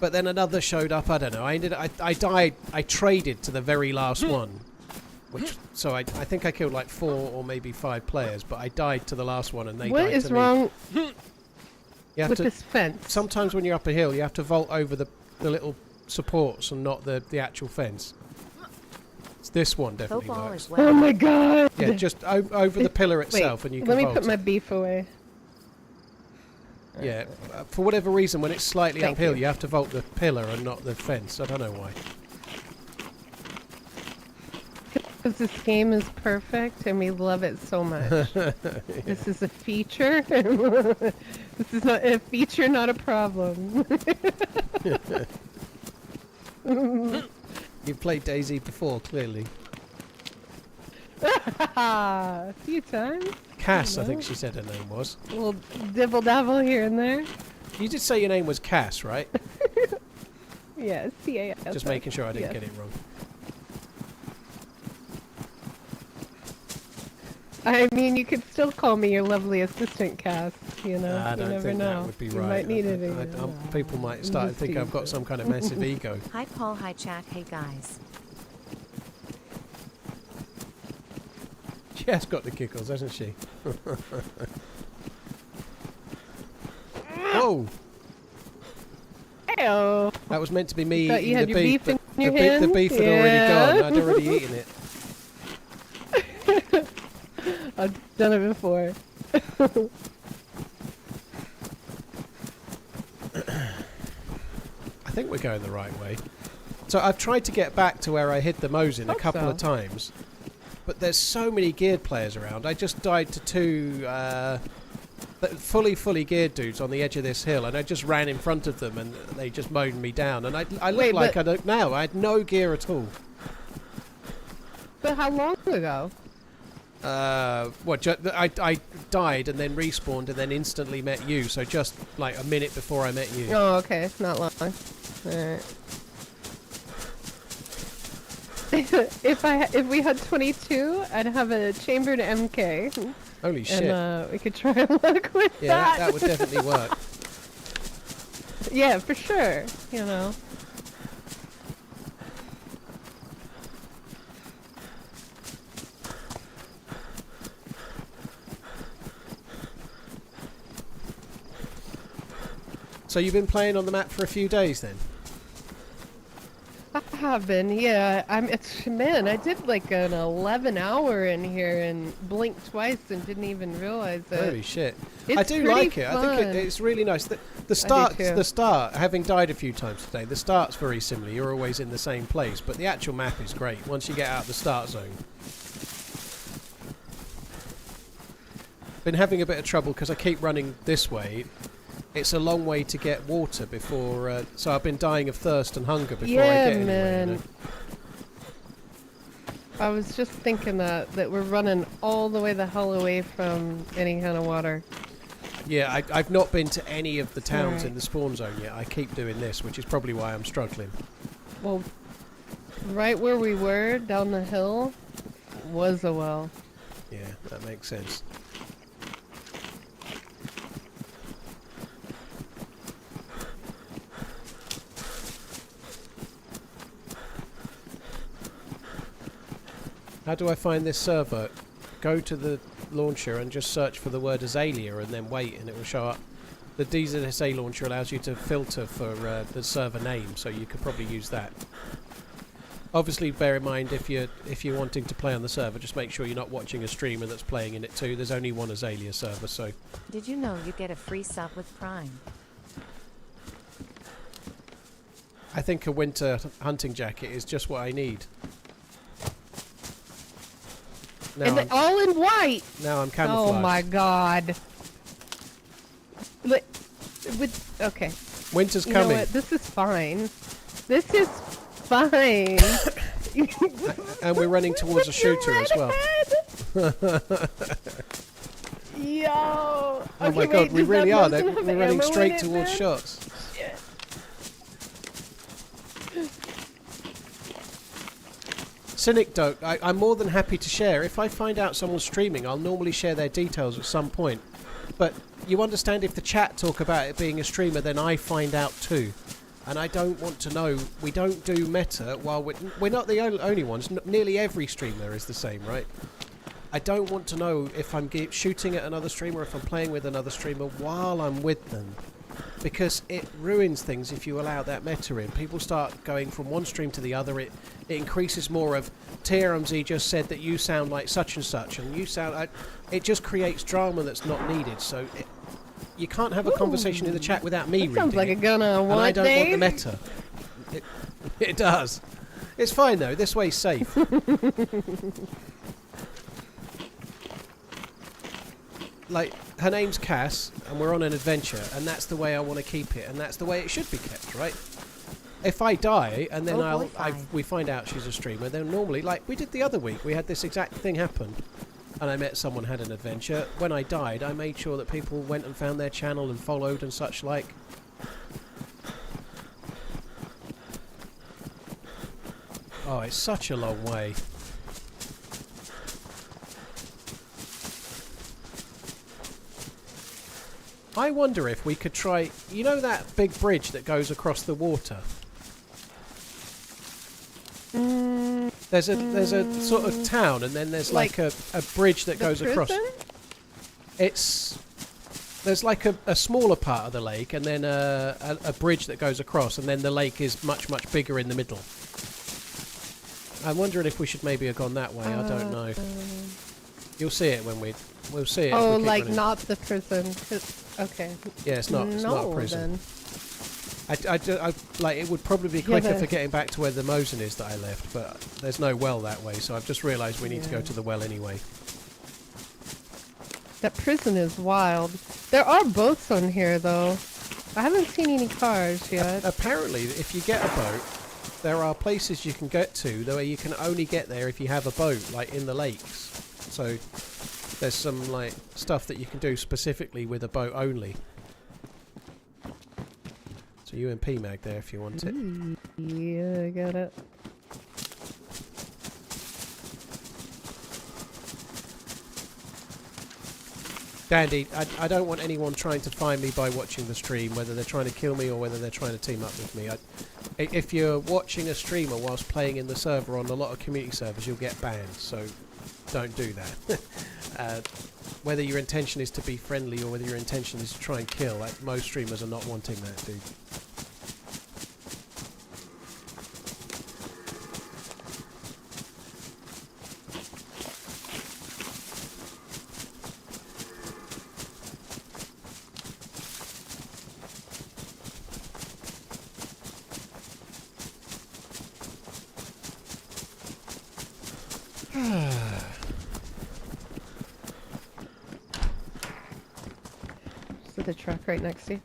B: But then another showed up. I don't know. I died. I traded to the very last one, so I think I killed like 4 or maybe 5 players, but I died to the last one, and they died to me.
D: What is wrong
B: You have
D: with
B: to,
D: this fence?
B: sometimes when you're up a hill, you have to vault over the little supports and not the actual fence. It's this one definitely
A: Football
B: works.
A: as well.
D: Oh my god!
B: Yeah, just over the pillar itself,
D: Wait,
B: and you can
D: let me
B: vault
D: put my
B: it.
D: beef away.
B: Yeah, for whatever reason, when it's slightly
D: Thank
B: uphill,
D: you.
B: you have to vault the pillar and not the fence. I don't know why.
D: Because this game is perfect and we love it so much. This is a feature. This is not a feature, not a problem.
B: You've played DayZ before, clearly.
D: A few times.
B: Cass, I think she said her name was.
D: A little dibble dabble here and there.
B: You did say your name was Cass, right?
D: Yeah, CAS.
B: Just making sure I didn't
D: Yes.
B: get it wrong.
D: I mean, you could still call me your lovely assistant, Cass. You know,
B: I
D: you
B: don't
D: never
B: think
D: know.
B: that would be
D: You
B: right.
D: might need it.
B: People might start to think I've got some kind of massive ego.
A: Hi Paul, hi chat, hey guys.
B: She has got the giggles, hasn't she? Whoa!
D: Heyo.
B: That was meant to be me
D: Thought you
B: eating
D: had
B: the
D: your
B: beef,
D: beef in
B: but
D: your
B: the
D: hand?
B: beef had
D: Yeah.
B: already gone. I'd already eaten it.
D: I've done it before.
B: I think we're going the right way. So I've tried to get back to where I hid the Mosin a
D: Hope
B: couple
D: so.
B: of times, but there's so many geared players around. I just died to 2 fully geared dudes on the edge of this hill, and I just ran in front of them, and they just mowed me down. And I look
D: Wait,
B: like
D: but-
B: I don't now. I had no gear at all.
D: But how long ago?
B: I died and then respawned and then instantly met you. So just like a minute before I met you.
D: Oh, okay, not long. Alright. if we had 22, I'd have a chambered MK,
B: Holy shit!
D: and we could try and look with
B: Yeah, that would definitely work.
D: Yeah, for sure. You know.
B: So you've been playing on the map for a few days then?
D: I have been, yeah. Man, I did like an 11-hour in here and blinked twice and didn't even realize it.
B: Holy shit!
D: It's
B: I do
D: pretty
B: like it. I think
D: fun.
B: it's really nice. The
D: too.
B: start. Having died a few times today, the start's very similar. You're always in the same place, but the actual map is great once you get out of the start zone. Been having a bit of trouble because I keep running this way. It's a long way to get water before, so I've been dying of thirst and hunger before I
D: Yeah,
B: get anywhere. You
D: man.
B: know?
D: I was just thinking that we're running all the way the hell away from any kind of water.
B: Yeah, I've not been to any of the towns
D: Alright.
B: in the spawn zone yet. I keep doing this, which is probably why I'm struggling.
D: Well, right where we were down the hill was a well.
B: Yeah, that makes sense. How do I find this server? Go to the launcher and just search for the word Azalea and then wait and it will show up. The DayZ launcher allows you to filter for the server name, so you could probably use that. Obviously, bear in mind if you're wanting to play on the server, just make sure you're not watching a streamer that's playing in it too. There's only one Azalea server, so.
A: Did you know you get a free sub with Prime?
B: I think a winter hunting jacket is just what I need. Now
D: And all in white.
B: now I'm camouflaged.
D: Oh my god. Okay.
B: Winter's
D: You know
B: coming.
D: what? This is fine. This is fine.
B: And we're running towards a shooter as well.
D: Yo.
B: Oh
D: Okay,
B: my god,
D: wait,
B: we
D: does
B: really
D: that
B: are.
D: doesn't have
B: We're running
D: ammo in
B: straight
D: it,
B: towards
D: then?
B: shots.
D: Shit.
B: Cynic Dope, I'm more than happy to share. If I find out someone's streaming, I'll normally share their details at some point. But you understand, if the chat talk about it being a streamer, then I find out too. And I don't want to know. We don't do meta while we're not the only ones. Nearly every streamer is the same, right? I don't want to know if I'm shooting at another streamer, if I'm playing with another streamer while I'm with them. Because it ruins things if you allow that meta in. People start going from one stream to the other. It increases more of TRMZ just said that you sound like such and such, and you sound. It just creates drama that's not needed. So you can't have a conversation in the chat without me reading.
D: Sounds like
B: it.
D: a gun on
B: And
D: one
B: I don't want the
D: day.
B: meta. It does. It's fine though. This way's safe. Like, her name's Cass, and we're on an adventure, and that's the way I want to keep it, and that's the way it should be kept, right? If I die, and then
A: Oh, boy,
B: we find out she's a streamer, then normally, like we did the other week, we had this exact thing happen, and I met someone had an adventure. When I died, I made sure that people went and found their channel and followed and such like. Oh, it's such a long way. I wonder if we could try, you know that big bridge that goes across the water? There's a sort of town, and then there's like a bridge that goes across. There's like a smaller part of the lake, and then a bridge that goes across, and then the lake is much bigger in the middle. I'm wondering if we should maybe have gone that way. I don't know. You'll see it when we'll see it.
D: Oh,
B: if we keep
D: like
B: running.
D: not the prison. Okay.
B: Yeah, it's not a prison.
D: Then.
B: I like, it would probably be quicker for getting back to where the Mosin is that I left, but there's no well that way, so I've just realised we need to go to the well anyway.
D: That prison is wild. There are boats on here, though. I haven't seen any cars yet.
B: Apparently, if you get a boat, there are places you can get to where you can only get there if you have a boat, like in the lakes. So there's some like stuff that you can do specifically with a boat only. So UMP mag there if you want it.
D: Yeah, I got it.
B: Dandy, I don't want anyone trying to find me by watching the stream, whether they're trying to kill me or whether they're trying to team up with me. If you're watching a streamer whilst playing in the server on a lot of community servers, you'll get banned, so don't do that. Whether your intention is to be friendly or whether your intention is to try and kill, most streamers are not wanting that, dude.
D: With the truck right next to you.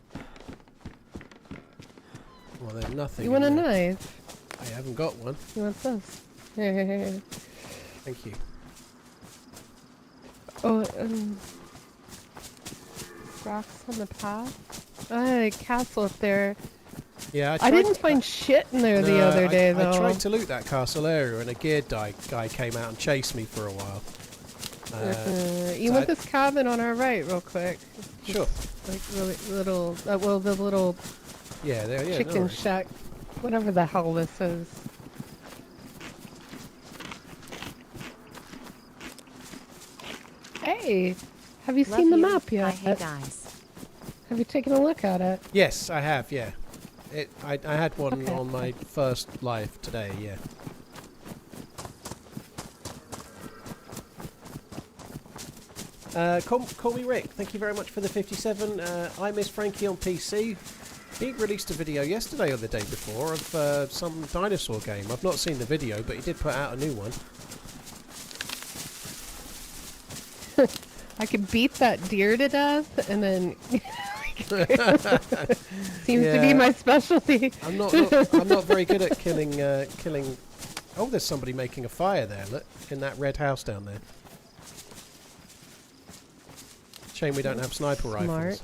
B: Well, there's nothing.
D: You want a
B: in there.
D: knife?
B: I haven't got one.
D: You want this? Here.
B: Thank you.
D: Oh, rocks on the path? A castle up there.
B: Yeah,
D: I didn't find shit in there the other day, though.
B: I tried to loot that castle area, and a gear guy came out and chased me for a while.
D: You want this cabin on our right, real quick?
B: Sure.
D: Like really little, well, the little
B: Yeah,
D: chicken
B: no
D: shack, whatever the hell this is. Hey, have you
A: Love
D: seen the
A: you.
D: map
A: Hi,
D: yet?
A: hey guys.
D: Have you taken a look at it?
B: Yes, I have. Yeah, I had one
D: Okay.
B: on my first live today. Yeah. Call me Rick. Thank you very much for the 57. I Miss Frankie on PC. He released a video yesterday or the day before of some dinosaur game. I've not seen the video, but he did put out a new one.
D: I could beat that deer to death, and then seems to be
B: Yeah.
D: my specialty.
B: I'm not very good at killing. Oh, there's somebody making a fire there. Look, in that red house down there. Shame we don't have sniper rifles.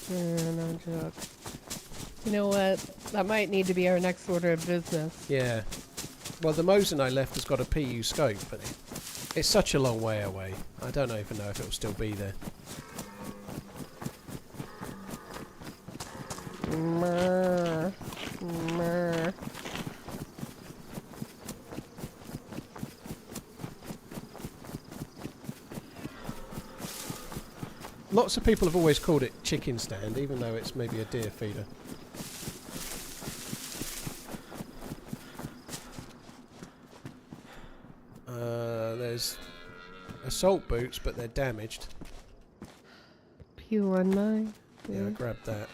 D: No joke. You know what? That might need to be our next order of business.
B: Yeah. Well, the Mosin I left has got a PU scope, but it's such a long way away. I don't even know if it will still be there.
D: Mrr. Mrr.
B: Lots of people have always called it chicken stand, even though it's maybe a deer feeder. There's assault boots, but they're damaged.
D: P19.
B: Yeah, I grabbed that.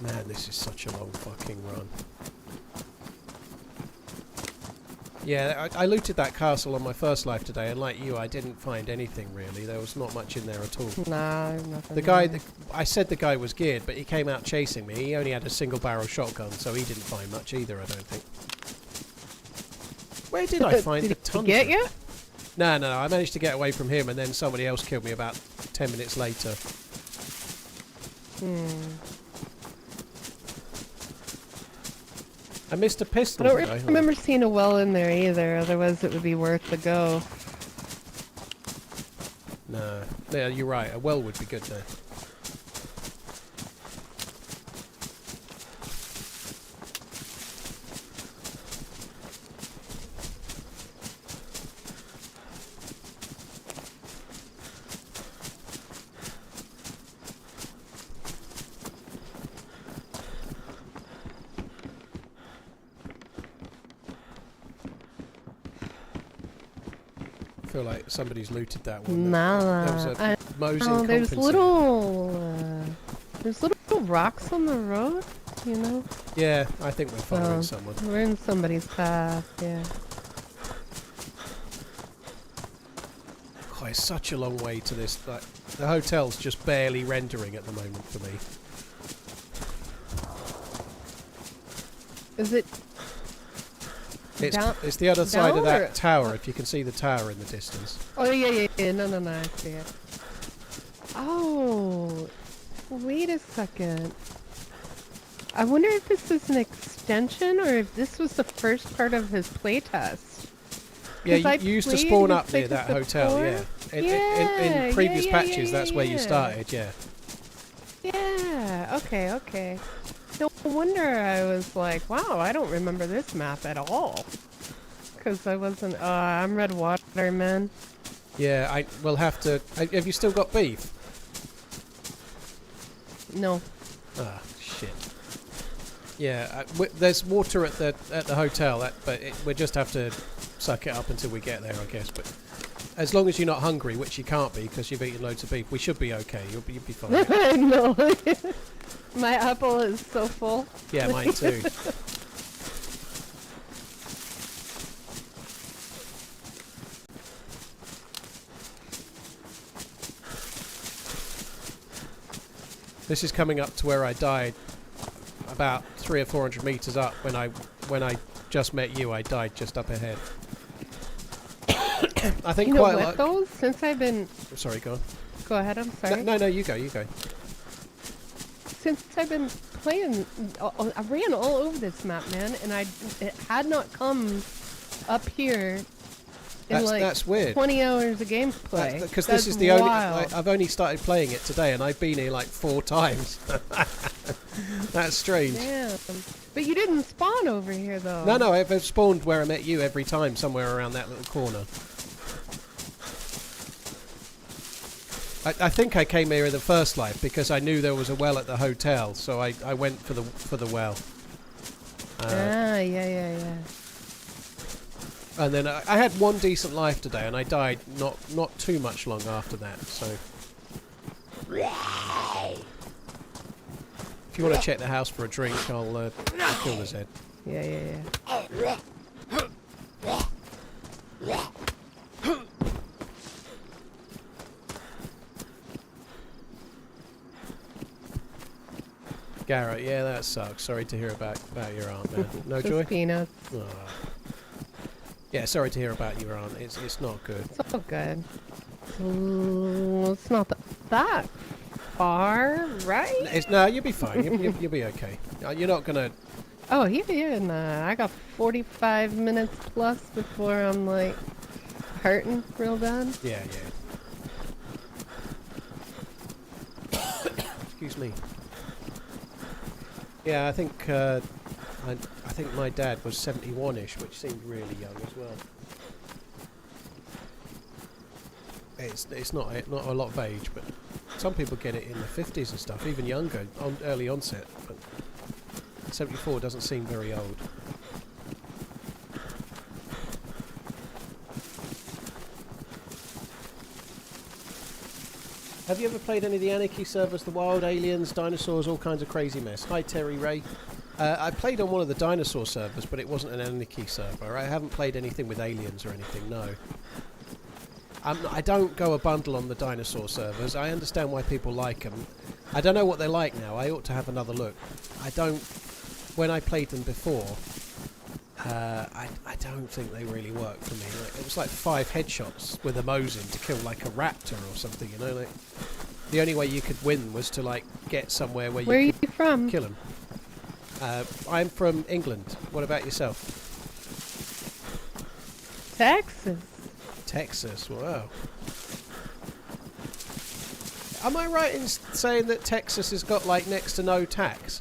B: Man, this is such a long fucking run. Yeah, I looted that castle on my first life today, and like you, I didn't find anything really. There was not much in there at all.
D: Nah, nothing.
B: The guy, I said the guy was geared, but he came out chasing me. He only had a single barrel shotgun, so he didn't find much either, I don't think. Where did I find the
D: Did he
B: tundra?
D: get you?
B: No, I managed to get away from him, and then somebody else killed me about 10 minutes later. I missed a pistol.
D: I don't
B: did
D: remember seeing a well in there either, otherwise it would be worth the go.
B: No. Yeah, you're right. A well would be good there. I feel like somebody's looted that one.
D: Nah.
B: There was a Mosin
D: there's
B: compensator.
D: there's little rocks on the road, you know?
B: Yeah, I think we're following someone.
D: We're in somebody's path, yeah.
B: Oh, it's such a long way to this. Like, the hotel's just barely rendering at the moment for me.
D: Is it down?
B: It's the other side of
D: down
B: that
D: or-
B: tower, if you can see the tower in the distance.
D: Oh, yeah. No, I see it. Oh, wait a second. I wonder if this is an extension or if this was the first part of his playtest.
B: Yeah,
D: 'Cause I
B: you used to
D: played
B: spawn
D: with
B: up near
D: Six
B: that
D: before.
B: hotel, yeah. In previous patches, that's where you started, yeah.
D: Yeah, okay. No wonder I was like, wow, I don't remember this map at all. Because I wasn't, I'm red water, man.
B: Yeah, I will have to... Have you still got beef?
D: No.
B: Ah, shit. Yeah, there's water at the hotel, but we just have to suck it up until we get there, I guess. But as long as you're not hungry, which you can't be because you've eaten loads of beef, we should be okay. You'll be fine.
D: No. My apple is so full.
B: Yeah, mine too. This is coming up to where I died about 300 or 400 meters up when I just met you. I died just up ahead. I think
D: You know
B: quite
D: what,
B: like.
D: though? Since I've been...
B: Sorry, go on.
D: Go ahead, I'm sorry.
B: No, you go.
D: Since I've been playing, I ran all over this map, man, and it had not come up here in
B: That's weird.
D: 20 hours of gameplay.
B: Because this is the only... I've only started playing it today, and I've been here like 4 times. That's strange.
D: Damn. But you didn't spawn over here, though.
B: No, I've spawned where I met you every time, somewhere around that little corner. I think I came here in the first life because I knew there was a well at the hotel, so I went for the well.
D: Yeah.
B: And then I had one decent life today, and I died not too much long after that. So, if you want to check the house for a drink, I'll kill the Zed.
D: Yeah.
B: Garrett, yeah, that sucks. Sorry to hear about your aunt, man. No
D: Just
B: joy?
D: peanuts.
B: Oh. Yeah, sorry to hear about your aunt. It's not good.
D: It's all good. It's not that far, right?
B: No, you'll be fine. You'll be okay. You're not gonna.
D: Oh, yeah, nah. I got 45 minutes plus before I'm like hurting real bad.
B: Yeah. Excuse me. Yeah, I think my dad was 71-ish, which seemed really young as well. It's not a lot of age, but some people get it in the 50s and stuff, even younger, early onset. But 74 doesn't seem very old. Have you ever played any of the Anarchy servers, the Wild Aliens, Dinosaurs, all kinds of crazy mess? Hi, Terry Ray. I played on one of the Dinosaur servers, but it wasn't an Anarchy server. I haven't played anything with aliens or anything, no. I don't go a bundle on the Dinosaur servers. I understand why people like them. I don't know what they're like now. I ought to have another look. When I played them before, I don't think they really worked for me. It was like 5 headshots with a Mosin to kill like a raptor or something, you know? Like, the only way you could win was to like get somewhere where
D: Where are
B: you
D: you from?
B: kill them. I'm from England. What about yourself?
D: Texas.
B: Texas, wow. Am I right in saying that Texas has got like next to no tax?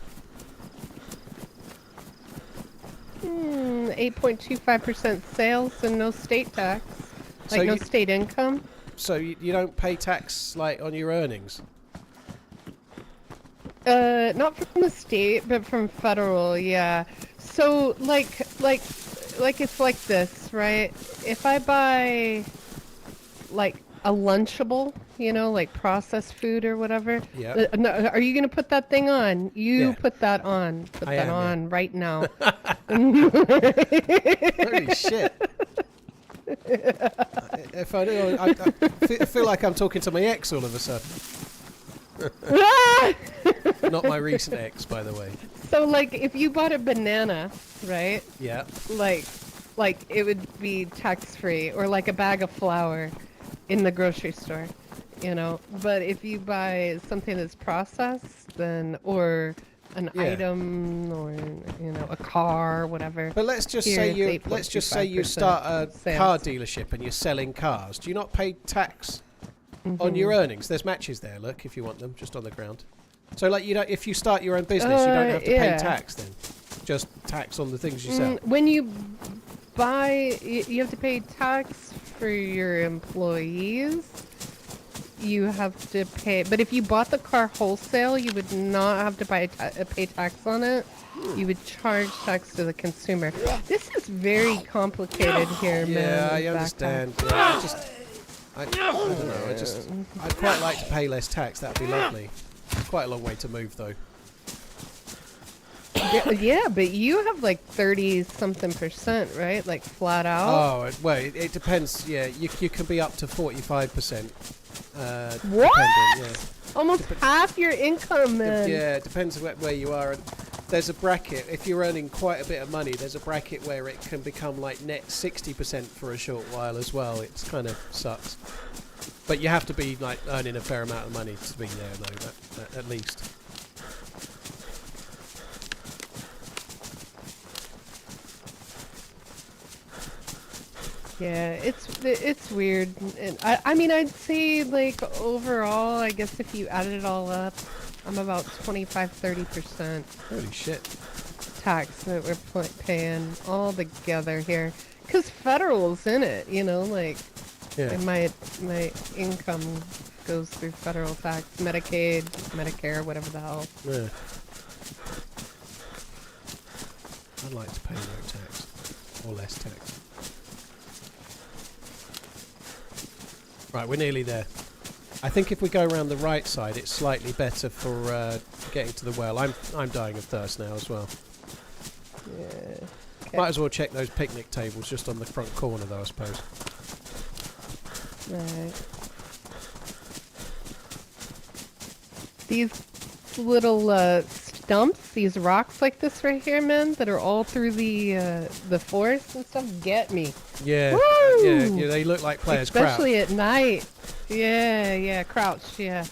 D: 8.25% sales and no state tax.
B: So
D: Like no
B: you-
D: state income.
B: So you don't pay tax like on your earnings?
D: Not from the state, but from federal, yeah. So like it's like this, right? If I buy like a Lunchable, you know, like processed food or whatever.
B: Yeah.
D: No, are you gonna put that thing on? You
B: Yeah.
D: put that on. Put
B: I
D: that
B: am,
D: on right now.
B: Holy shit. If I do, I feel like I'm talking to my ex all of a sudden. Not my recent ex, by the way.
D: So like if you bought a banana, right?
B: Yeah.
D: Like it would be tax free, or like a bag of flour in the grocery store, you know. But if you buy something that's processed, then or an item, or you know, a car, whatever.
B: But let's just
D: Here
B: say
D: it's
B: you start a
D: 8.25%
B: car
D: sales.
B: dealership and you're selling cars. Do you not pay tax on your earnings? There's matches there. Look, if you want them, just on the ground. So like you don't. If you start your own business, you don't have to
D: yeah.
B: pay tax then. Just tax on the things you sell.
D: When you buy, you have to pay tax for your employees. You have to pay, but if you bought the car wholesale, you would not have to pay tax on it. You would charge tax to the consumer. This is very complicated here, man.
B: Yeah, I
D: Back
B: understand. Yeah, I don't know. I'd quite like to pay less tax. That'd be lovely. Quite a long way to move, though.
D: Yeah, but you have like 30-something%, right? Like flat out.
B: Oh, well, it depends. Yeah, you can be up to 45%.
D: What?
B: Yeah.
D: Almost half your income, man.
B: Yeah, it depends where you are. And there's a bracket. If you're earning quite a bit of money, there's a bracket where it can become like net 60% for a short while as well. It's kind of sucks. But you have to be like earning a fair amount of money to be there, though, at least.
D: Yeah, it's weird. And I mean, I'd say like overall, I guess if you added it all up, I'm about 25-30%
B: Holy shit.
D: tax that we're paying all together here. Because federal's in it, you know, like,
B: Yeah.
D: and my income goes through federal tax, Medicaid, Medicare, whatever the hell.
B: Yeah. I'd like to pay no tax. Or less tax. Right, we're nearly there. I think if we go around the right side, it's slightly better for getting to the well. I'm dying of thirst now as well.
D: Yeah.
B: Might as well check those picnic tables just on the front corner, though, I suppose.
D: Right. These little stumps, these rocks like this right here, man, that are all through the forest and stuff, get me.
B: Yeah,
D: Woo!
B: yeah, they look like players'
D: Especially at night. Yeah, crouch, yeah.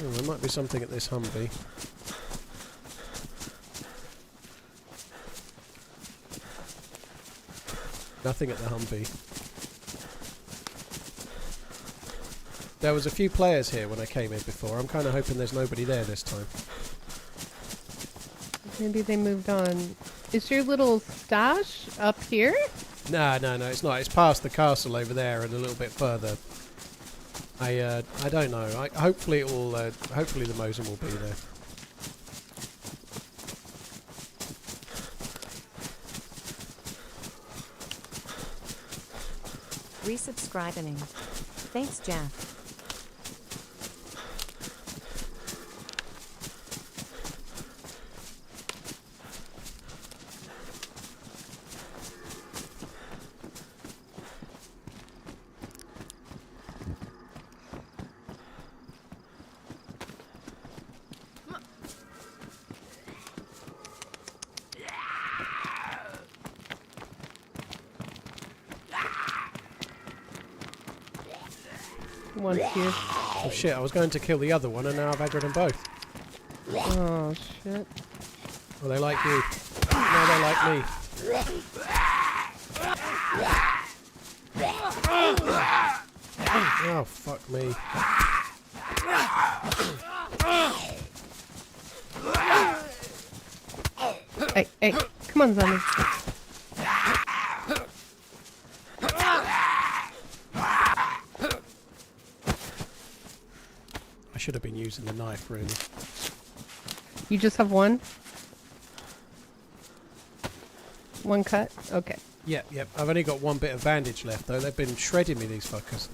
B: Oh, there might be something at this Humvee. Nothing at the Humvee. There was a few players here when I came in before. I'm kind of hoping there's nobody there this time.
D: Maybe they moved on. Is your little stash up here?
B: No, it's not. It's past the castle over there and a little bit further. I don't know. Hopefully it will. Hopefully the Mosin will be there.
A: Resubscribing. Thanks, Jeff.
D: One here.
B: Oh shit! I was going to kill the other one, and now I've aggroed them both.
D: Oh shit.
B: Well, they like you. No, they like me. Oh fuck me!
D: Hey, come on, zombie.
B: I should have been using the knife, really.
D: You just have one? One cut? Okay.
B: Yep. I've only got one bit of bandage left, though. They've been shredding me, these fuckers.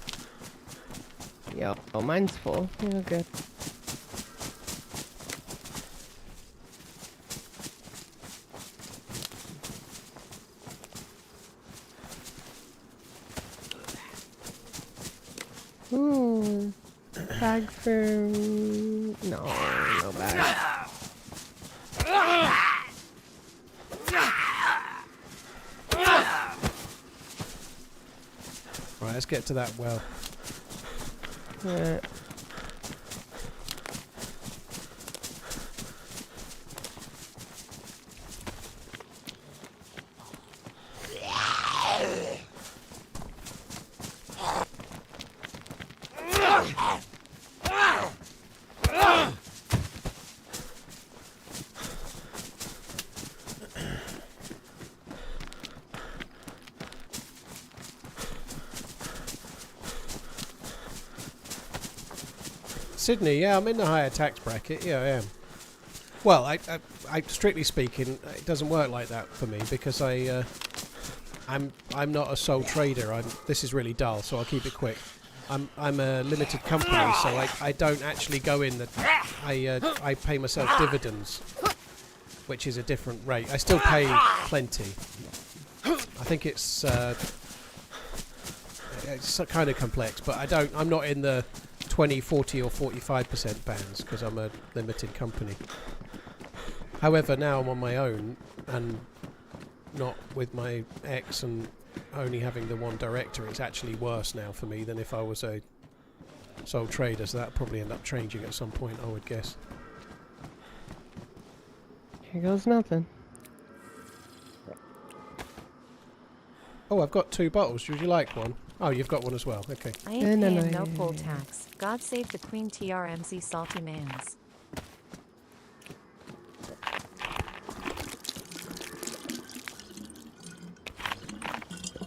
D: Yo, oh, mine's full. Oh, good. Ooh. Bag for... No bag.
B: Right, let's get to that well.
D: Yeah.
B: Sydney, yeah, I'm in the higher tax bracket. Yeah, I am. Well, I strictly speaking, it doesn't work like that for me because I'm not a sole trader. This is really dull, so I'll keep it quick. I'm a limited company, so I don't actually go in. I pay myself dividends, which is a different rate. I still pay plenty. I think it's kind of complex, but I'm not in the 20, 40 or 45% bands because I'm a limited company. However, now I'm on my own and not with my ex and only having the one director, it's actually worse now for me than if I was a sole trader, so that'll probably end up changing at some point, I would guess.
D: Here goes nothing.
B: Oh, I've got 2 bottles. Would you like one? Oh, you've got one as well. Okay.
A: I ain't
D: No,
A: paying
D: no,
A: no poll tax. God save the Queen TRMZ salty mans.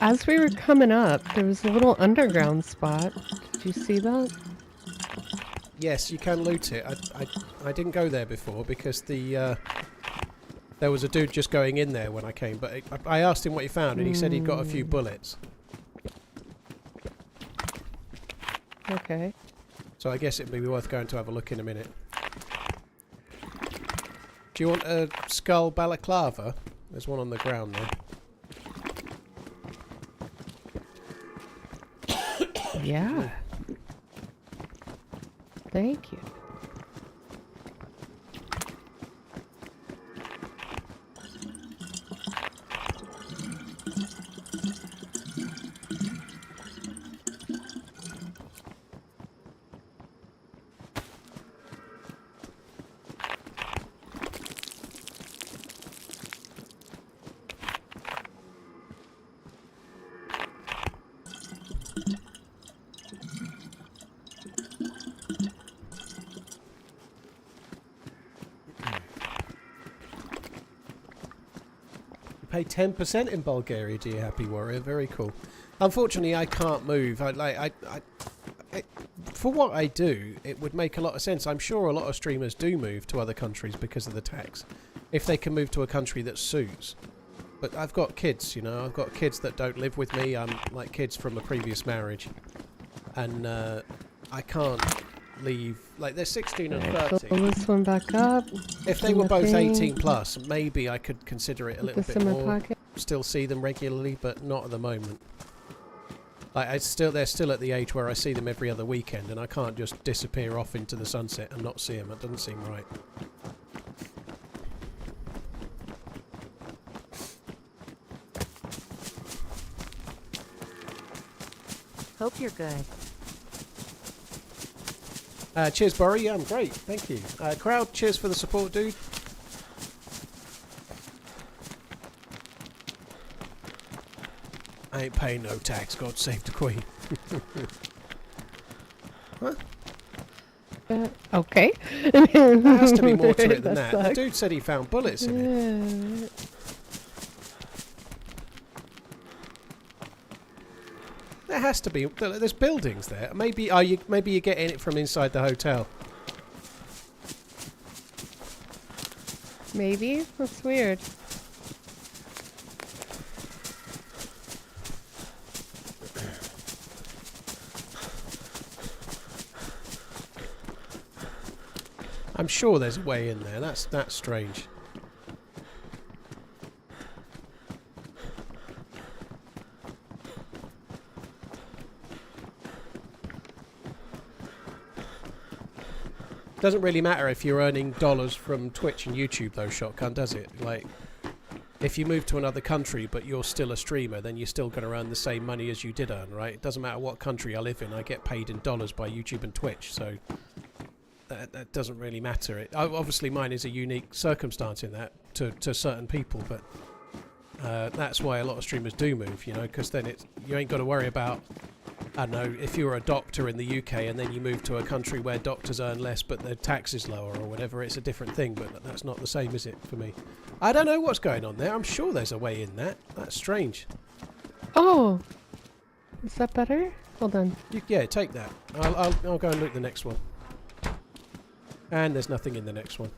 D: As we were coming up, there was a little underground spot. Did you see that?
B: Yes, you can loot it. I didn't go there before because the there was a dude just going in there when I came. But I asked him what he found, and he said he'd got a few bullets.
D: Okay.
B: So I guess it'd be worth going to have a look in a minute. Do you want a skull balaclava? There's one on the ground there.
D: Yeah. Thank you.
B: Pay 10% in Bulgaria, dear happy warrior. Very cool. Unfortunately, I can't move. For what I do, it would make a lot of sense. I'm sure a lot of streamers do move to other countries because of the tax, if they can move to a country that suits. But I've got kids, you know. I've got kids that don't live with me. I'm like kids from a previous marriage, and I can't leave. Like they're 16 and 30.
D: Pull this one back up.
B: If they were both 18 plus, maybe I could consider it a
D: Put
B: little
D: this
B: bit
D: in my
B: more.
D: pocket.
B: Still see them regularly, but not at the moment. Like they're still at the age where I see them every other weekend, and I can't just disappear off into the sunset and not see them. It doesn't seem right.
A: Hope you're good.
B: Cheers, Burry. Yeah, I'm great. Thank you. Crowd, cheers for the support, dude. I ain't paying no tax. God save the Queen. Huh?
D: Okay.
B: There has to be more to it than that. The
D: sucks.
B: dude said he found bullets in it.
D: Yeah.
B: There has to be. There's buildings there. Maybe maybe you're getting it from inside the hotel.
D: Maybe? That's weird.
B: I'm sure there's a way in there. That's strange. Doesn't really matter if you're earning dollars from Twitch and YouTube though, Shotgun, does it? Like, if you move to another country but you're still a streamer, then you're still going to earn the same money as you did earn, right? It doesn't matter what country I live in, I get paid in dollars by YouTube and Twitch, so that doesn't really matter. Obviously mine is a unique circumstance in that to certain people, but that's why a lot of streamers do move, you know, because then you ain't got to worry about, I don't know, if you're a doctor in the UK and then you move to a country where doctors earn less but their tax is lower or whatever, it's a different thing, but that's not the same, is it, for me? I don't know what's going on there. I'm sure there's a way in that. That's strange.
D: Oh! Is that better? Hold on.
B: Yeah, take that. I'll go and look at the next one. And there's nothing in the next one.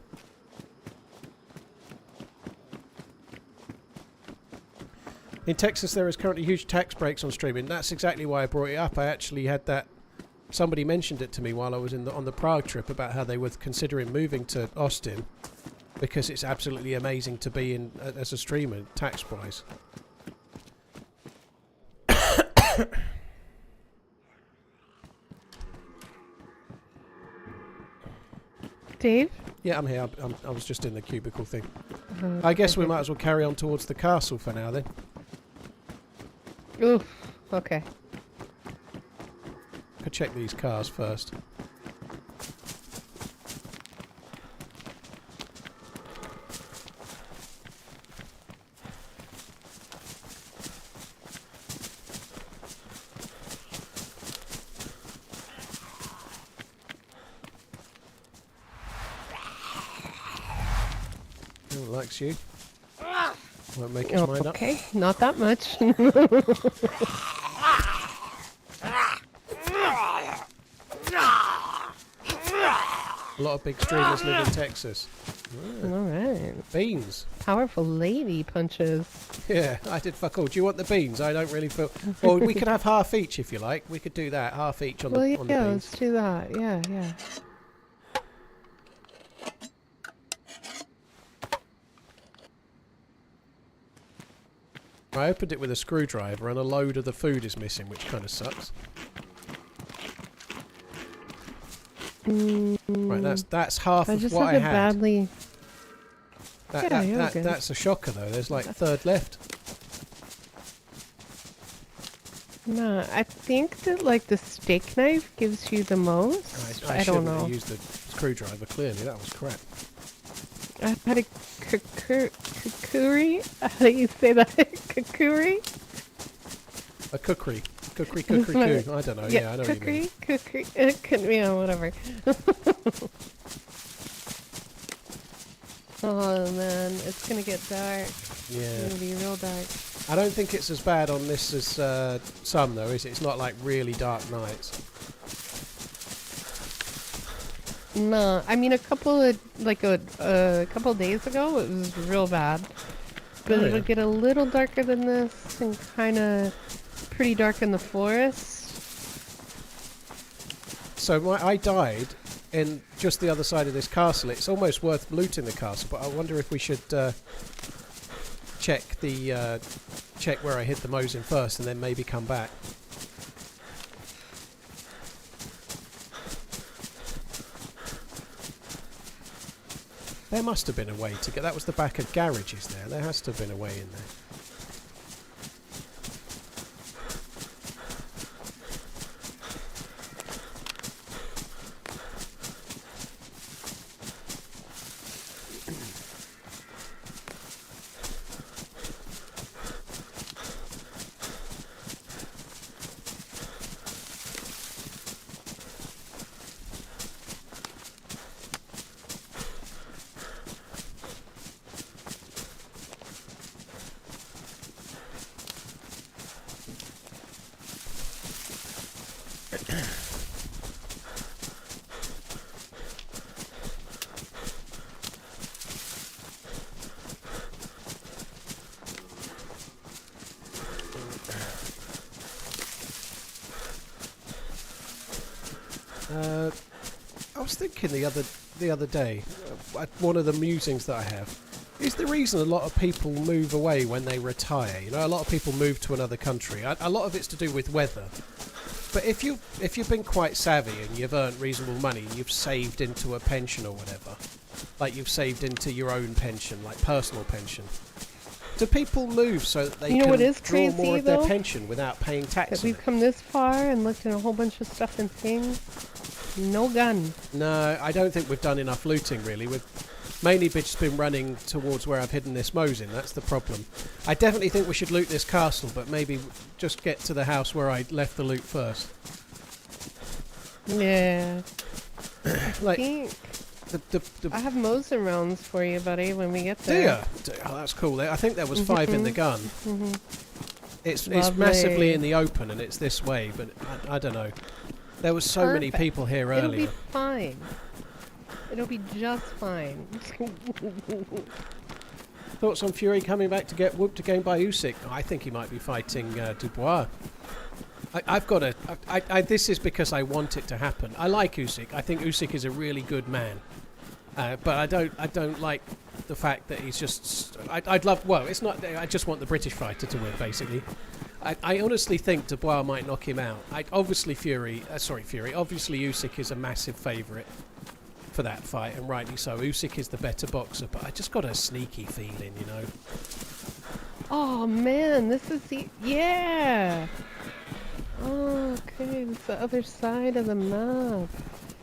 B: In Texas, there is currently huge tax breaks on streaming. That's exactly why I brought it up. I actually had that. Somebody mentioned it to me while I was on the Prague trip about how they were considering moving to Austin because it's absolutely amazing to be in as a streamer tax-wise.
D: Dave?
B: Yeah, I'm here. I was just in the cubicle thing. I guess we might as well carry on towards the castle for now then.
D: Oof. Okay.
B: Could check these cars first. likes you. Won't make his mind up.
D: Okay, not that much.
B: A lot of big streamers live in Texas.
D: All right.
B: Beans.
D: Powerful lady punches.
B: Yeah, I did fuck all. Do you want the beans? I don't really feel... Or we could have half each if you like. We could do that. Half each on,
D: Well,
B: the, on the
D: yeah,
B: beans.
D: let's do that. Yeah, yeah.
B: I opened it with a screwdriver and a load of the food is missing, which kind of sucks. Right, that's half
D: I
B: of
D: just
B: what I
D: have it
B: had.
D: badly.
B: That,
D: you're good.
B: that's a shocker though. There's like a third left.
D: No, I think that like the steak knife gives you the most.
B: I
D: I don't
B: shouldn't
D: know.
B: have used the screwdriver. Clearly, that was crap.
D: I had a kukuri. How do you say that? Kukuri?
B: A cookery. Cookery,
D: That's
B: cookery,
D: what
B: coo. I don't know.
D: Yeah,
B: Yeah, I know what you mean.
D: kukuri. Yeah, whatever. Oh man, it's gonna get dark. It's
B: Yeah.
D: gonna be real dark.
B: I don't think it's as bad on this as some though, is it? It's not like really dark nights.
D: No, I mean a couple of couple of days ago it was real bad, but
B: Oh,
D: it'll
B: yeah.
D: get a little darker than this and kind of pretty dark in the forest.
B: So I died in just the other side of this castle. It's almost worth looting the castle, but I wonder if we should check the check where I hid the Mosin first, and then maybe come back. There must have been a way to get. That was the back of garages there. There has to have been a way in there. I was thinking the other day, one of the musings that I have is the reason a lot of people move away when they retire. You know, a lot of people move to another country. A lot of it's to do with weather. But if you've been quite savvy and you've earned reasonable money, you've saved into a pension or whatever, like you've saved into your own pension, like personal pension. Do people move so that they
D: You know
B: can
D: what is
B: draw more
D: crazy,
B: of their
D: though?
B: pension without paying tax?
D: That
B: on
D: we've
B: it?
D: come this far and looked at a whole bunch of stuff and things. No gun.
B: No, I don't think we've done enough looting, really. We've mainly just been running towards where I've hidden this Mosin. That's the problem. I definitely think we should loot this castle, but maybe just get to the house where I left the loot first.
D: Yeah.
B: Like,
D: I
B: the
D: have Mosin rounds for you, buddy, when we get
B: do
D: there.
B: ya? Oh, that's cool. I think there was 5 in the gun.
D: Mhm.
B: It's
D: Lovely.
B: massively in the open, and it's this way, but I don't know. There was so many
D: Perfect.
B: people here
D: It'll
B: earlier.
D: be fine. It'll be just fine.
B: Thoughts on Fury coming back to get whooped again by Usyk? I think he might be fighting Dubois. I've got a... this is because I want it to happen. I like Usyk. I think Usyk is a really good man. But I don't like the fact that he's just... I'd love... Well, it's not... I just want the British fighter to win, basically. I honestly think Dubois might knock him out. Obviously Fury... Obviously Usyk is a massive favourite for that fight, and rightly so. Usyk is the better boxer, but I just got a sneaky feeling, you know.
D: Oh man, this is the... Yeah! Oh, okay, it's the other side of the map.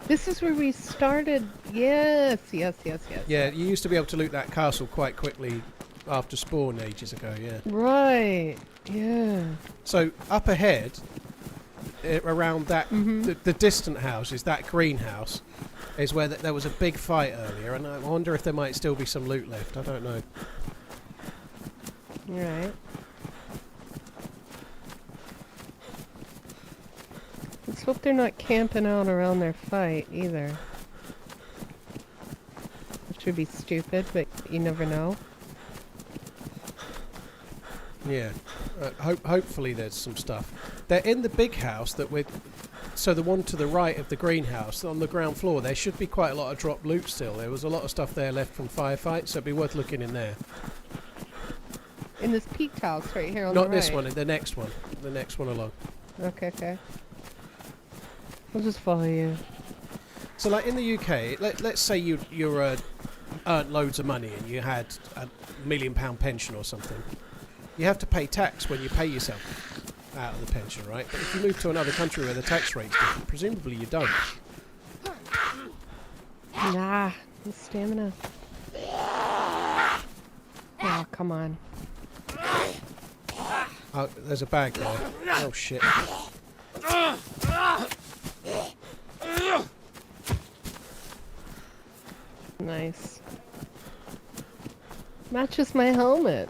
D: This is where we started. Yes.
B: Yeah, you used to be able to loot that castle quite quickly after spawn ages ago, yeah.
D: Right. Yeah.
B: So, up ahead, around that, the distant houses, that greenhouse, is where there was a big fight earlier, and I wonder if there might still be some loot left. I don't know.
D: Right. Let's hope they're not camping out around their fight either. Which would be stupid, but you never know.
B: Yeah. Hopefully there's some stuff. They're in the big house that we're... So the one to the right of the greenhouse, on the ground floor, there should be quite a lot of drop loot still. There was a lot of stuff there left from firefight, so it'd be worth looking in there.
D: In this peaked house right here on the right?
B: Not this one, the next one. The next one along.
D: Okay, okay. I'll just follow you.
B: So like in the UK, let's say you earned loads of money and you had £1 million pension or something. You have to pay tax when you pay yourself out of the pension, right? But if you move to another country where the tax rate's different, presumably you don't.
D: Nah, the stamina. Oh, come on.
B: Oh, there's a bag there. Oh shit.
D: Nice. Matches my helmet.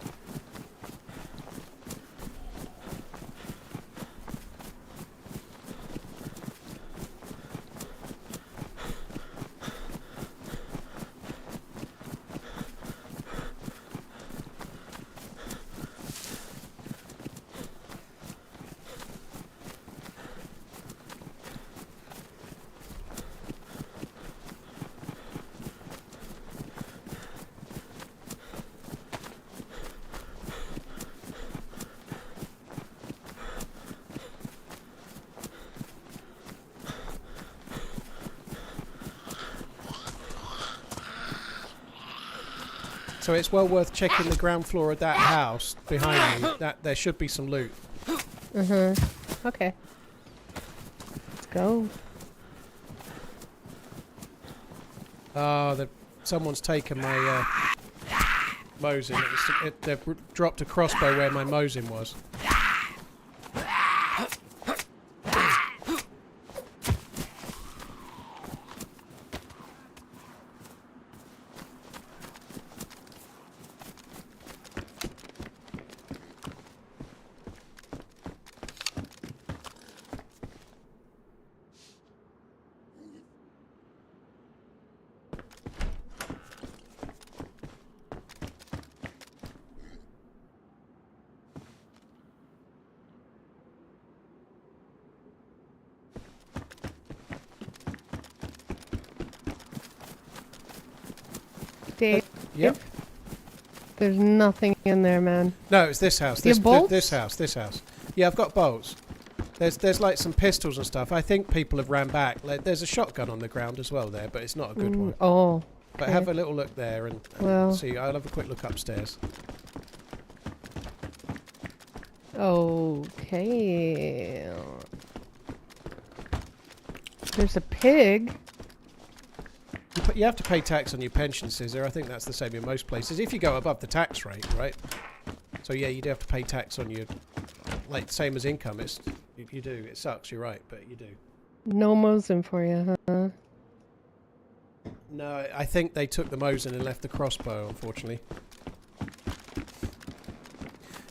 B: So it's well worth checking the ground floor of that house behind me. That there should be some loot.
D: Okay. Let's go.
B: Oh, someone's taken my Mosin. They've dropped a crossbow where my Mosin was.
D: Dave,
B: Yep.
D: there's nothing in there, man.
B: No, it's this house.
D: You have bolts?
B: This house. Yeah, I've got bolts. There's like some pistols and stuff. I think people have ran back. Like, there's a shotgun on the ground as well there, but it's not a good one.
D: Oh.
B: But
D: okay.
B: have a little look there and
D: Well.
B: see. I'll have a quick look upstairs.
D: Okay. There's a pig.
B: You have to pay tax on your pension, Scissor. I think that's the same in most places. If you go above the tax rate, right? So yeah, you do have to pay tax on your, like, same as income. You do. It sucks. You're right, but you do.
D: No Mosin for you, huh?
B: No, I think they took the Mosin and left the crossbow, unfortunately.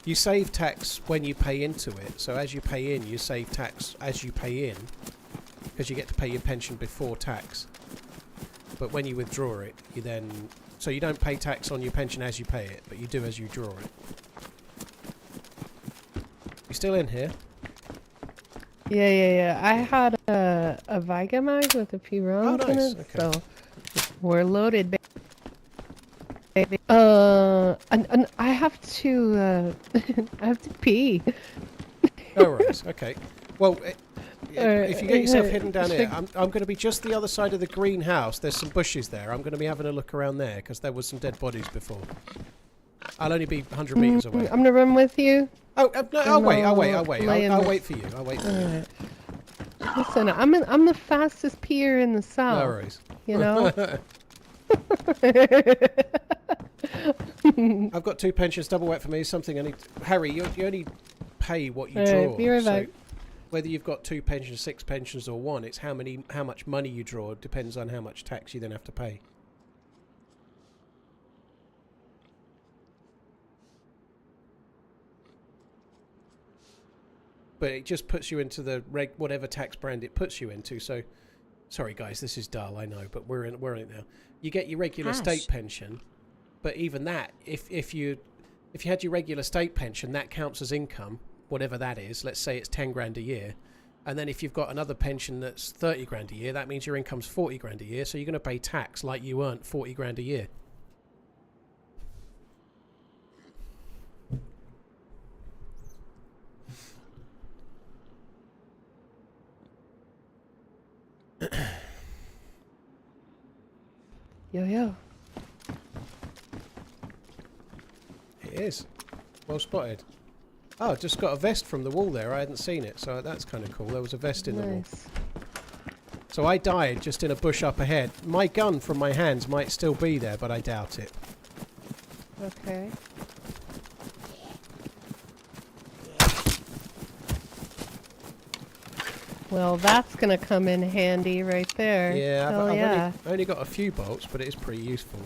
B: You save tax when you pay into it. So as you pay in, you save tax as you pay in, because you get to pay your pension before tax. But when you withdraw it, you then... So you don't pay tax on your pension as you pay it, but you do as you draw it. You still in here?
D: Yeah. I had a Viga mag with a few rounds in
B: nice.
D: it,
B: Okay.
D: so we're loaded, baby. And I have to, I have to pee.
B: Oh, right. Okay. Well, if you get yourself hidden down here, I'm going to be just the other side of the greenhouse. There's some bushes there. I'm going to be having a look around there, because there was some dead bodies before. I'll only be 100 metres away.
D: I'm gonna run with you.
B: Oh, no, I'll wait. I'll
D: lay
B: wait for you. I'll wait for you.
D: Alright. Listen, I'm the fastest peer in the south.
B: No worries.
D: You know.
B: I've got 2 pensions, double wet for me. Something I need. Harry, you only pay what you
D: Alright,
B: draw.
D: be right back.
B: Whether you've got 2 pensions, 6 pensions, or 1, it's how much money you draw. It depends on how much tax you then have to pay. But it just puts you into the whatever tax brand it puts you into. So, sorry guys, this is dull, I know, but we're in it now. You get your regular state pension, but even that, if you had your regular state pension, that counts as income, whatever that is. Let's say it's 10 grand a year, and then if you've got another pension that's 30 grand a year, that means your income's 40 grand a year. So you're going to pay tax like you earned 40 grand a year.
D: Yo.
B: It is. Well spotted. Oh, just got a vest from the wall there. I hadn't seen it, so that's kind of cool. There was a vest in the wall. So I died just in a bush up ahead. My gun from my hands might still be there, but I doubt it.
D: Okay. Well, that's gonna come in handy right there.
B: Yeah,
D: I've
B: only got a few bolts, but it is pretty useful.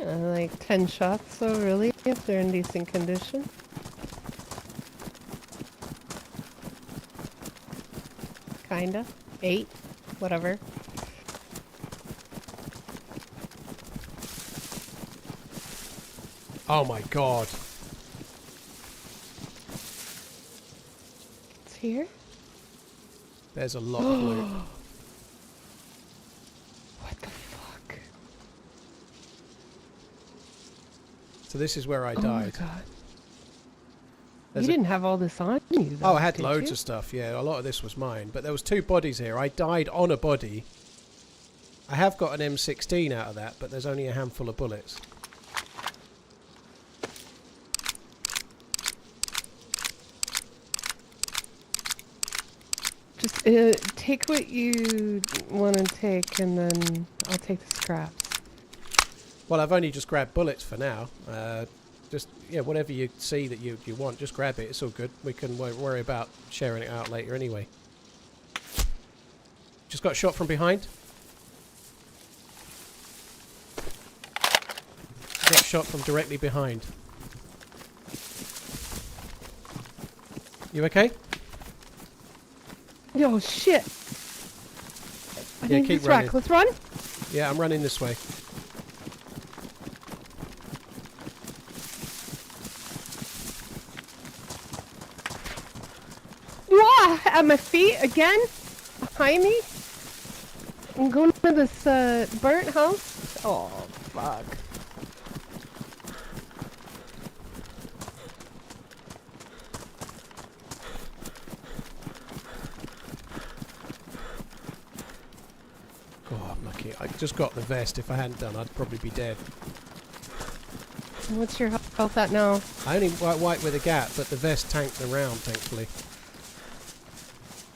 D: Yeah, like 10 shots, so really, if they're in decent condition. Kinda. 8. Whatever.
B: Oh my god.
D: It's here?
B: There's a lot of loot.
D: What the fuck?
B: So this is where I
D: Oh
B: died.
D: my god.
B: There's
D: You didn't have all this on you, though,
B: Oh, I had
D: did
B: loads
D: you?
B: of stuff, yeah. A lot of this was mine. But there was 2 bodies here. I died on a body. I have got an M16 out of that, but there's only a handful of bullets.
D: Just take what you want to take, and then I'll take the scraps.
B: Well, I've only just grabbed bullets for now. Just, yeah, whatever you see that you want, just grab it. It's all good. We can worry about sharing it out later anyway. Just got shot from behind. Got shot from directly behind. You okay?
D: Yo, shit! I
B: Yeah,
D: need
B: keep
D: this rack.
B: running.
D: Let's run!
B: Yeah, I'm running this way.
D: Wah! At my feet again? Behind me? I'm going to this burnt house. Oh, fuck.
B: Oh, I'm lucky. I just got the vest. If I hadn't done, I'd probably be dead.
D: What's your health at now?
B: I only wiped with a gap, but the vest tanked the round, thankfully.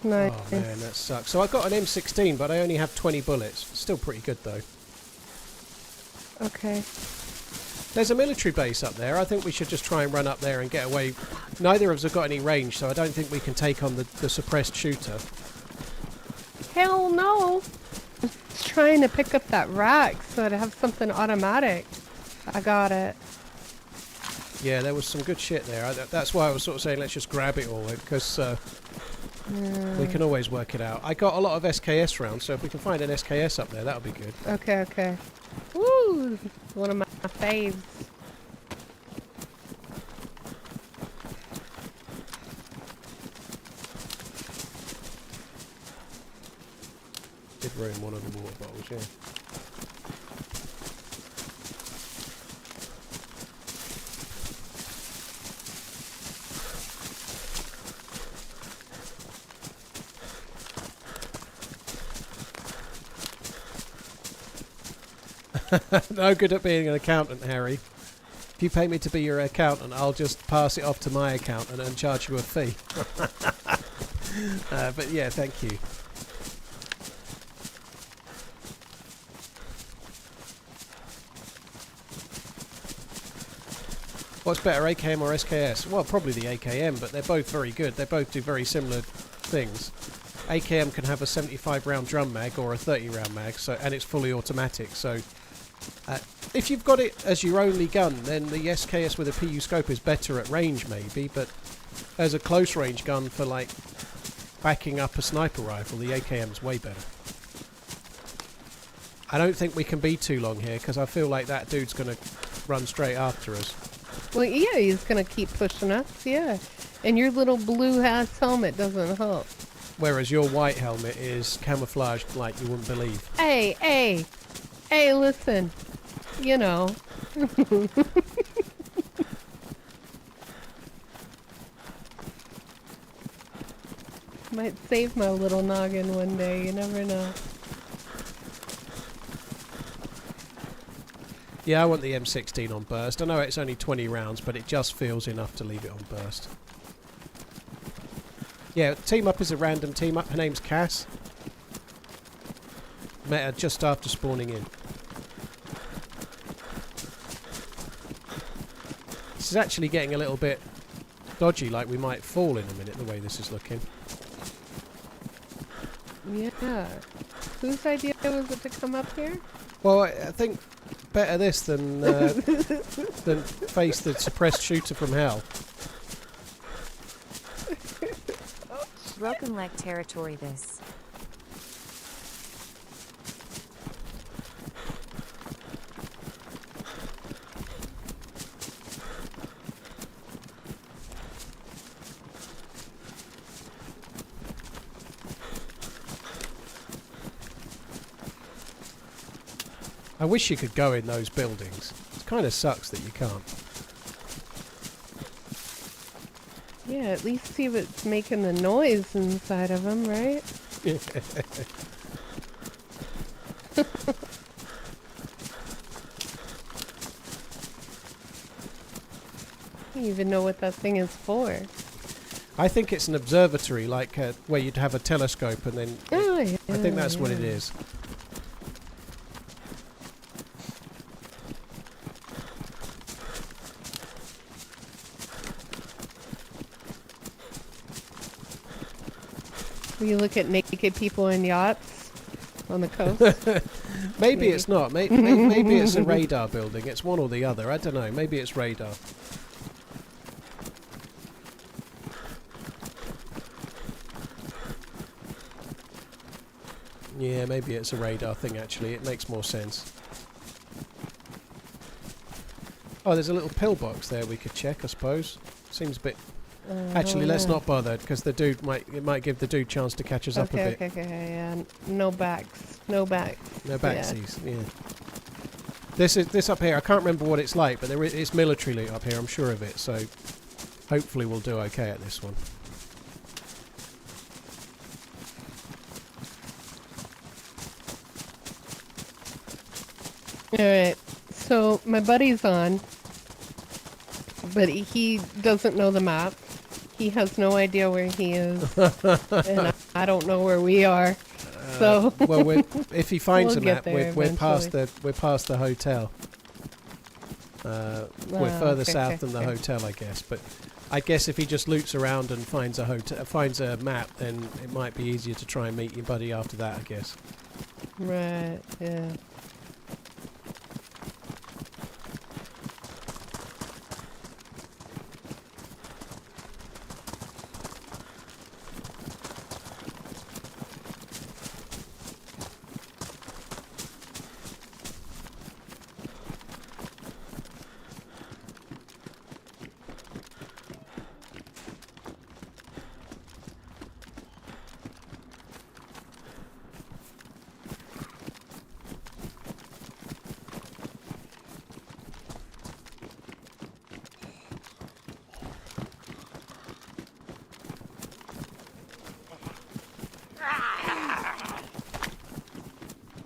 D: Nice.
B: Oh man, that sucks. So I got an M16, but I only have 20 bullets. Still pretty good though.
D: Okay.
B: There's a military base up there. I think we should just try and run up there and get away. Neither of us have got any range, so I don't think we can take on the suppressed shooter.
D: Hell no! I was trying to pick up that rack so I'd have something automatic. I got it.
B: Yeah, there was some good shit there. That's why I was sort of saying let's just grab it all, because we can always work it out. I got a lot of SKS rounds, so if we can find an SKS up there, that'll be good.
D: Okay, okay. Woo! One of my faves.
B: Did ruin one of the water bottles, yeah. No good at being an accountant, Harry. If you pay me to be your accountant, I'll just pass it off to my accountant and charge you a fee. But yeah, thank you. What's better, AKM or SKS? Well, probably the AKM, but they're both very good. They both do very similar things. AKM can have a 75 round drum mag or a 30 round mag, so and it's fully automatic. So if you've got it as your only gun, then the SKS with a PU scope is better at range maybe, but as a close range gun for like backing up a sniper rifle, the AKM's way better. I don't think we can be too long here because I feel like that dude's going to run straight after us.
D: Well, yeah, he's gonna keep pushing us, yeah. And your little blue ass helmet doesn't help.
B: Whereas your white helmet is camouflaged like you wouldn't believe.
D: Hey, listen. You know. Might save my little noggin one day, you never know.
B: Yeah, I want the M16 on burst. I know it's only 20 rounds, but it just feels enough to leave it on burst. Yeah, team up is a random team up. Her name's Cass. Met her just after spawning in. This is actually getting a little bit dodgy, like we might fall in a minute, the way this is looking.
D: Yeah. Whose idea was it to come up here?
B: Well, I think better this than than face the suppressed shooter from hell.
A: Broken leg territory this.
B: I wish you could go in those buildings. It kind of sucks that you can't.
D: Yeah, at least see what's making the noise inside of them, right? I don't even know what that thing is for.
B: I think it's an observatory, like where you'd have a telescope and then...
D: Oh, yeah,
B: I think that's what it is.
D: You look at naked people in yachts on the coast.
B: Maybe it's not. Maybe it's a radar building. It's one or the other. I don't know. Maybe it's radar. Yeah, maybe it's a radar thing actually. It makes more sense. Oh, there's a little pillbox there we could check, I suppose. Seems a bit... Actually, let's not bother, because the dude might give the dude chance to catch us up a bit.
D: Okay, yeah. No backs. No
B: backsies, yeah. This up here, I can't remember what it's like, but it's military loot up here, I'm sure of it, so hopefully we'll do okay at this one.
D: Alright, so my buddy's on, but he doesn't know the map. He has no idea where he is, and I don't know where we are. So
B: well, if he finds
D: we'll
B: a map, we're past the hotel. We're further south than the hotel, I guess. But I guess if he just loots around and finds a map, then it might be easier to try and meet your buddy after that, I guess.
D: Right. Yeah.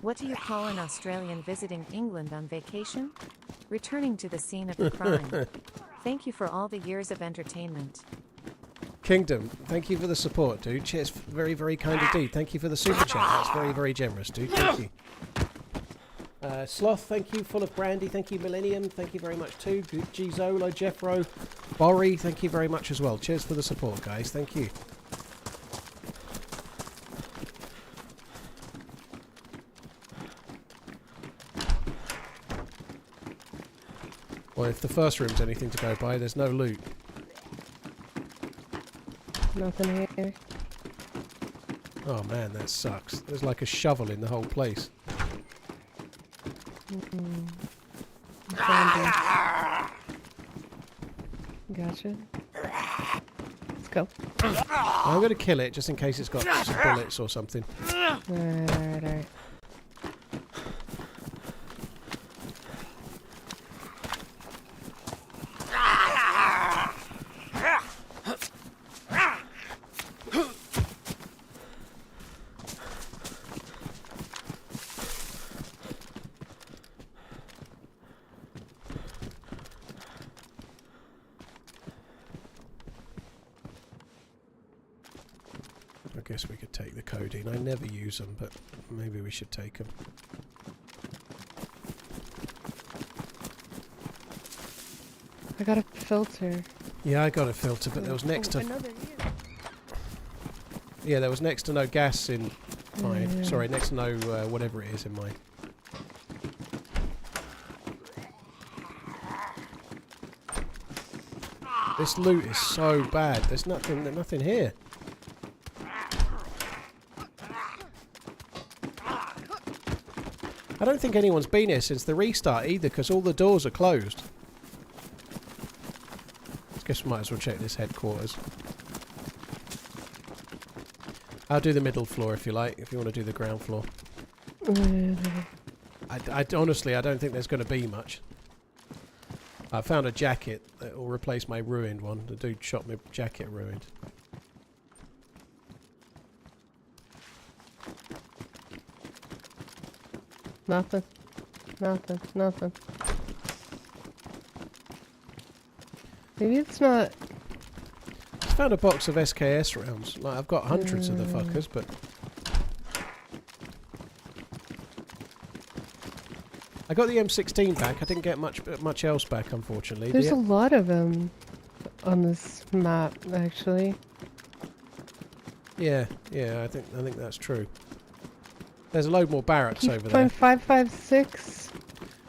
A: What do you call an Australian visiting England on vacation? Returning to the scene of the crime. Thank you for all the years of entertainment.
B: Kingdom, thank you for the support, dude. Cheers, very, very kind indeed. Thank you for the super chat. That's very, very generous, dude. Thank you. Sloth, thank you. Full of Brandy, thank you. Millennium, thank you very much too. G-Zolo, Jeffro, Borry, thank you very much as well. Cheers for the support, guys. Thank you. Well, if the first room's anything to go by, there's no loot.
D: Nothing here.
B: Oh man, that sucks. There's like a shovel in the whole place.
D: Gotcha. Let's go.
B: I'm going to kill it just in case it's got some bullets or something.
D: Alright.
B: I guess we could take the codeine. I never use them, but maybe we should take them.
D: I got a filter.
B: Yeah, I got a filter, but there was next to...
D: Another here.
B: Yeah, there was next to no gas in mine.
D: Yeah.
B: Sorry, next to no whatever it is in mine. This loot is so bad. There's nothing here. I don't think anyone's been here since the restart either, because all the doors are closed. I guess we might as well check this headquarters. I'll do the middle floor if you like, if you want to do the ground floor. Honestly, I don't think there's going to be much. I found a jacket that will replace my ruined one. The dude shot my jacket ruined.
D: Nothing. Maybe it's not.
B: I found a box of SKS rounds. Like, I've got hundreds of the fuckers, but I got the M16 back. I didn't get much else back, unfortunately.
D: There's a lot of them on this map, actually.
B: Yeah, I think that's true. There's a load more barracks
D: You
B: over
D: find
B: there.
D: 556.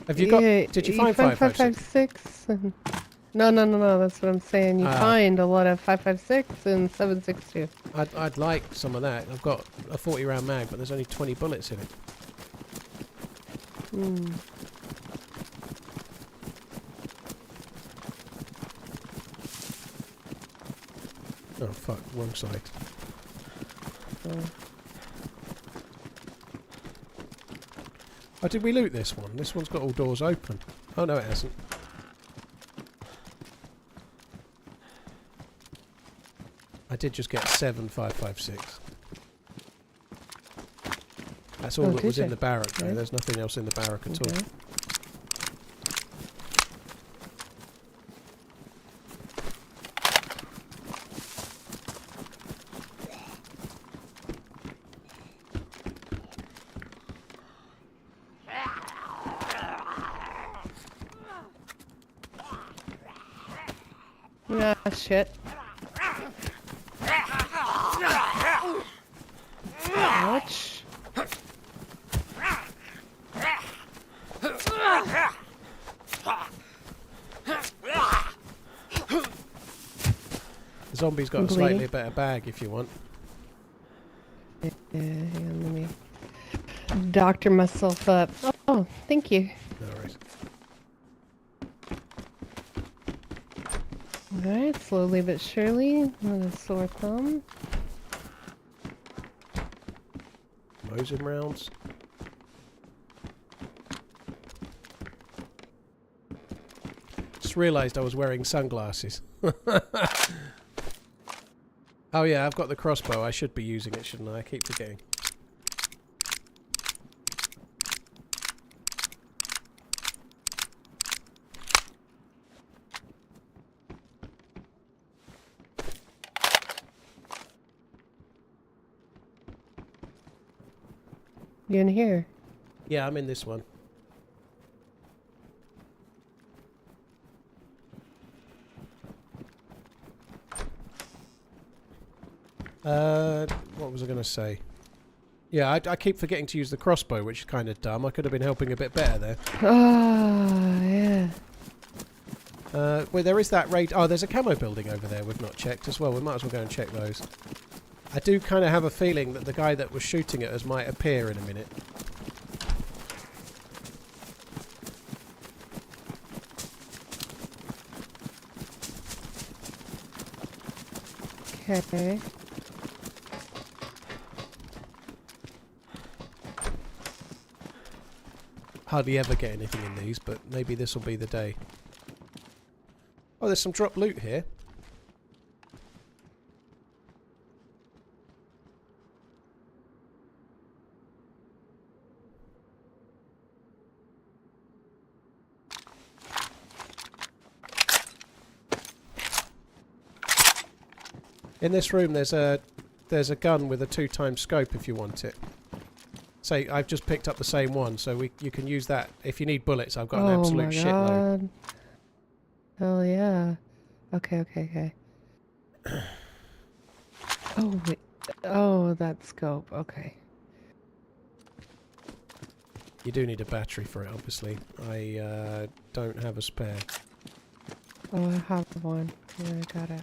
B: Have you got?
D: Yeah,
B: Did you find 556?
D: 556? No, that's what I'm saying. You find a lot of 556 and 762.
B: I'd like some of that. I've got a 40 round mag, but there's only 20 bullets in it. Oh fuck, wrong side. Oh, did we loot this one? This one's got all doors open. Oh no, it hasn't. I did just get 7556. That's all that was in the barrack though. There's nothing else in the barrack at all.
D: Ah, shit. Ouch.
B: The zombie's got a slightly better bag if you want.
D: Yeah, hang on, let me doctor myself up. Oh, thank you.
B: No worries.
D: Alright, slowly but surely. Not a sore thumb.
B: Mosin rounds. Just realised I was wearing sunglasses. Oh yeah, I've got the crossbow. I should be using it, shouldn't I? I keep forgetting.
D: You in here?
B: Yeah, I'm in this one. What was I going to say? Yeah, I keep forgetting to use the crossbow, which is kind of dumb. I could have been helping a bit better there.
D: Oh, yeah.
B: Well, there is that raid. Oh, there's a camo building over there we've not checked as well. We might as well go and check those. I do kind of have a feeling that the guy that was shooting at us might appear in a minute.
D: Okay.
B: Hardly ever get anything in these, but maybe this will be the day. Oh, there's some drop loot here. In this room there's a gun with a 2x scope if you want it. Say, I've just picked up the same one, so you can use that. If you need bullets, I've got an absolute shitload.
D: Hell yeah. Okay. Oh, wait. Oh, that scope. Okay.
B: You do need a battery for it, obviously. I don't have a spare.
D: Oh, I have one. Yeah, I got it.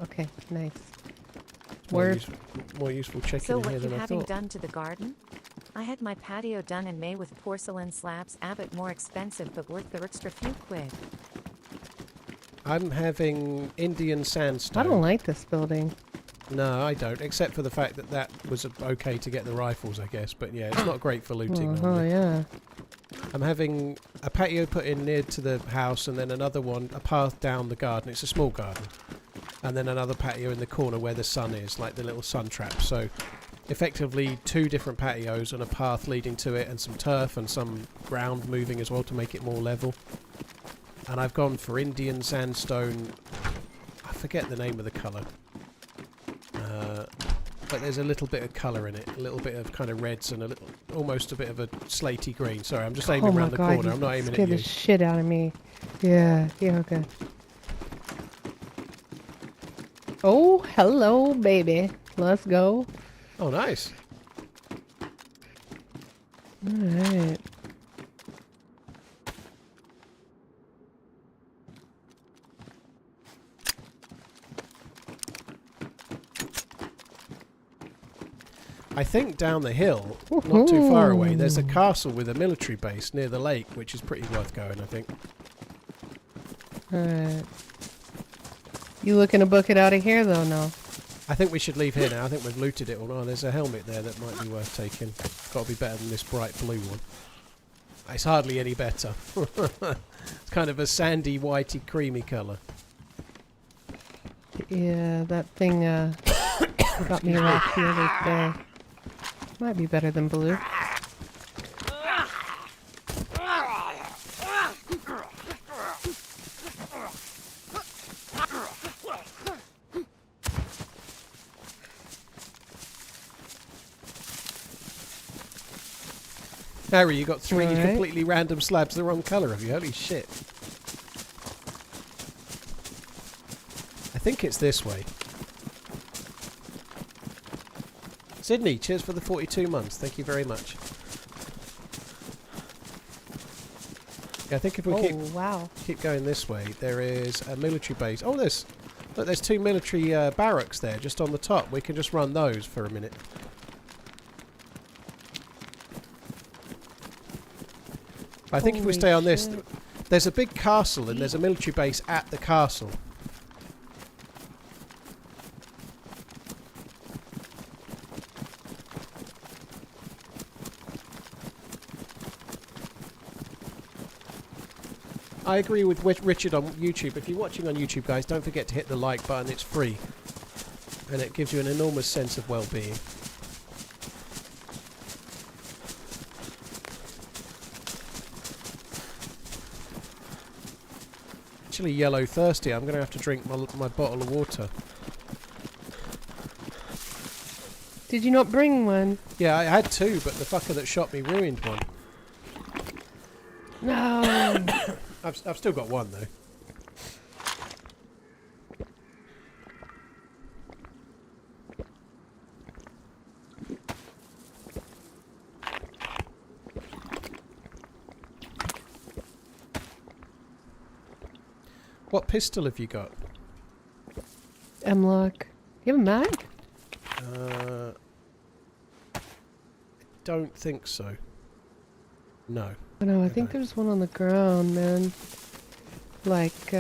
D: Okay, nice.
B: More useful checking
A: So
B: in here
A: what you
B: than I
A: having
B: thought.
A: done to the garden? I had my patio done in May with porcelain slabs, a bit more expensive but worth the extra few quid.
B: I'm having Indian sandstone.
D: I don't like this building.
B: No, I don't, except for the fact that that was okay to get the rifles, I guess. But yeah, it's not great for looting.
D: Oh,
B: normally.
D: yeah.
B: I'm having a patio put in near to the house, and then another one, a path down the garden. It's a small garden. And then another patio in the corner where the sun is, like the little sun trap. So effectively 2 different patios and a path leading to it, and some turf and some ground moving as well to make it more level. And I've gone for Indian sandstone. I forget the name of the colour. But there's a little bit of colour in it. A little bit of kind of reds and almost a bit of a slaty green. Sorry, I'm just aiming around the corner. I'm not aiming at you.
D: Scared the shit out of me. Yeah, okay. Oh, hello, baby. Let's go.
B: Oh, nice.
D: Alright.
B: I think down the hill, not too far away, there's a castle with a military base near the lake, which is pretty worth going, I think.
D: Alright. You looking to book it out of here, though, no?
B: I think we should leave here now. I think we've looted it all. Oh, there's a helmet there that might be worth taking. Got to be better than this bright blue one. It's hardly any better. It's kind of a sandy, whitey, creamy colour.
D: Yeah, that thing, got me off the other day. Might be better than blue.
B: Harry, you got 3
D: Right.
B: completely random slabs the wrong colour, have you? Holy shit. I think it's this way. Sydney, cheers for the 42 months. Thank you very much. Yeah, I think if we keep going this way, there is a military base. Oh, there's 2 military barracks there just on the top. We can just run those for a minute. I think if we stay on this, there's a big castle and there's a military base at the castle. I agree with Richard on YouTube. If you're watching on YouTube, guys, don't forget to hit the like button. It's free. And it gives you an enormous sense of well-being. Actually yellow thirsty. I'm going to have to drink my bottle of water.
D: Did you not bring one?
B: Yeah, I had two, but the fucker that shot me ruined one.
D: No.
B: I've still got one though. What pistol have you got?
D: M-lock. You have a mag?
B: I don't think so. No.
D: Oh, no, I
B: I
D: think
B: don't.
D: there's one on the ground, man. Like,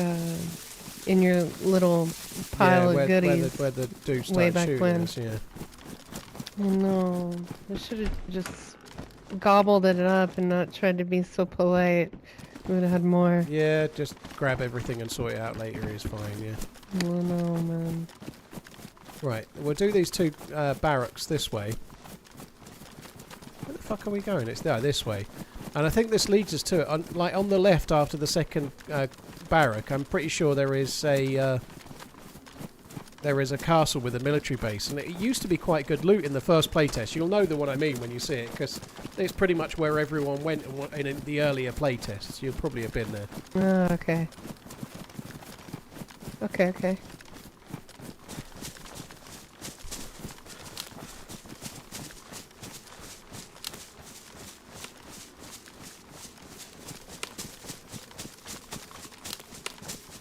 D: in your little pile
B: yeah,
D: of goodies.
B: where the dude
D: way
B: started
D: back
B: shooting
D: when.
B: us, yeah.
D: Oh, no. I should have just gobbled it up and not tried to be so polite. We would have had more.
B: Yeah, just grab everything and sort it out later is fine, yeah.
D: Oh, no, man.
B: Right, we'll do these two barracks this way. Where the fuck are we going? It's there, this way. And I think this leads us to it. Like on the left after the second barrack, I'm pretty sure there is a castle with a military base. And it used to be quite good loot in the first playtest. You'll know the one I mean when you see it, because it's pretty much where everyone went in the earlier playtests. You'll probably have been there.
D: Oh, okay. Okay.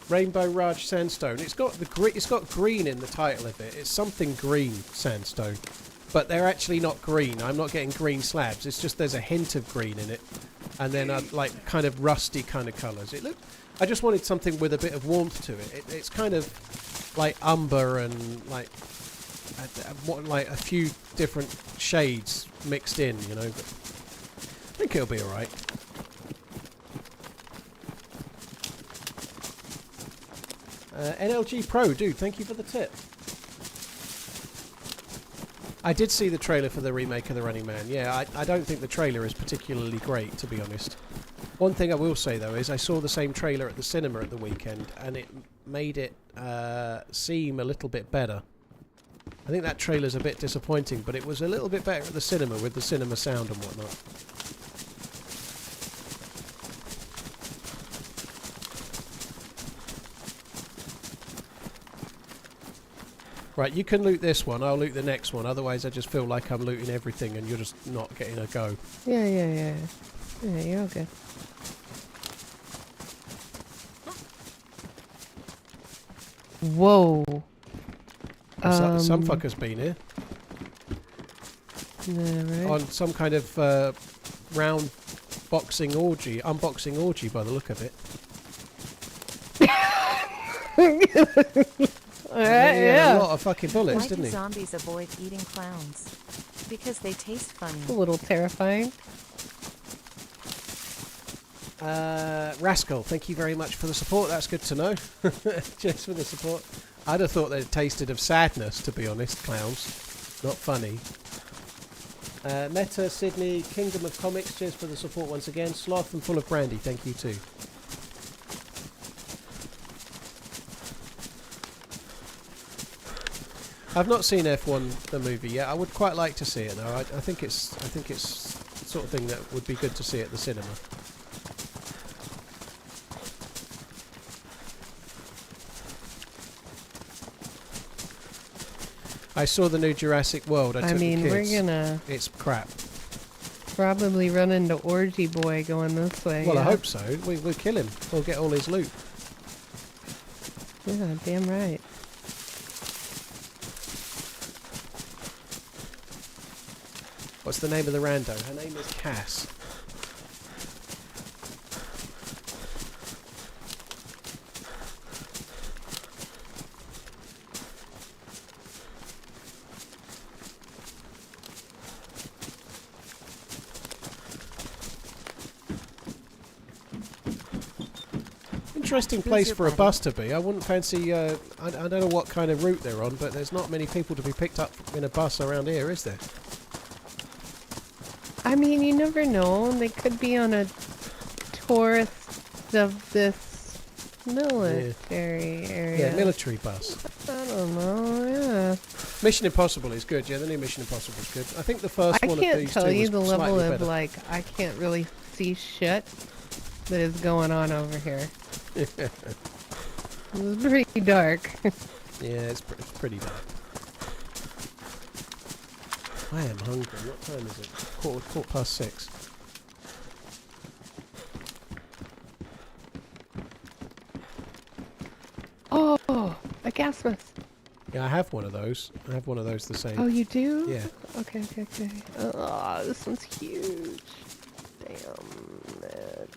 B: Rainbow Raj Sandstone. It's got green in the title of it. It's something green sandstone, but they're actually not green. I'm not getting green slabs. It's just there's a hint of green in it, and then like kind of rusty kind of colours. I just wanted something with a bit of warmth to it. It's kind of like umber and like a few different shades mixed in, you know. But I think it'll be all right. NLG Pro, dude, thank you for the tip. I did see the trailer for the remake of The Running Man. Yeah, I don't think the trailer is particularly great, to be honest. One thing I will say, though, is I saw the same trailer at the cinema at the weekend, and it made it seem a little bit better. I think that trailer's a bit disappointing, but it was a little bit better at the cinema with the cinema sound and whatnot. Right, you can loot this one, I'll loot the next one, otherwise I just feel like I'm looting everything and you're just not getting a go.
D: Yeah, you're all good. Whoa.
B: Some fucker's been here.
D: Yeah, right.
B: On some kind of round unboxing orgy by the look of it.
D: Yeah.
B: A lot of fucking bullets,
A: Why
B: didn't
A: do
B: he?
A: zombies avoid eating clowns? Because they taste funny.
D: A little terrifying.
B: Rascal, thank you very much for the support. That's good to know. Cheers for the support. I'd have thought they'd tasted of sadness, to be honest, clowns. Not funny. Meta, Sydney, Kingdom of Comics, cheers for the support once again. Sloth and Full of Brandy, thank you too. I've not seen F1 the movie yet. I would quite like to see it though. I think it's the sort of thing that would be good to see at the cinema. I saw the new Jurassic World. I took the kids.
D: We're gonna
B: It's crap.
D: probably run into Orgy Boy going this way.
B: Well,
D: yeah.
B: I hope so. We'll kill him. We'll get all his loot.
D: Yeah, damn right.
B: What's the name of the rando? Her name is Cass. Interesting place
A: your
B: for a
A: buddy?
B: bus to be. I wouldn't fancy. I don't know what kind of route they're on, but there's not many people to be picked up in a bus around here, is there?
D: I mean, you never know. They could be on a tourist of this Military area.
B: Yeah, military bus.
D: I don't know, yeah.
B: Mission Impossible is good. Yeah, the new Mission Impossible is good. I think the first
D: I
B: one of
D: can't
B: these
D: tell
B: two
D: you
B: was
D: the level
B: slightly
D: of,
B: better.
D: like, I can't really see shit that is going on over here. It's pretty dark.
B: Yeah, it's pretty dark. I am hungry. What time is it? Quarter past 6.
D: Oh, a gas mask.
B: Yeah, I have one of those. I have one of those the same.
D: Oh, you do?
B: Yeah.
D: Okay. Oh, this one's huge. Damn it.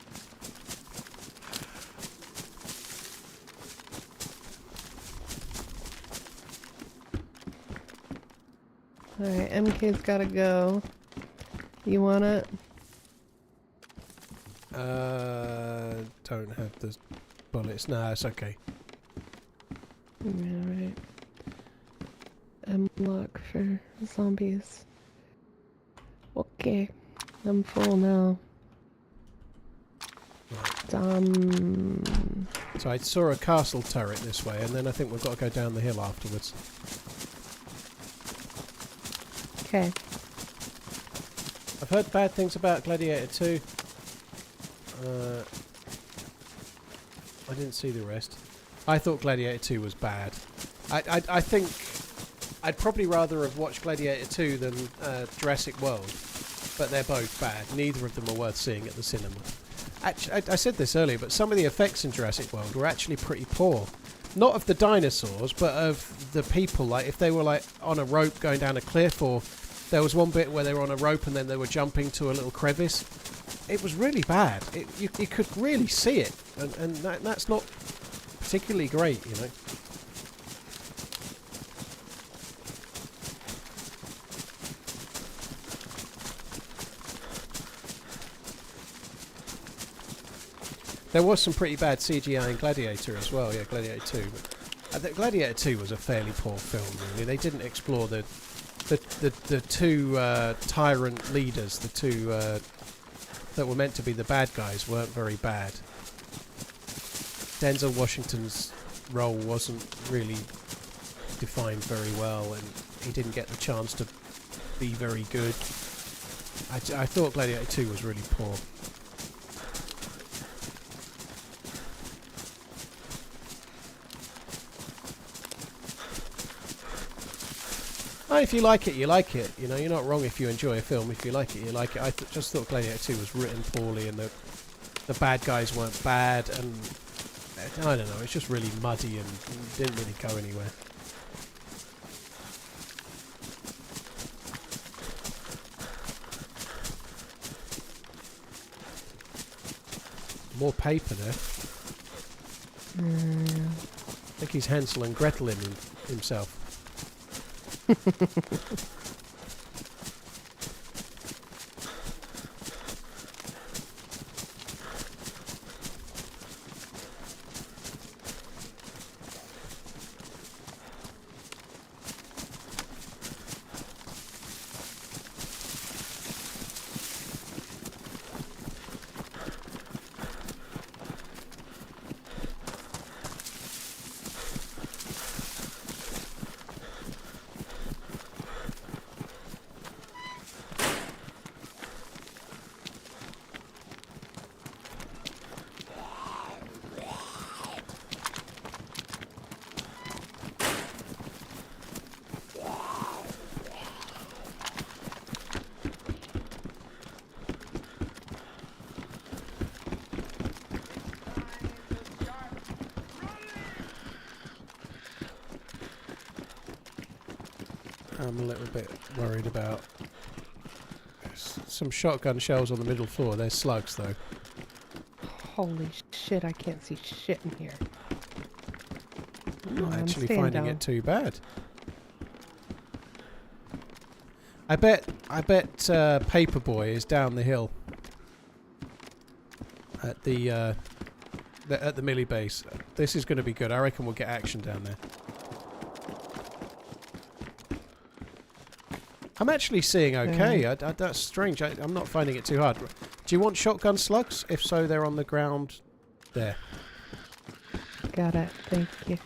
D: Alright, MK's gotta go. You want it?
B: Don't have the bullets. Nah, it's okay.
D: Yeah, right. M-lock for zombies. Okay. I'm full now.
B: So I saw a castle turret this way, and then I think we've got to go down the hill afterwards.
D: Okay.
B: I've heard bad things about Gladiator 2. I didn't see the rest. I thought Gladiator 2 was bad. I think I'd probably rather have watched Gladiator 2 than Jurassic World, but they're both bad. Neither of them are worth seeing at the cinema. Actually, I said this earlier, but some of the effects in Jurassic World were actually pretty poor. Not of the dinosaurs, but of the people. Like if they were like on a rope going down a cliff, or there was one bit where they were on a rope and then they were jumping to a little crevice. It was really bad. You could really see it, and that's not particularly great, you know. There was some pretty bad CGI in Gladiator as well, yeah, Gladiator 2. But I think Gladiator 2 was a fairly poor film, really. They didn't explore the two tyrant leaders, the two that were meant to be the bad guys, weren't very bad. Denzel Washington's role wasn't really defined very well, and he didn't get the chance to be very good. I thought Gladiator 2 was really poor. Oh, if you like it, you like it. You know, you're not wrong if you enjoy a film. If you like it, you like it. I just thought Gladiator 2 was written poorly, and the bad guys weren't bad, and I don't know, it's just really muddy and didn't really go anywhere. More paper there. I think he's Hansel and Gretel himself. I'm a little bit worried about some shotgun shells on the middle floor. There's slugs, though.
D: Holy shit, I can't see shit in here.
B: I'm not actually finding it too bad. I bet Paperboy is down the hill at the Millie base. This is going to be good. I reckon we'll get action down there. I'm actually seeing okay. That's strange. I'm not finding it too hard. Do you want shotgun slugs? If so, they're on the ground there.
D: got it. Thank you.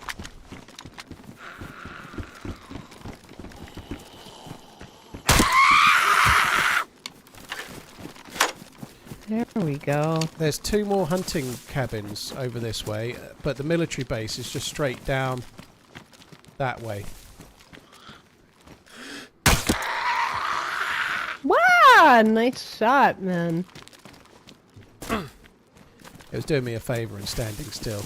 D: There we go.
B: There's 2 more hunting cabins over this way, but the military base is just straight down that way.
D: Wow! Nice shot, man.
B: It was doing me a favour and standing still.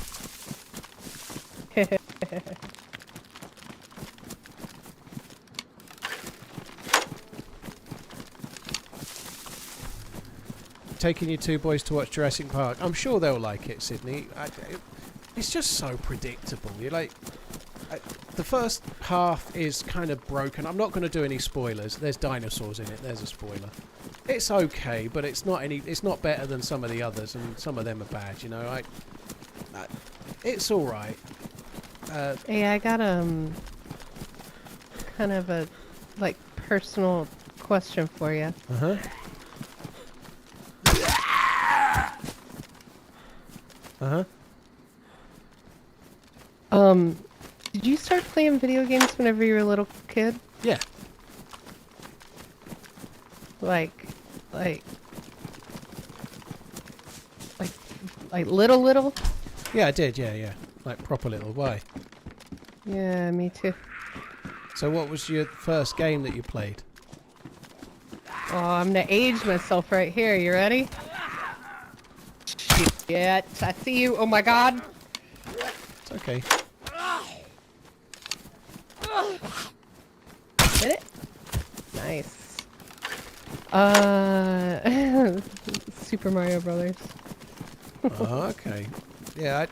B: Taking you 2 boys to watch Jurassic Park. I'm sure they'll like it, Sydney. It's just so predictable. You're like, the first half is kind of broken. I'm not going to do any spoilers. There's dinosaurs in it. There's a spoiler. It's okay, but it's not any. It's not better than some of the others, and some of them are bad. You know, it's all right.
D: Hey, I got kind of a like personal question for you.
B: Uh-huh. Uh-huh.
D: Did you start playing video games whenever you were a little kid?
B: Yeah.
D: Like little?
B: Yeah, I did. Yeah. Like proper little. Why?
D: Yeah, me too.
B: So what was your first game that you played?
D: Oh, I'm gonna age myself right here. You ready? Shit, I see you. Oh my god.
B: It's okay.
D: Hit it? Nice. Super Mario Brothers.
B: Oh, okay. Yeah,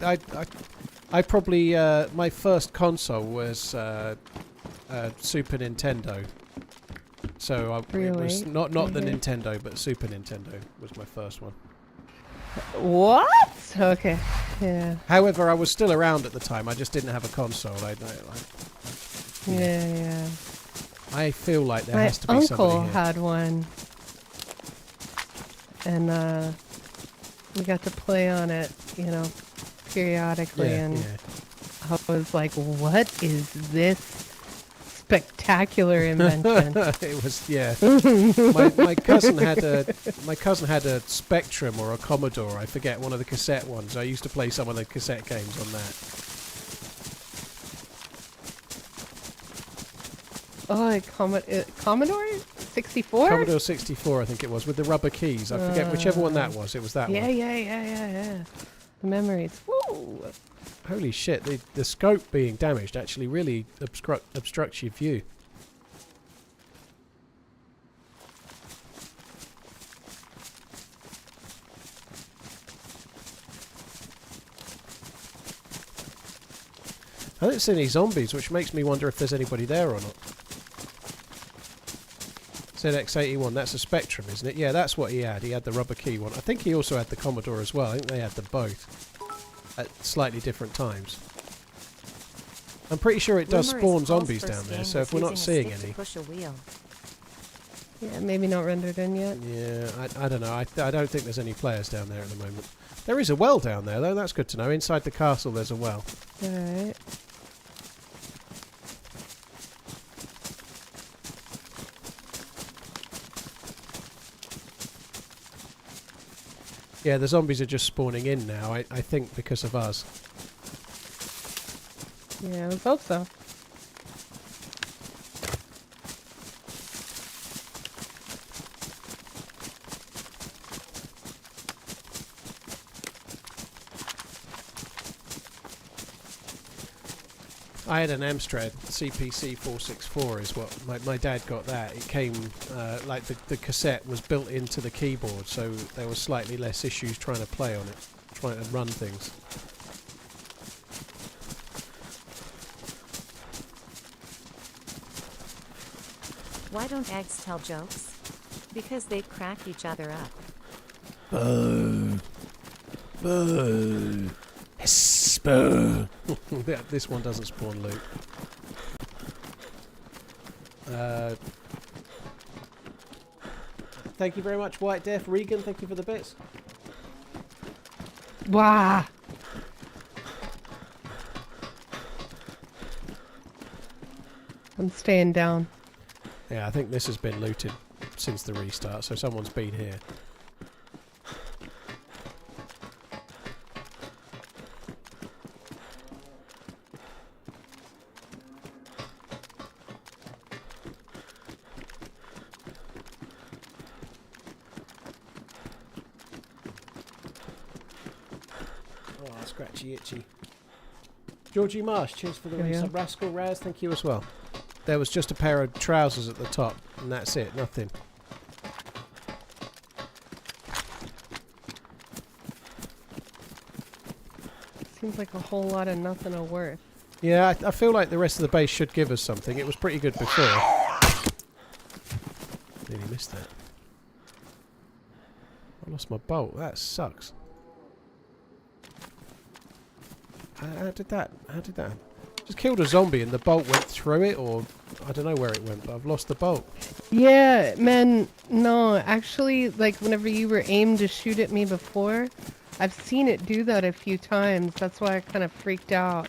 B: I probably my first console was Super Nintendo. So it was not the Nintendo, but Super Nintendo was my first one.
D: What? Okay. Yeah.
B: However, I was still around at the time. I just didn't have a console.
D: Yeah.
B: I feel like there
D: My
B: has to be
D: uncle
B: somebody here.
D: had one, and we got to play on it, you know, periodically. And I was like, "What is this spectacular invention?"
B: It was, yeah. my cousin had a Spectrum or a Commodore. I forget, one of the cassette ones. I used to play some of the cassette games on that.
D: Oh, Commodore 64?
B: Commodore 64, I think it was, with the rubber keys. I forget whichever one that was. It was that one.
D: Yeah. The memories. Woo!
B: Holy shit, the scope being damaged actually really obstructs your view. I don't see any zombies, which makes me wonder if there's anybody there or not. ZX81, that's a Spectrum, isn't it? Yeah, that's what he had. He had the rubber key one. I think he also had the Commodore as well. I think they had them both at slightly different times. I'm pretty sure it does spawn zombies down there, so if we're not seeing any...
D: Yeah, maybe not rendered in yet.
B: Yeah, I don't know. I don't think there's any players down there at the moment. There is a well down there, though. That's good to know. Inside the castle, there's a well.
D: Alright.
B: Yeah, the zombies are just spawning in now, I think because of us.
D: Yeah, I hope so.
B: I had an Amstrad CPC 464 is what my dad got that. It came like the cassette was built into the keyboard, so there was slightly less issues trying to play on it, trying to run things.
A: Why don't eggs tell jokes? Because they crack each other up.
B: Boo. Boo. Boo. This one doesn't spawn loot. Thank you very much, White Death. Regan, thank you for the bits.
D: Wow. I'm staying down.
B: Yeah, I think this has been looted since the restart, so someone's been here. Oh, scratchy itchy. Georgie Marsh, cheers for the resub. Rascal Raz, thank you as well. There was just a pair of trousers at the top, and that's it, nothing.
D: Seems like a whole lot of nothing of worth.
B: Yeah, I feel like the rest of the base should give us something. It was pretty good before. Nearly missed that. I lost my bolt. That sucks. How did that? Just killed a zombie and the bolt went through it, or I don't know where it went, but I've lost the bolt.
D: Yeah, man, no, actually, like, whenever you were aimed to shoot at me before, I've seen it do that a few times. That's why I kind of freaked out.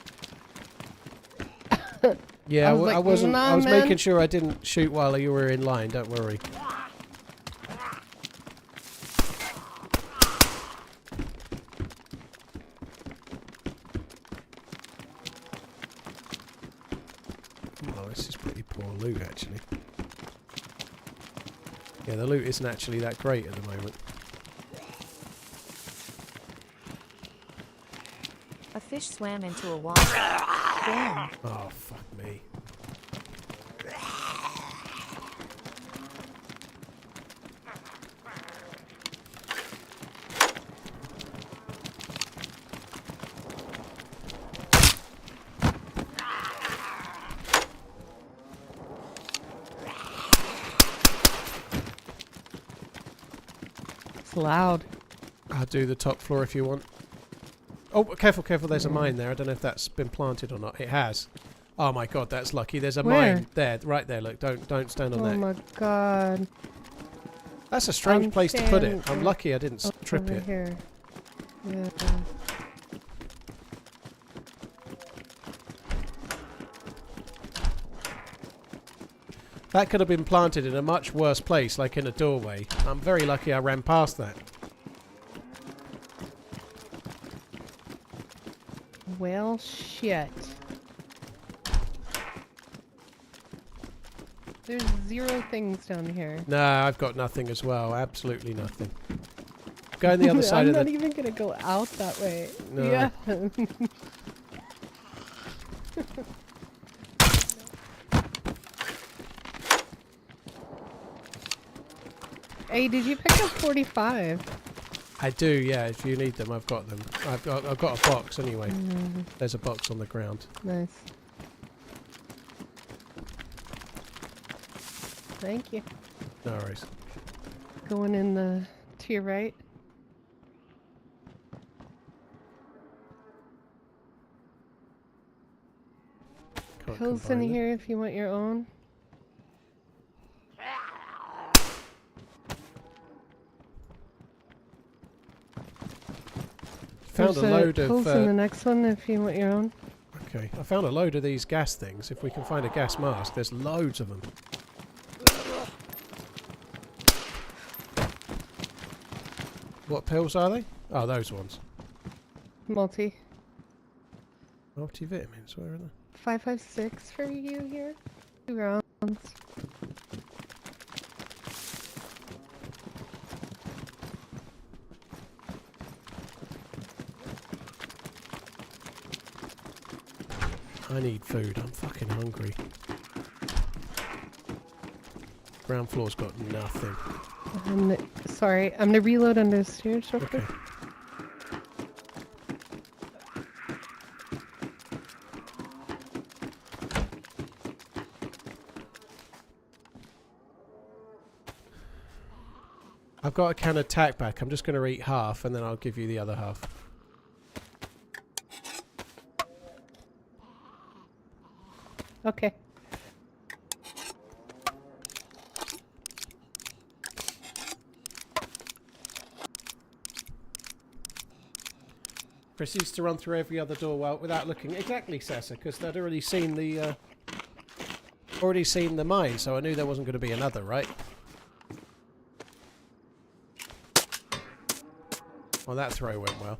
B: Yeah, I wasn't.
D: Nah,
B: I was
D: man.
B: making sure I didn't shoot while you were in line. Don't worry. Oh, this is pretty poor loot, actually. Yeah, the loot isn't actually that great at the moment.
A: A fish swam into a wall. Damn.
B: Oh, fuck me.
D: It's loud.
B: I'll do the top floor if you want. Oh, careful, careful, there's a mine there. I don't know if that's been planted or not. It has. Oh my god, that's lucky. There's a mine there, right there, look. Don't stand on that.
D: Oh my god.
B: That's a strange place to put it. I'm
D: standing
B: lucky I didn't trip
D: Over
B: it.
D: here. Yeah.
B: That could have been planted in a much worse place, like in a doorway. I'm very lucky I ran past that.
D: Well, shit. There's 0 things down here.
B: No, I've got nothing as well. Absolutely nothing. Go on the other side
D: I'm
B: of the...
D: not even gonna go out that way.
B: No.
D: Yeah. Hey, did you pick up 45?
B: I do, yeah. If you need them, I've got them. I've got a box anyway. There's a box on the ground.
D: Nice. Thank you.
B: No worries.
D: Going in the to your right.
B: Can't
D: Pills in
B: combine them.
D: here if you want your own.
B: Found a
D: There's
B: load
D: pills in the
B: of...
D: next one if you want your own.
B: Okay, I found a load of these gas things. If we can find a gas mask, there's loads of them. What pills are they? Oh, those ones.
D: Multivitamins.
B: Multivitamins, where are they?
D: 556 for you here. 2 rounds.
B: I need food. I'm fucking hungry. Ground floor's got nothing.
D: Sorry, I'm gonna reload under the stairs real
B: Okay.
D: quick.
B: I've got a can of tack back. I'm just going to eat half and then I'll give you the other half.
D: Okay.
B: Proceeds to run through every other door without looking. Exactly, Sessa, because they'd already seen the already seen the mine, so I knew there wasn't going to be another, right? Well, that throw went well.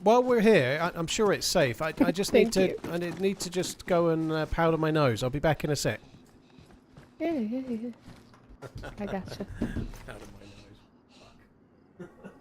B: While we're here, I'm sure it's safe. I just need to. I need to just go and powder my nose. I'll be back in a sec.
D: Yeah. I gotcha.
B: Powder my nose. Fuck.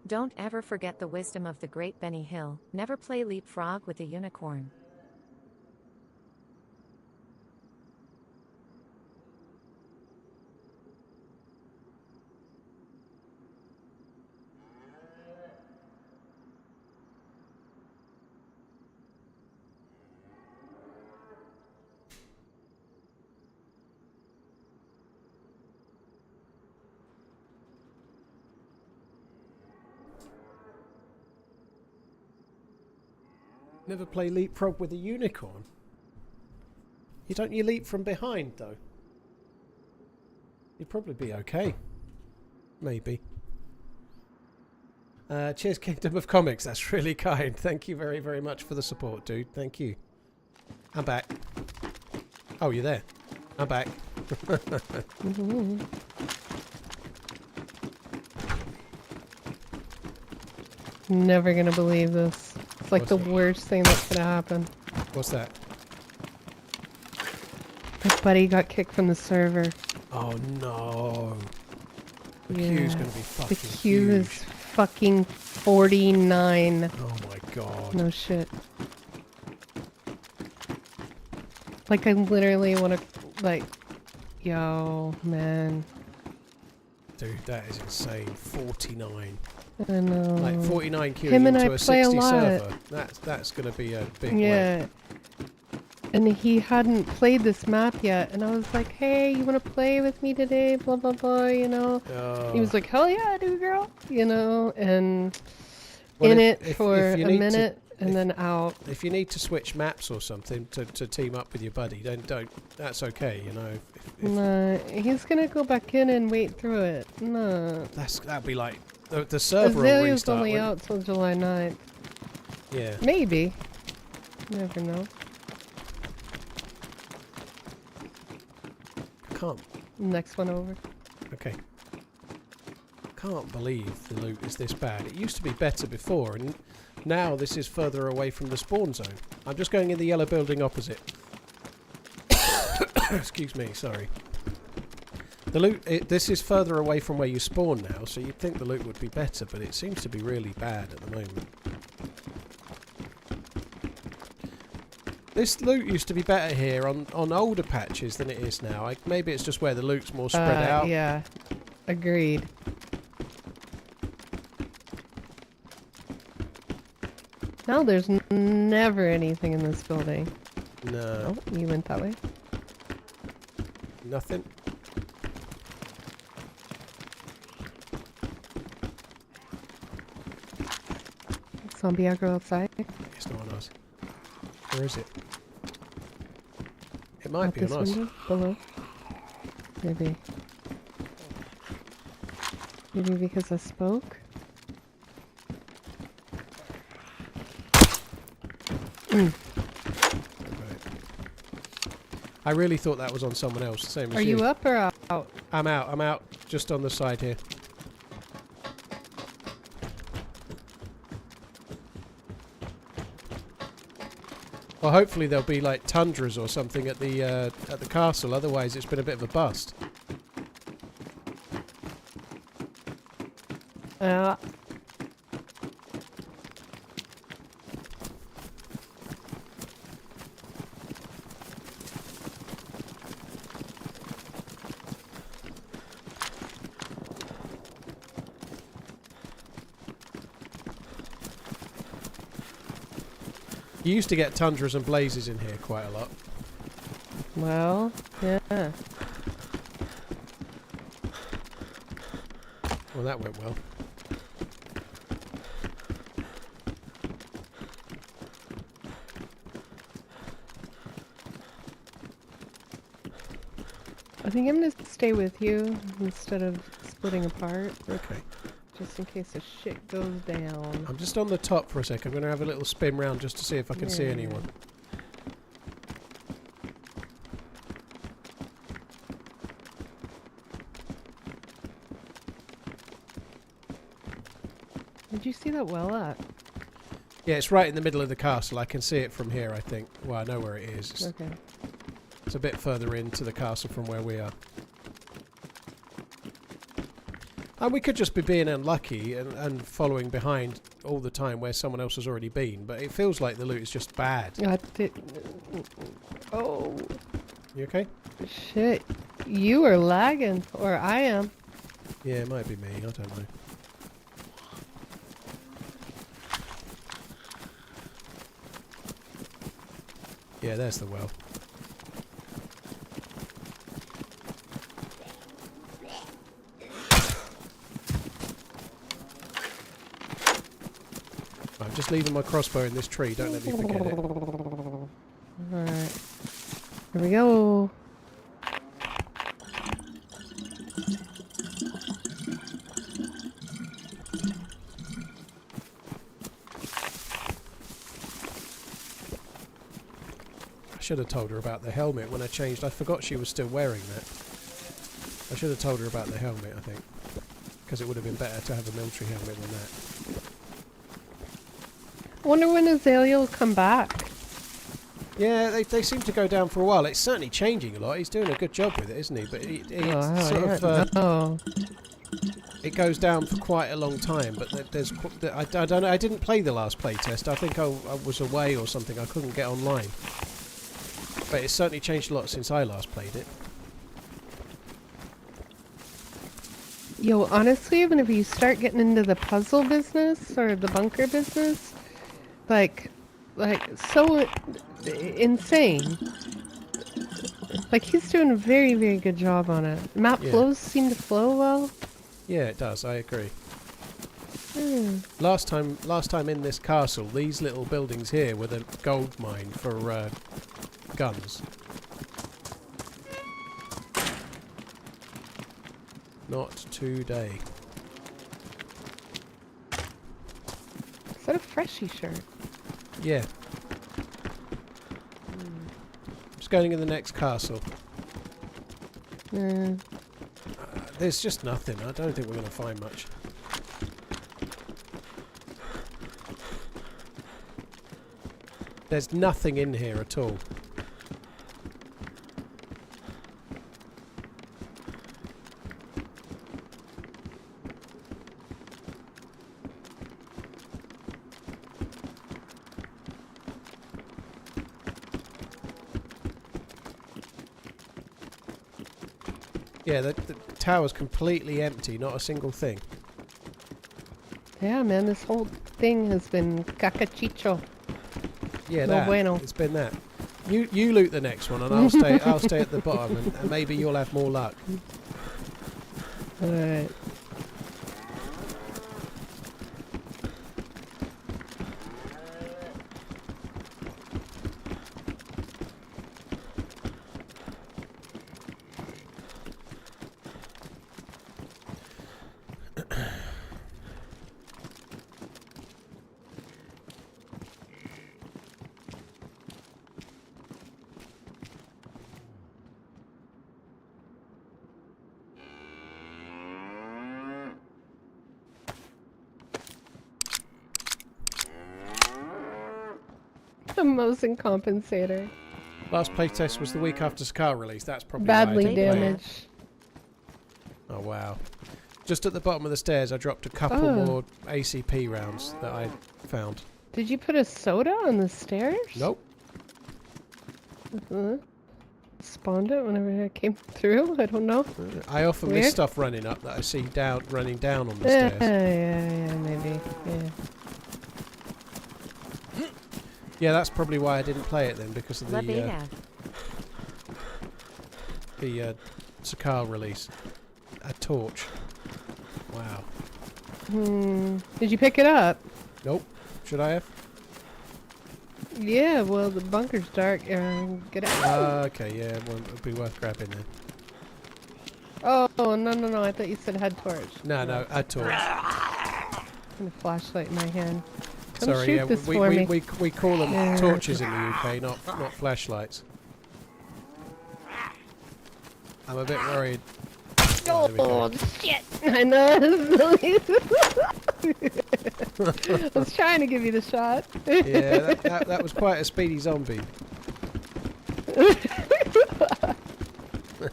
A: Don't ever forget the wisdom of the great Benny Hill. Never play leapfrog with a unicorn.
B: Never play leapfrog with a unicorn. You leap from behind though. You'd probably be okay. Maybe. Cheers, Kingdom of Comics. That's really kind. Thank you very, very much for the support, dude. Thank you. I'm back. Oh, you're there. I'm back.
D: Never gonna believe this. It's like the worst thing that's gonna happen.
B: What's that?
D: My buddy got kicked from the server.
B: Oh no. The
D: Yeah.
B: queue's gonna be fucking
D: The queue
B: huge.
D: is fucking 49.
B: Oh my god.
D: No shit. Like, I literally want to, like, yo, man.
B: Dude, that is insane. 49.
D: I know.
B: Like 49 queuing
D: Him and
B: into
D: I
B: a
D: play a
B: 60
D: lot.
B: server. That's gonna be a big win.
D: Yeah. And he hadn't played this map yet, and I was like, hey, you want to play with me today? Blah, blah, blah, you know? He was like, hell yeah, dude, girl. You know, and
B: Well,
D: in
B: if-
D: it
B: if-
D: for
B: if you
D: a
B: need to-
D: minute, and
B: if-
D: then out.
B: If you need to switch maps or something to team up with your buddy, then don't. That's okay, you know. If
D: Nah, he's gonna go back in and wait through it. Nah.
B: that'd be like the server will
D: Azalea's
B: restart.
D: only
B: wouldn't
D: out till July 9th.
B: it? Yeah.
D: Maybe. Never know.
B: Can't.
D: Next one over.
B: Okay. Can't believe the loot is this bad. It used to be better before, and now this is further away from the spawn zone. I'm just going in the yellow building opposite. Excuse me, sorry. The loot, this is further away from where you spawn now, so you'd think the loot would be better, but it seems to be really bad at the moment. This loot used to be better here on older patches than it is now. Maybe it's just where the loot's more spread out.
D: Yeah. Agreed. Now there's never anything in this building.
B: No,
D: Oh, you went that way.
B: nothing.
D: Zombie aggro outside.
B: It's not on us. Where is it? It might
D: Out
B: be on
D: this
B: us.
D: window, below. Maybe. Maybe because I spoke.
B: Right. I really thought that was on someone else. Same as
D: Are you up or out?
B: I'm out. I'm out. just on the side here. Well, hopefully there'll be like tundras or something at the castle. Otherwise, it's been a bit of a bust. You used to get tundras and blazes in here quite a lot.
D: Well, yeah.
B: Well, that went well.
D: I think I'm gonna stay with you instead of splitting apart.
B: Okay.
D: Just in case the shit goes down.
B: I'm just on the top for a sec. I'm going to have a little spin round just to see if I can see anyone.
D: Did you see that well at?
B: Yeah, it's right in the middle of the castle. I can see it from here, I think. Well, I know where it is. It's,
D: Okay.
B: it's a bit further into the castle from where we are. And we could just be being unlucky and following behind all the time where someone else has already been, but it feels like the loot is just bad.
D: Oh.
B: You okay?
D: Shit. You are lagging. Or I am.
B: Yeah, it might be me. I don't know. Yeah, there's the well. I'm just leaving my crossbow in this tree. Don't let me forget it.
D: Alright. Here we go.
B: I should have told her about the helmet when I changed. I forgot she was still wearing that. I should have told her about the helmet, I think. Because it would have been better to have a military helmet than that.
D: I wonder when Azalea will come back.
B: Yeah, they seem to go down for a while. It's certainly changing a lot. He's doing a good job with it, isn't he? But it goes down for quite a long time. But there's I don't know. I didn't play the last playtest. I think I was away or something. I couldn't get online. But it's certainly changed a lot since I last played it.
D: Yo, honestly, whenever you start getting into the puzzle business or the bunker business, like so insane. Like he's doing a very, very good job on it. Map flows seem to flow well.
B: Yeah, it does. I agree. Last time in this castle, these little buildings here were the gold mine for guns. Not today.
D: Is that a freshie shirt?
B: Yeah. Just going in the next castle. There's just nothing. I don't think we're going to find much. There's nothing in here at all. Yeah, the tower's completely empty, not a single thing.
D: Yeah, man, this whole thing has been cacachicho.
B: Yeah,
D: No bueno.
B: It's been that. You loot the next one, and I'll stay at the bottom, and maybe you'll have more luck.
D: Alright. The Mosin compensator.
B: Last playtest was the week after Scar release. That's probably
D: Badly
B: why I didn't play it.
D: damaged.
B: Oh wow! Just at the bottom of the stairs, I dropped a couple more ACP rounds that I found.
D: Did you put a soda on the stairs?
B: Nope.
D: Spawned it whenever I came through. I don't know.
B: I often
D: Weird.
B: miss stuff running up that I see running down on the
D: Yeah,
B: stairs.
D: yeah, maybe. Yeah.
B: Yeah, that's probably why I didn't play it then, because of
A: Labisch.
B: the Sakar release. A torch. Wow.
D: Did you pick it up?
B: Nope. Should I have?
D: Yeah, well, the bunker's dark. Get out.
B: Okay, yeah, well, it'd be worth grabbing then.
D: Oh, no. I thought you said had torch.
B: No, a torch.
D: And a flashlight in my hand. Come
B: Sorry,
D: shoot
B: yeah,
D: this for me.
B: we call them
D: Yeah.
B: torches in the UK, not flashlights. I'm a bit worried. Oh, there we go.
D: Shit! I know. I was trying to give you the shot.
B: Yeah, that was quite a speedy zombie.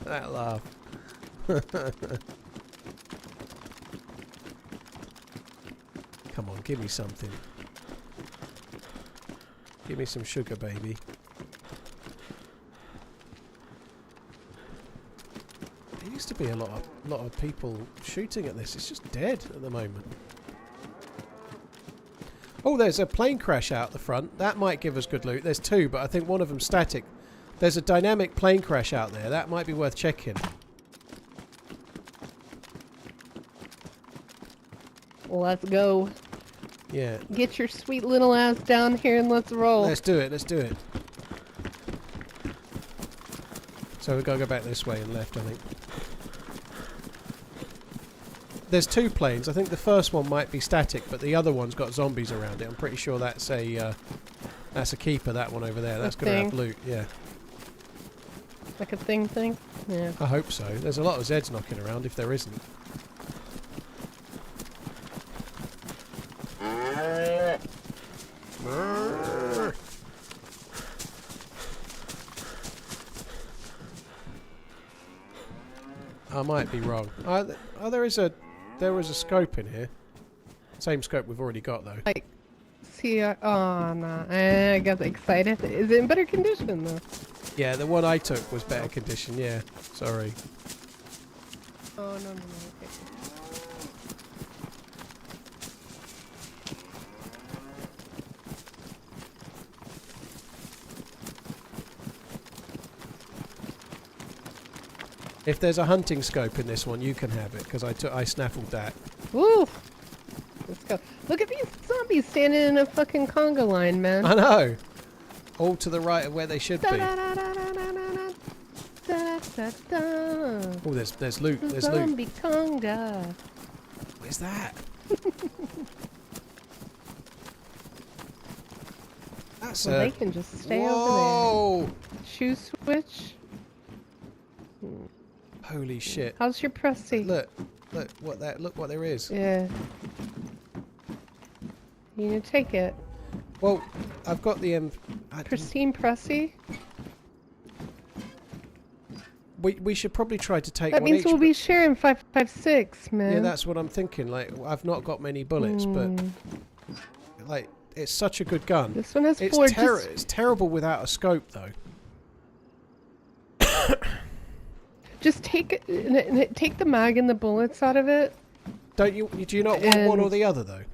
B: That laugh. Come on, give me something. Give me some sugar, baby. There used to be a lot of people shooting at this. It's just dead at the moment. Oh, there's a plane crash out the front. That might give us good loot. There's two, but I think one of them's static. There's a dynamic plane crash out there. That might be worth checking.
D: Let's go.
B: Yeah.
D: Get your sweet little ass down here and let's roll.
B: Let's do it. Let's do it. So we've got to go back this way and left, I think. There's two planes. I think the first one might be static, but the other one's got zombies around it. I'm pretty sure that's a keeper, that one over there. That's going to have loot, yeah.
D: Like a thing? Yeah.
B: I hope so. There's a lot of Zeds knocking around if there isn't. I might be wrong. There was a scope in here. Same scope we've already got though.
D: Like, see, oh no, I got excited. Is it in better condition though?
B: Yeah, the one I took was better condition. Yeah, sorry.
D: Oh no. Okay.
B: If there's a hunting scope in this one, you can have it because I snaffled that.
D: Woo! Let's go. Look at these zombies standing in a fucking conga line, man.
B: I know. All to the right of where they should be. Oh, there's loot. There's loot.
D: Zombie conga.
B: Where's that? That's
D: Well, they can just stay over
B: Whoa!
D: there. Shoe switch.
B: Holy shit!
D: How's your pressy?
B: Look what there is.
D: Yeah. You need to take it.
B: Well, I've got the
D: Pristine pressy.
B: We should probably try to take
D: That
B: one
D: means
B: each.
D: we'll be sharing 5.56, man.
B: Yeah, that's what I'm thinking. Like, I've not got many bullets, but like, it's such a good gun.
D: This one has
B: It's
D: 4.
B: it's terrible without a scope, though.
D: Just take the mag and the bullets out of it.
B: Do you not want one or the other, though?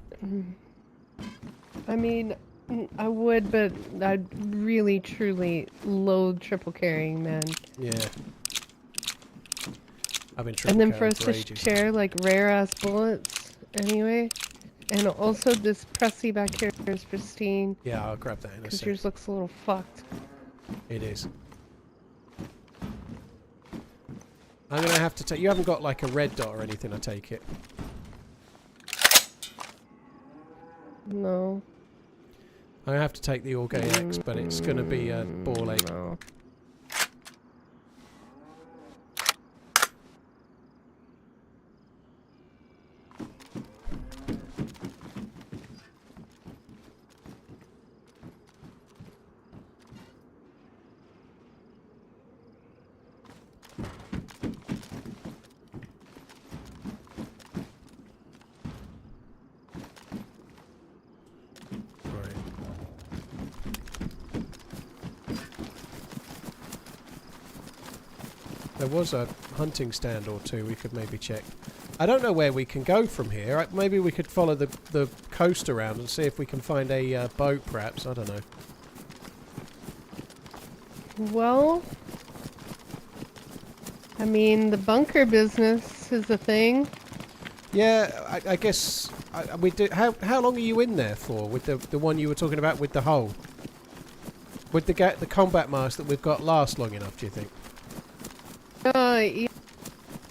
D: I mean, I would, but I'd really, truly loathe triple carrying, man.
B: Yeah. I've been triple
D: And then for
B: carrying
D: us
B: for
D: to
B: ages.
D: share like rare ass bullets, anyway. And also this pressy back here is pristine.
B: Yeah, I'll grab that in a
D: Because
B: sec.
D: yours looks a little fucked.
B: It is. I'm gonna have to take. You haven't got like a red dot or anything, I take it.
D: No.
B: I have to take the Orgay X, but it's gonna be a ball ache.
D: No.
B: There was a hunting stand or two we could maybe check. I don't know where we can go from here. Maybe we could follow the coast around and see if we can find a boat, perhaps. I don't know.
D: Well, I mean, the bunker business is a thing.
B: Yeah, I guess we do. How long are you in there for with the one you were talking about with the hole? Would the combat mask that we've got last long enough, do you think?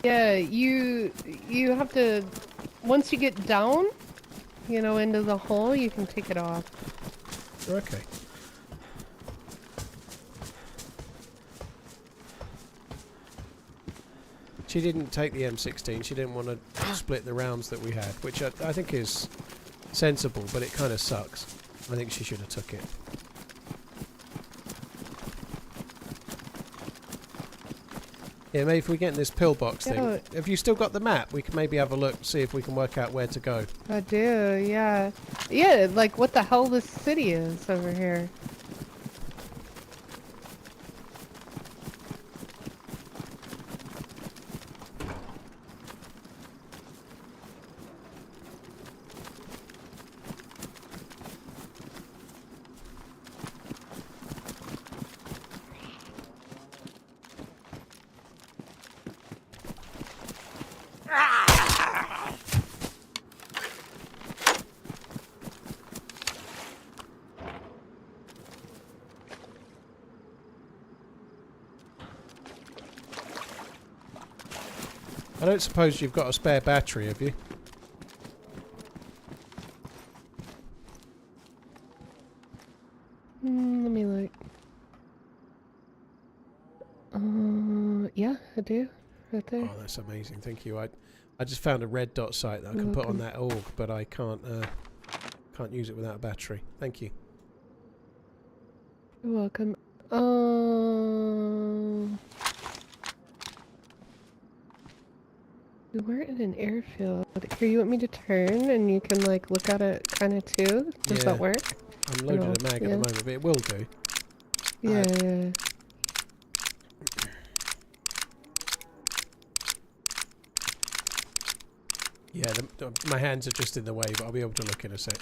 D: Yeah, you have to, once you get down, you know, into the hole, you can take it off.
B: Okay. She didn't take the M16. She didn't want to split the rounds that we had, which I think is sensible, but it kind of sucks. I think she should have took it. Yeah, maybe if we get in this pillbox thing. Have you still got the map? We can maybe have a look, see if we can work out where to go.
D: I do, yeah. Yeah, like what the hell this city is over here.
B: I don't suppose you've got a spare battery, have you?
D: Let me look. Yeah, I do. Right there.
B: Oh, that's amazing. Thank you. I just found a red dot site that I can put on that org, but I can't use it without a battery. Thank you.
D: You're welcome. We were in an airfield. Here, you want me to turn and you can like look at it kind of too? Does that work?
B: I'm loaded a mag at the moment, but it will do.
D: Yeah, yeah.
B: Yeah, my hands are just in the way, but I'll be able to look in a sec.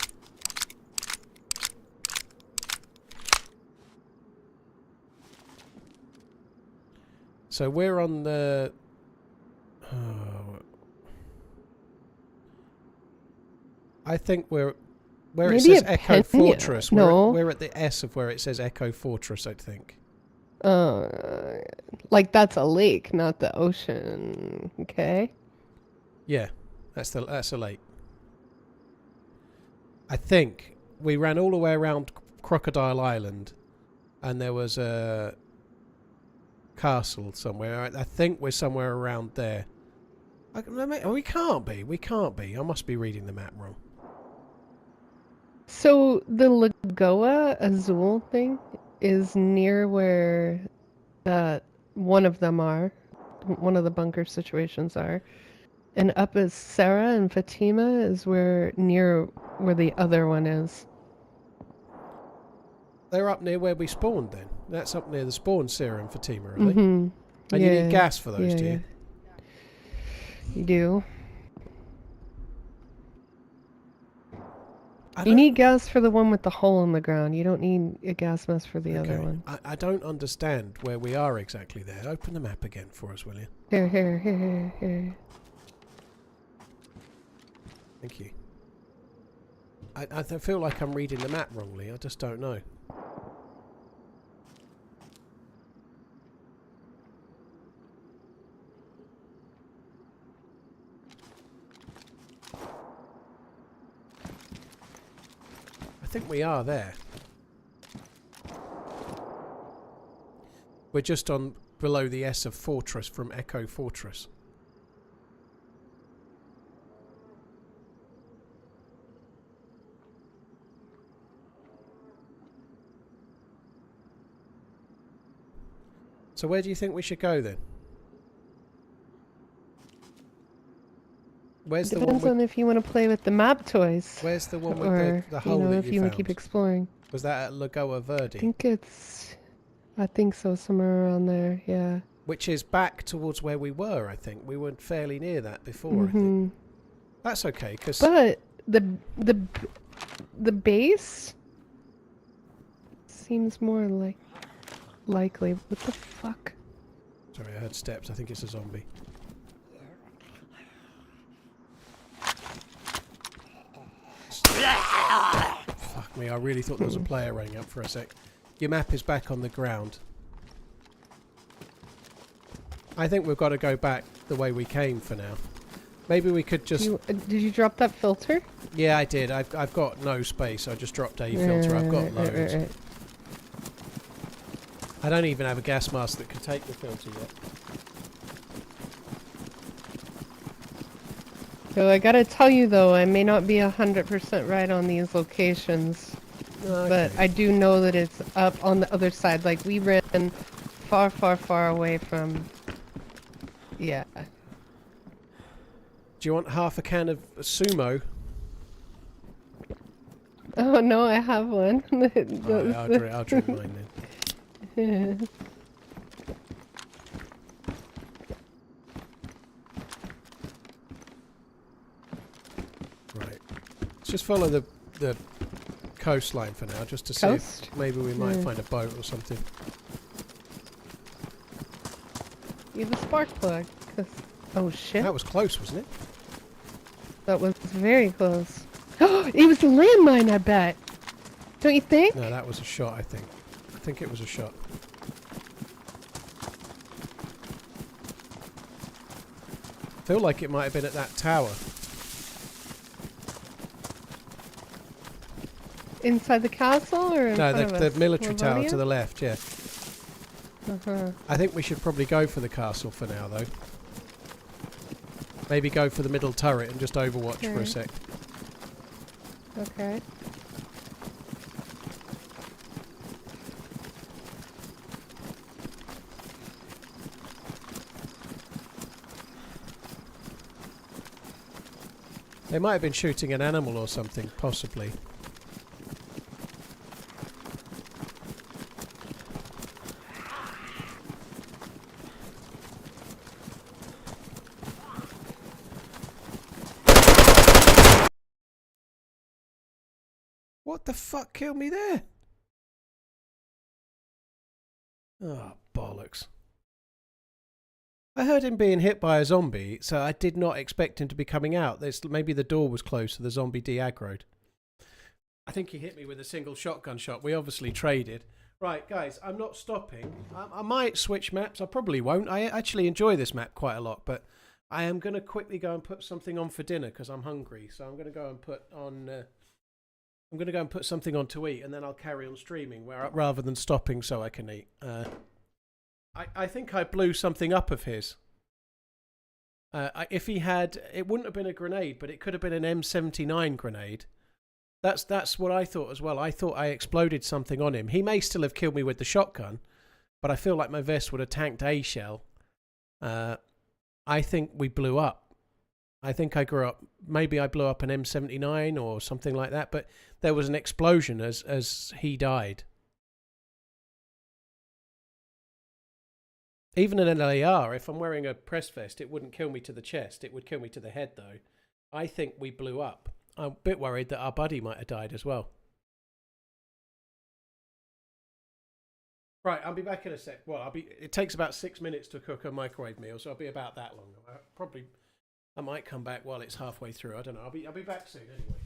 B: So we're on the... I think we're... Where it says Echo Fortress.
D: No.
B: We're at the S of where it says Echo Fortress, I think.
D: Like that's a lake, not the ocean. Okay.
B: Yeah, that's a lake. I think we ran all the way around Crocodile Island, and there was a castle somewhere. I think we're somewhere around there. We can't be. We can't be. I must be reading the map wrong.
D: So the Lagoa Azul thing is near where one of them are. One of the bunker situations are. And up is Sarah and Fatima is near where the other one is.
B: They're up near where we spawned then. That's up near the spawn, Sarah and Fatima, are they?
D: Mm-hmm.
B: And you need gas for those, do you?
D: You do. You need gas for the one with the hole in the ground. You don't need a gas mask for the other one.
B: I don't understand where we are exactly there. Open the map again for us, will you?
D: Here.
B: Thank you. I feel like I'm reading the map wrongly. I just don't know. I think we are there. We're just on below the S of Fortress from Echo Fortress. So where do you think we should go then? Where's the one
D: Depends
B: with,
D: on if you want to play with the map toys.
B: where's the one with
D: or,
B: the hole
D: you know,
B: that
D: if
B: you
D: you
B: found?
D: want to keep exploring.
B: Was that at Lagoa Verde?
D: I think so, somewhere around there, yeah.
B: which is back towards where we were. I think we were fairly near that before. I think that's okay because.
D: But the base seems more likely. What the fuck?
B: Sorry, I heard steps. I think it's a zombie. Fuck me, I really thought there was a player running up for a sec. Your map is back on the ground. I think we've got to go back the way we came for now. Maybe we could just...
D: Did you drop that filter?
B: Yeah, I did. I've got no space. I just dropped a filter. I've got loads.
D: Right.
B: I don't even have a gas mask that could take the filter yet.
D: So I gotta tell you though, I may not be 100% right on these locations, but I do know that it's up on the other side. Like we ran far, far, far away from. Yeah.
B: Do you want half a can of sumo?
D: Oh no, I have one.
B: Right, I'll drink mine then. Right. Let's just follow the coastline for now, just to see if maybe we might find a boat or something.
D: You have a spark plug. Oh shit.
B: That was close, wasn't it?
D: That was very close. It was a landmine, I bet. Don't you think?
B: No, that was a shot, I think. I think it was a shot. I feel like it might have been at that tower.
D: Inside the castle or in
B: No,
D: front of
B: the
D: us?
B: military tower
D: Livonia?
B: to the left, yeah. I think we should probably go for the castle for now, though. Maybe go for the middle turret and just overwatch for a sec.
D: Okay.
B: They might have been shooting an animal or something, possibly. What the fuck killed me there? Oh, bollocks. I heard him being hit by a zombie, so I did not expect him to be coming out. Maybe the door was closed, so the zombie de-aggroed. I think he hit me with a single shotgun shot. We obviously traded. Right, guys, I'm not stopping. I might switch maps. I probably won't. I actually enjoy this map quite a lot, but I am going to quickly go and put something on for dinner because I'm hungry. So I'm going to go and put on... I'm going to go and put something on to eat, and then I'll carry on streaming rather than stopping so I can eat. I think I blew something up of his. If he had... It wouldn't have been a grenade, but it could have been an M79 grenade. That's what I thought as well. I thought I exploded something on him. He may still have killed me with the shotgun, but I feel like my vest would have tanked a shell. I think we blew up. I think I grew up... Maybe I blew up an M79 or something like that, but there was an explosion as he died. Even an LAR, if I'm wearing a press vest, it wouldn't kill me to the chest. It would kill me to the head, though. I think we blew up. I'm a bit worried that our buddy might have died as well. Right, I'll be back in a sec. Well, it takes about 6 minutes to cook a microwave meal, so I'll be about that long. I might come back while it's halfway through. I don't know. I'll be back soon anyway.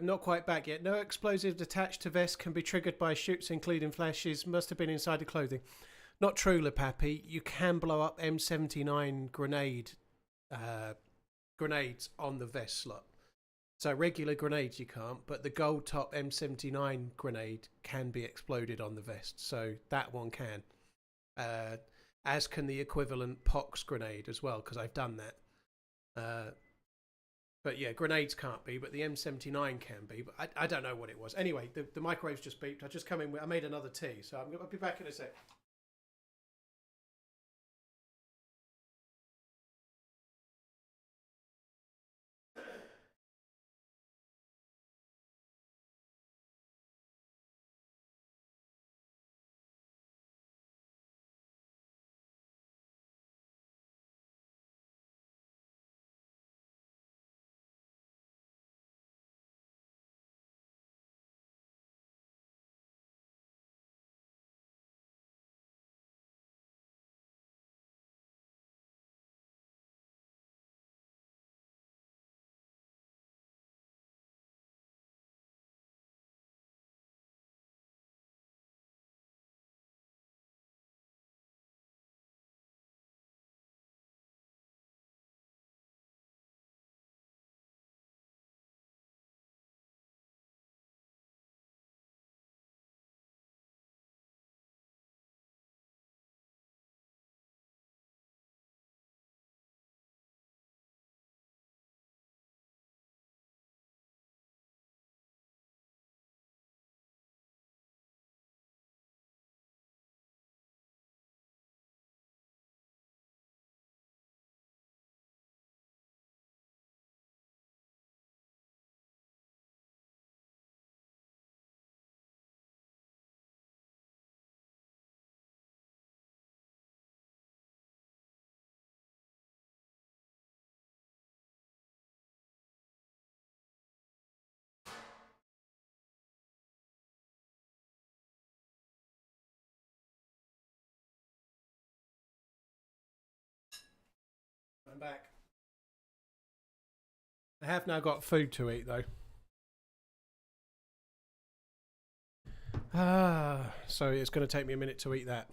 B: Not quite back yet. No explosives attached to vest can be triggered by shoots, including flashes. Must have been inside the clothing. Not true, Lepappy. You can blow up M79 grenades on the vest slot. So regular grenades you can't, but the gold top M79 grenade can be exploded on the vest. So that one can. As can the equivalent POX grenade as well, because I've done that. But yeah, grenades can't be, but the M79 can be. But I don't know what it was. Anyway, the microwave's just beeped. I just come in. I made another tea, so I'll be back in a sec. I'm back. I have now got food to eat though. So it's going to take me a minute to eat that.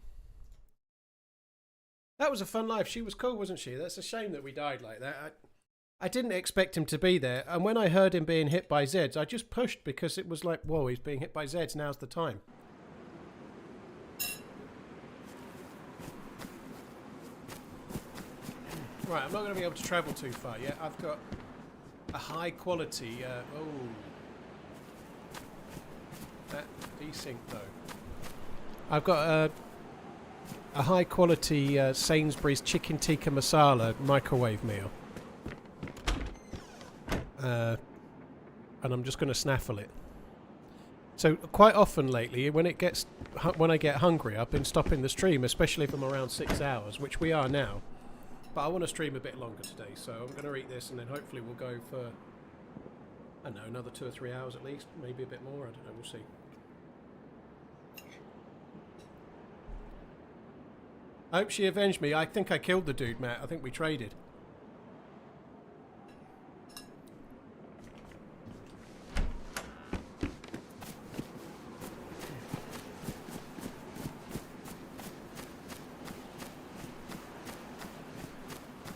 B: That was a fun life. She was cool, wasn't she? That's a shame that we died like that. I didn't expect him to be there, and when I heard him being hit by Zeds, I just pushed because it was like, whoa, he's being hit by Zeds, now's the time. Right, I'm not going to be able to travel too far yet. I've got a high quality... that desync though. I've got a high quality Sainsbury's chicken tikka masala microwave meal. And I'm just going to snaffle it. So quite often lately, when I get hungry, I've been stopping the stream, especially if I'm around 6 hours, which we are now. But I want to stream a bit longer today, so I'm going to eat this and then hopefully we'll go for, I don't know, another 2 or 3 hours at least, maybe a bit more, I don't know, we'll see. I hope she avenged me. I think I killed the dude, Matt. I think we traded.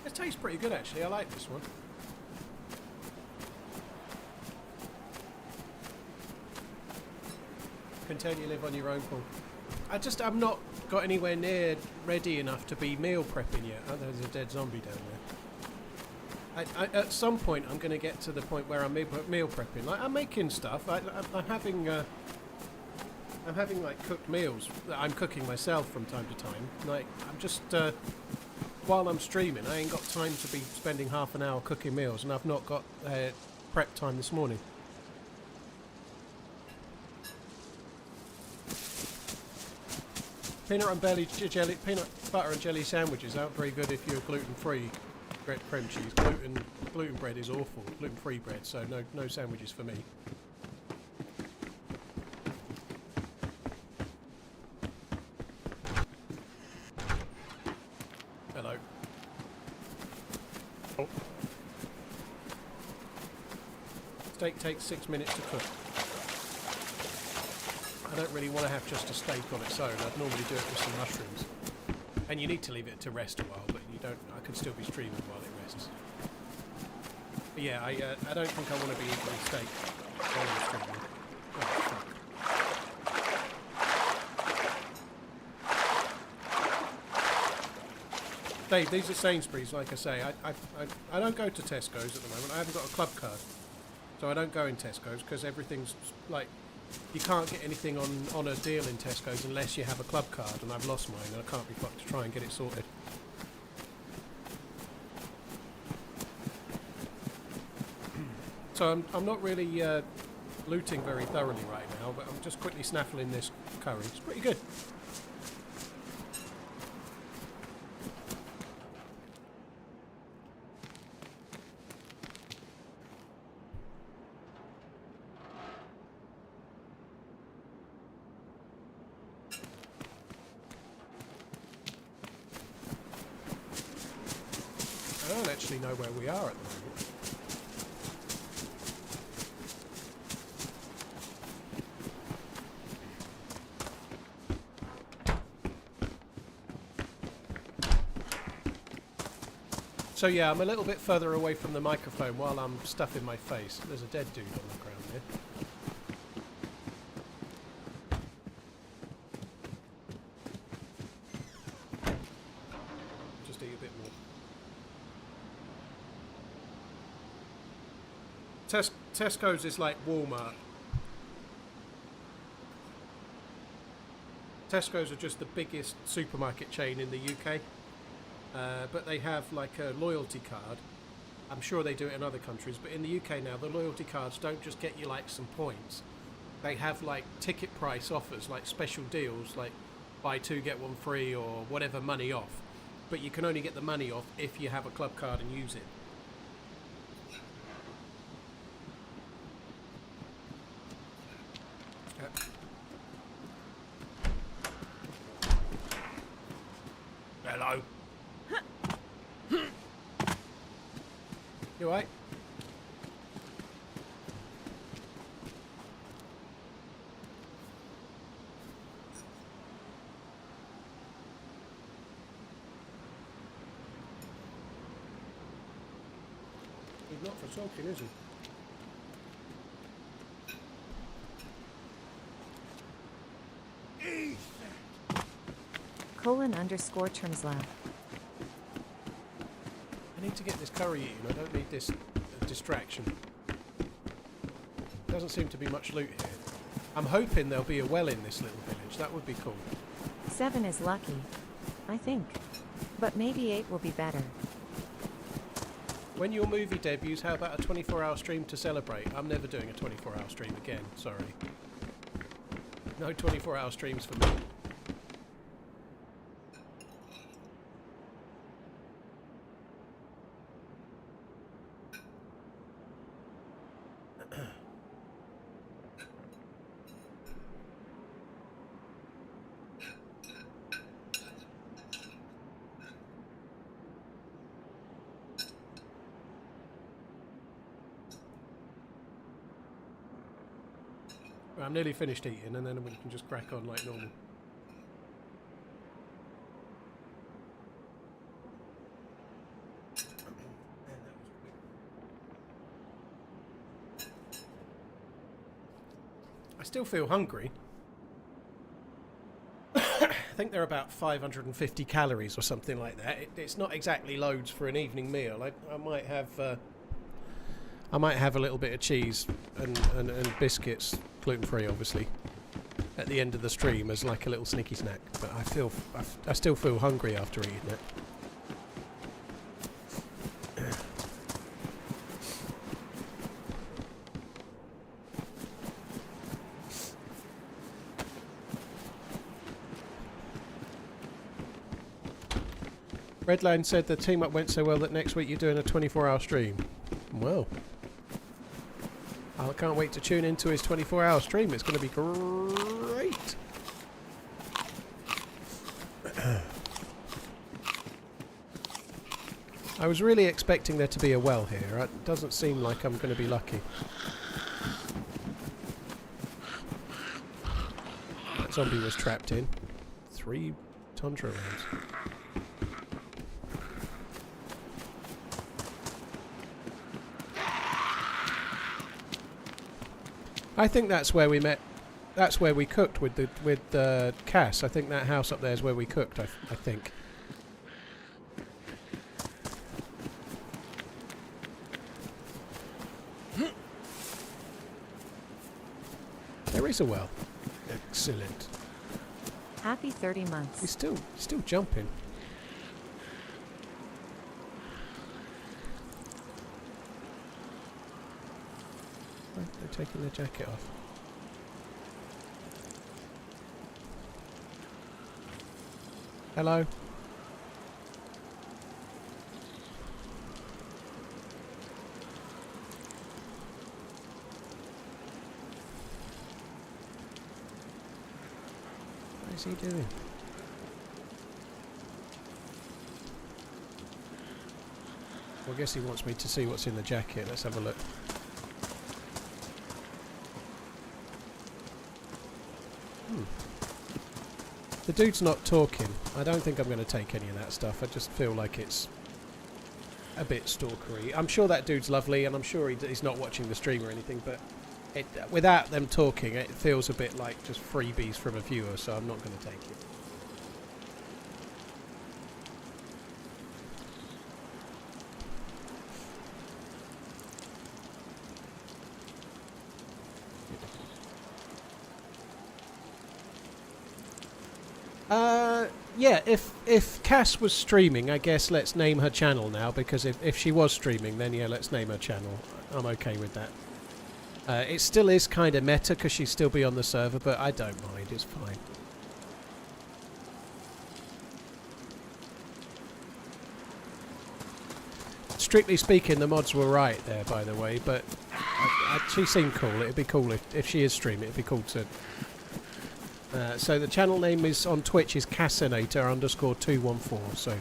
B: It tastes pretty good actually. I like this one. Content you live on your own, Paul. I'm not got anywhere near ready enough to be meal prepping yet. Oh, there's a dead zombie down there. At some point, I'm going to get to the point where I'm meal prepping. Like I'm making stuff. I'm having like cooked meals that I'm cooking myself from time to time. Like I'm just while I'm streaming, I ain't got time to be spending half an hour cooking meals, and I've not got prep time this morning. Peanut butter and jelly sandwiches aren't very good if you're gluten-free. Cream cheese. Gluten bread is awful. Gluten-free bread, so no sandwiches for me. Hello. Oh. Steak takes 6 minutes to cook. I don't really want to have just a steak on its own. I'd normally do it with some mushrooms. And you need to leave it to rest a while, but you don't. I can still be streaming while it rests. But yeah, I don't think I want to be eating steak while I'm streaming. Oh, fuck. Dave, these are Sainsbury's, like I say. I don't go to Tesco's at the moment. I haven't got a club card. So I don't go in Tesco's because everything's like... You can't get anything on a deal in Tesco's unless you have a club card, and I've lost mine and I can't be fucked to try and get it sorted. So I'm not really looting very thoroughly right now, but I'm just quickly snaffling this curry. It's pretty good. I don't actually know where we are at the moment. So yeah, I'm a little bit further away from the microphone while I'm stuffing my face. There's a dead dude on the ground here. Just eat a bit more. Tesco's is like Walmart. Tesco's are just the biggest supermarket chain in the UK. But they have like a loyalty card. I'm sure they do it in other countries, but in the UK now, the loyalty cards don't just get you like some points. They have like ticket price offers, like special deals, like buy 2 get 1 free or whatever money off. But you can only get the money off if you have a club card and use it. Hello. You alright? He's not for talking, is he?
A: :_Trimslab.
B: I need to get this curry eaten. I don't need this distraction. Doesn't seem to be much loot here. I'm hoping there'll be a well in this little village. That would be cool.
A: 7 is lucky, I think. But maybe 8 will be better.
B: When your movie debuts, how about a 24-hour stream to celebrate? I'm never doing a 24-hour stream again. Sorry. No 24-hour streams for me. I'm nearly finished eating, and then we can just crack on like normal. I still feel hungry. I think they're about 550 calories or something like that. It's not exactly loads for an evening meal. I might have a little bit of cheese and biscuits, gluten-free obviously, at the end of the stream as like a little sneaky snack. But I still feel hungry after eating it. Redline said the team up went so well that next week you're doing a 24-hour stream. Well, I can't wait to tune into his 24-hour stream. It's going to be great. I was really expecting there to be a well here. It doesn't seem like I'm going to be lucky. That zombie was trapped in. 3 tundra rounds. I think that's where we met. That's where we cooked with Cass. I think that house up there is where we cooked. I think. There is a well. Excellent.
A: Happy 30 months.
B: He's still jumping. Right, they're taking their jacket off. Hello. What is he doing? Well, I guess he wants me to see what's in the jacket. Let's have a look. The dude's not talking. I don't think I'm going to take any of that stuff. I just feel like it's a bit stalkery. I'm sure that dude's lovely, and I'm sure he's not watching the stream or anything, but without them talking, it feels a bit like just freebies from a viewer, so I'm not going to take it. Yeah, if Cass was streaming, I guess let's name her channel now, because if she was streaming, then yeah, let's name her channel. I'm okay with that. It still is kind of meta, because she'd still be on the server, but I don't mind, it's fine. Strictly speaking, the mods were right there, by the way, but she seemed cool. It'd be cool if she is streaming, it'd be cool to... so the channel name is on Twitch is Cassinator_214. So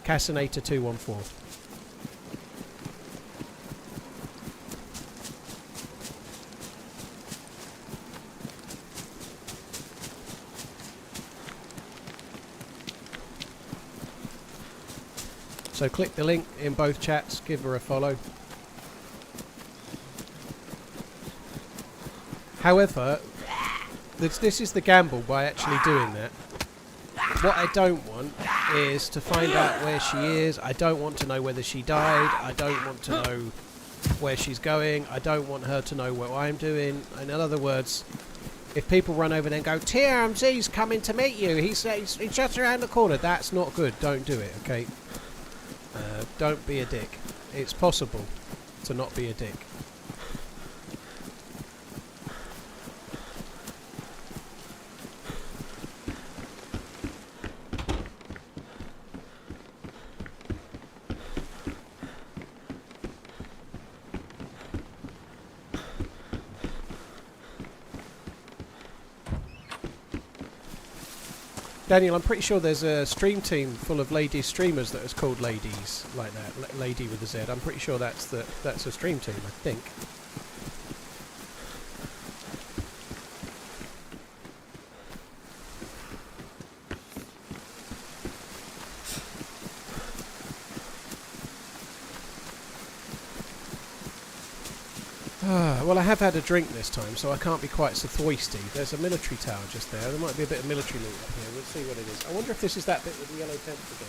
B: Cassinator214. So click the link in both chats, give her a follow. However, this is the gamble by actually doing that. What I don't want is to find out where she is. I don't want to know whether she died. I don't want to know where she's going. I don't want her to know what I'm doing. In other words, if people run over there and go, TRMZ's coming to meet you, he's just around the corner, that's not good. Don't do it, okay? Don't be a dick. It's possible to not be a dick. Daniel, I'm pretty sure there's a stream team full of lady streamers that is called Ladies, like that, Lady with a Z. I'm pretty sure that's a stream team, I think. Well, I have had a drink this time, so I can't be quite so thirsty. There's a military tower just there. There might be a bit of military loot up here. We'll see what it is. I wonder if this is that bit with the yellow tents again.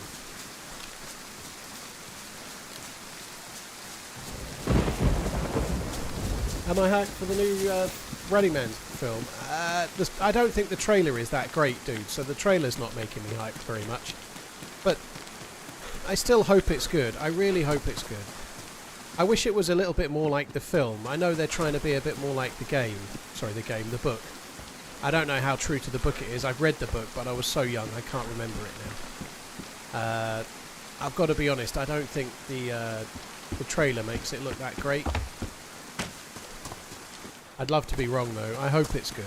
B: Am I hyped for the new TheRunningManZ film? I don't think the trailer is that great, dude, so the trailer's not making me hyped very much. But I still hope it's good. I really hope it's good. I wish it was a little bit more like the film. I know they're trying to be a bit more like the game. Sorry, the book. I don't know how true to the book it is. I've read the book, but I was so young I can't remember it now. I've got to be honest, I don't think the trailer makes it look that great. I'd love to be wrong though. I hope it's good.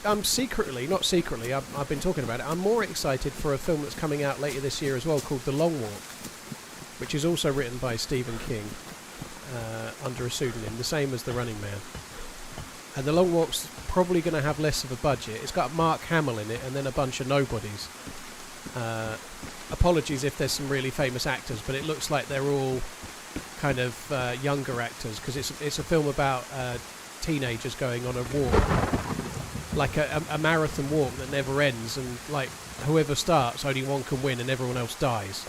B: I'm secretly, not secretly, I've been talking about it, I'm more excited for a film that's coming out later this year as well called The Long Walk. which is also written by Stephen King under a pseudonym, the same as TheRunningManZ. And The Long Walk's probably going to have less of a budget. It's got Mark Hamill in it and then a bunch of nobodies. Apologies if there's some really famous actors, but it looks like they're all kind of younger actors, because it's a film about teenagers going on a walk, like a marathon walk that never ends, and like whoever starts, only one can win and everyone else dies.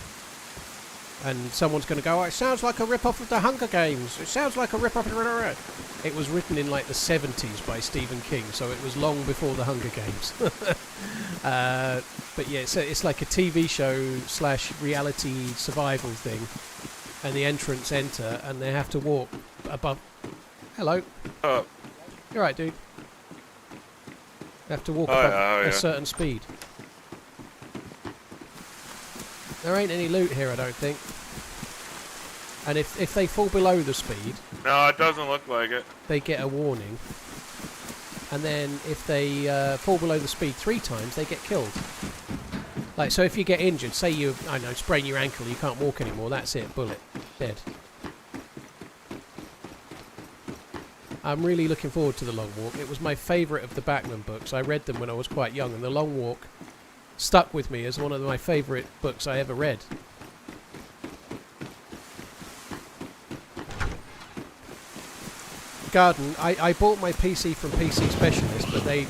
B: And someone's going to go, oh, it sounds like a rip-off of the Hunger Games. It sounds like a rip-off of... It was written in like the 70s by Stephen King, so it was long before the Hunger Games. But yeah, it's like a TV show / reality survival thing. And the entrants enter, and they have to walk above... Hello.
J: Oh.
B: You're right, dude. They have to walk above a certain speed. There ain't any loot here, I don't think. And if they fall below the speed...
J: No, it doesn't look like it.
B: They get a warning. And then if they fall below the speed 3 times, they get killed. Like, so if you get injured, say you, I don't know, sprain your ankle, you can't walk anymore, that's it, bullet. Dead. I'm really looking forward to The Long Walk. It was my favourite of the Bachman books. I read them when I was quite young, and The Long Walk stuck with me as one of my favourite books I ever read. Garden, I bought my PC from PC Specialist, but they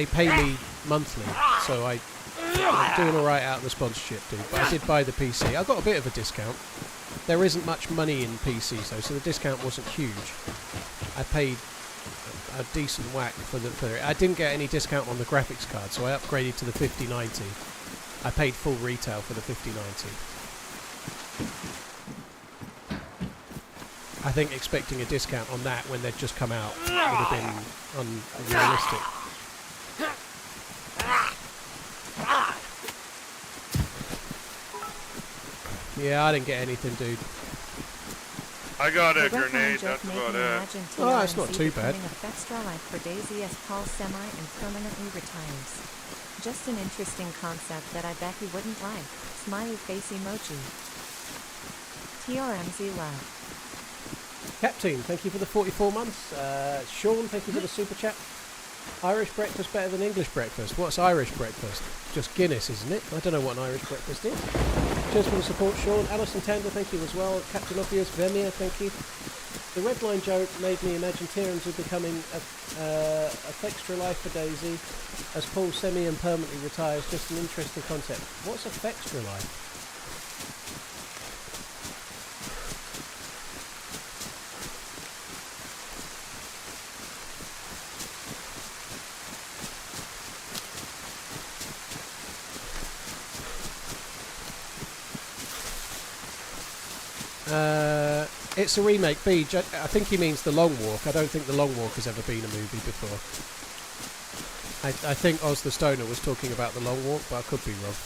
B: pay me monthly, so I'm doing alright out of the sponsorship, dude. But I did buy the PC. I got a bit of a discount. There isn't much money in PCs though, so the discount wasn't huge. I paid a decent whack for it. I didn't get any discount on the graphics card, so I upgraded to the 5090. I paid full retail for the 5090. I think expecting a discount on that when they'd just come out would have been unrealistic. Yeah, I didn't get anything, dude.
J: I got a grenade, that's about it.
B: Oh, it's not too bad.
A: Extra life for DayZ as Paul semi and permanently retires. Just an interesting concept that I bet he wouldn't like. Smiley face emoji. TRMZ love.
B: Captain, thank you for the 44 months. Sean, thank you for the super chat. Irish breakfast better than English breakfast. What's Irish breakfast? Just Guinness, isn't it? I don't know what an Irish breakfast is. Cheers for the support, Sean. Alison Tender, thank you as well. Captain Obvious, Vemir, thank you. The red line joke made me imagine TRMZ becoming a extra life for DayZ as Paul semi and permanently retires. Just an interesting concept. What's a extra life? It's a remake, B. I think he means The Long Walk. I don't think The Long Walk has ever been a movie before. I think Oz the Stoner was talking about The Long Walk, but I could be wrong.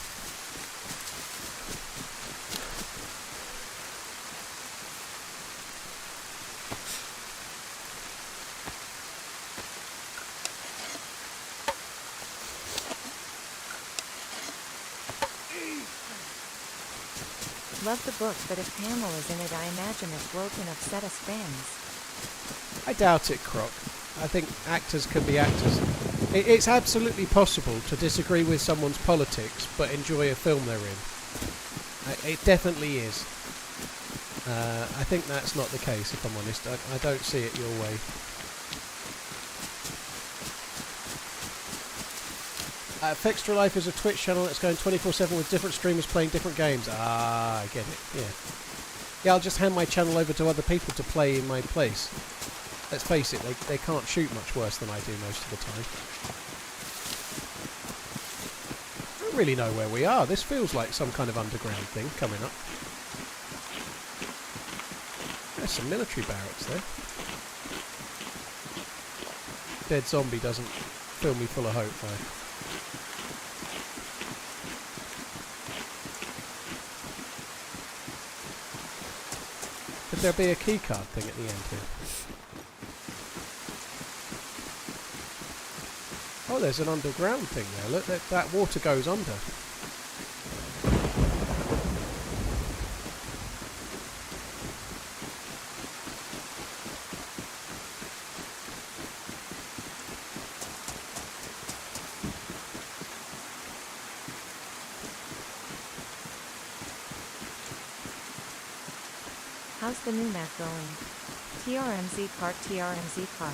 A: Love the book, but if Hamill is in it, I imagine it's woken upset us fans.
B: I doubt it, Croc. I think actors can be actors. It's absolutely possible to disagree with someone's politics, but enjoy a film they're in. It definitely is. I think that's not the case, if I'm honest. I don't see it your way. Fextra Life is a Twitch channel that's going 24/7 with different streamers playing different games. Ah, I get it, yeah. Yeah, I'll just hand my channel over to other people to play in my place. Let's face it, they can't shoot much worse than I do most of the time. I don't really know where we are. This feels like some kind of underground thing coming up. There's some military barracks there. Dead zombie doesn't fill me full of hope, though. Could there be a keycard thing at the end here? Oh, there's an underground thing there. Look, that water goes under.
A: How's the new map going? TRMZ cart, TRMZ cart.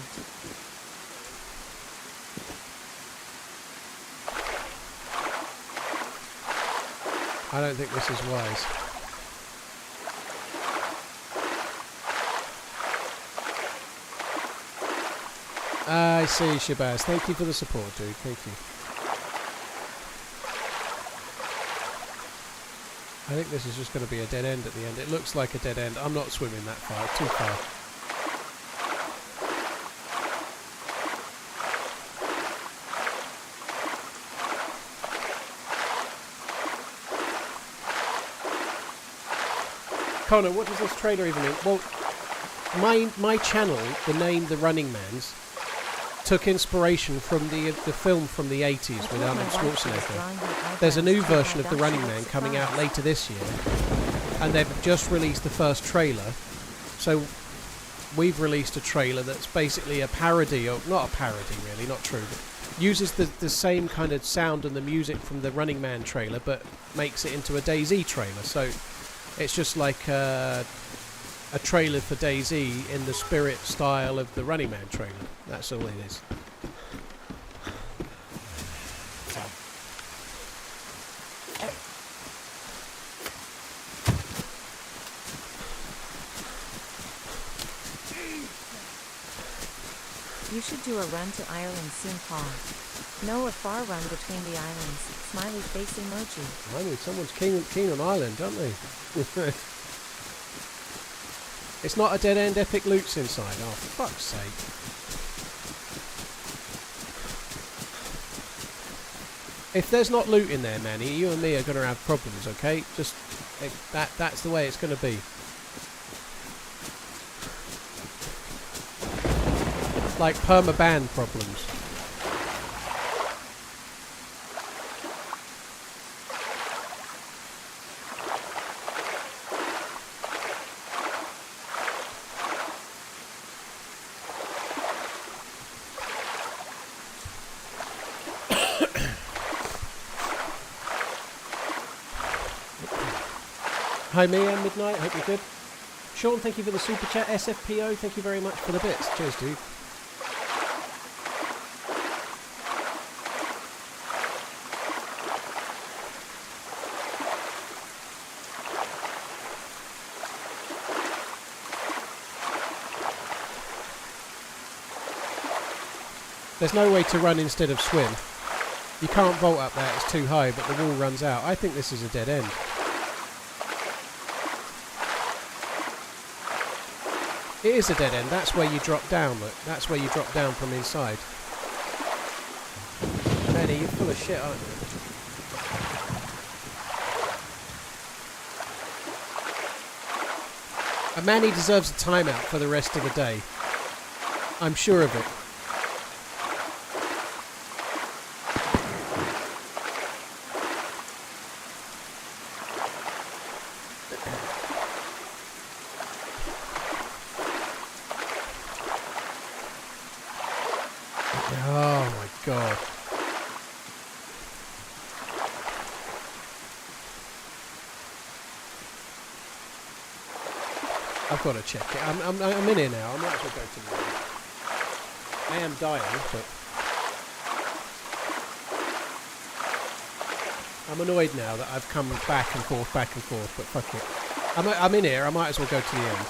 B: I don't think this is wise. I see, Shabazz. Thank you for the support, dude. Thank you. I think this is just going to be a dead end at the end. It looks like a dead end. I'm not swimming that far. Too far. Connor, what does this trailer even mean? Well, my channel, the name TheRunningManZ, took inspiration from the film from the 80s with Arnold Schwarzenegger. There's a new version of The Running Man coming out later this year, and they've just released the first trailer. So we've released a trailer that's basically a parody, or not a parody really, not true, but uses the same kind of sound and the music from the Running Man trailer, but makes it into a DayZ trailer. So it's just like a trailer for DayZ in the spirit style of the Running Man trailer. That's all it is.
A: You should do a run to Ireland soon, Paul. No, a far run between the islands. Smiley face emoji.
B: I mean, someone's keen on Ireland, aren't they? It's not a dead end, epic loot's inside. Oh, for fuck's sake. If there's not loot in there, Manny, you and me are going to have problems, okay? Just, that's the way it's going to be. Like perma-ban problems. Hi Mia, Midnight, hope you're good. Sean, thank you for the super chat. SFPO, thank you very much for the bits. Cheers, dude. There's no way to run instead of swim. You can't vault up there, it's too high, but the wall runs out. I think this is a dead end. It is a dead end. That's where you drop down, look. That's where you drop down from inside. Manny, you're full of shit, aren't you? And Manny deserves a timeout for the rest of the day. I'm sure of it. God. I've got to check it. I'm in here now. I might as well go to the end. I am dying, but I'm annoyed now that I've come back and forth, but fuck it. I'm in here. I might as well go to the end.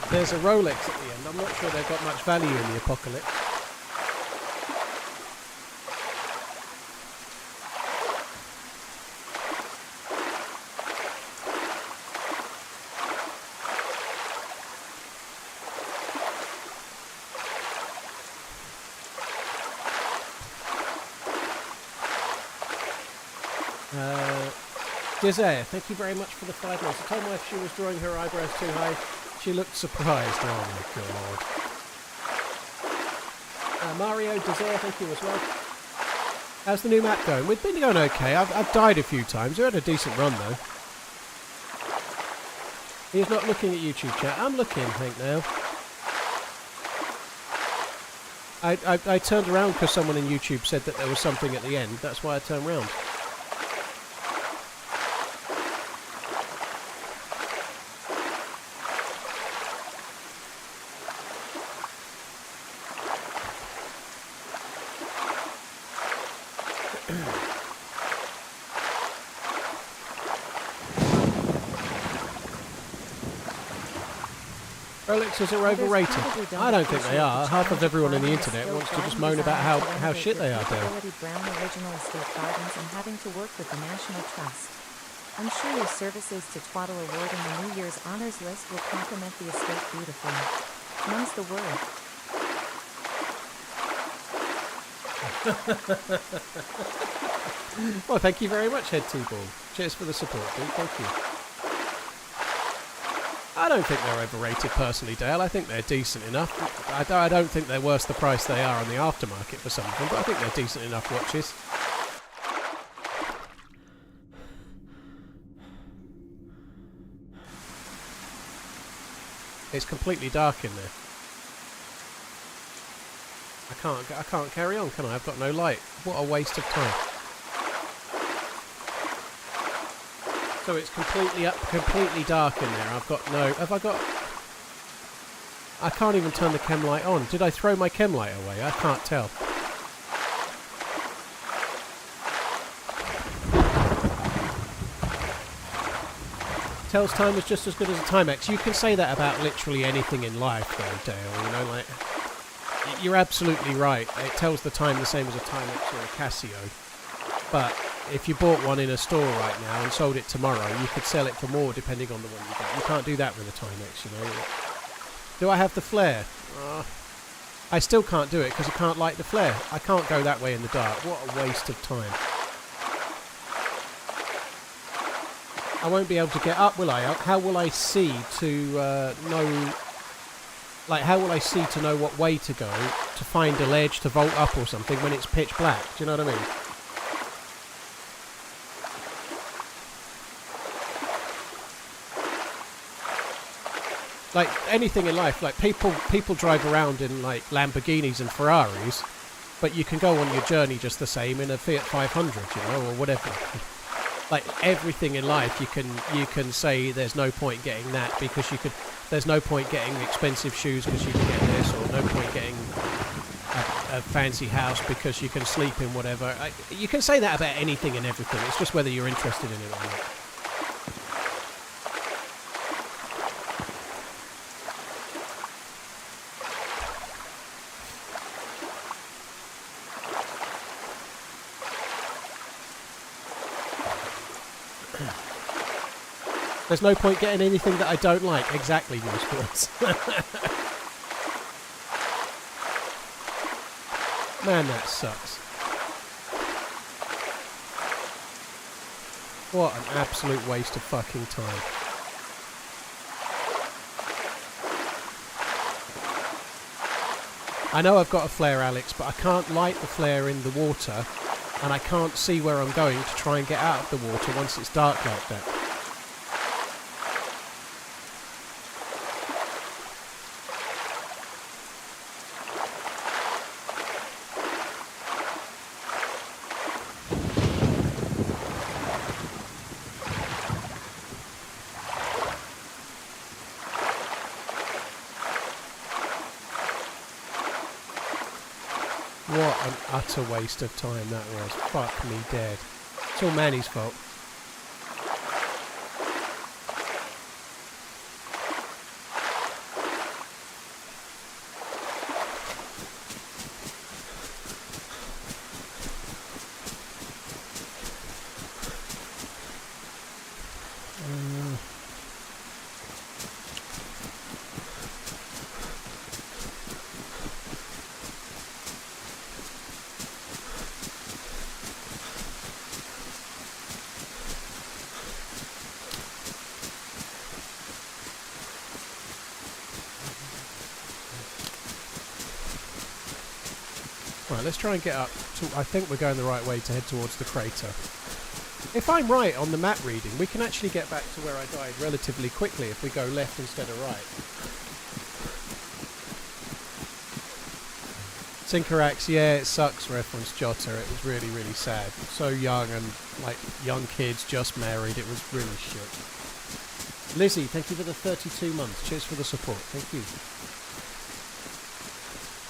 B: There's a Rolex at the end. I'm not sure they've got much value in the apocalypse. Azalea, thank you very much for the 5 months. I told my wife she was drawing her eyebrows too high. She looked surprised. Oh my god. Mario, DayZ, thank you as well. How's the new map going? We've been going okay. I've died a few times. We had a decent run though. He's not looking at YouTube chat. I'm looking, Hank, now. I turned around because someone in YouTube said that there was something at the end. That's why I turned around. Relics are overrated. I don't think they are. Half of everyone on the internet wants to just moan about how shit they are doing.
A: Brown original estate gardens and having to work with the National Trust. I'm sure your services to Twaddle Award in the New Year's honors list will complement the estate beautifully. Mum's the word.
B: Well, thank you very much, Head T-Ball. Cheers for the support, dude. Thank you. I don't think they're overrated personally, Dale. I think they're decent enough. I don't think they're worth the price they are on the aftermarket for some of them, but I think they're decent enough watches. It's completely dark in there. I can't carry on, can I? I've got no light. What a waste of time. So it's completely dark in there. I've got no... Have I got... I can't even turn the chem light on. Did I throw my chem light away? I can't tell. Tells time is just as good as a Timex. You can say that about literally anything in life, though, Dale. You know, like... You're absolutely right. It tells the time the same as a Timex or a Casio. But... if you bought one in a store right now and sold it tomorrow, you could sell it for more depending on the one you get. You can't do that with a Timex, you know. Do I have the flare? I still can't do it because I can't light the flare. I can't go that way in the dark. What a waste of time. I won't be able to get up, will I? How will I see to know... Like, how will I see to know what way to go to find a ledge to vault up or something when it's pitch black? Do you know what I mean? Like anything in life, like people drive around in like Lamborghinis and Ferraris, but you can go on your journey just the same in a Fiat 500, you know, or whatever. Like everything in life, you can say there's no point getting that because there's no point getting expensive shoes because you can get this, or no point getting a fancy house because you can sleep in whatever. You can say that about anything and everything. It's just whether you're interested in it or not. There's no point getting anything that I don't like. Exactly, New Sports. Man, that sucks. What an absolute waste of fucking time. I know I've got a flare, Alex, but I can't light the flare in the water, and I can't see where I'm going to try and get out of the water once it's dark like that. What an utter waste of time that was. Fuck me dead. It's all Manny's fault. Right, let's try and get up to... I think we're going the right way to head towards the crater. If I'm right on the map reading, we can actually get back to where I died relatively quickly if we go left instead of right. Tinkerax, yeah, it sucks, reference Jota. It was really, really sad. So young and, like, young kids just married. It was really shit. Lizzie, thank you for the 32 months. Cheers for the support. Thank you.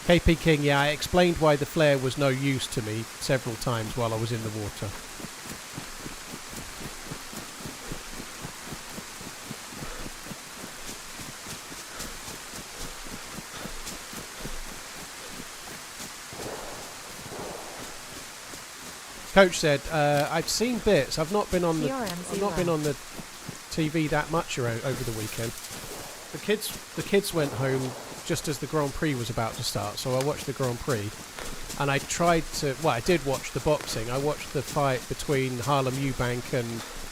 B: KP King, yeah, I explained why the flare was no use to me several times while I was in the water. Coach said, I've seen bits. I've not been on the TV that much over the weekend. The kids went home just as the Grand Prix was about to start, so I watched the Grand Prix, and I tried to... Well, I did watch the boxing. I watched the fight between Harlem Eubank and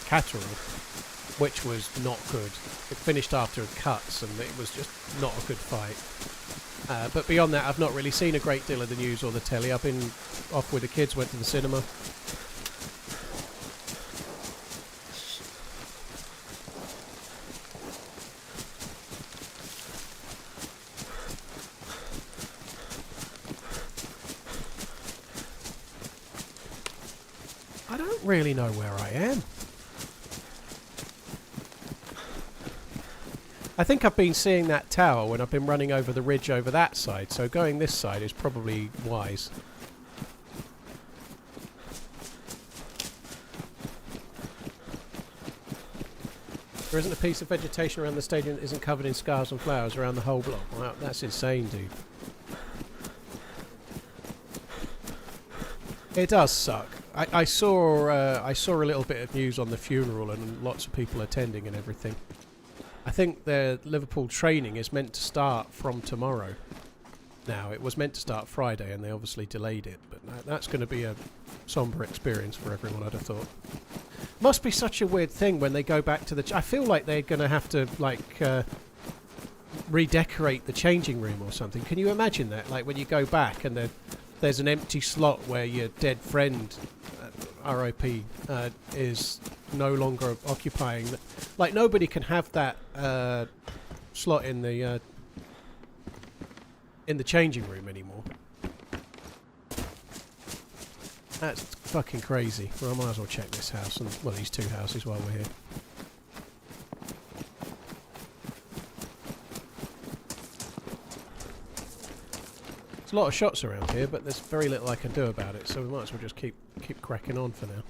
B: Catterall, which was not good. It finished after cuts, and it was just not a good fight. But beyond that, I've not really seen a great deal of the news or the telly. I've been off with the kids, went to the cinema. I don't really know where I am. I think I've been seeing that tower when I've been running over the ridge over that side, so going this side is probably wise. There isn't a piece of vegetation around the stadium that isn't covered in scars and flowers around the whole block. Wow, that's insane, dude. It does suck. I saw a little bit of news on the funeral and lots of people attending and everything. I think the Liverpool training is meant to start from tomorrow. Now, it was meant to start Friday and they obviously delayed it, but that's going to be a somber experience for everyone, I'd have thought. Must be such a weird thing when they go back to the... I feel like they're going to have to, like, redecorate the changing room or something. Can you imagine that? Like, when you go back and there's an empty slot where your dead friend, RIP, is no longer occupying... Like, nobody can have that slot in the changing room anymore. That's fucking crazy. Well, I might as well check this house, and well, these two houses while we're here. There's a lot of shots around here, but there's very little I can do about it, so we might as well just keep cracking on for now.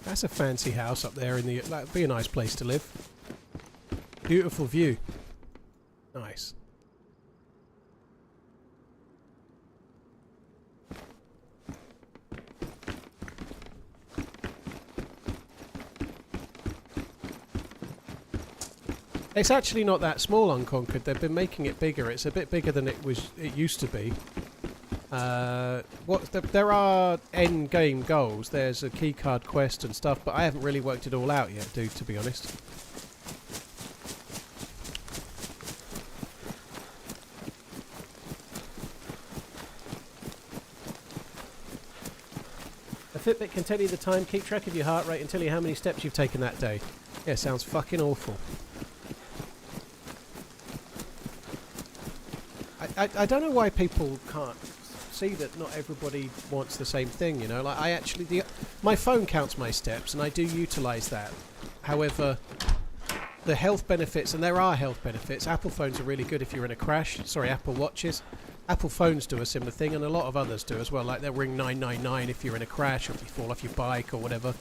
B: That's a fancy house up there in the... That'd be a nice place to live. Beautiful view. Nice. It's actually not that small, Unconquered. They've been making it bigger. It's a bit bigger than it used to be. There are end game goals. There's a keycard quest and stuff, but I haven't really worked it all out yet, dude, to be honest. A Fitbit can tell you the time, keep track of your heart rate, and tell you how many steps you've taken that day. Yeah, sounds fucking awful. I don't know why people can't see that not everybody wants the same thing, you know. Like, my phone counts my steps, and I do utilise that. However, the health benefits, and there are health benefits. Apple phones are really good if you're in a crash. Sorry, Apple Watches. Apple phones do a similar thing, and a lot of others do as well. Like, they'll ring 999 if you're in a crash, or if you fall off your bike, or whatever.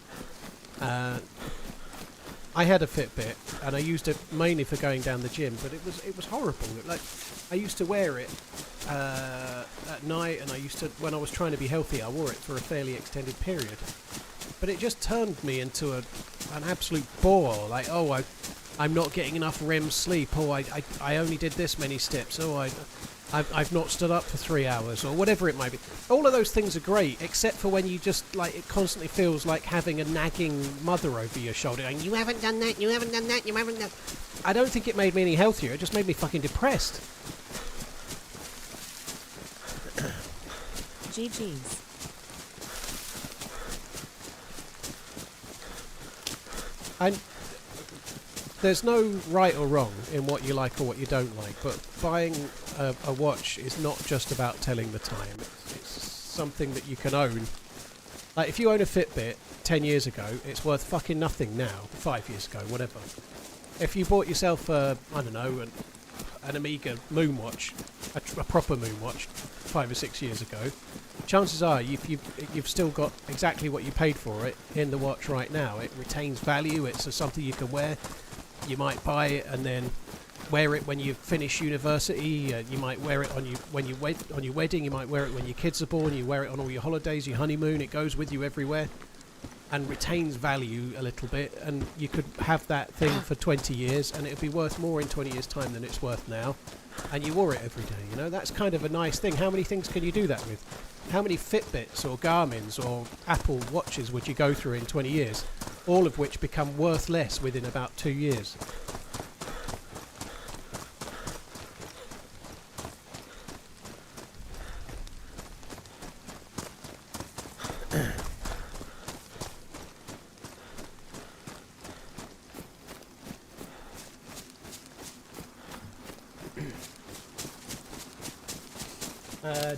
B: I had a Fitbit and I used it mainly for going down the gym, but it was horrible. Like, I used to wear it at night, and when I was trying to be healthy, I wore it for a fairly extended period. But it just turned me into an absolute bore. Like, oh, I'm not getting enough REM sleep. Oh, I only did this many steps. Oh, I've not stood up for 3 hours, or whatever it might be. All of those things are great, except for when you just, like, it constantly feels like having a nagging mother over your shoulder going, you haven't done that, you haven't done that, you haven't done... I don't think it made me any healthier, it just made me fucking depressed.
A: GG's.
B: There's no right or wrong in what you like or what you don't like, but buying a watch is not just about telling the time. It's something that you can own. Like, if you own a Fitbit 10 years ago, it's worth fucking nothing now. 5 years ago, whatever. If you bought yourself I don't know, an Amiga Moonwatch, a proper Moonwatch, 5 or 6 years ago, chances are you've still got exactly what you paid for it in the watch right now. It retains value. It's something you can wear. You might buy it and then wear it when you finish university. You might wear it on your wedding. You might wear it when your kids are born. You wear it on all your holidays, your honeymoon. It goes with you everywhere and retains value a little bit. And you could have that thing for 20 years and it would be worth more in 20 years' time than it's worth now. And you wore it every day. You know, that's kind of a nice thing. How many things can you do that with? How many Fitbits or Garmins or Apple Watches would you go through in 20 years? All of which become worth less within about 2 years.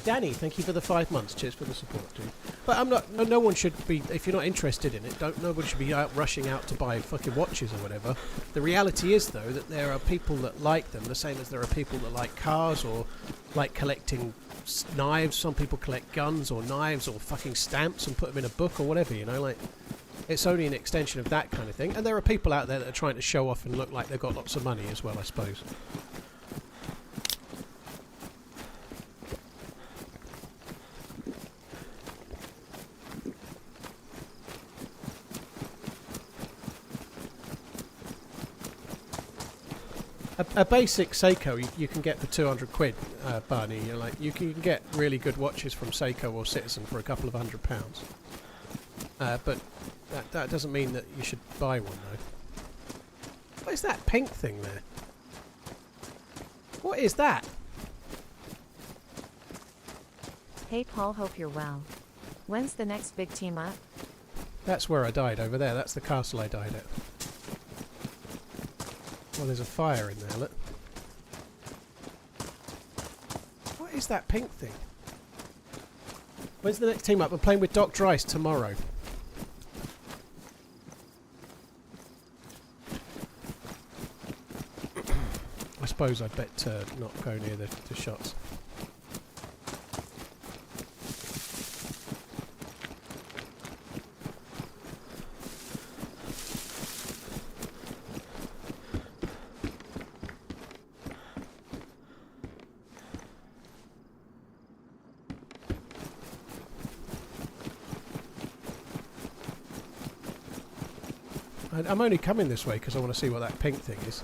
B: Danny, thank you for the 5 months. Cheers for the support, dude. But I'm not. No one should be. If you're not interested in it, nobody should be rushing out to buy fucking watches or whatever. The reality is, though, that there are people that like them, the same as there are people that like cars or like collecting knives. Some people collect guns or knives or fucking stamps and put them in a book or whatever. You know, like, it's only an extension of that kind of thing. And there are people out there that are trying to show off and look like they've got lots of money as well, I suppose. A basic Seiko you can get for 200 quid, Barney. You know, like, you can get really good watches from Seiko or Citizen for a couple of £100. But that doesn't mean that you should buy one, though. What is that pink thing there? What is that?
A: Hey Paul, hope you're well. When's the next big team up?
B: That's where I died, over there. That's the castle I died at. Well, there's a fire in there, look. What is that pink thing? When's the next team up? I'm playing with Dr. Ice tomorrow. I suppose I'd better not go near the shots. I'm only coming this way because I want to see what that pink thing is.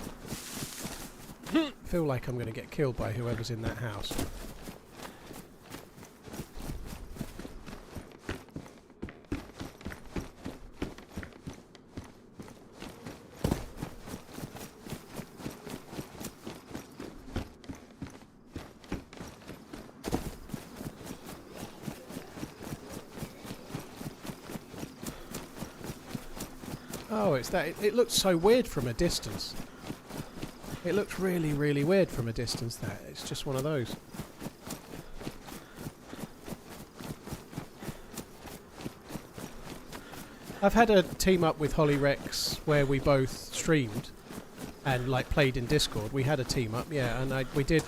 B: I feel like I'm going to get killed by whoever's in that house. Oh, it's that. It looks so weird from a distance. It looks really, really weird from a distance, that. It's just one of those. I've had a team up with Holly Rex where we both streamed and like played in Discord. We had a team up, yeah, and we did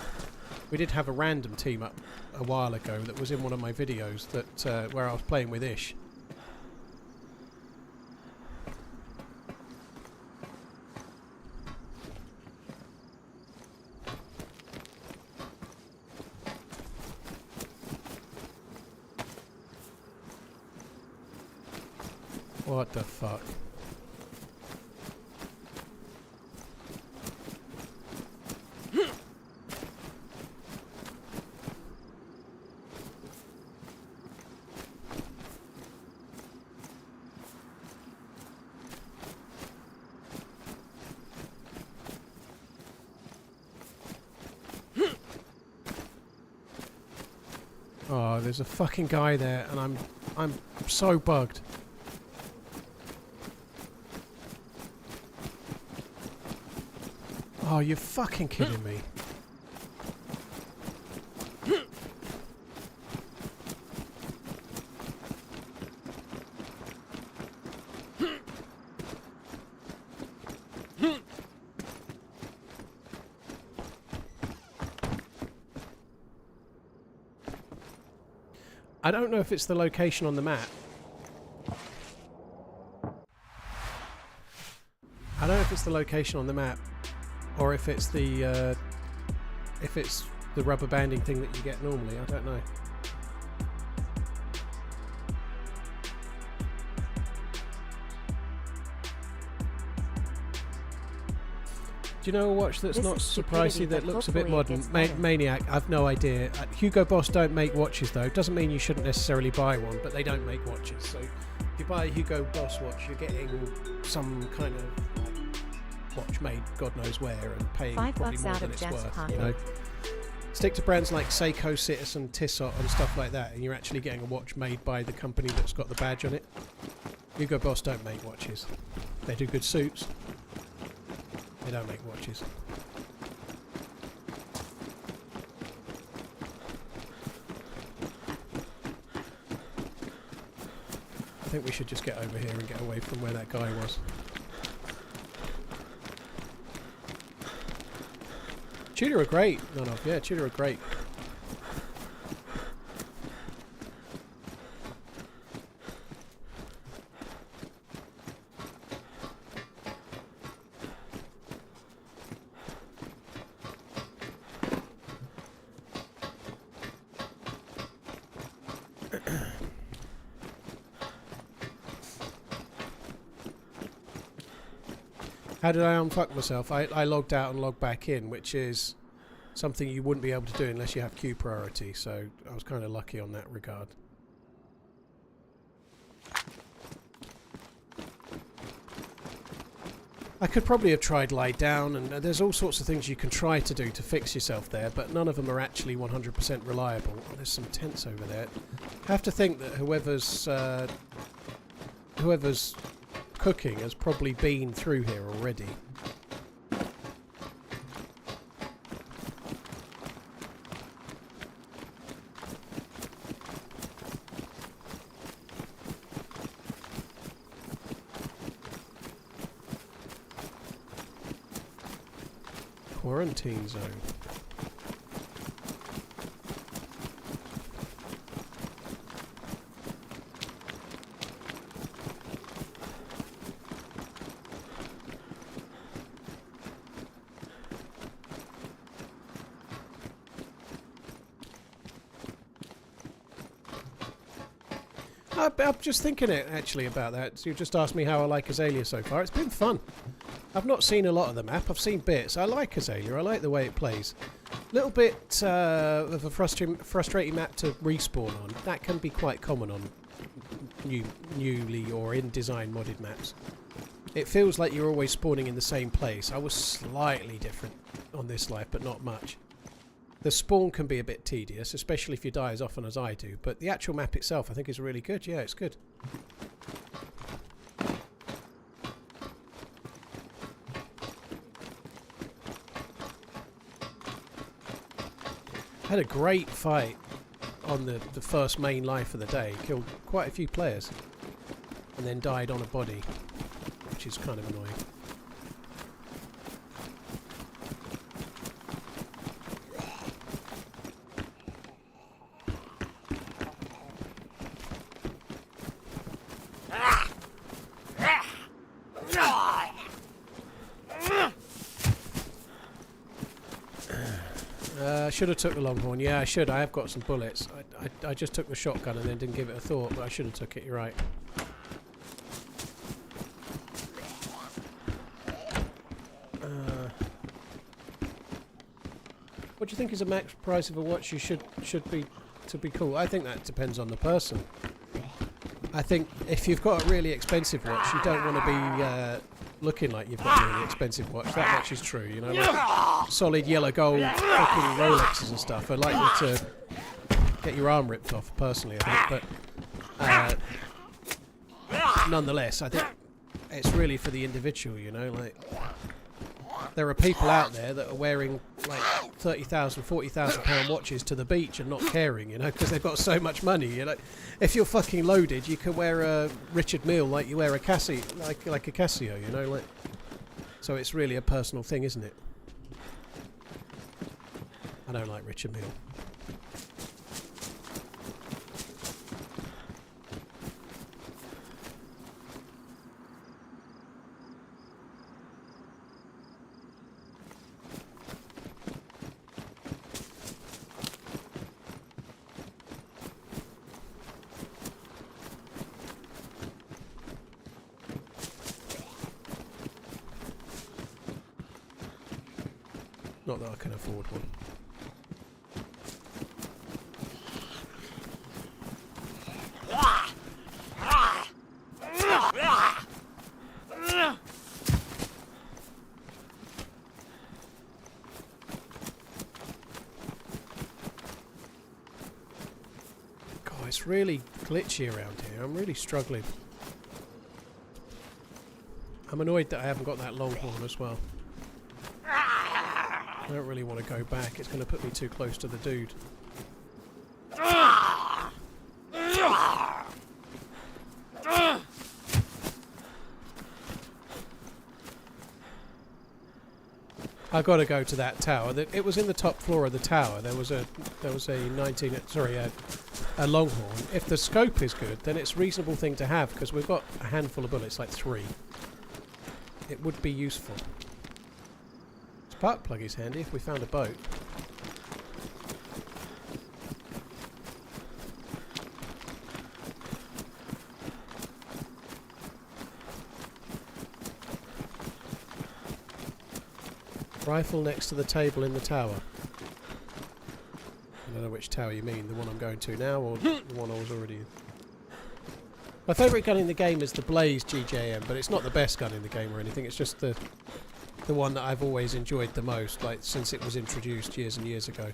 B: have a random team up a while ago that was in one of my videos that where I was playing with Ish. What the fuck? Oh, there's a fucking guy there, and I'm so bugged. Oh, you're fucking kidding me. I don't know if it's the location on the map. I don't know if it's the location on the map, or if it's the rubber banding thing that you get normally. I don't know. Do you know a watch that's
A: This
B: not
A: is
B: so
A: stupidity,
B: pricey that
A: but
B: looks a bit
A: hopefully it
B: modern?
A: gets better.
B: Maniac, I've no idea. Hugo Boss don't make watches though. Doesn't mean you shouldn't necessarily buy one, but they don't make watches. So if you buy a Hugo Boss watch, you're getting some kind of like, watch made God knows where and paying probably
A: $5
B: more
A: out
B: than
A: of
B: it's
A: Jeff's
B: worth.
A: pocket.
B: You know, stick to brands like Seiko, Citizen, Tissot, and stuff like that, and you're actually getting a watch made by the company that's got the badge on it. Hugo Boss don't make watches. They do good suits. They don't make watches. I think we should just get over here and get away from where that guy was. Tudor are great. Yeah, Tudor are great. How did I unfuck myself? I logged out and logged back in, which is something you wouldn't be able to do unless you have queue priority, so I was kind of lucky on that regard. I could probably have tried lie down, and there's all sorts of things you can try to do to fix yourself there, but none of them are actually 100% reliable. Oh, there's some tents over there. I have to think that whoever's cooking has probably been through here already. Quarantine zone. I'm just thinking actually about that. So you just asked me how I like Azalea so far. It's been fun. I've not seen a lot of the map. I've seen bits. I like Azalea. I like the way it plays. A little bit of a frustrating map to respawn on. That can be quite common on newly or in design modded maps. It feels like you're always spawning in the same place. I was slightly different on this life, but not much. The spawn can be a bit tedious, especially if you die as often as I do, but the actual map itself I think is really good. Yeah, it's good. Had a great fight on the first main life of the day. Killed quite a few players and then died on a body, which is kind of annoying. I should have took the longhorn. Yeah, I should. I have got some bullets. I just took the shotgun and then didn't give it a thought, but I should have took it. You're right. What do you think is a max price of a watch you should be to be cool? I think that depends on the person. I think if you've got a really expensive watch, you don't want to be looking like you've got a really expensive watch. That much is true, you know. Like solid yellow gold fucking Rolexes and stuff are likely to get your arm ripped off, personally, I think. But nonetheless, I think it's really for the individual, you know. Like, there are people out there that are wearing like £30,000, £40,000 watches to the beach and not caring, you know, because they've got so much money. You know, if you're fucking loaded, you can wear a Richard Mille like you wear a Casio, like a Casio, you know, like. So it's really a personal thing, isn't it? I don't like Richard Mille. Not that I can afford one. God, it's really glitchy around here. I'm really struggling. I'm annoyed that I haven't got that longhorn as well. I don't really want to go back. It's going to put me too close to the dude. I've got to go to that tower. It was in the top floor of the tower. There was a a longhorn. If the scope is good, then it's a reasonable thing to have because we've got a handful of bullets, like 3. It would be useful. Spark plug is handy if we found a boat. Rifle next to the table in the tower. I don't know which tower you mean, the one I'm going to now or the one I was already in. My favourite gun in the game is the Blaze GJM, but it's not the best gun in the game or anything, it's just the one that I've always enjoyed the most, like since it was introduced years and years ago.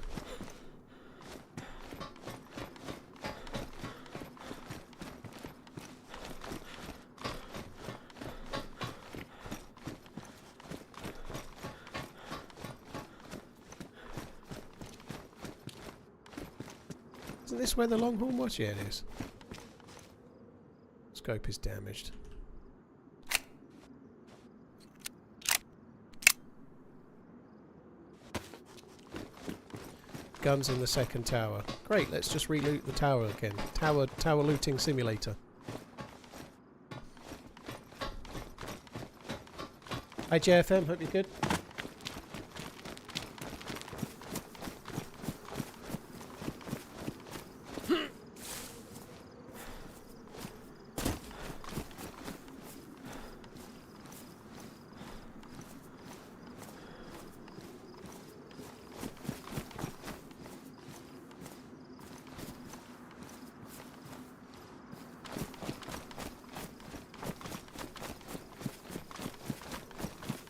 B: Isn't this where the longhorn was? Yeah, it is. Scope is damaged. Guns in the second tower. Great, let's just re-loot the tower again. Tower looting simulator. Hi JFM, hope you're good.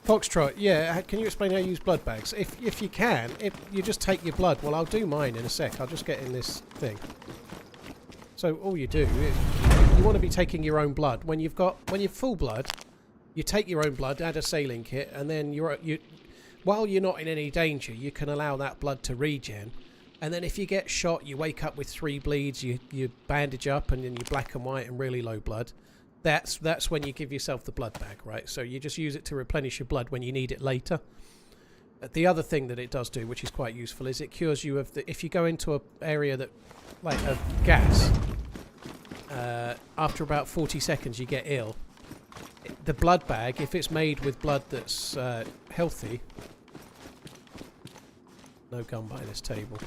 B: Foxtrot, yeah, can you explain how you use blood bags? If you can, if you just take your blood, well I'll do mine in a sec, I'll just get in this thing. So all you do is, you want to be taking your own blood. When you're full blood, you take your own blood, add a saline kit, and then while you're not in any danger, you can allow that blood to regen. And then if you get shot, you wake up with 3 bleeds, you bandage up, and then you're black and white and really low blood. That's when you give yourself the blood bag, right? So you just use it to replenish your blood when you need it later. The other thing that it does do, which is quite useful, is it cures you of if you go into an area that, like a gas, after about 40 seconds you get ill. The blood bag, if it's made with blood that's healthy, no gun by this table.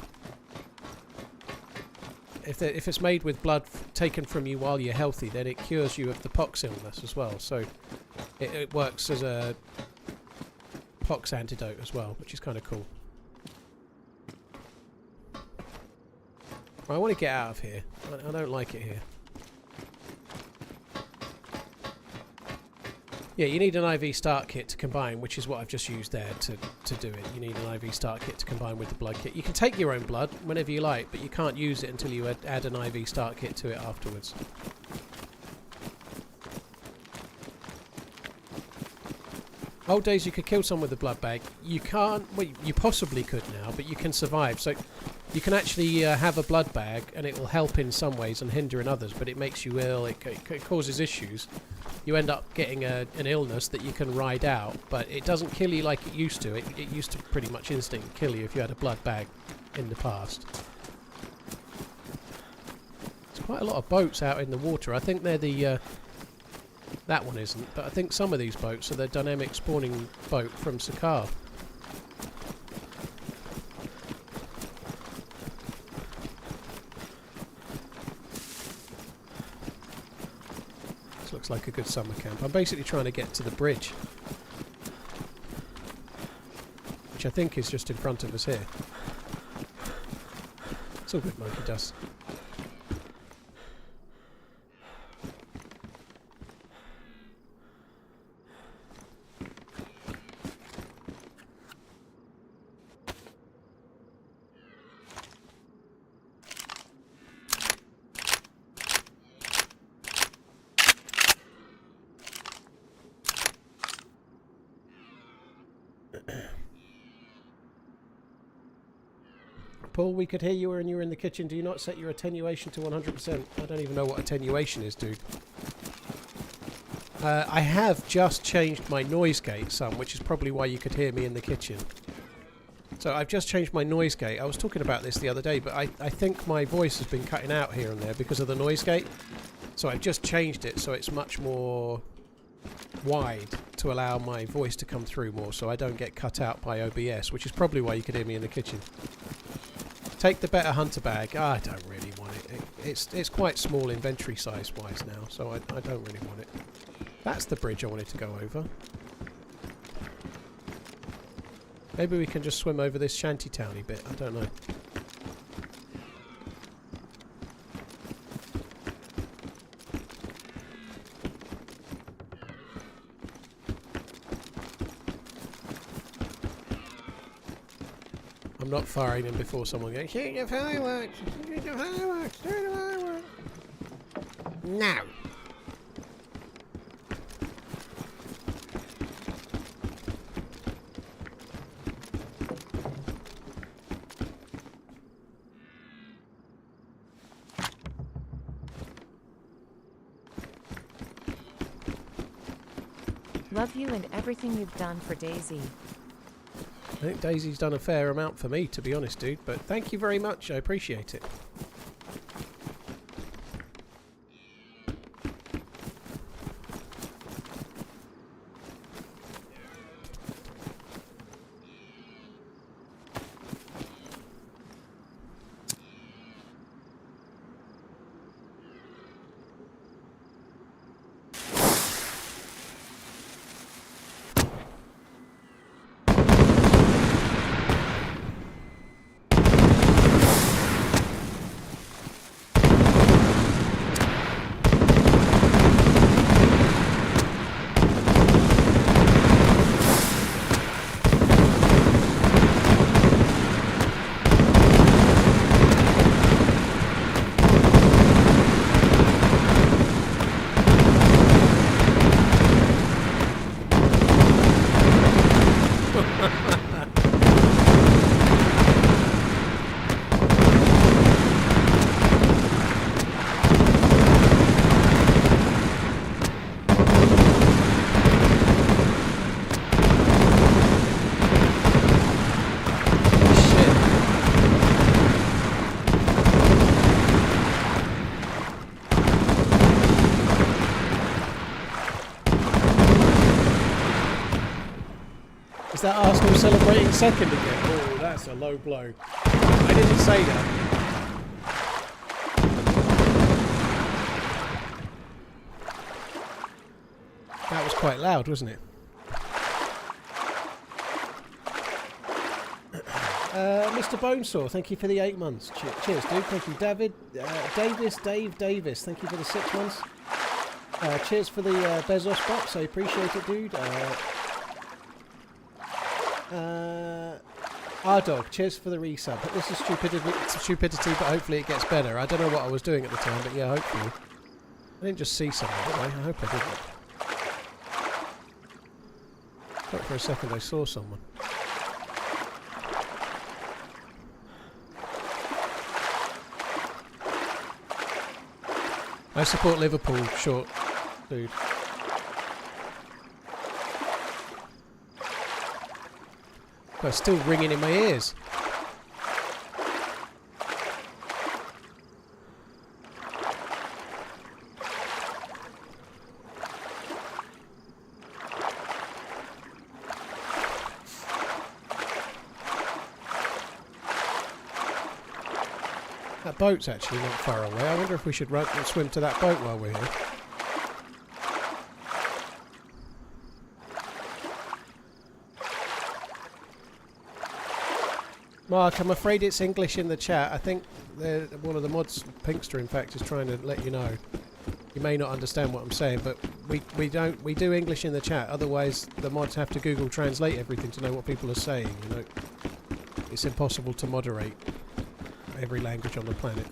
B: If it's made with blood taken from you while you're healthy, then it cures you of the pox illness as well. So it works as a pox antidote as well, which is kind of cool. I want to get out of here. I don't like it here. Yeah, you need an IV start kit to combine, which is what I've just used there to do it. You need an IV start kit to combine with the blood kit. You can take your own blood whenever you like, but you can't use it until you add an IV start kit to it afterwards. Old days you could kill someone with a blood bag. You can't, well, you possibly could now, but you can survive. So you can actually have a blood bag and it will help in some ways and hinder in others, but it makes you ill, it causes issues. You end up getting an illness that you can ride out, but it doesn't kill you like it used to. It used to pretty much instant kill you if you had a blood bag in the past. There's quite a lot of boats out in the water. I think they're the... that one isn't, but I think some of these boats are the dynamic spawning boat from Sakar. This looks like a good summer camp. I'm basically trying to get to the bridge, which I think is just in front of us here. It's all good, monkey dust. Paul, we could hear you when you were in the kitchen. Do you not set your attenuation to 100%? I don't even know what attenuation is, dude. I have just changed my noise gate some, which is probably why you could hear me in the kitchen. So I've just changed my noise gate. I was talking about this the other day, but I think my voice has been cutting out here and there because of the noise gate. So I've just changed it so it's much more wide to allow my voice to come through more, so I don't get cut out by OBS, which is probably why you could hear me in the kitchen. Take the better hunter bag. I don't really want it. It's quite small inventory size wise now, so I don't really want it. That's the bridge I wanted to go over. Maybe we can just swim over this shantytowny bit. I don't know. I'm not firing them before someone goes, shoot your fireworks! Shoot your fireworks! Shoot your fireworks! No!
A: Love you and everything you've done for DayZ.
B: I think Daisy's done a fair amount for me, to be honest, dude, but thank you very much, I appreciate it. Is that Arsenal celebrating second again? Oh, that's a low blow. I didn't say that. That was quite loud, wasn't it? Mr. Bonesaw, thank you for the 8 months. Cheers, dude. Thank you, Dave Davis. Thank you for the 6 months. Cheers for the Bezos box. I appreciate it, dude. Ardog, cheers for the resub. This is stupidity, but hopefully it gets better. I don't know what I was doing at the time, but yeah, hopefully. I didn't just see someone, did I? I hope I didn't. Thought for a second I saw someone. I support Liverpool, short dude. But it's still ringing in my ears. That boat's actually not far away. I wonder if we should run and swim to that boat while we're here. Mark, I'm afraid it's English in the chat. I think one of the mods, Pinkster in fact, is trying to let you know. You may not understand what I'm saying, but we do English in the chat. Otherwise, the mods have to Google Translate everything to know what people are saying. You know, it's impossible to moderate every language on the planet.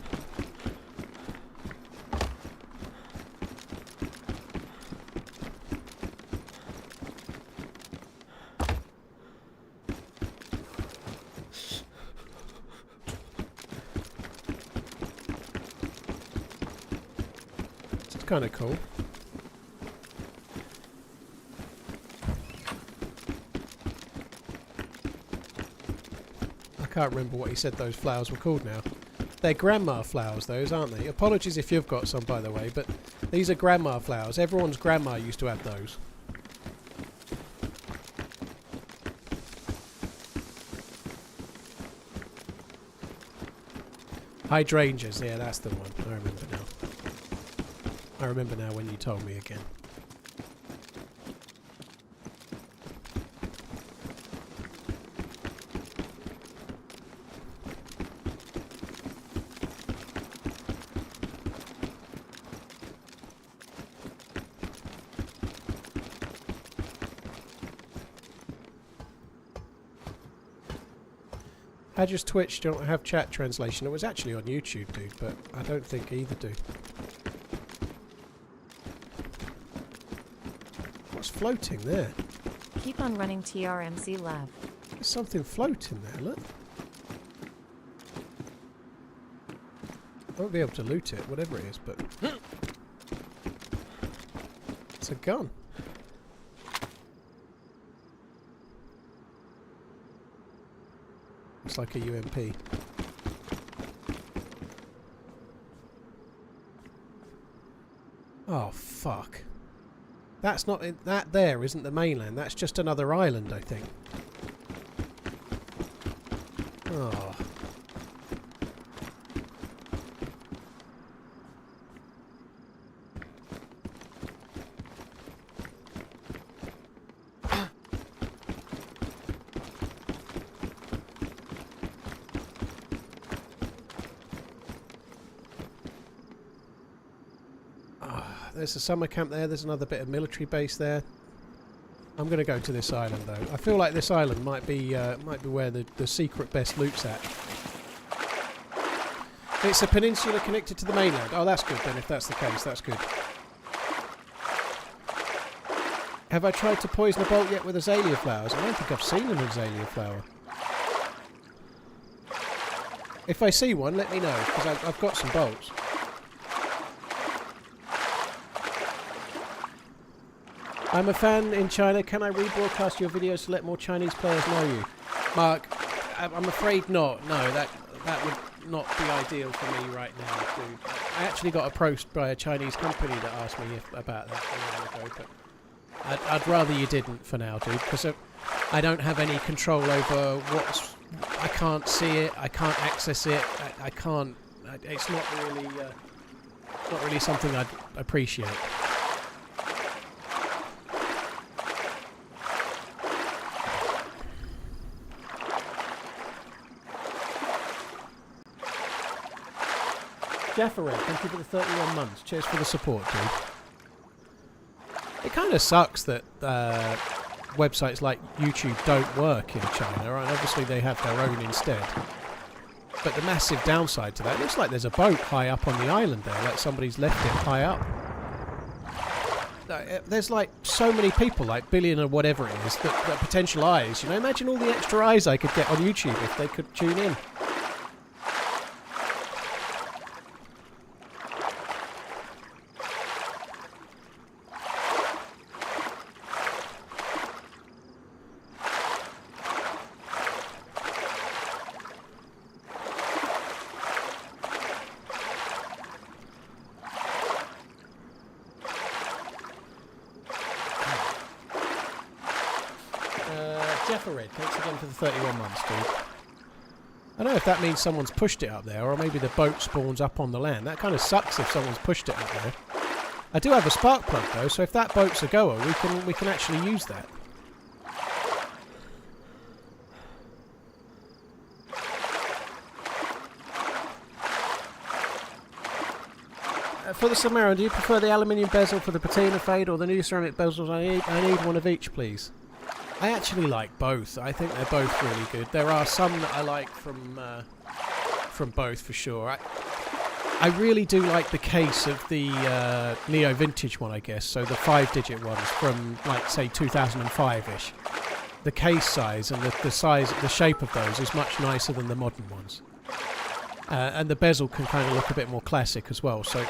B: It's kind of cool. I can't remember what he said those flowers were called now. They're grandma flowers, those, aren't they? Apologies if you've got some, by the way, but these are grandma flowers. Everyone's grandma used to have those. Hydrangeas, yeah, that's the one. I remember now. I remember now when you told me again. I just Twitch don't have chat translation. It was actually on YouTube, dude, but I don't think either do. What's floating there?
A: Keep on running TRMZ Lab.
B: There's something floating there, look. I won't be able to loot it, whatever it is, but... It's a gun. Looks like a UMP. Oh, fuck. That's not... that there isn't the mainland. That's just another island, I think. Oh. There's a summer camp there. There's another bit of military base there. I'm going to go to this island though. I feel like this island might be where the secret best loot's at. It's a peninsula connected to the mainland. Oh, that's good then. If that's the case, that's good. Have I tried to poison a bolt yet with azalea flowers? I don't think I've seen an azalea flower. If I see one, let me know because I've got some bolts. I'm a fan in China. Can I rebroadcast your videos to let more Chinese players know you? Mark, I'm afraid not. No, that would not be ideal for me right now, dude. I actually got approached by a Chinese company that asked me about that a while ago, but I'd rather you didn't for now, dude, because I don't have any control over what's... I can't see it. I can't access it. I can't... It's not really something I'd appreciate. Jeffery, thank you for the 31 months. Cheers for the support, dude. It kind of sucks that websites like YouTube don't work in China, right? Obviously they have their own instead. But the massive downside to that, it looks like there's a boat high up on the island there, like somebody's left it high up. There's like so many people, like billion or whatever it is, that potential eyes. You know, imagine all the extra eyes I could get on YouTube if they could tune in. Jeffery, thanks again for the 31 months, dude. I don't know if that means someone's pushed it up there, or maybe the boat spawns up on the land. That kind of sucks if someone's pushed it up there. I do have a spark plug though, so if that boat's a goer, we can actually use that. For the Samara, do you prefer the aluminium bezel for the patina fade or the new ceramic bezels? I need one of each, please. I actually like both. I think they're both really good. There are some that I like from both for sure. I really do like the case of the Neo Vintage one, I guess. So the 5-digit ones from like say 2005-ish. The case size and the size, the shape of those is much nicer than the modern ones. And the bezel can kind of look a bit more classic as well. So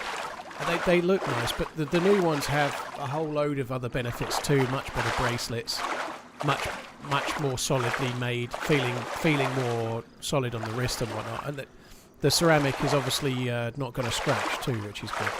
B: they look nice, but the new ones have a whole load of other benefits too. Much better bracelets. Much more solidly made, feeling more solid on the wrist and whatnot, and the ceramic is obviously not going to scratch too, which is good.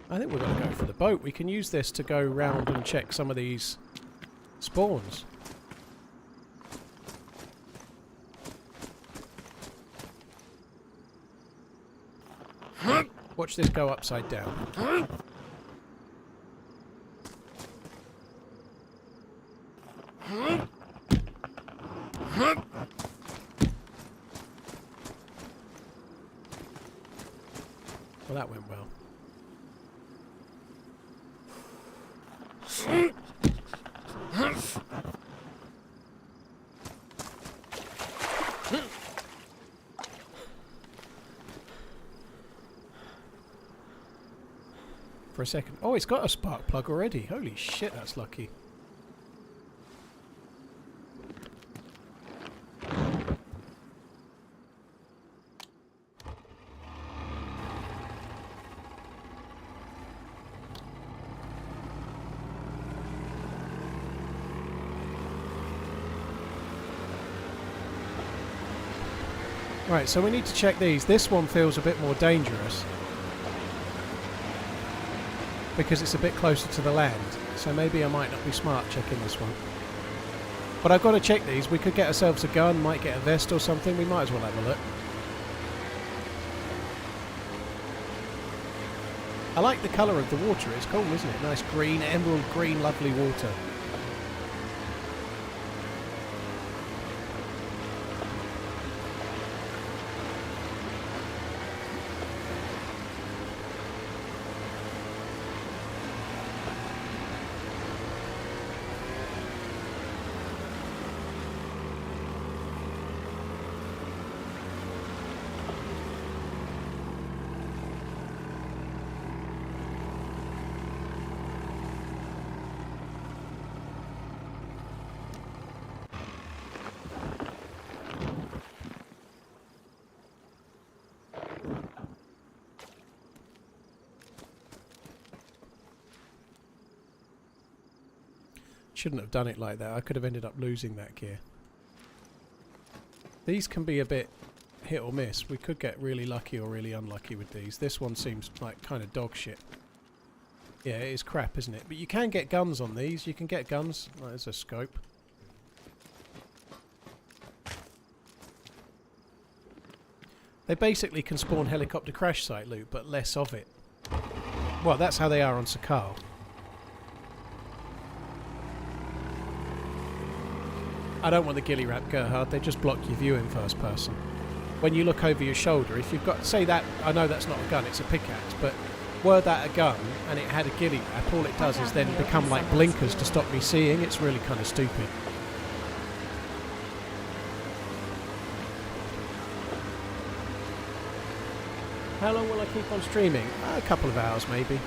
B: I think we're going to go for the boat. We can use this to go round and check some of these spawns. Watch this go upside down. Well, that went well. For a second. Oh, it's got a spark plug already. Holy shit, that's lucky. Right, so we need to check these. This one feels a bit more dangerous because it's a bit closer to the land, so maybe I might not be smart checking this one. But I've got to check these. We could get ourselves a gun, might get a vest or something. We might as well have a look. I like the colour of the water. It's cool, isn't it? Nice green, emerald green, lovely water. Shouldn't have done it like that. I could have ended up losing that gear. These can be a bit hit or miss. We could get really lucky or really unlucky with these. This one seems like kind of dog shit. Yeah, it is crap, isn't it? But you can get guns on these. You can get guns. Oh, there's a scope. They basically can spawn helicopter crash site loot, but less of it. Well, that's how they are on Sakal. I don't want the ghillie wrap, Gerhard. They just block your view in first person. When you look over your shoulder, if you've got, say that, I know that's not a gun, it's a pickaxe, but were that a gun and it had a ghillie wrap, all it does is then become like blinkers to stop me seeing. It's really kind of stupid. How long will I keep on streaming? A couple of hours maybe.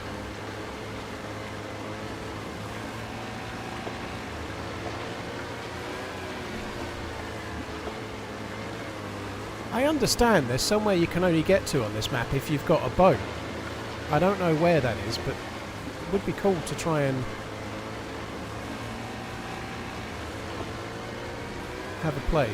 B: I understand there's somewhere you can only get to on this map if you've got a boat. I don't know where that is, but it would be cool to try and have a play.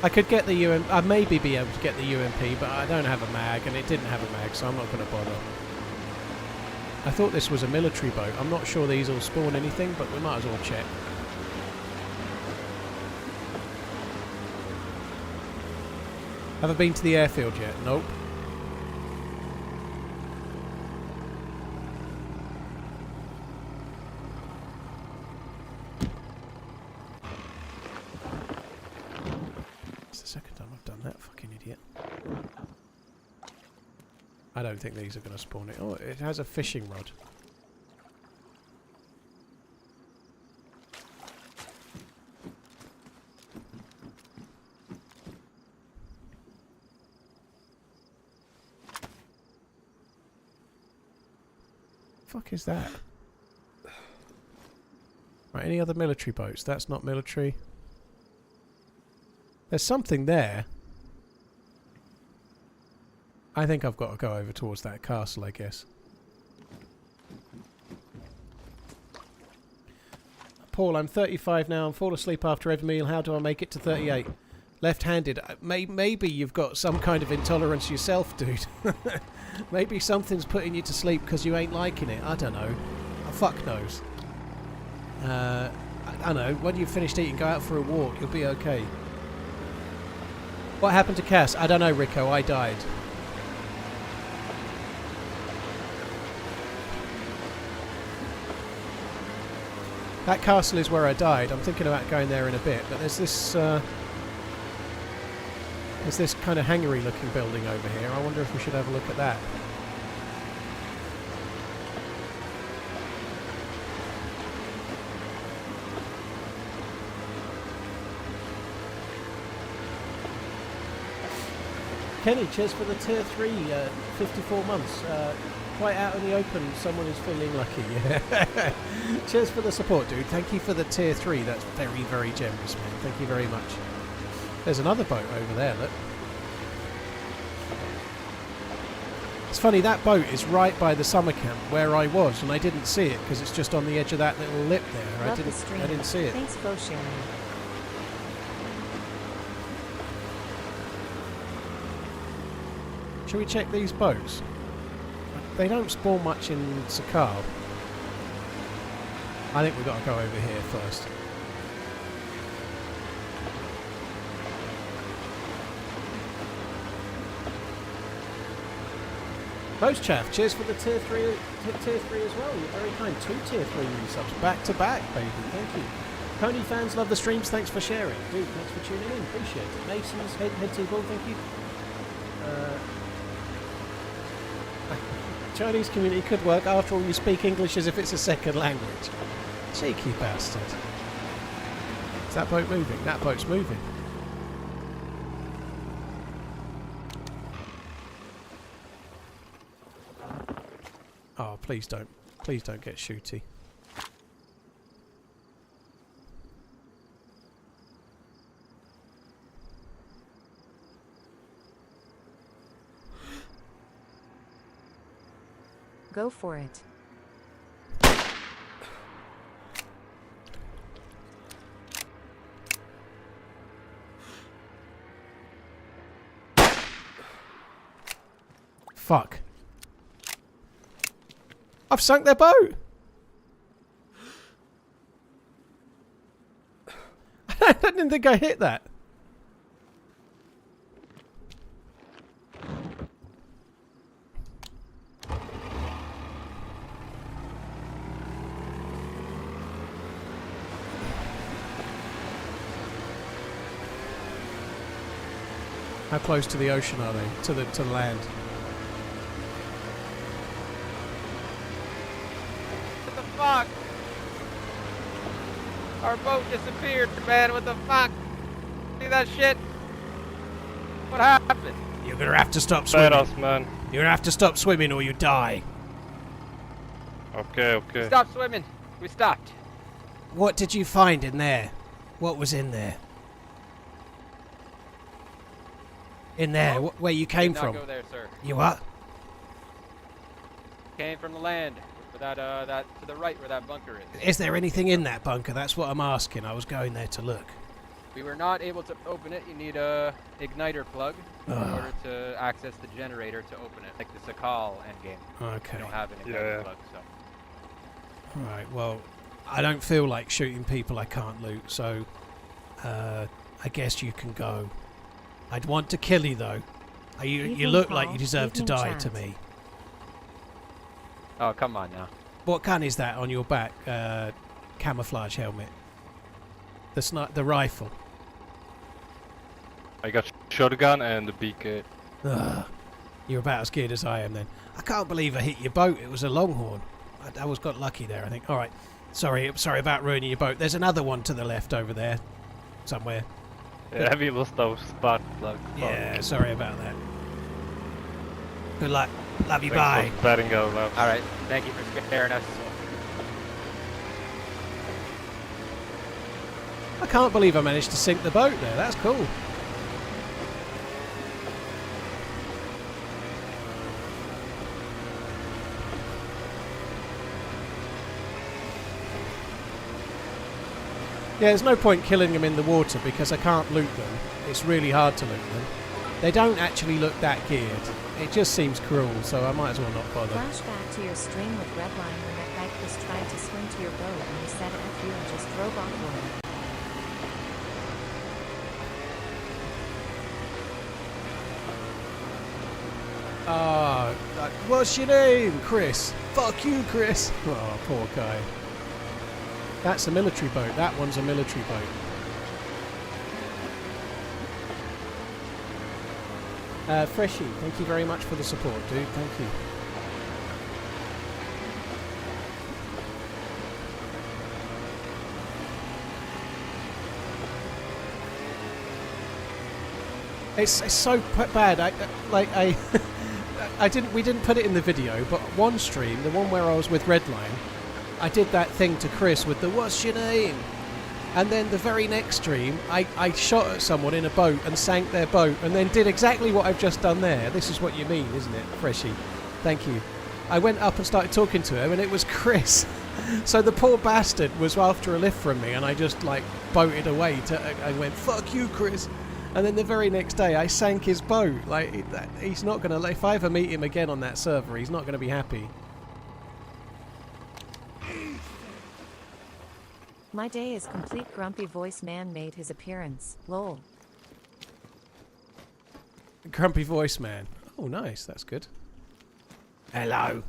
B: I could get the UMP, I'd maybe be able to get the UMP, but I don't have a mag, and it didn't have a mag, so I'm not going to bother. I thought this was a military boat. I'm not sure these will spawn anything, but we might as well check. Have I been to the airfield yet? Nope. It's the second time I've done that, fucking idiot. I don't think these are going to spawn it. Oh, it has a fishing rod. Fuck is that? Right, any other military boats? That's not military. There's something there. I think I've got to go over towards that castle, I guess. Paul, I'm 35 now and fall asleep after every meal. How do I make it to 38? Left-handed. Maybe you've got some kind of intolerance yourself, dude. Maybe something's putting you to sleep because you ain't liking it. I don't know. Fuck knows. I don't know. When you've finished eating, go out for a walk. You'll be okay. What happened to Cass? I don't know, Rico. I died. That castle is where I died. I'm thinking about going there in a bit, but there's this kind of hangar-y looking building over here. I wonder if we should have a look at that. Kenny, cheers for the tier 3, 54 months. Quite out in the open, someone is feeling lucky. Yeah. Cheers for the support, dude. Thank you for the tier 3. That's very, very generous, man. Thank you very much. There's another boat over there, look. It's funny, that boat is right by the summer camp where I was, and I didn't see it because it's just on the edge of that little lip there. I didn't see it.
A: Thanks for sharing.
B: Should we check these boats? They don't spawn much in Sakal. I think we've got to go over here first. Most chaff, cheers for the tier 3 as well. You're very kind. 2 tier 3 resubs back to back, baby. Thank you. Pony fans love the streams. Thanks for sharing. Dude, thanks for tuning in. Appreciate it. Mason's head to ball. Thank you. Chinese community could work. After all, you speak English as if it's a second language. Cheeky bastard. Is that boat moving? That boat's moving. Oh, please don't get shooty.
A: Go for it.
B: Fuck. I've sunk their boat! didn't think I hit that. How close to the ocean are they? To the land?
F: What the fuck? Our boat disappeared, man. What the fuck? See that shit? What happened?
B: You're gonna have to stop swimming.
J: Us, man.
B: You're gonna have to stop swimming or you die.
J: Okay, okay.
F: Stop swimming. We stopped.
B: What did you find in there? What was in there? In there, where you came
F: Did
B: from?
F: not go there, sir.
B: You what?
F: Came from the land. For that to the right where that bunker is.
B: Is there anything in that bunker? That's what I'm asking. I was going there to look.
F: We were not able to open it. You need a igniter plug in order to access the generator to open it, like the Sakal endgame.
B: Okay.
F: We don't have an igniter plug, so.
B: Right, well, I don't feel like shooting people I can't loot, so I guess you can go. I'd want to kill you, though. You
A: Evening
B: look
A: call,
B: like you deserve to
A: evening
B: die
A: chat.
B: to me.
F: Oh, come on now.
B: What gun is that on your back? Camouflage helmet. The rifle.
J: I got shotgun and the BK.
B: Ugh. You're about as good as I am then. I can't believe I hit your boat. It was a Longhorn. I was got lucky there, I think. All right. Sorry about ruining your boat. There's another one to the left over there, somewhere.
J: Yeah, we lost our spot. Like,
B: Yeah, sorry about that. Good luck. Love you.
J: Thanks
B: Bye.
J: for batting out loud.
F: All right. Thank you for scaring us.
B: I can't believe I managed to sink the boat there. That's cool. Yeah, there's no point killing them in the water because I can't loot them. It's really hard to loot them. They don't actually look that geared. It just seems cruel, so I might as well not bother.
A: Flashback to your stream with Redline when that guy was trying to swim to your boat and you said F you and just drove offboard.
B: Ah, what's your name? Chris. Fuck you, Chris. Oh, poor guy. That's a military boat. That one's a military boat. Freshy, thank you very much for the support, dude. Thank you. It's so bad. We didn't put it in the video, but one stream, the one where I was with Redline, I did that thing to Chris with the "What's your name?" And then the very next stream, I shot at someone in a boat and sank their boat, and then did exactly what I've just done there. This is what you mean, isn't it, Freshy? Thank you. I went up and started talking to him, and it was Chris. So the poor bastard was after a lift from me, and I just like boated away. I went, "Fuck you, Chris." And then the very next day, I sank his boat. Like, he's not going to... If I ever meet him again on that server, he's not going to be happy.
A: My day is complete. Grumpy voice man made his appearance. Lol.
B: Grumpy voice man. Oh, nice. That's good. Hello.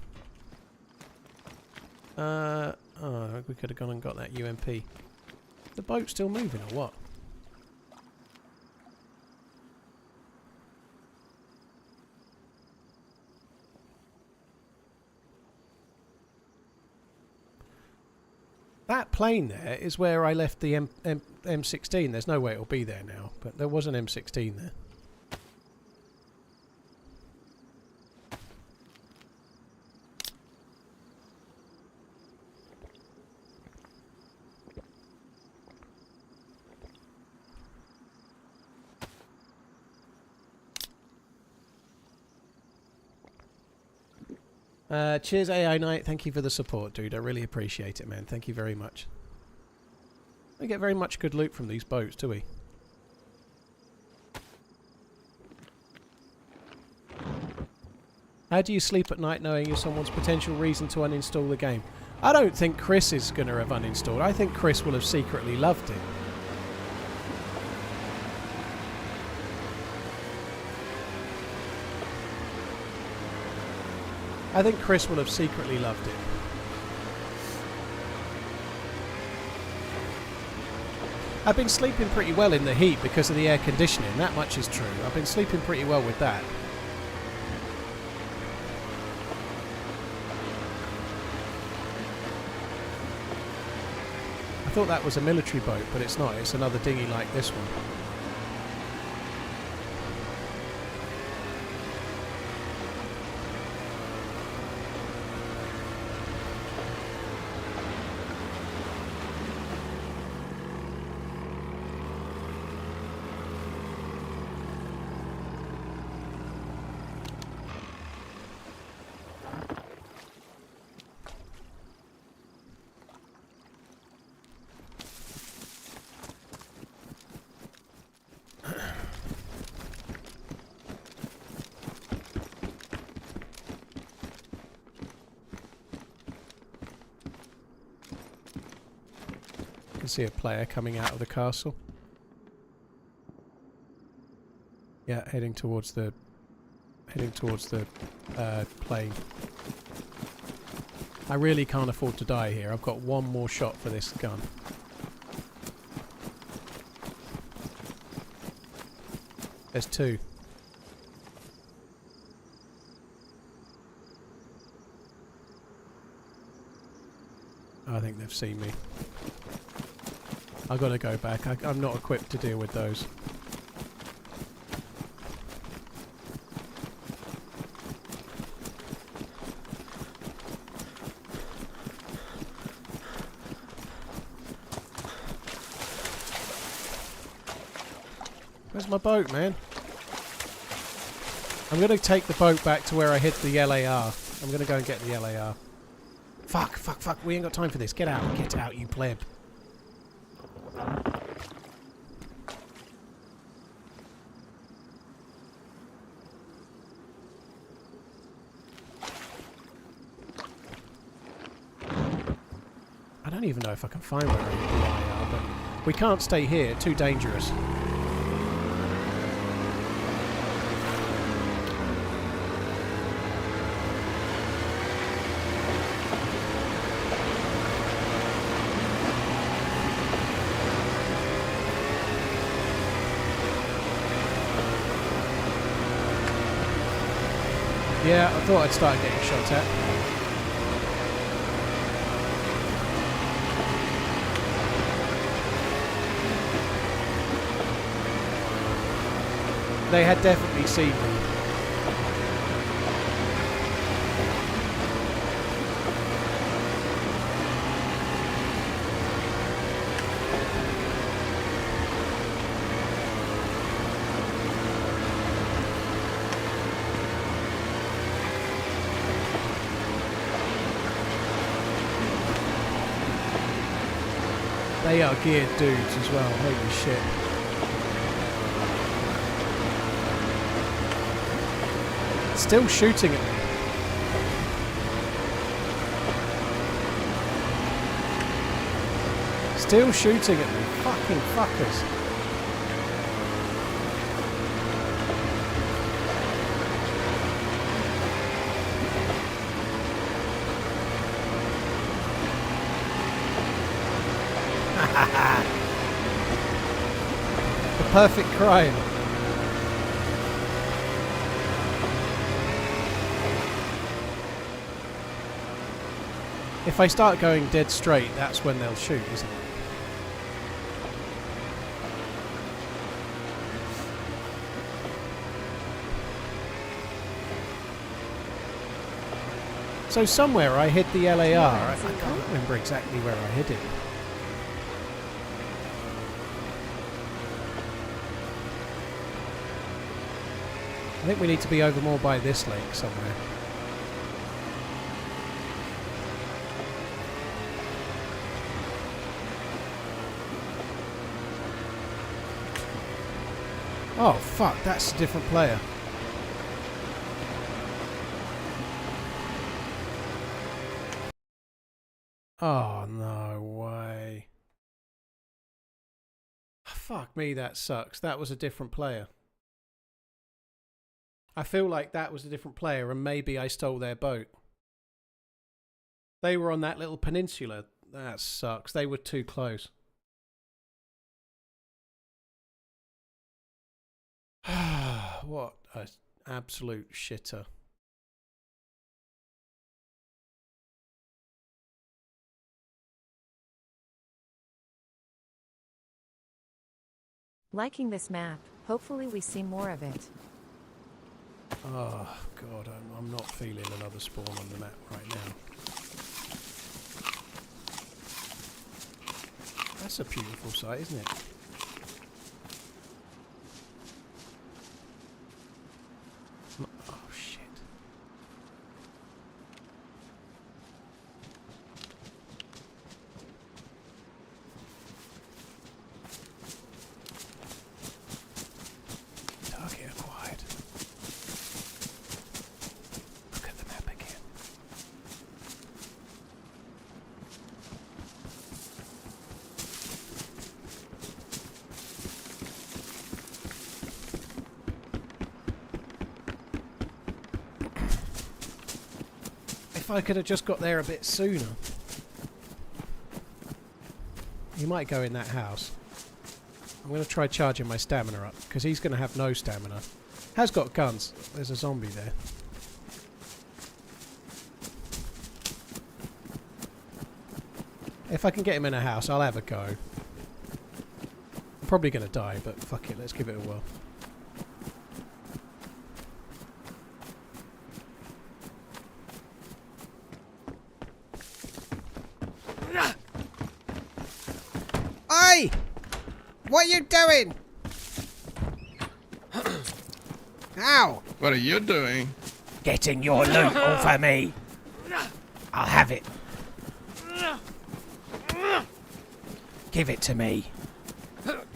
B: Oh, we could have gone and got that UMP. The boat's still moving or what? That plane there is where I left the M16. There's no way it'll be there now, but there was an M16 there. Cheers, AI Knight. Thank you for the support, dude. I really appreciate it, man. Thank you very much. We get very much good loot from these boats, do we? How do you sleep at night knowing you're someone's potential reason to uninstall the game? I don't think Chris is going to have uninstalled. I think Chris will have secretly loved it. I think Chris will have secretly loved it. I've been sleeping pretty well in the heat because of the air conditioning, that much is true. I've been sleeping pretty well with that. I thought that was a military boat, but it's not. It's another dinghy like this one. See a player coming out of the castle. Yeah, heading towards the plane. I really can't afford to die here. I've got one more shot for this gun. There's two. I think they've seen me. I've got to go back. I'm not equipped to deal with those. Where's my boat, man? I'm going to take the boat back to where I hit the LAR. I'm going to go and get the LAR. Fuck, fuck, fuck. We ain't got time for this. Get out, you pleb. I don't even know if I can find where I hit the LAR, but we can't stay here. Too dangerous. Yeah, I thought I'd start getting shot at. They had definitely seen me. They are geared dudes as well, holy shit. Still shooting at me. Still shooting at me. Fucking fuckers. The perfect crime. If I start going dead straight, that's when they'll shoot, isn't it? So somewhere I hit the LAR. I can't remember exactly where I hit it. I think we need to be over more by this lake somewhere. Oh fuck, that's a different player. Oh no way. Fuck me, that sucks. That was a different player. I feel like that was a different player and maybe I stole their boat. They were on that little peninsula. That sucks. They were too close. What an absolute shitter.
A: Liking this map. Hopefully we see more of it.
B: Oh, God, I'm not feeling another spawn on the map right now. That's a beautiful sight, isn't it? Oh, shit. Target acquired. Look at the map again. If I could have just got there a bit sooner. He might go in that house. I'm going to try charging my stamina up, because he's going to have no stamina. Has got guns. There's a zombie there. If I can get him in a house, I'll have a go. I'm probably going to die, but fuck it, let's give it a whirl. Oi! What are you doing? Ow!
H: What are you doing?
B: Getting your loot off of me. I'll have it. Give it to me.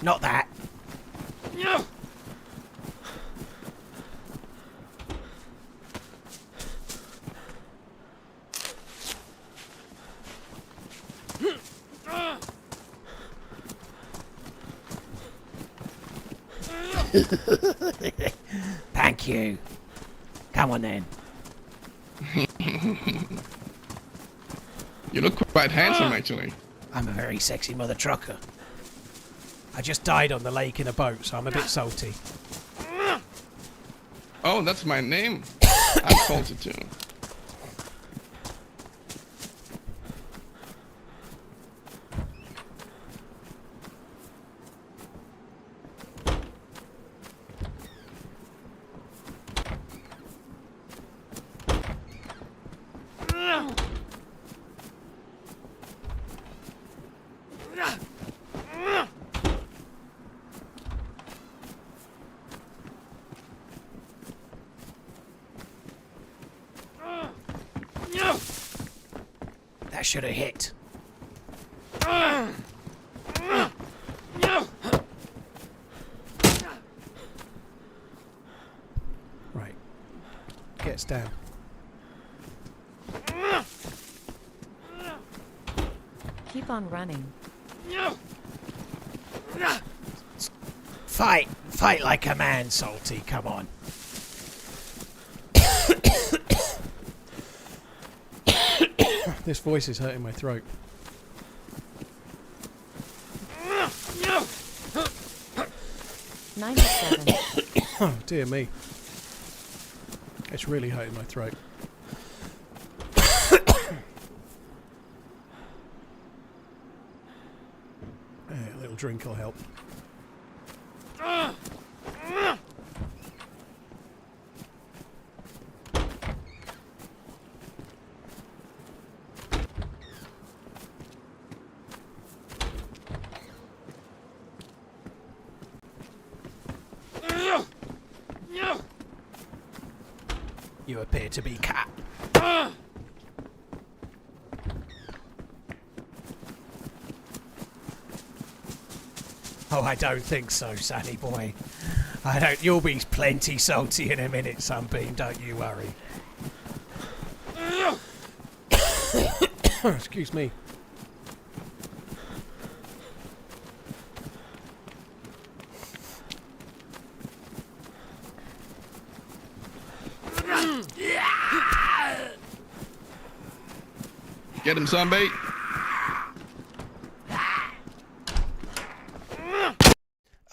B: Not that. Thank you. Come on then.
H: You look quite handsome, actually.
B: I'm a very sexy mother trucker. I just died on the lake in a boat, so I'm a bit salty.
H: Oh, that's my name. I'm salty too.
B: That should have hit. Right. Gets down.
A: Keep on running.
B: Fight! Fight like a man, Salty, come on. This voice is hurting my throat.
A: 97.
B: Oh, dear me. It's really hurting my throat. A little drink will help. You appear to be cat. Oh, I don't think so, Sonny boy. I don't. You'll be plenty salty in a minute, Sunbeam. Don't you worry. Excuse me.
H: Get him, Sunbait.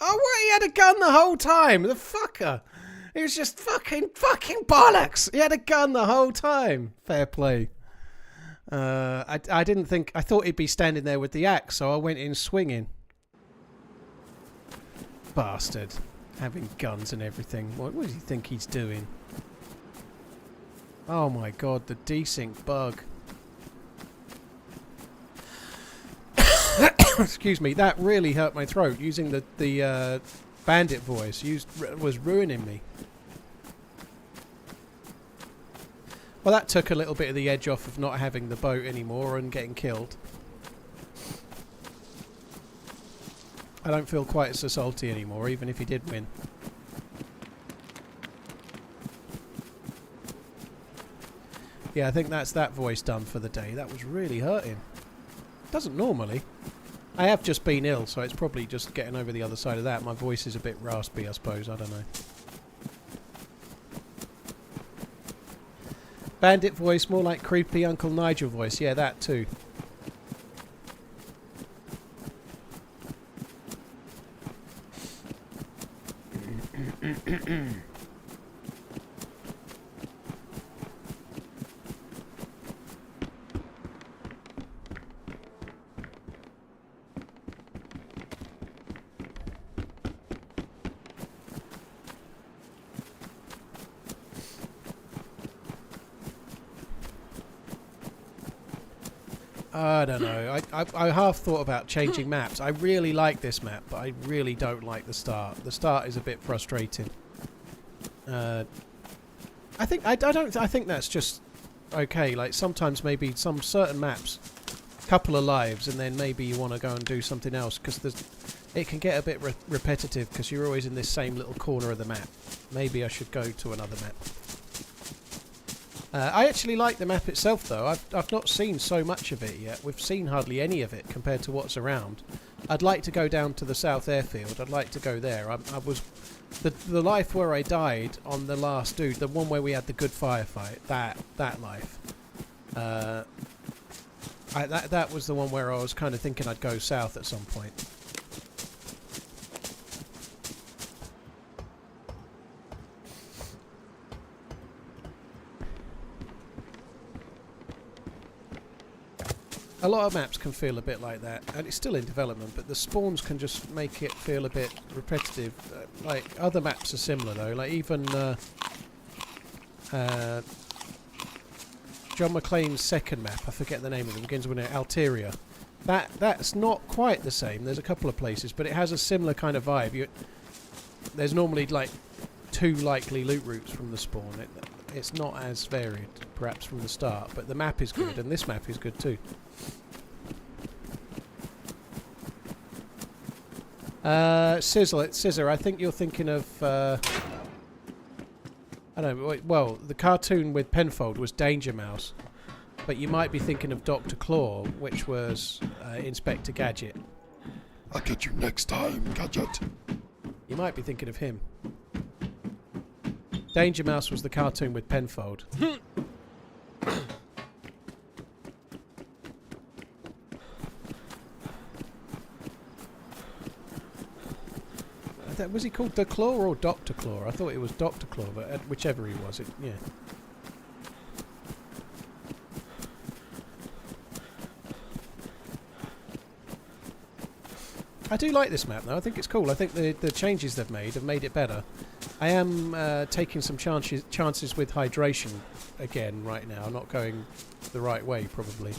B: Oh, what? He had a gun the whole time. The fucker. He was just fucking bollocks. He had a gun the whole time. Fair play. I didn't think... I thought he'd be standing there with the axe, so I went in swinging. Bastard. Having guns and everything. What does he think he's doing? Oh my god, the desync bug. Excuse me, that really hurt my throat. Using the bandit voice was ruining me. Well, that took a little bit of the edge off of not having the boat anymore and getting killed. I don't feel quite so salty anymore, even if he did win. Yeah, I think that's that voice done for the day. That was really hurting. Doesn't normally. I have just been ill, so it's probably just getting over the other side of that. My voice is a bit raspy, I suppose. I don't know. Bandit voice, more like creepy Uncle Nigel voice. Yeah, that too. I don't know. I half thought about changing maps. I really like this map, but I really don't like the start. The start is a bit frustrating. I think that's just okay. Like sometimes maybe some certain maps, couple of lives, and then maybe you want to go and do something else because it can get a bit repetitive because you're always in this same little corner of the map. Maybe I should go to another map. I actually like the map itself, though. I've not seen so much of it yet. We've seen hardly any of it compared to what's around. I'd like to go down to the South Airfield. I'd like to go there. I was the life where I died on the last dude, the one where we had the good firefight. That life. That was the one where I was kind of thinking I'd go south at some point. A lot of maps can feel a bit like that, and it's still in development, but the spawns can just make it feel a bit repetitive. Like, other maps are similar, though. Like, even John McClane's second map, I forget the name of it, begins with an Alteria. That's not quite the same. There's a couple of places, but it has a similar kind of vibe. There's normally, like, 2 likely loot routes from the spawn. It's not as varied, perhaps, from the start, but the map is good, and this map is good, too. Scissor, I think you're thinking of, I don't know, well, the cartoon with Penfold was Danger Mouse, but you might be thinking of Dr. Claw, which was Inspector Gadget.
K: I'll get you next time, Gadget.
B: You might be thinking of him. Danger Mouse was the cartoon with Penfold. Was he called the Claw or Dr. Claw? I thought it was Dr. Claw, but whichever he was, yeah. I do like this map, though. I think it's cool. I think the changes they've made have made it better. I am taking some chances with hydration again right now. I'm not going the right way, probably.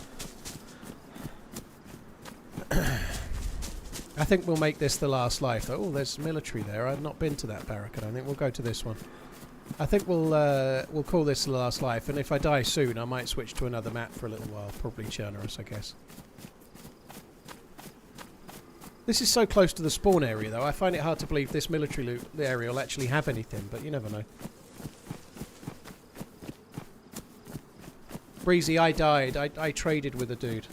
B: I think we'll make this the last life. Oh, there's military there. I've not been to that barrack. I don't think we'll go to this one. I think we'll call this the last life, and if I die soon, I might switch to another map for a little while. Probably Chernerus, I guess. This is so close to the spawn area, though. I find it hard to believe this military loot area will actually have anything, but you never know. Breezy, I died. I traded with a dude.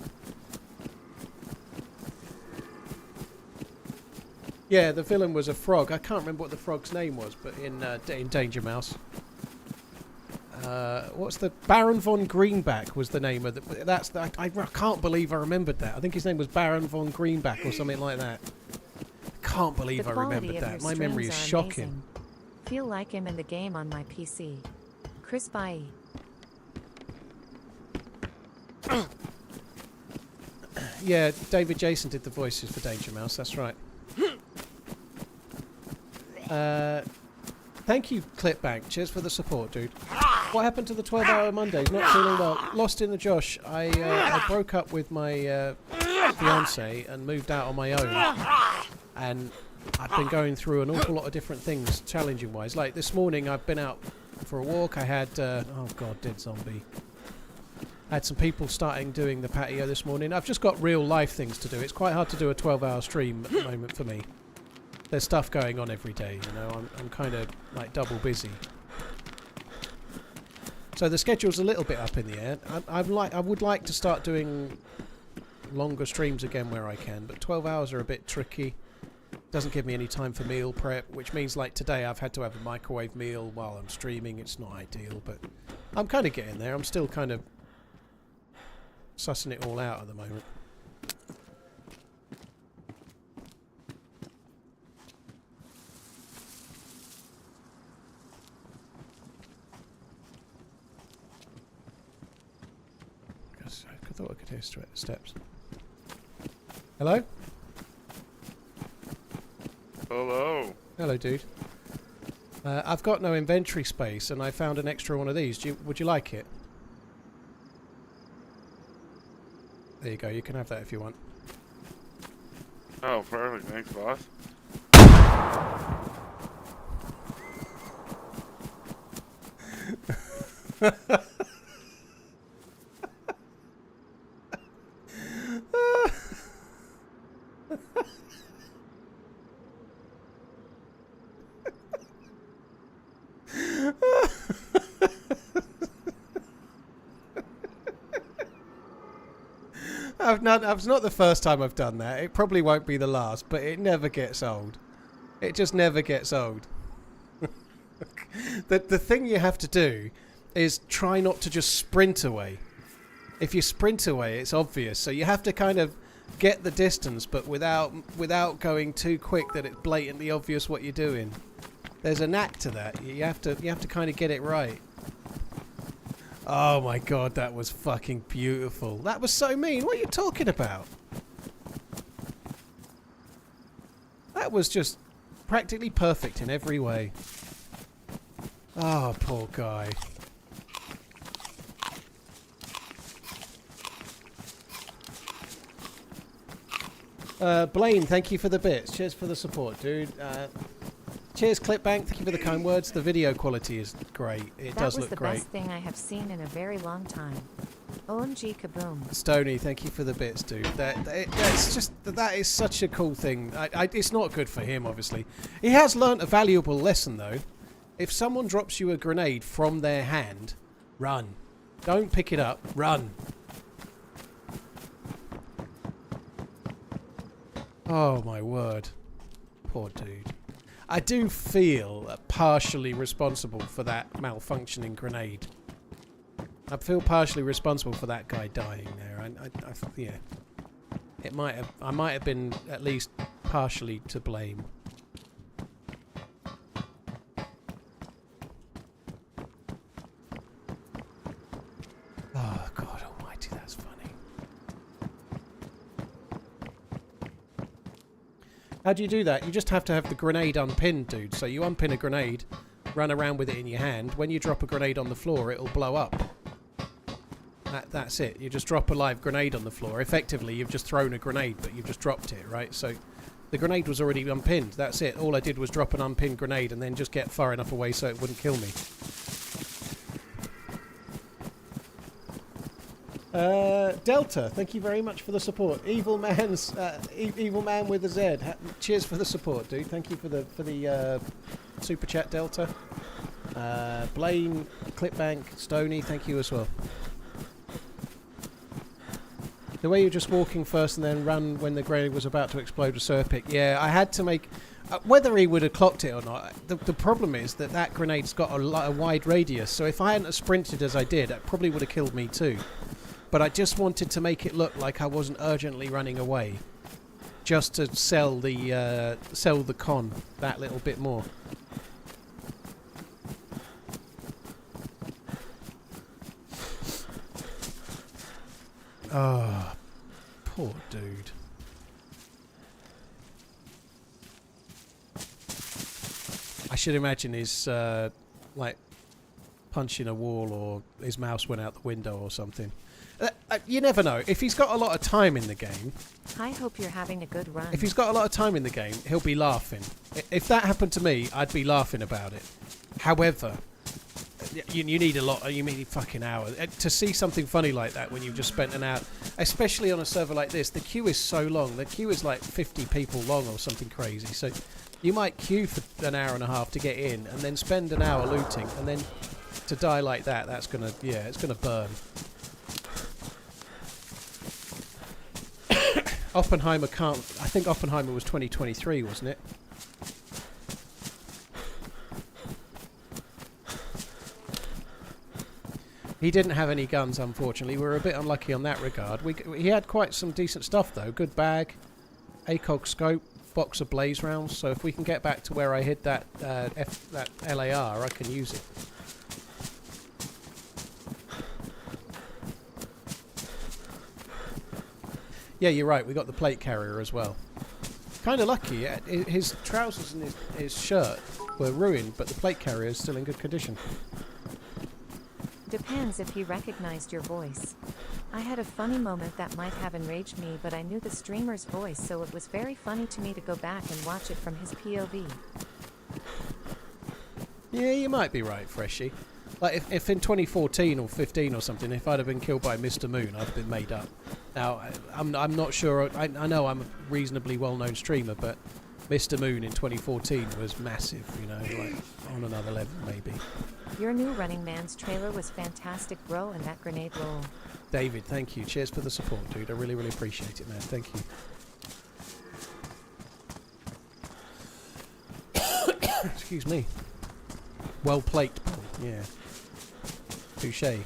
B: Yeah, the villain was a frog. I can't remember what the frog's name was, but in Danger Mouse. What's the Baron von Greenback was the name of the. I can't believe I remembered that. I think his name was Baron von Greenback or something like that. Can't believe I remembered that. My memory is shocking.
A: Amazing. Feel like him in the game on my PC. Chris Bye.
B: Yeah, David Jason did the voices for Danger Mouse. That's right. Thank you, Clipbank. Cheers for the support, dude. What happened to the 12-hour Mondays? Not feeling well. Lost in the Josh. I broke up with my fiance and moved out on my own. And I've been going through an awful lot of different things, challenging-wise. Like this morning, I've been out for a walk. I had... oh, God, dead zombie. I had some people starting doing the patio this morning. I've just got real-life things to do. It's quite hard to do a 12-hour stream at the moment for me. There's stuff going on every day, you know. I'm kind of like double busy. So the schedule's a little bit up in the air. I would like to start doing longer streams again where I can, but 12 hours are a bit tricky. Doesn't give me any time for meal prep, which means like today I've had to have a microwave meal while I'm streaming. It's not ideal, but I'm kind of getting there. I'm still kind of sussing it all out at the moment. I thought I could hear steps. Hello?
J: Hello.
B: Hello, dude. I've got no inventory space, and I found an extra one of these. Would you like it? There you go. You can have that if you want.
J: Oh, perfect. Thanks, boss.
B: It's not the first time I've done that. It probably won't be the last, but it never gets old. It just never gets old. The thing you have to do is try not to just sprint away. If you sprint away, it's obvious. So you have to kind of get the distance, but without going too quick that it's blatantly obvious what you're doing. There's a knack to that. You have to kind of get it right. Oh my God, that was fucking beautiful. That was so mean. What are you talking about? That was just practically perfect in every way. Oh, poor guy. Blaine, thank you for the bits. Cheers for the support, dude. Cheers, Clipbank. Thank you for the kind words. The video quality is great. It does look great.
A: That was the best thing I have seen in a very long time. OMG kaboom.
B: Stony, thank you for the bits, dude. That is such a cool thing. It's not good for him, obviously. He has learnt a valuable lesson, though. If someone drops you a grenade from their hand, run. Don't pick it up. Run. Oh, my word. Poor dude. I do feel partially responsible for that malfunctioning grenade. I feel partially responsible for that guy dying there. Yeah. I might have been at least partially to blame. Oh God Almighty, that's funny. How do you do that? You just have to have the grenade unpinned, dude. So you unpin a grenade, run around with it in your hand. When you drop a grenade on the floor, it'll blow up. That's it. You just drop a live grenade on the floor. Effectively, you've just thrown a grenade, but you've just dropped it, right? So the grenade was already unpinned. That's it. All I did was drop an unpinned grenade and then just get far enough away so it wouldn't kill me. Delta, thank you very much for the support. Evil Man with a Z. Cheers for the support, dude. Thank you for the super chat, Delta. Blaine, Clipbank, Stony, thank you as well. The way you're just walking first and then run when the grenade was about to explode was so epic. Yeah, I had to make... Whether he would have clocked it or not, the problem is that grenade's got a wide radius, so if I hadn't sprinted as I did, it probably would have killed me too. But I just wanted to make it look like I wasn't urgently running away, just to sell the con that little bit more. Oh, poor dude. I should imagine he's like punching a wall, or his mouse went out the window or something. You never know. If he's got a lot of time in the game...
A: I hope you're having a good run.
B: If he's got a lot of time in the game, he'll be laughing. If that happened to me, I'd be laughing about it. However, you need a lot... You need fucking hours. To see something funny like that when you've just spent an hour... Especially on a server like this, the queue is so long. The queue is like 50 people long or something crazy. So you might queue for an hour and a half to get in, and then spend an hour looting, and then to die like that, that's gonna... Yeah, it's gonna burn. Oppenheimer can't... I think Oppenheimer was 2023, wasn't it? He didn't have any guns, unfortunately. We were a bit unlucky on that regard. He had quite some decent stuff, though. Good bag, ACOG scope, box of blaze rounds. So if we can get back to where I hid that that LAR, I can use it. Yeah, you're right. We got the plate carrier as well. Kind of lucky. His trousers and his shirt were ruined, but the plate carrier is still in good condition.
A: Depends if he recognized your voice. I had a funny moment that might have enraged me, but I knew the streamer's voice, so it was very funny to me to go back and watch it from his POV.
B: Yeah, you might be right, Freshie. Like, if in 2014 or 15 or something, if I'd have been killed by Mr. Moon, I'd have been made up. Now, I'm not sure... I know I'm a reasonably well-known streamer, but Mr. Moon in 2014 was massive, you know, like, on another level, maybe.
A: Your new RunningManZ trailer was fantastic, bro, and that grenade roll.
B: David, thank you. Cheers for the support, dude. I really, really appreciate it, man. Thank you. Excuse me. Well played, Paul. Yeah. Touché.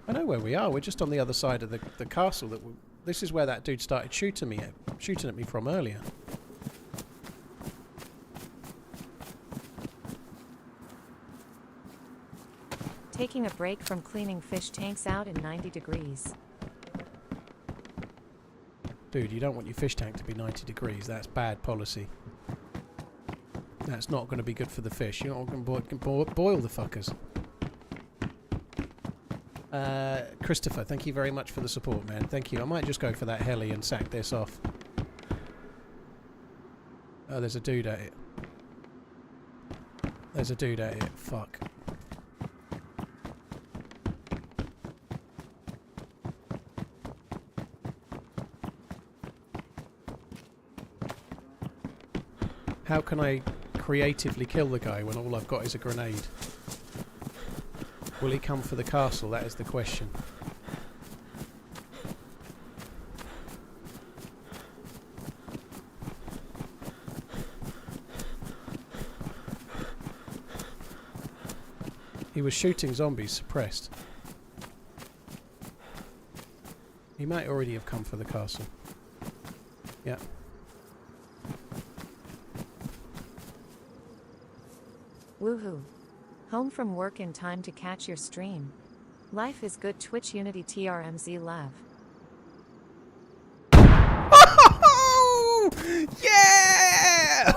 B: I know where we are. We're just on the other side of the castle. This is where that dude started shooting at me from earlier.
A: Taking a break from cleaning fish tanks out in 90 degrees.
B: Dude, you don't want your fish tank to be 90 degrees. That's bad policy. That's not going to be good for the fish. You're not going to boil the fuckers. Christopher, thank you very much for the support, man. Thank you. I might just go for that heli and sack this off. Oh, there's a dude at it. There's a dude at it. Fuck. How can I creatively kill the guy when all I've got is a grenade? Will he come for the castle? That is the question. He was shooting zombies suppressed. He might already have come for the castle. Yeah.
A: Woohoo. Home from work in time to catch your stream. Life is good. Twitch Unity TRMZ Lav.
B: Oh, yeah!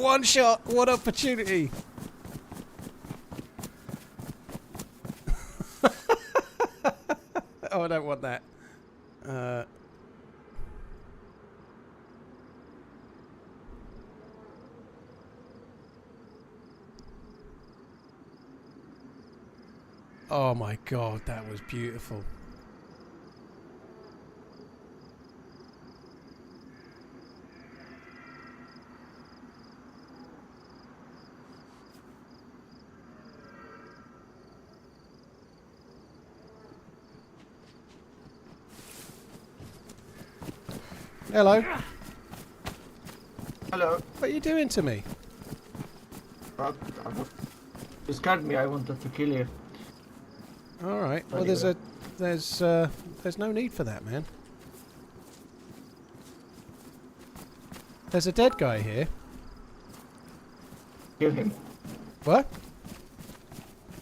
B: One shot. What opportunity. Oh, I don't want that. Oh my god, that was beautiful. Hello.
L: Hello.
B: What are you doing to me?
L: You scared me. I wanted to kill you.
B: All right. Well, there's no need for that, man. There's a dead guy here.
L: Kill him.
B: What?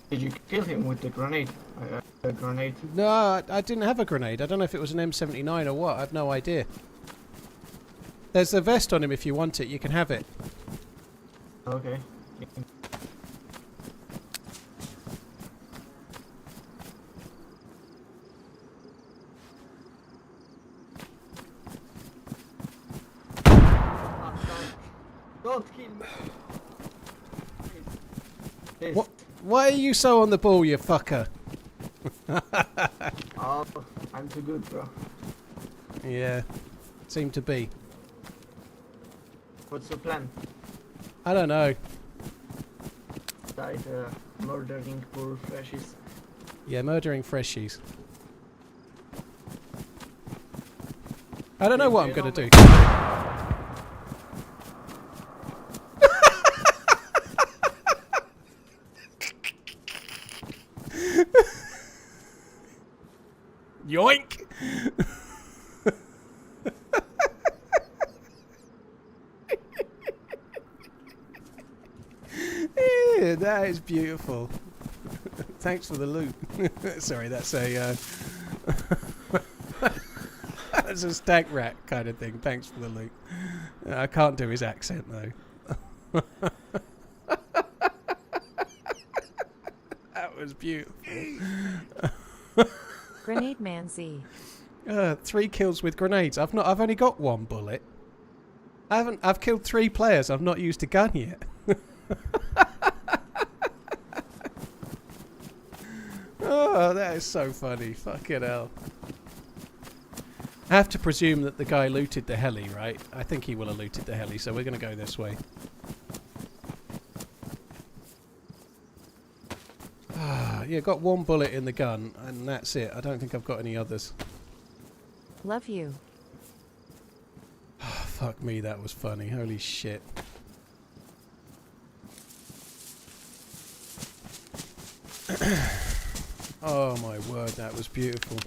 L: Did you kill him with the grenade? A grenade?
B: No, I didn't have a grenade. I don't know if it was an M79 or what. I have no idea. There's a vest on him if you want it. You can have it.
L: Okay. Don't kill me. Please.
B: What? Why are you so on the ball, you fucker?
L: Oh, I'm too good, bro.
B: Yeah, seem to be.
L: What's the plan?
B: I don't know.
L: Died murdering poor freshies.
B: Yeah, murdering freshies. I don't know what I'm gonna do. Yoink! Yeah, that is beautiful. Thanks for the loot. Sorry, that's a that's a stack rat kind of thing. Thanks for the loot. I can't do his accent though. That was beautiful.
A: Grenade Man Z.
B: 3 kills with grenades. I've only got 1 bullet. I've killed 3 players. I've not used a gun yet. Oh, that is so funny. Fucking hell. I have to presume that the guy looted the heli, right? I think he will have looted the heli, so we're going to go this way. Yeah, got 1 bullet in the gun, and that's it. I don't think I've got any others.
A: Love you.
B: Oh, fuck me, that was funny. Holy shit. Oh my word, that was beautiful.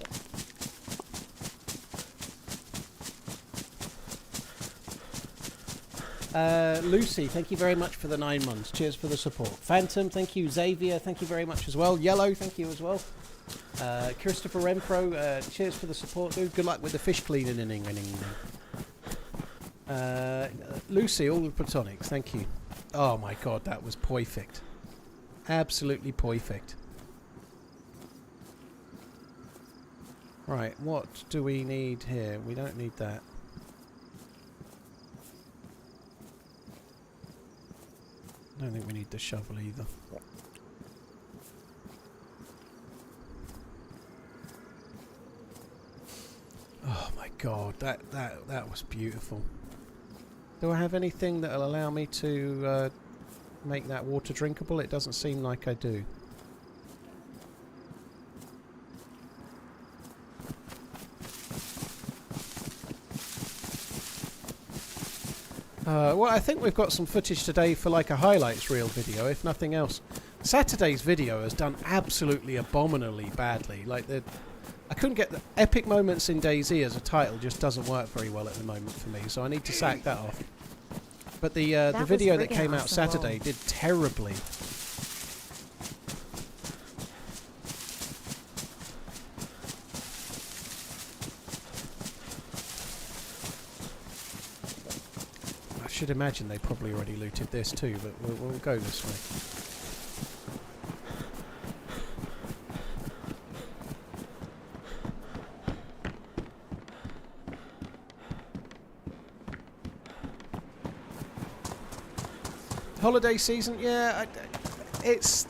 B: Lucy, thank you very much for the 9 months. Cheers for the support. Phantom, thank you. Xavier, thank you very much as well. Yellow, thank you as well. Christopher Renfro, cheers for the support, dude. Good luck with the fish cleaning in England. Lucy, all the platonics, thank you. Oh my god, that was perfect. Absolutely perfect. Right, what do we need here? We don't need that. I don't think we need the shovel either. Oh my god, that was beautiful. Do I have anything that'll allow me to make that water drinkable? It doesn't seem like I do. Well, I think we've got some footage today for like a highlights reel video, if nothing else. Saturday's video has done absolutely abominably badly. Like, I couldn't get the epic moments in DayZ as a title, just doesn't work very well at the moment for me, so I need to sack that off. But the video that came out Saturday did terribly. I should imagine they probably already looted this too, but we'll go this way. Holiday season, yeah, it's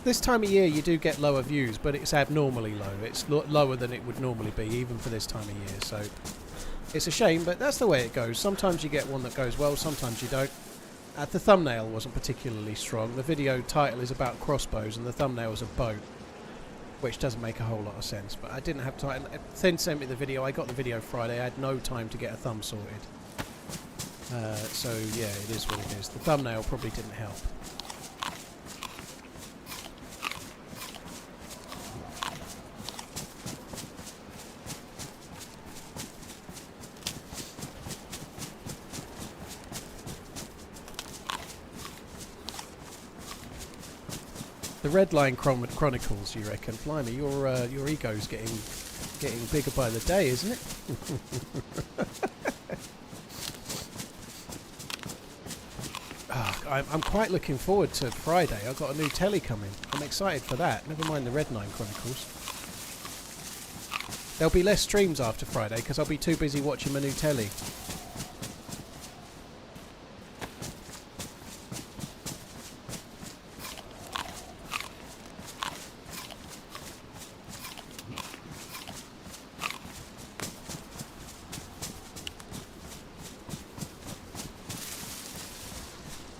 B: this time of year you do get lower views, but it's abnormally low. It's lower than it would normally be, even for this time of year, so it's a shame, but that's the way it goes. Sometimes you get one that goes well, sometimes you don't. The thumbnail wasn't particularly strong. The video title is about crossbows and the thumbnail is a boat, which doesn't make a whole lot of sense, but I didn't have time. Thin sent me the video, I got the video Friday, I had no time to get a thumb sorted. So yeah, it is what it is. The thumbnail probably didn't help. The Red Line Chronicles, you reckon? Blimey, your ego's getting bigger by the day, isn't it? I'm quite looking forward to Friday. I've got a new telly coming. I'm excited for that. Never mind the Red Line Chronicles. There'll be less streams after Friday because I'll be too busy watching my new telly.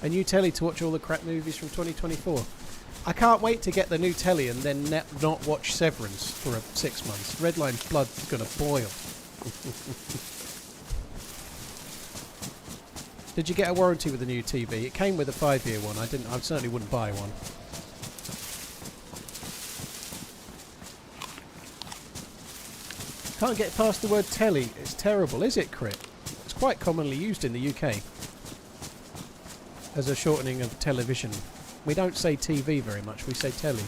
B: A new telly to watch all the crap movies from 2024. I can't wait to get the new telly and then not watch Severance for 6 months. Redline's blood's gonna boil. Did you get a warranty with the new TV? It came with a 5-year one. I certainly wouldn't buy one. Can't get past the word telly. It's terrible, is it, Crit? It's quite commonly used in the UK as a shortening of television. We don't say TV very much, we say telly.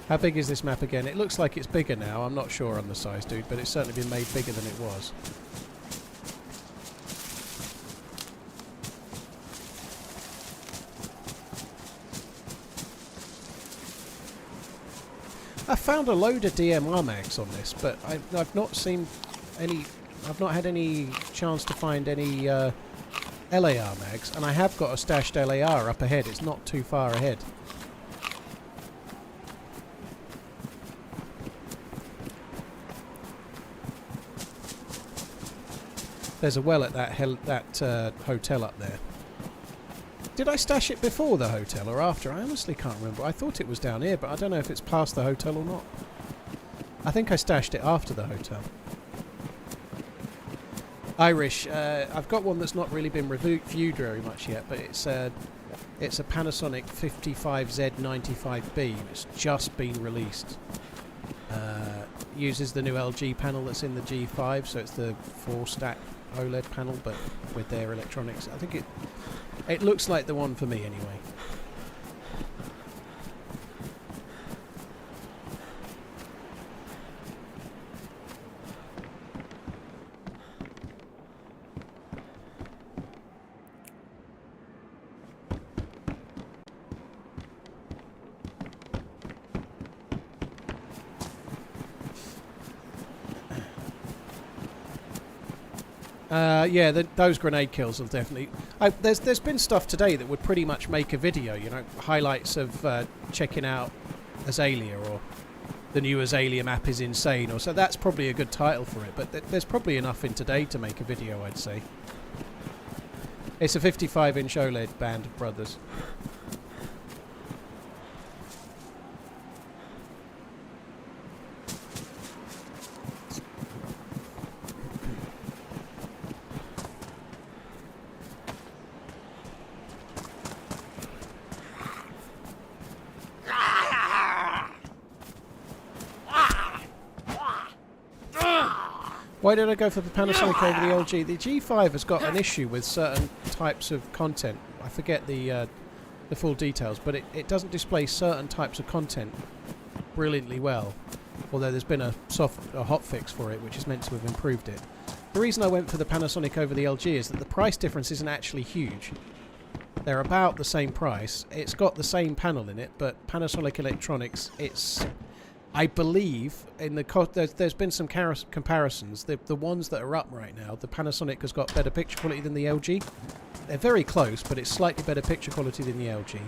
B: How big is this map again? It looks like it's bigger now. I'm not sure on the size, dude, but it's certainly been made bigger than it was. I found a load of DMR mags on this, but I've not seen any. I've not had any chance to find any LAR mags, and I have got a stashed LAR up ahead. It's not too far ahead. There's a well at that hotel up there. Did I stash it before the hotel or after? I honestly can't remember. I thought it was down here, but I don't know if it's past the hotel or not. I think I stashed it after the hotel. Irish, I've got one that's not really been reviewed very much yet, but it's a Panasonic 55Z95B. It's just been released. Uses the new LG panel that's in the G5, so it's the 4-stack OLED panel, but with their electronics. I think it looks like the one for me anyway. Yeah, those grenade kills will definitely... There's been stuff today that would pretty much make a video, you know, highlights of checking out Azalea, or the new Azalea map is insane, or so. That's probably a good title for it, but there's probably enough in today to make a video, I'd say. It's a 55-inch OLED Band of Brothers. Why did I go for the Panasonic over the LG? The G5 has got an issue with certain types of content. I forget the full details, but it doesn't display certain types of content brilliantly well. Although there's been a hot fix for it, which is meant to have improved it. The reason I went for the Panasonic over the LG is that the price difference isn't actually huge. They're about the same price. It's got the same panel in it, but Panasonic Electronics, I believe in there's been some comparisons. The ones that are up right now, the Panasonic has got better picture quality than the LG. They're very close, but it's slightly better picture quality than the LG.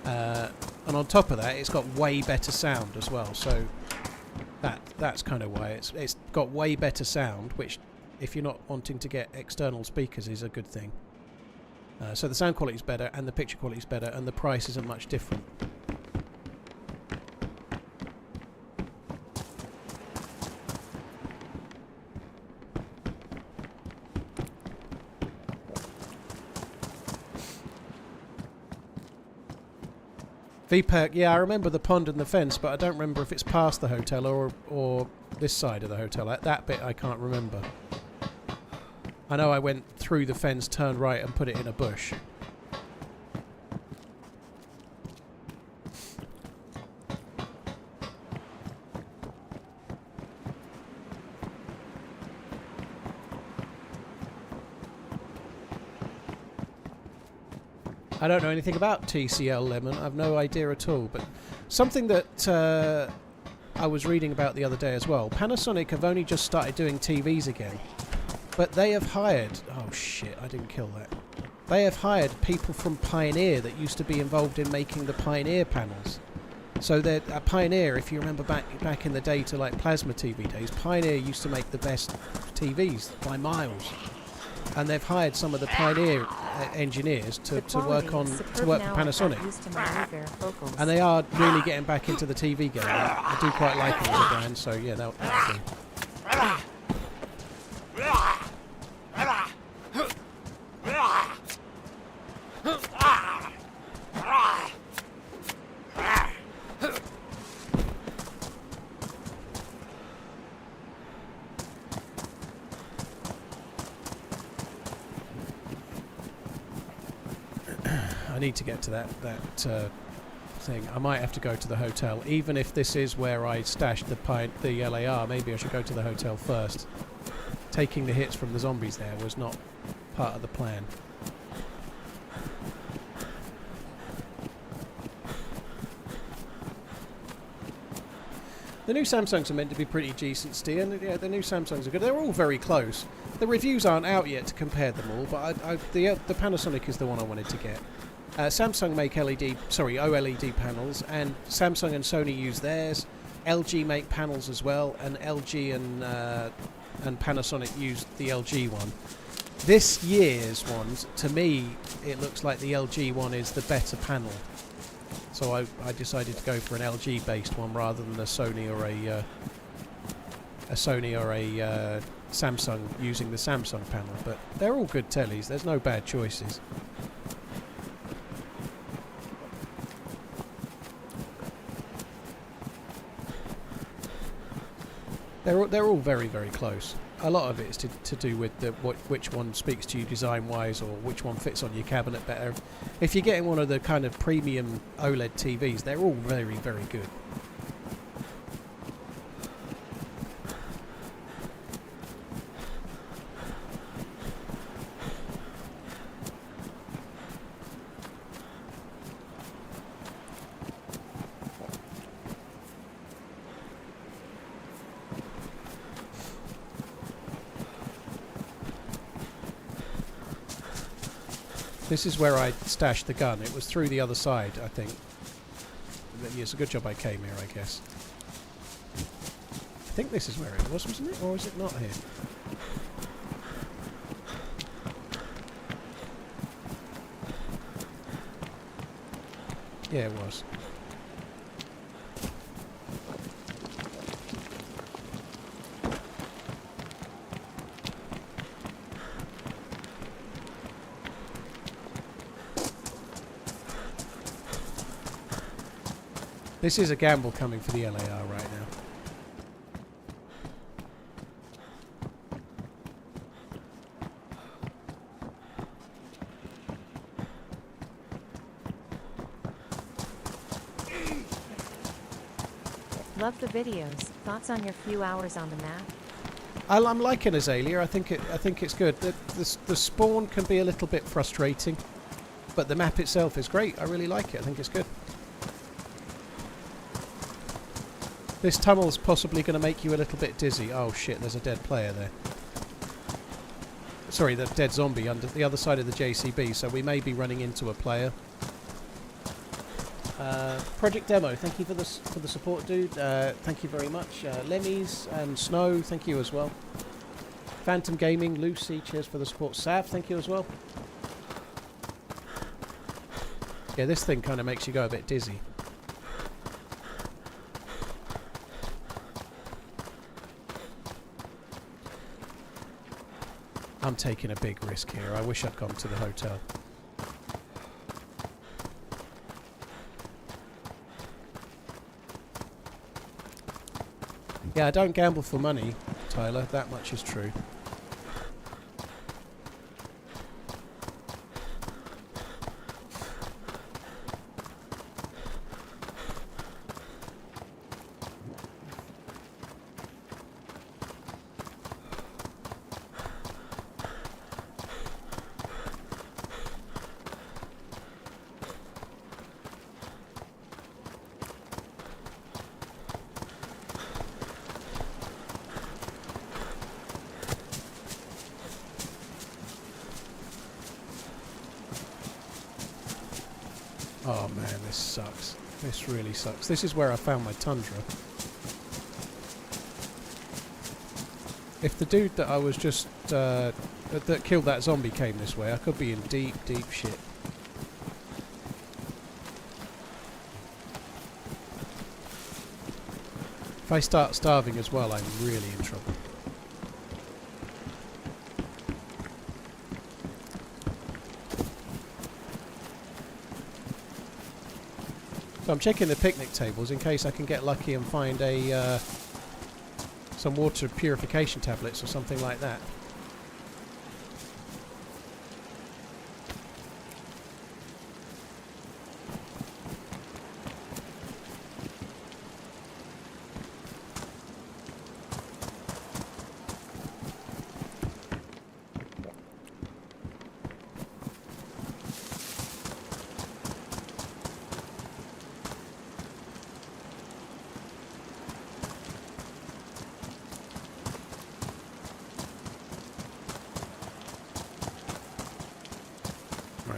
B: And on top of that, it's got way better sound as well. So That's kind of why it's got way better sound, which, if you're not wanting to get external speakers, is a good thing. So the sound quality is better, and the picture quality is better, and the price isn't much different. VPEC, yeah, I remember the pond and the fence, but I don't remember if it's past the hotel or this side of the hotel. That bit I can't remember. I know I went through the fence, turned right, and put it in a bush. I don't know anything about TCL Lemon. I've no idea at all. But something that I was reading about the other day as well. Panasonic have only just started doing TVs again. But they have hired... Oh shit, I didn't kill that. They have hired people from Pioneer that used to be involved in making the Pioneer panels. So they're at Pioneer, if you remember back in the day to like plasma TV days, Pioneer used to make the best TVs by miles. And they've hired some of the Pioneer engineers to work for Panasonic. And they are really getting back into the TV game. I do quite like them as a brand, so yeah, that'll do. I need to get to that thing. I might have to go to the hotel, even if this is where I stashed the LAR. Maybe I should go to the hotel first. Taking the hits from the zombies there was not part of the plan. The new Samsungs are meant to be pretty decent, Steve, and yeah, the new Samsungs are good. They're all very close. The reviews aren't out yet to compare them all, but the Panasonic is the one I wanted to get. Samsung make OLED panels, and Samsung and Sony use theirs. LG make panels as well, and LG and Panasonic use the LG one. This year's ones, to me, it looks like the LG one is the better panel. So I decided to go for an LG based one rather than a Sony or a Samsung using the Samsung panel. But they're all good tellies. There's no bad choices. They're all very, very close. A lot of it is to do with which one speaks to you design-wise, or which one fits on your cabinet better. If you're getting one of the kind of premium OLED TVs, they're all very, very good. This is where I stashed the gun. It was through the other side, I think. It's a good job I came here, I guess. I think this is where it was, wasn't it? Or is it not here? Yeah, it was. This is a gamble coming for the LAR right now.
A: Love the videos. Thoughts on your few hours on the map?
B: I'm liking Azalea. I think it's good. The spawn can be a little bit frustrating, but the map itself is great. I really like it. I think it's good. This tunnel's possibly going to make you a little bit dizzy. Oh shit, there's a dead player there. Sorry, the dead zombie under the other side of the JCB, so we may be running into a player. Project Demo, thank you for the support, dude. Thank you very much. Lemmys and Snow, thank you as well. Phantom Gaming, Lucy, cheers for the support. Sav, thank you as well. Yeah, this thing kind of makes you go a bit dizzy. I'm taking a big risk here. I wish I'd gone to the hotel. Yeah, I don't gamble for money, Tyler. That much is true. Oh man, this sucks. This really sucks. This is where I found my Tundra. If the dude that I was just that killed that zombie came this way, I could be in deep, deep shit. If I start starving as well, I'm really in trouble. So I'm checking the picnic tables in case I can get lucky and find a some water purification tablets or something like that.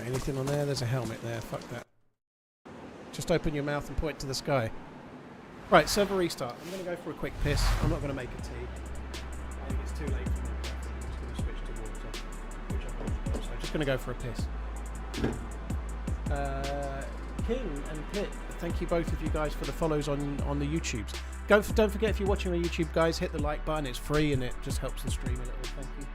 B: Anything on there? There's a helmet there. Fuck that. Just open your mouth and point to the sky. Right, server restart. I'm going to go for a quick piss. I'm not going to make a tea. I think it's too late for me. I'm just going to switch to water, which I've got. So I'm just going to go for a piss. King and Pit, thank you both of you guys for the follows on the YouTubes. Don't forget, if you're watching on YouTube, guys, hit the like button. It's free and it just helps the stream a little. Thank you.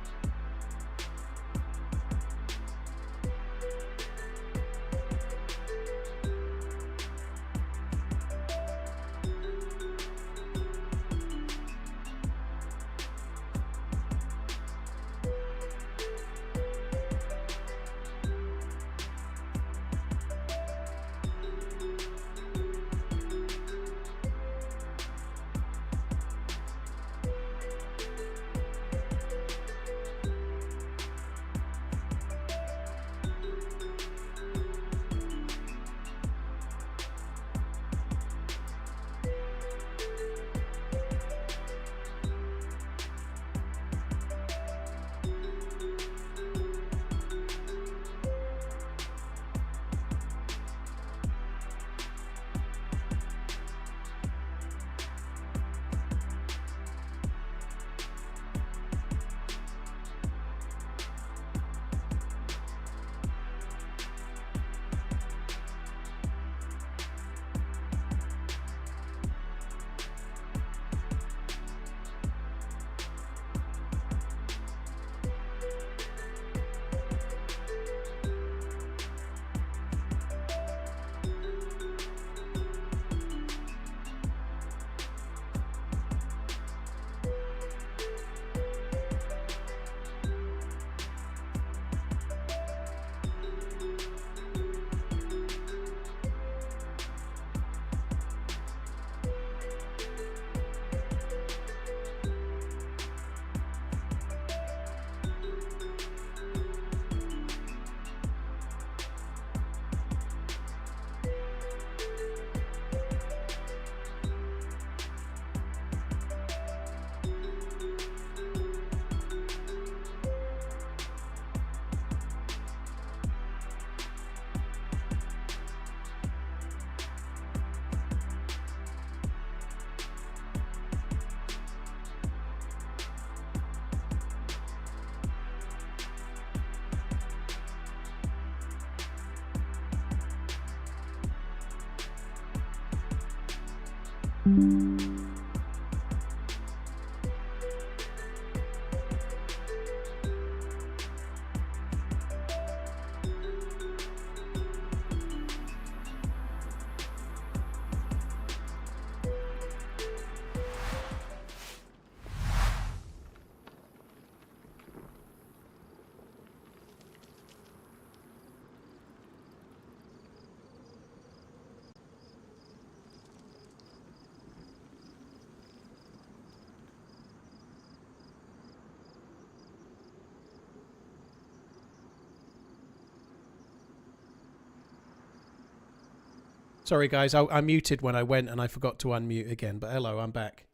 B: Sorry guys, I muted when I went and I forgot to unmute again, but hello, I'm back.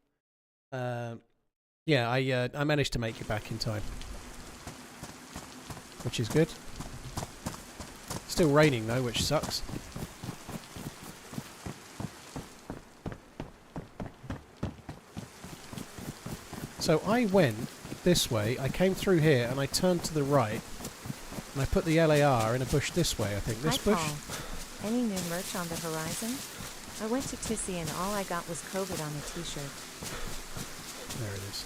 B: Yeah, I managed to make it back in time, which is good. Still raining though, which sucks. So I went this way, I came through here and I turned to the right and I put the LAR in a bush this way, I think. This
A: Hi,
B: bush.
A: Paul. Any new merch on the horizon? I went to Tissy and all I got was COVID on a t-shirt.
B: There it is.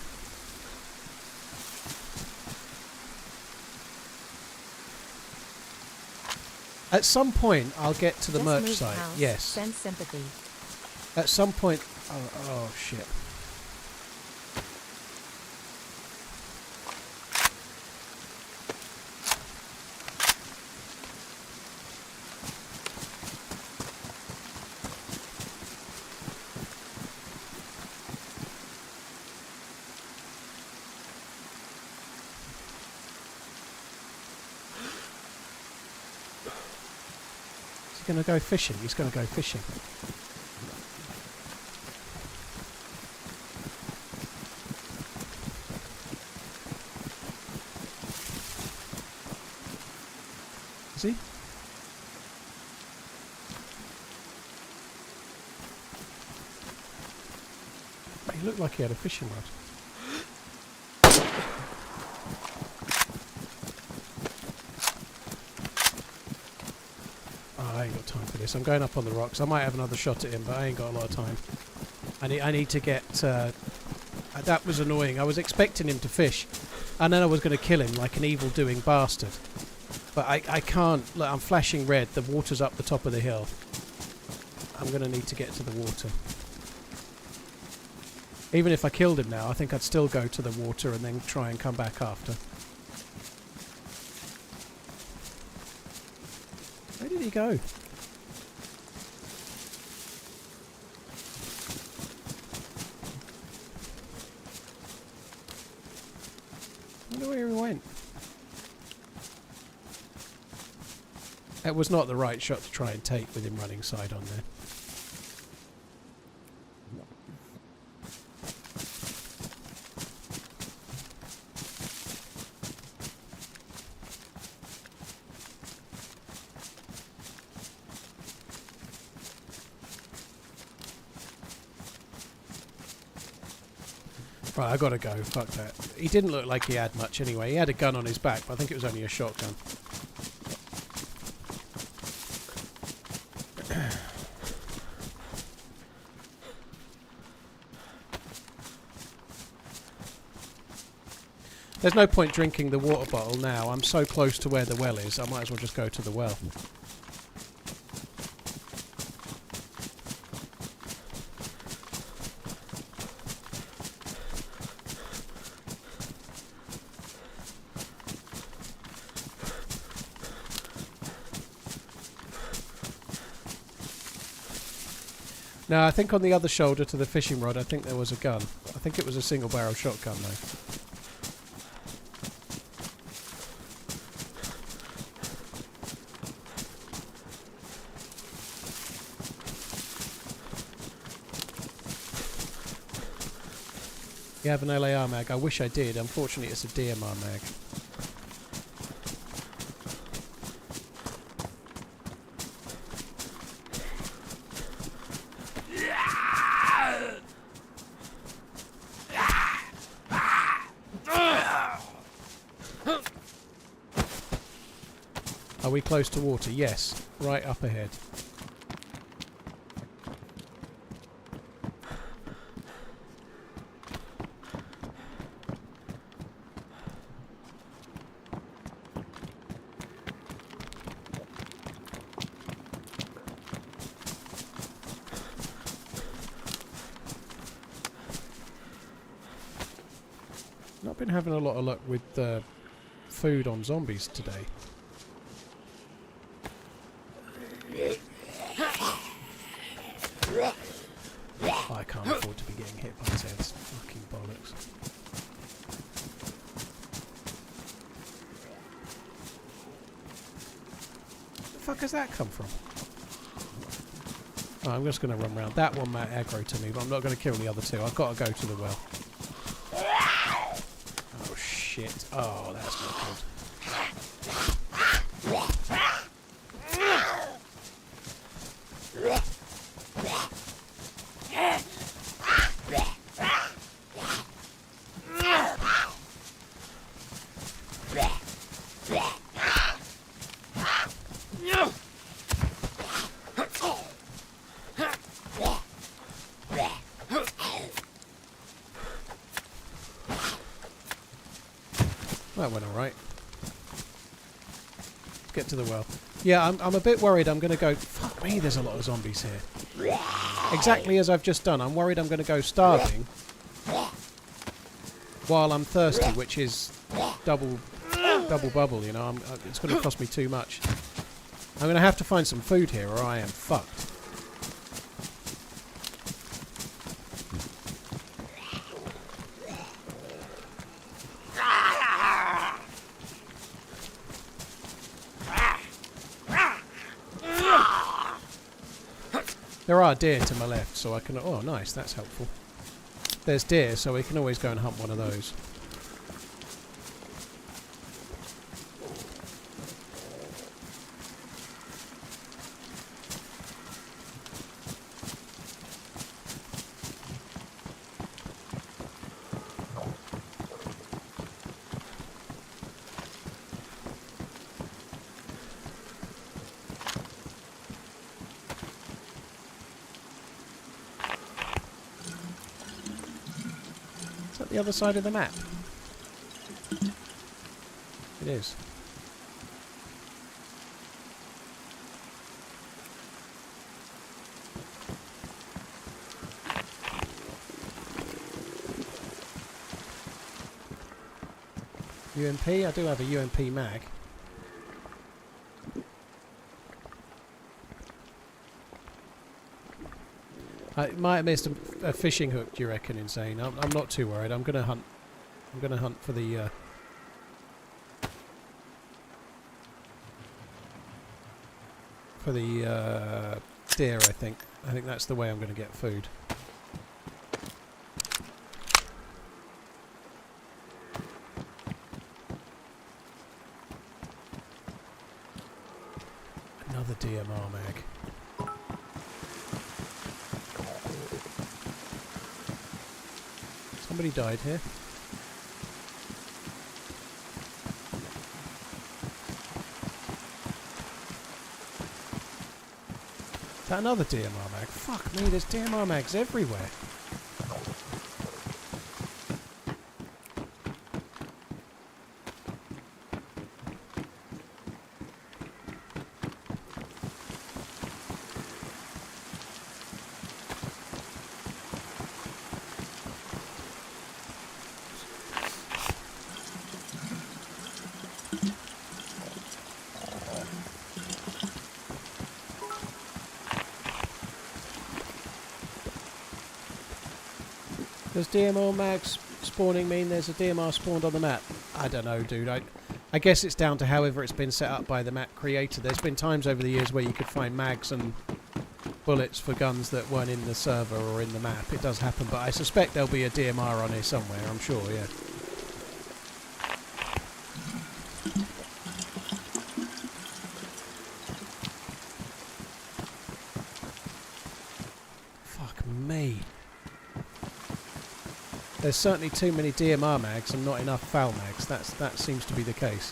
B: At some point, I'll get to the
A: Just
B: merch
A: moved
B: site.
A: house.
B: Yes.
A: Send sympathy.
B: At some point. Oh shit. He's going to go fishing. He's going to go fishing. Is he? He looked like he had a fishing rod. I ain't got time for this. I'm going up on the rocks. I might have another shot at him, but I ain't got a lot of time. I need to get... that was annoying. I was expecting him to fish, and then I was going to kill him like an evil-doing bastard. But I can't... Look, I'm flashing red. The water's up the top of the hill. I'm going to need to get to the water. Even if I killed him now, I think I'd still go to the water and then try and come back after. Where did he go? I wonder where he went. It was not the right shot to try and take with him running side on there. Right, I gotta go. Fuck that. He didn't look like he had much anyway. He had a gun on his back, but I think it was only a shotgun. There's no point drinking the water bottle now. I'm so close to where the well is, I might as well just go to the well. No, I think on the other shoulder to the fishing rod, I think there was a gun. I think it was a single barrel shotgun though. You have an LAR mag? I wish I did. Unfortunately, it's a DMR mag. Are we close to water? Yes. Right up ahead. been having a lot of luck with food on zombies today. I can't afford to be getting hit by Zeds. Fucking bollocks. Where the fuck has that come from? Oh, I'm just going to run round. That one might aggro to me, but I'm not going to kill the other two. I've got to go to the well. Oh shit. Oh, that's not good. That went alright. Get to the well. Yeah, I'm a bit worried I'm going to go... Fuck me, there's a lot of zombies here. Exactly as I've just done. I'm worried I'm going to go starving while I'm thirsty, which is double bubble, you know. It's going to cost me too much. I'm going to have to find some food here or I am fucked. There are deer to my left, so I can... Oh, nice, that's helpful. There's deer, so we can always go and hunt one of those. Is that the other side of the map? It is. UMP? I do have a UMP mag. I might have missed a fishing hook, do you reckon, Insane? I'm not too worried. I'm gonna hunt. I'm gonna hunt for the deer. I think that's the way I'm gonna get food. Another DMR mag. Somebody died here. Is that another DMR mag? Fuck me, there's DMR mags everywhere. Does DMR mags spawning mean there's a DMR spawned on the map? I don't know, dude. I guess it's down to however it's been set up by the map creator. There's been times over the years where you could find mags and bullets for guns that weren't in the server or in the map. It does happen, but I suspect there'll be a DMR on here somewhere, I'm sure, yeah. Fuck me. There's certainly too many DMR mags and not enough FAL mags. That seems to be the case.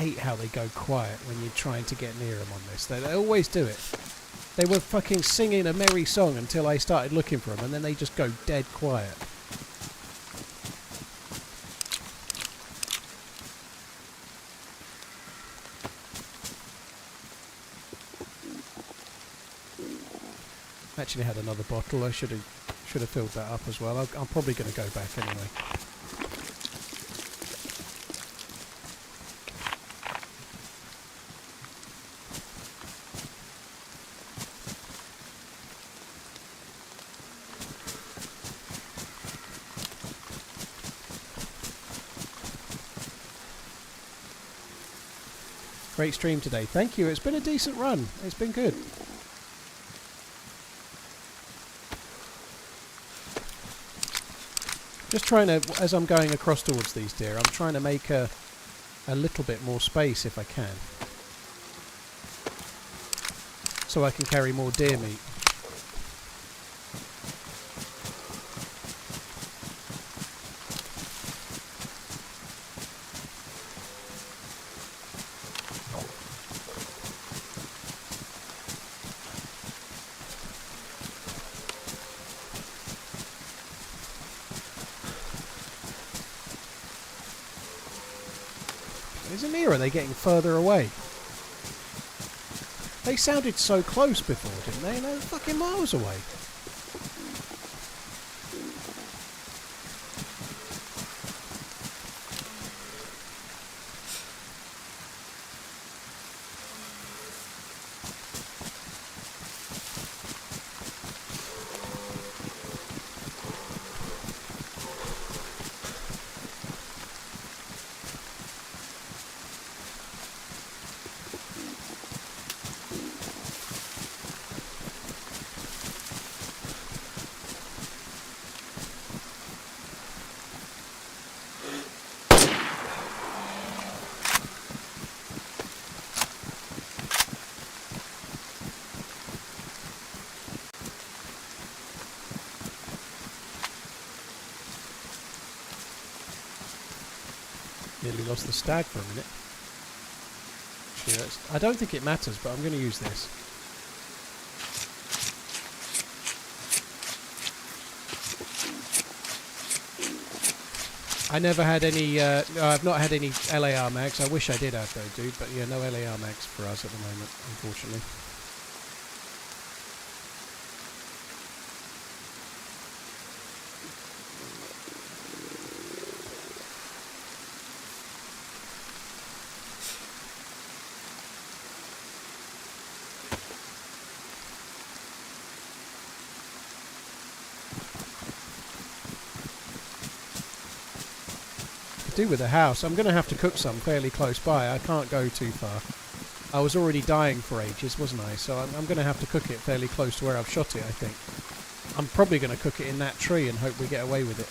B: hate how they go quiet when you're trying to get near them on this. They always do it. They were fucking singing a merry song until I started looking for them, and then they just go dead quiet. Actually had another bottle. I should have filled that up as well. I'm probably going to go back anyway. Great stream today. Thank you. It's been a decent run. It's been good. Just trying to, as I'm going across towards these deer, I'm trying to make a little bit more space if I can. So I can carry more deer meat. Or are they getting further away? They sounded so close before, didn't they? They were fucking miles away. Nearly lost the stag for a minute. I don't think it matters, but I'm going to use this. I never had any, I've not had any LAR mags. I wish I did have though, dude, but yeah, no LAR mags for us at the moment, unfortunately. Do with the house. I'm going to have to cook some fairly close by. I can't go too far. I was already dying for ages, wasn't I? So I'm going to have to cook it fairly close to where I've shot it, I think. I'm probably going to cook it in that tree and hope we get away with it.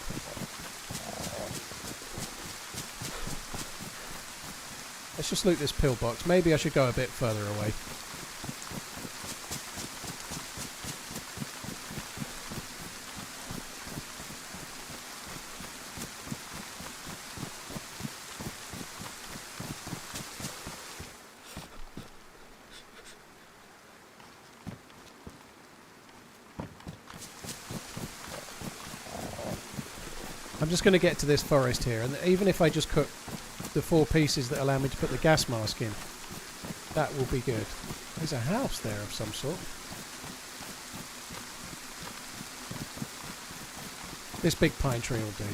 B: Let's just loot this pillbox. Maybe I should go a bit further away. I'm just going to get to this forest here, and even if I just cook the 4 pieces that allow me to put the gas mask in, that will be good. There's a house there of some sort. This big pine tree will do.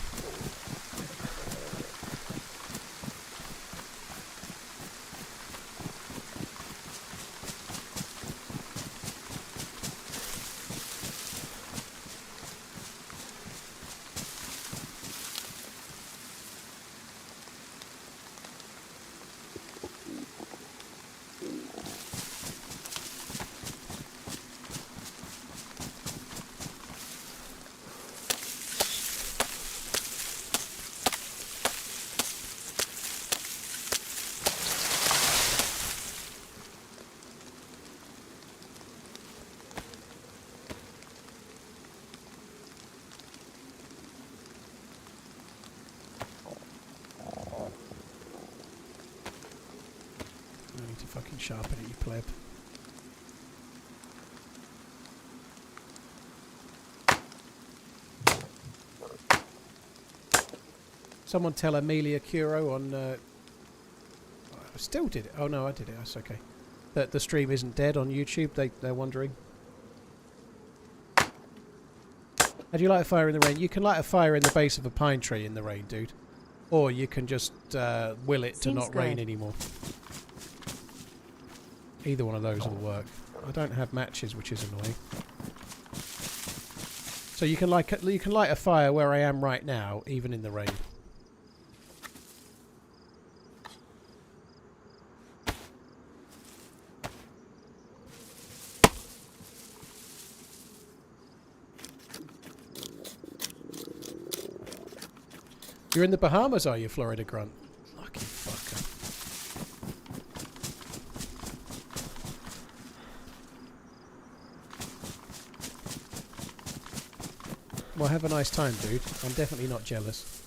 B: I need to fucking sharpen it, you pleb. Someone tell Amelia Curo on... I still did it. Oh no, I did it. That's okay. That the stream isn't dead on YouTube. They're wondering. How do you light a fire in the rain? You can light a fire in the base of a pine tree in the rain, dude. Or you can just will it to not rain anymore. Either one of those will work. I don't have matches, which is annoying. So you can light a fire where I am right now, even in the rain. You're in the Bahamas, are you, Florida Grunt? Lucky fucker. Well, have a nice time, dude. I'm definitely not jealous.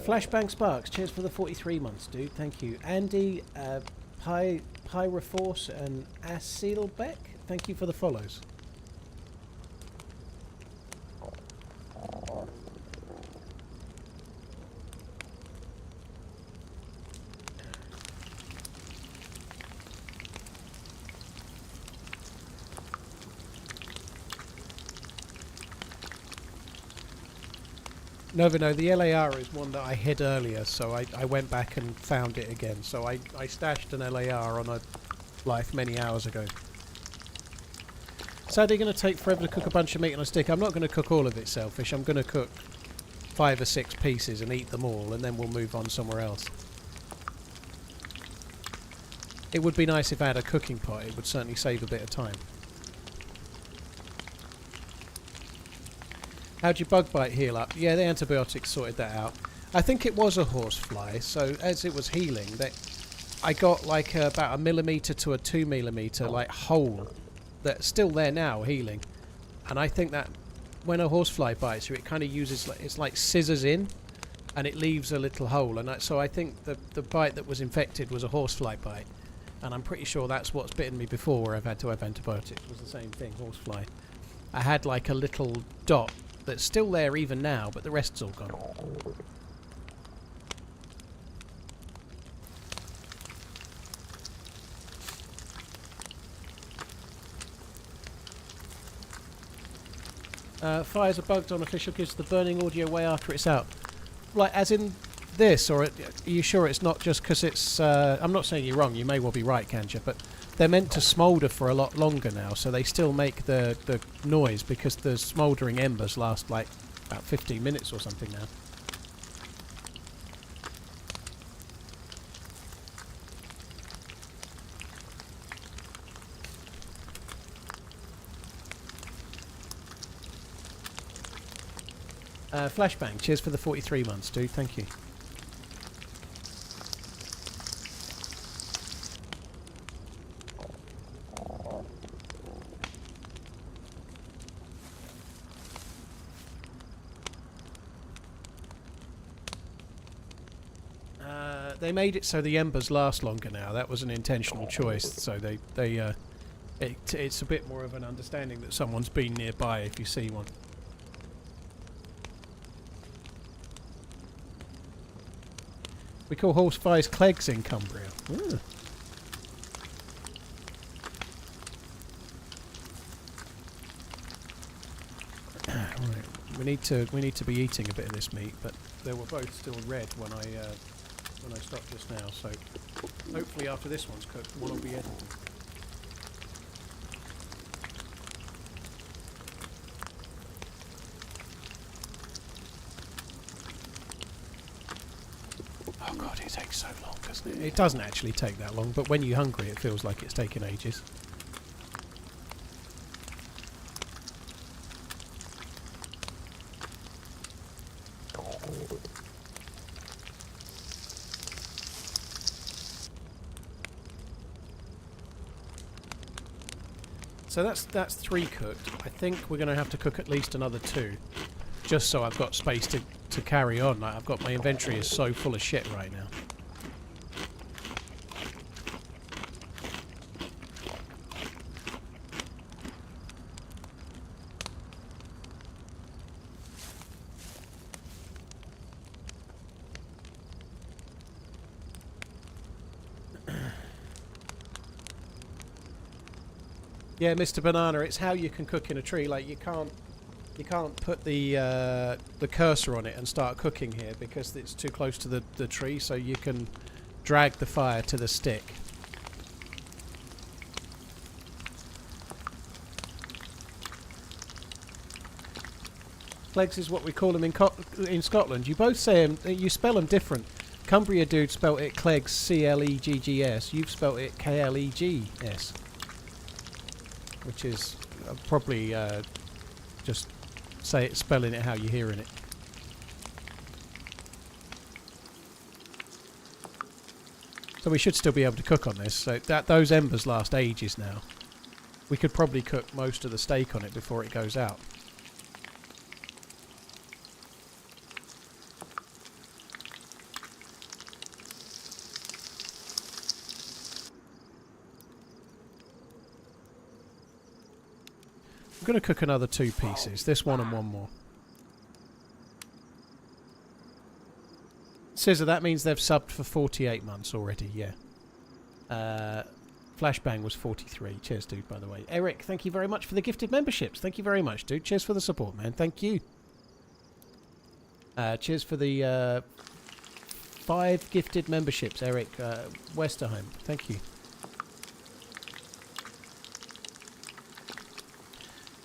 B: Flashbang Sparks, cheers for the 43 months, dude. Thank you. Andy, Pyroforce, and Asilbeck, thank you for the follows. No, the LAR is one that I hid earlier, so I went back and found it again. So I stashed an LAR on a life many hours ago. Sadly, going to take forever to cook a bunch of meat on a stick. I'm not going to cook all of it, Selfish. I'm going to cook 5 or 6 pieces and eat them all, and then we'll move on somewhere else. It would be nice if I had a cooking pot. It would certainly save a bit of time. How'd your bug bite heal up? Yeah, the antibiotics sorted that out. I think it was a horsefly, so as it was healing, I got like about a millimetre to a 2 millimetre like hole that's still there now, healing. And I think that when a horsefly bites you, it kind of uses it's like scissors in, and it leaves a little hole. And so I think the bite that was infected was a horsefly bite, and I'm pretty sure that's what's bitten me before, where I've had to have antibiotics. It was the same thing, horsefly. I had like a little dot that's still there even now, but the rest's all gone. Fires are bugged on official gives the burning audio way after it's out. Like, as in this, or are you sure it's not just because it's... I'm not saying you're wrong, you may well be right, Kanja, but they're meant to smoulder for a lot longer now, so they still make the noise, because the smouldering embers last like about 15 minutes or something now. Flashbang, cheers for the 43 months, dude. Thank you. They made it so the embers last longer now. That was an intentional choice. So it's a bit more of an understanding that someone's been nearby if you see one. We call horseflies clegs in Cumbria. Ooh. Right. We need to be eating a bit of this meat, but they were both still red when I stopped just now. So hopefully after this one's cooked, one will be edible. Oh god, it takes so long, doesn't it? It doesn't actually take that long, but when you're hungry, it feels like it's taking ages. So that's 3 cooked. I think we're going to have to cook at least another 2, just so I've got space to carry on. Like, I've got my inventory is so full of shit right now. Yeah, Mr. Banana, it's how you can cook in a tree. Like, you can't put the cursor on it and start cooking here because it's too close to the tree, so you can drag the fire to the stick. Clegs is what we call them in Scotland. You both say them, you spell them different. Cumbria dude spelt it Clegs, C-L-E-G-G-S. You've spelt it K-L-E-G-S. Which is probably just spelling it how you're hearing it. So we should still be able to cook on this. So those embers last ages now. We could probably cook most of the steak on it before it goes out. I'm going to cook another 2 pieces. This one and one more. Scissor, that means they've subbed for 48 months already, yeah. Flashbang was 43. Cheers, dude, by the way. Eric, thank you very much for the gifted memberships. Thank you very much, dude. Cheers for the support, man. Thank you. Cheers for the 5 gifted memberships, Eric Westerheim. Thank you.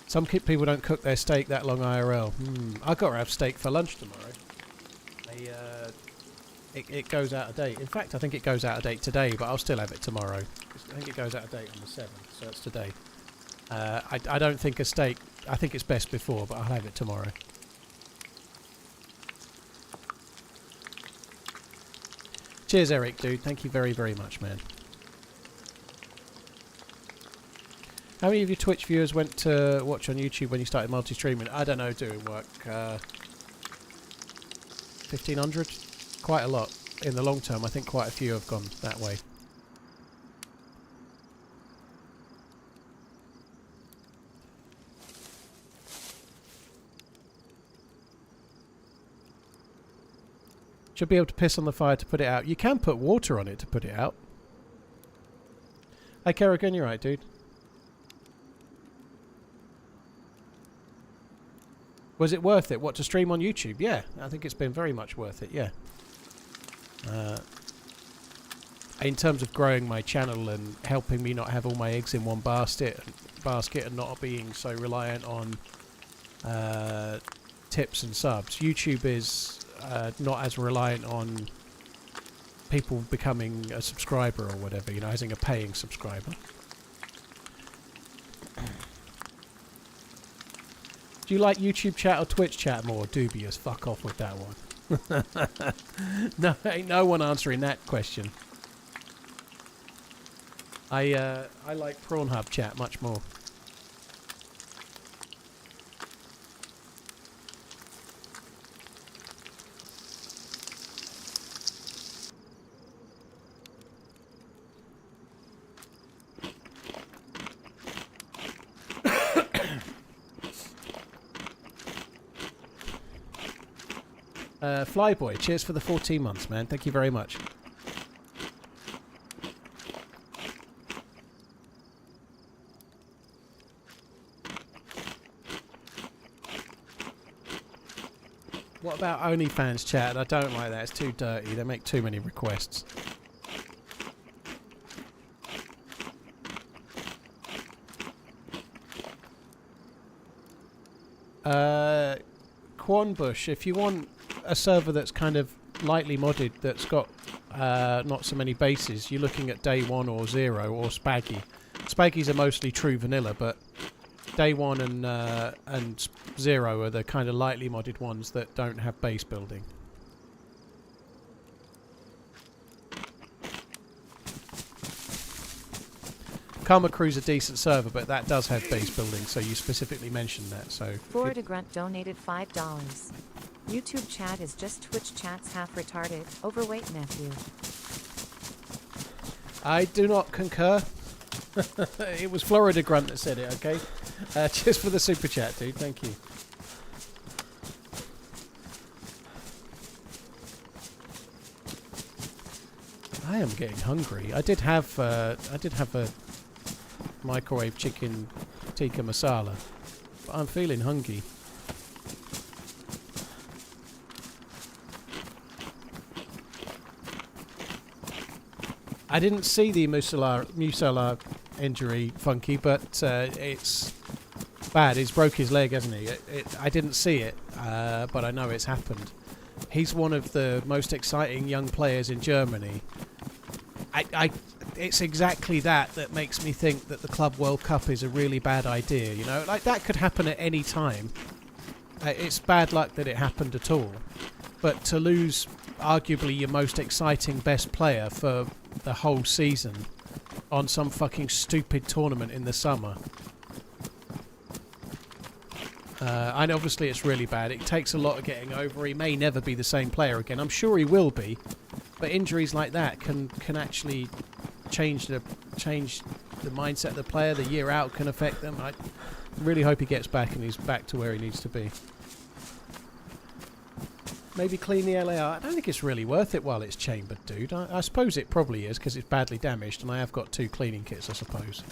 B: Some people don't cook their steak that long IRL. I've got to have steak for lunch tomorrow. It goes out of date. In fact, I think it goes out of date today, but I'll still have it tomorrow. I think it goes out of date on the 7th, so it's today. I don't think a steak... I think it's best before, but I'll have it tomorrow. Cheers, Eric, dude. Thank you very, very much, man. How many of your Twitch viewers went to watch on YouTube when you started multi-streaming? I don't know, doing work. 1,500? Quite a lot. In the long term, I think quite a few have gone that way. Should be able to piss on the fire to put it out. You can put water on it to put it out. Hey, Kerrigan, you're right, dude. Was it worth it? What, to stream on YouTube? Yeah, I think it's been very much worth it, yeah. In terms of growing my channel and helping me not have all my eggs in one basket and not being so reliant on tips and subs. YouTube is not as reliant on people becoming a subscriber or whatever, you know, having a paying subscriber. Do you like YouTube chat or Twitch chat more? Dubious. Fuck off with that one. No, ain't no one answering that question. I like Pornhub chat much more. Flyboy, cheers for the 14 months, man. Thank you very much. What about OnlyFans chat? I don't like that. It's too dirty. They make too many requests. Quanbush, if you want a server that's kind of lightly modded, that's got not so many bases, you're looking at Day 1 or 0 or Spaggy. Spaggies are mostly true vanilla, but Day 1 and 0 are the kind of lightly modded ones that don't have base building. Karma Crew's a decent server, but that does have base building, so you specifically mentioned that. So
A: Florida Grunt donated $5. YouTube chat is just Twitch chat's half retarded, overweight nephew.
B: I do not concur. It was Florida Grunt that said it, okay? Cheers for the super chat, dude. Thank you. I am getting hungry. I did have a microwave chicken tikka masala, but I'm feeling hungry. I didn't see the Musala injury, Funky, but it's bad. He's broke his leg, hasn't he? I didn't see it, but I know it's happened. He's one of the most exciting young players in Germany. It's exactly that makes me think that the Club World Cup is a really bad idea, you know? Like, that could happen at any time. It's bad luck that it happened at all. But to lose arguably your most exciting best player for the whole season on some fucking stupid tournament in the summer. And obviously it's really bad. It takes a lot of getting over. He may never be the same player again. I'm sure he will be. But injuries like that can actually change the mindset of the player. The year out can affect them. I really hope he gets back and he's back to where he needs to be. Maybe clean the LAR. I don't think it's really worth it while it's chambered, dude. I suppose it probably is because it's badly damaged, and I have got 2 cleaning kits, I suppose.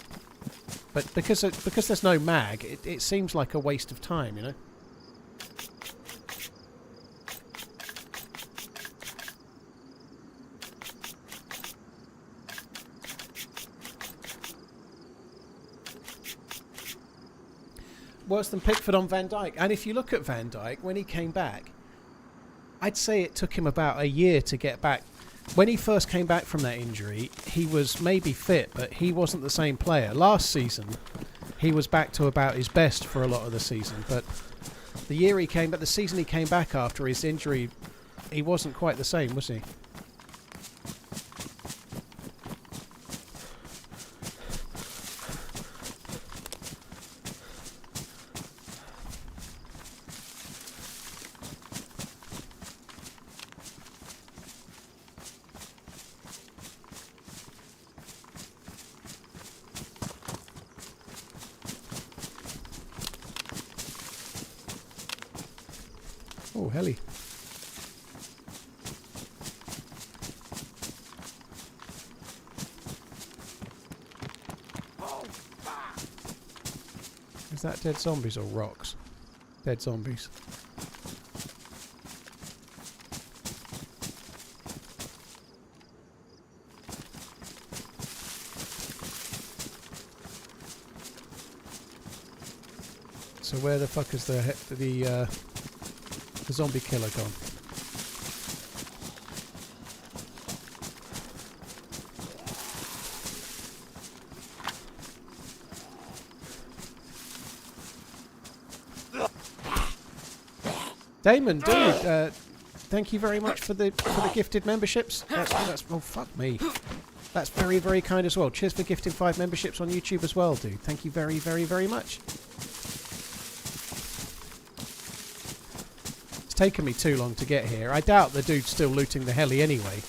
B: But because there's no mag, it seems like a waste of time, you know. Worse than Pickford on Van Dijk. And if you look at Van Dijk, when he came back, I'd say it took him about a year to get back. When he first came back from that injury, he was maybe fit, but he wasn't the same player. Last season, he was back to about his best for a lot of the season. But the season he came back after his injury, he wasn't quite the same, was he? Oh, heli. Is that dead zombies or rocks? Dead zombies. So where the fuck is the zombie killer gone? Damon, dude, thank you very much for the gifted memberships. That's oh fuck me. That's very, very kind as well. Cheers for gifting 5 memberships on YouTube as well, dude. Thank you very, very, very much. It's taken me too long to get here. I doubt the dude's still looting the heli anyway.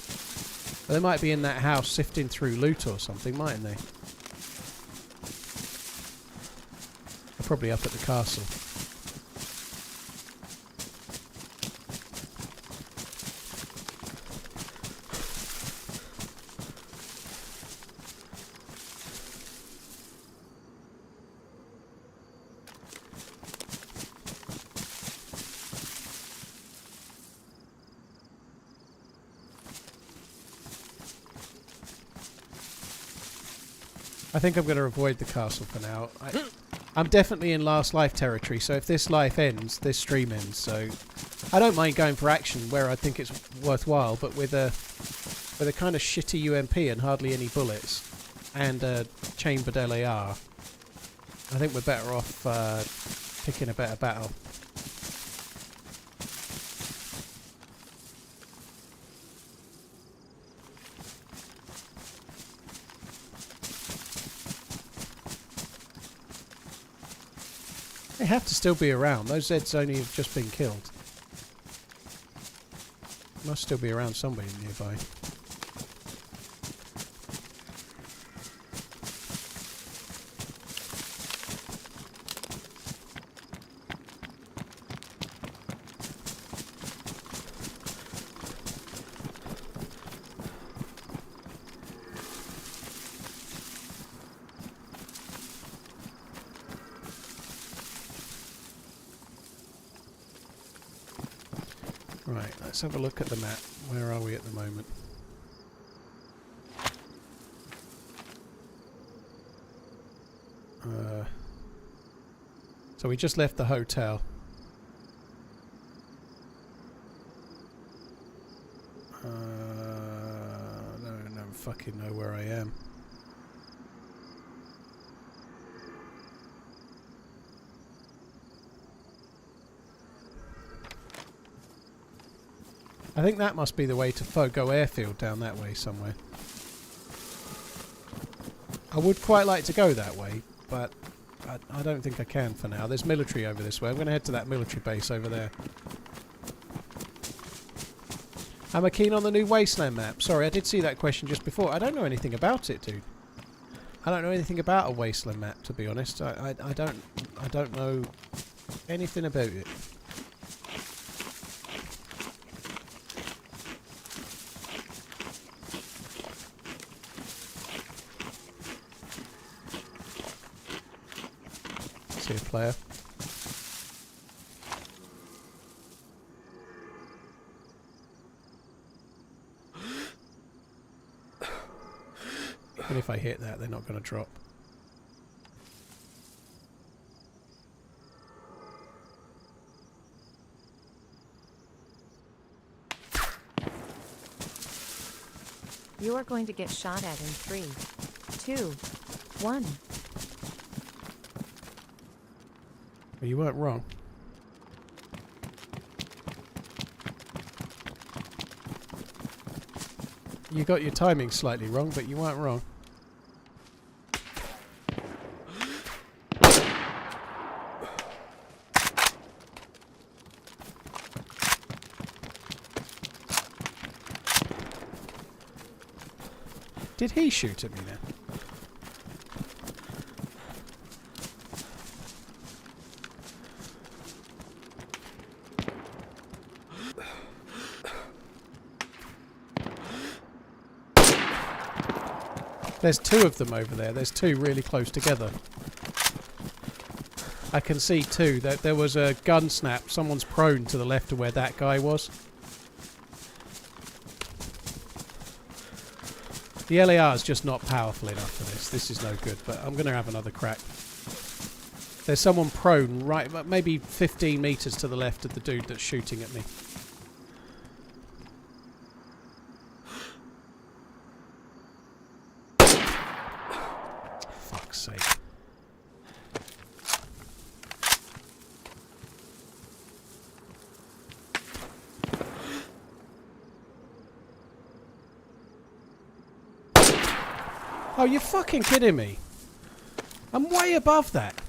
B: But they might be in that house sifting through loot or something, mightn't they? They're probably up at the castle. I think I'm going to avoid the castle for now. I'm definitely in last life territory, so if this life ends, this stream ends. So I don't mind going for action where I think it's worthwhile, but with a kind of shitty UMP and hardly any bullets and a chambered LAR, I think we're better off picking a better battle. They have to still be around. Those Zeds only have just been killed. Must still be around somewhere nearby. Right, let's have a look at the map. Where are we at the moment? So we just left the hotel. I don't fucking know where I am. I think that must be the way to Fogo Airfield, down that way somewhere. I would quite like to go that way, but I don't think I can for now. There's military over this way. I'm going to head to that military base over there. Am I keen on the new Wasteland map? Sorry, I did see that question just before. I don't know anything about it, dude. I don't know anything about a Wasteland map, to be honest. I don't know anything about it. See a player. And if I hit that, they're not going to drop.
A: You are going to get shot at in 3, 2, 1.
B: Well, you weren't wrong. You got your timing slightly wrong, but you weren't wrong. Did he shoot at me then? There's two of them over there. There's two really close together. I can see two. That there was a gun snap. Someone's prone to the left of where that guy was. The LAR is just not powerful enough for this. This is no good, but I'm going to have another crack. There's someone prone right, maybe 15 meters to the left of the dude that's shooting at me. Fuck's sake. Oh, you're fucking kidding me. I'm way above that.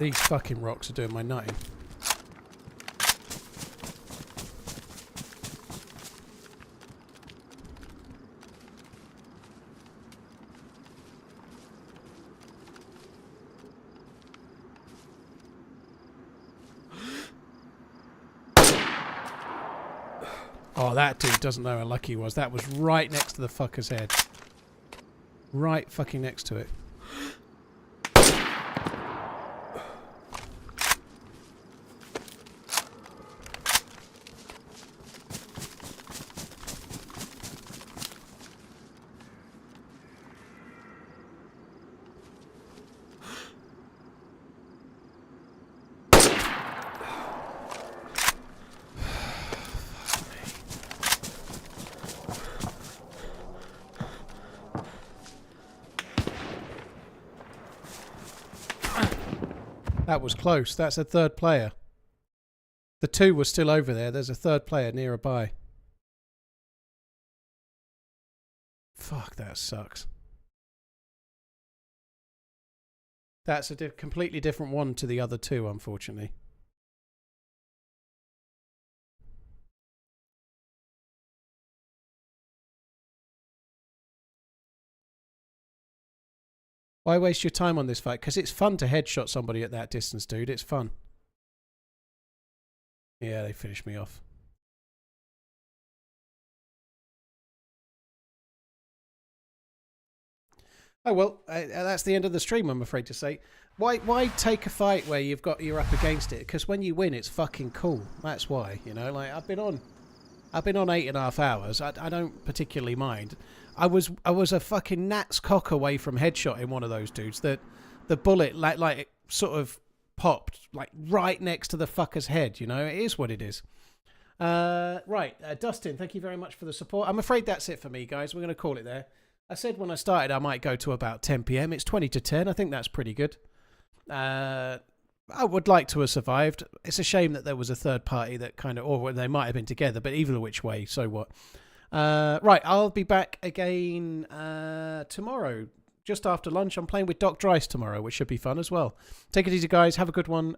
B: These fucking rocks are doing my nutting. Oh, that dude doesn't know how lucky he was. That was right next to the fucker's head. Right fucking next to it. That was close. That's a third player. The two were still over there. There's a third player nearby. Fuck, that sucks. That's a completely different one to the other two, unfortunately. Why waste your time on this fight? Because it's fun to headshot somebody at that distance, dude. It's fun. Yeah, they finished me off. Oh well, that's the end of the stream, I'm afraid to say. Why take a fight where you're up against it? Because when you win, it's fucking cool. That's why, you know. Like I've been on 8.5 hours. I don't particularly mind. I was a fucking gnat's cock away from headshotting one of those dudes. That the bullet like sort of popped like right next to the fucker's head. You know, it is what it is. Right, Dustin, thank you very much for the support. I'm afraid that's it for me, guys. We're going to call it there. I said when I started I might go to about 10 p.m. It's 20 to 10. I think that's pretty good. I would like to have survived. It's a shame that there was a third party that kind of, or they might have been together, but either which way, so what. Right, I'll be back again tomorrow, just after lunch. I'm playing with Doc Dryce tomorrow, which should be fun as well. Take it easy, guys. Have a good one.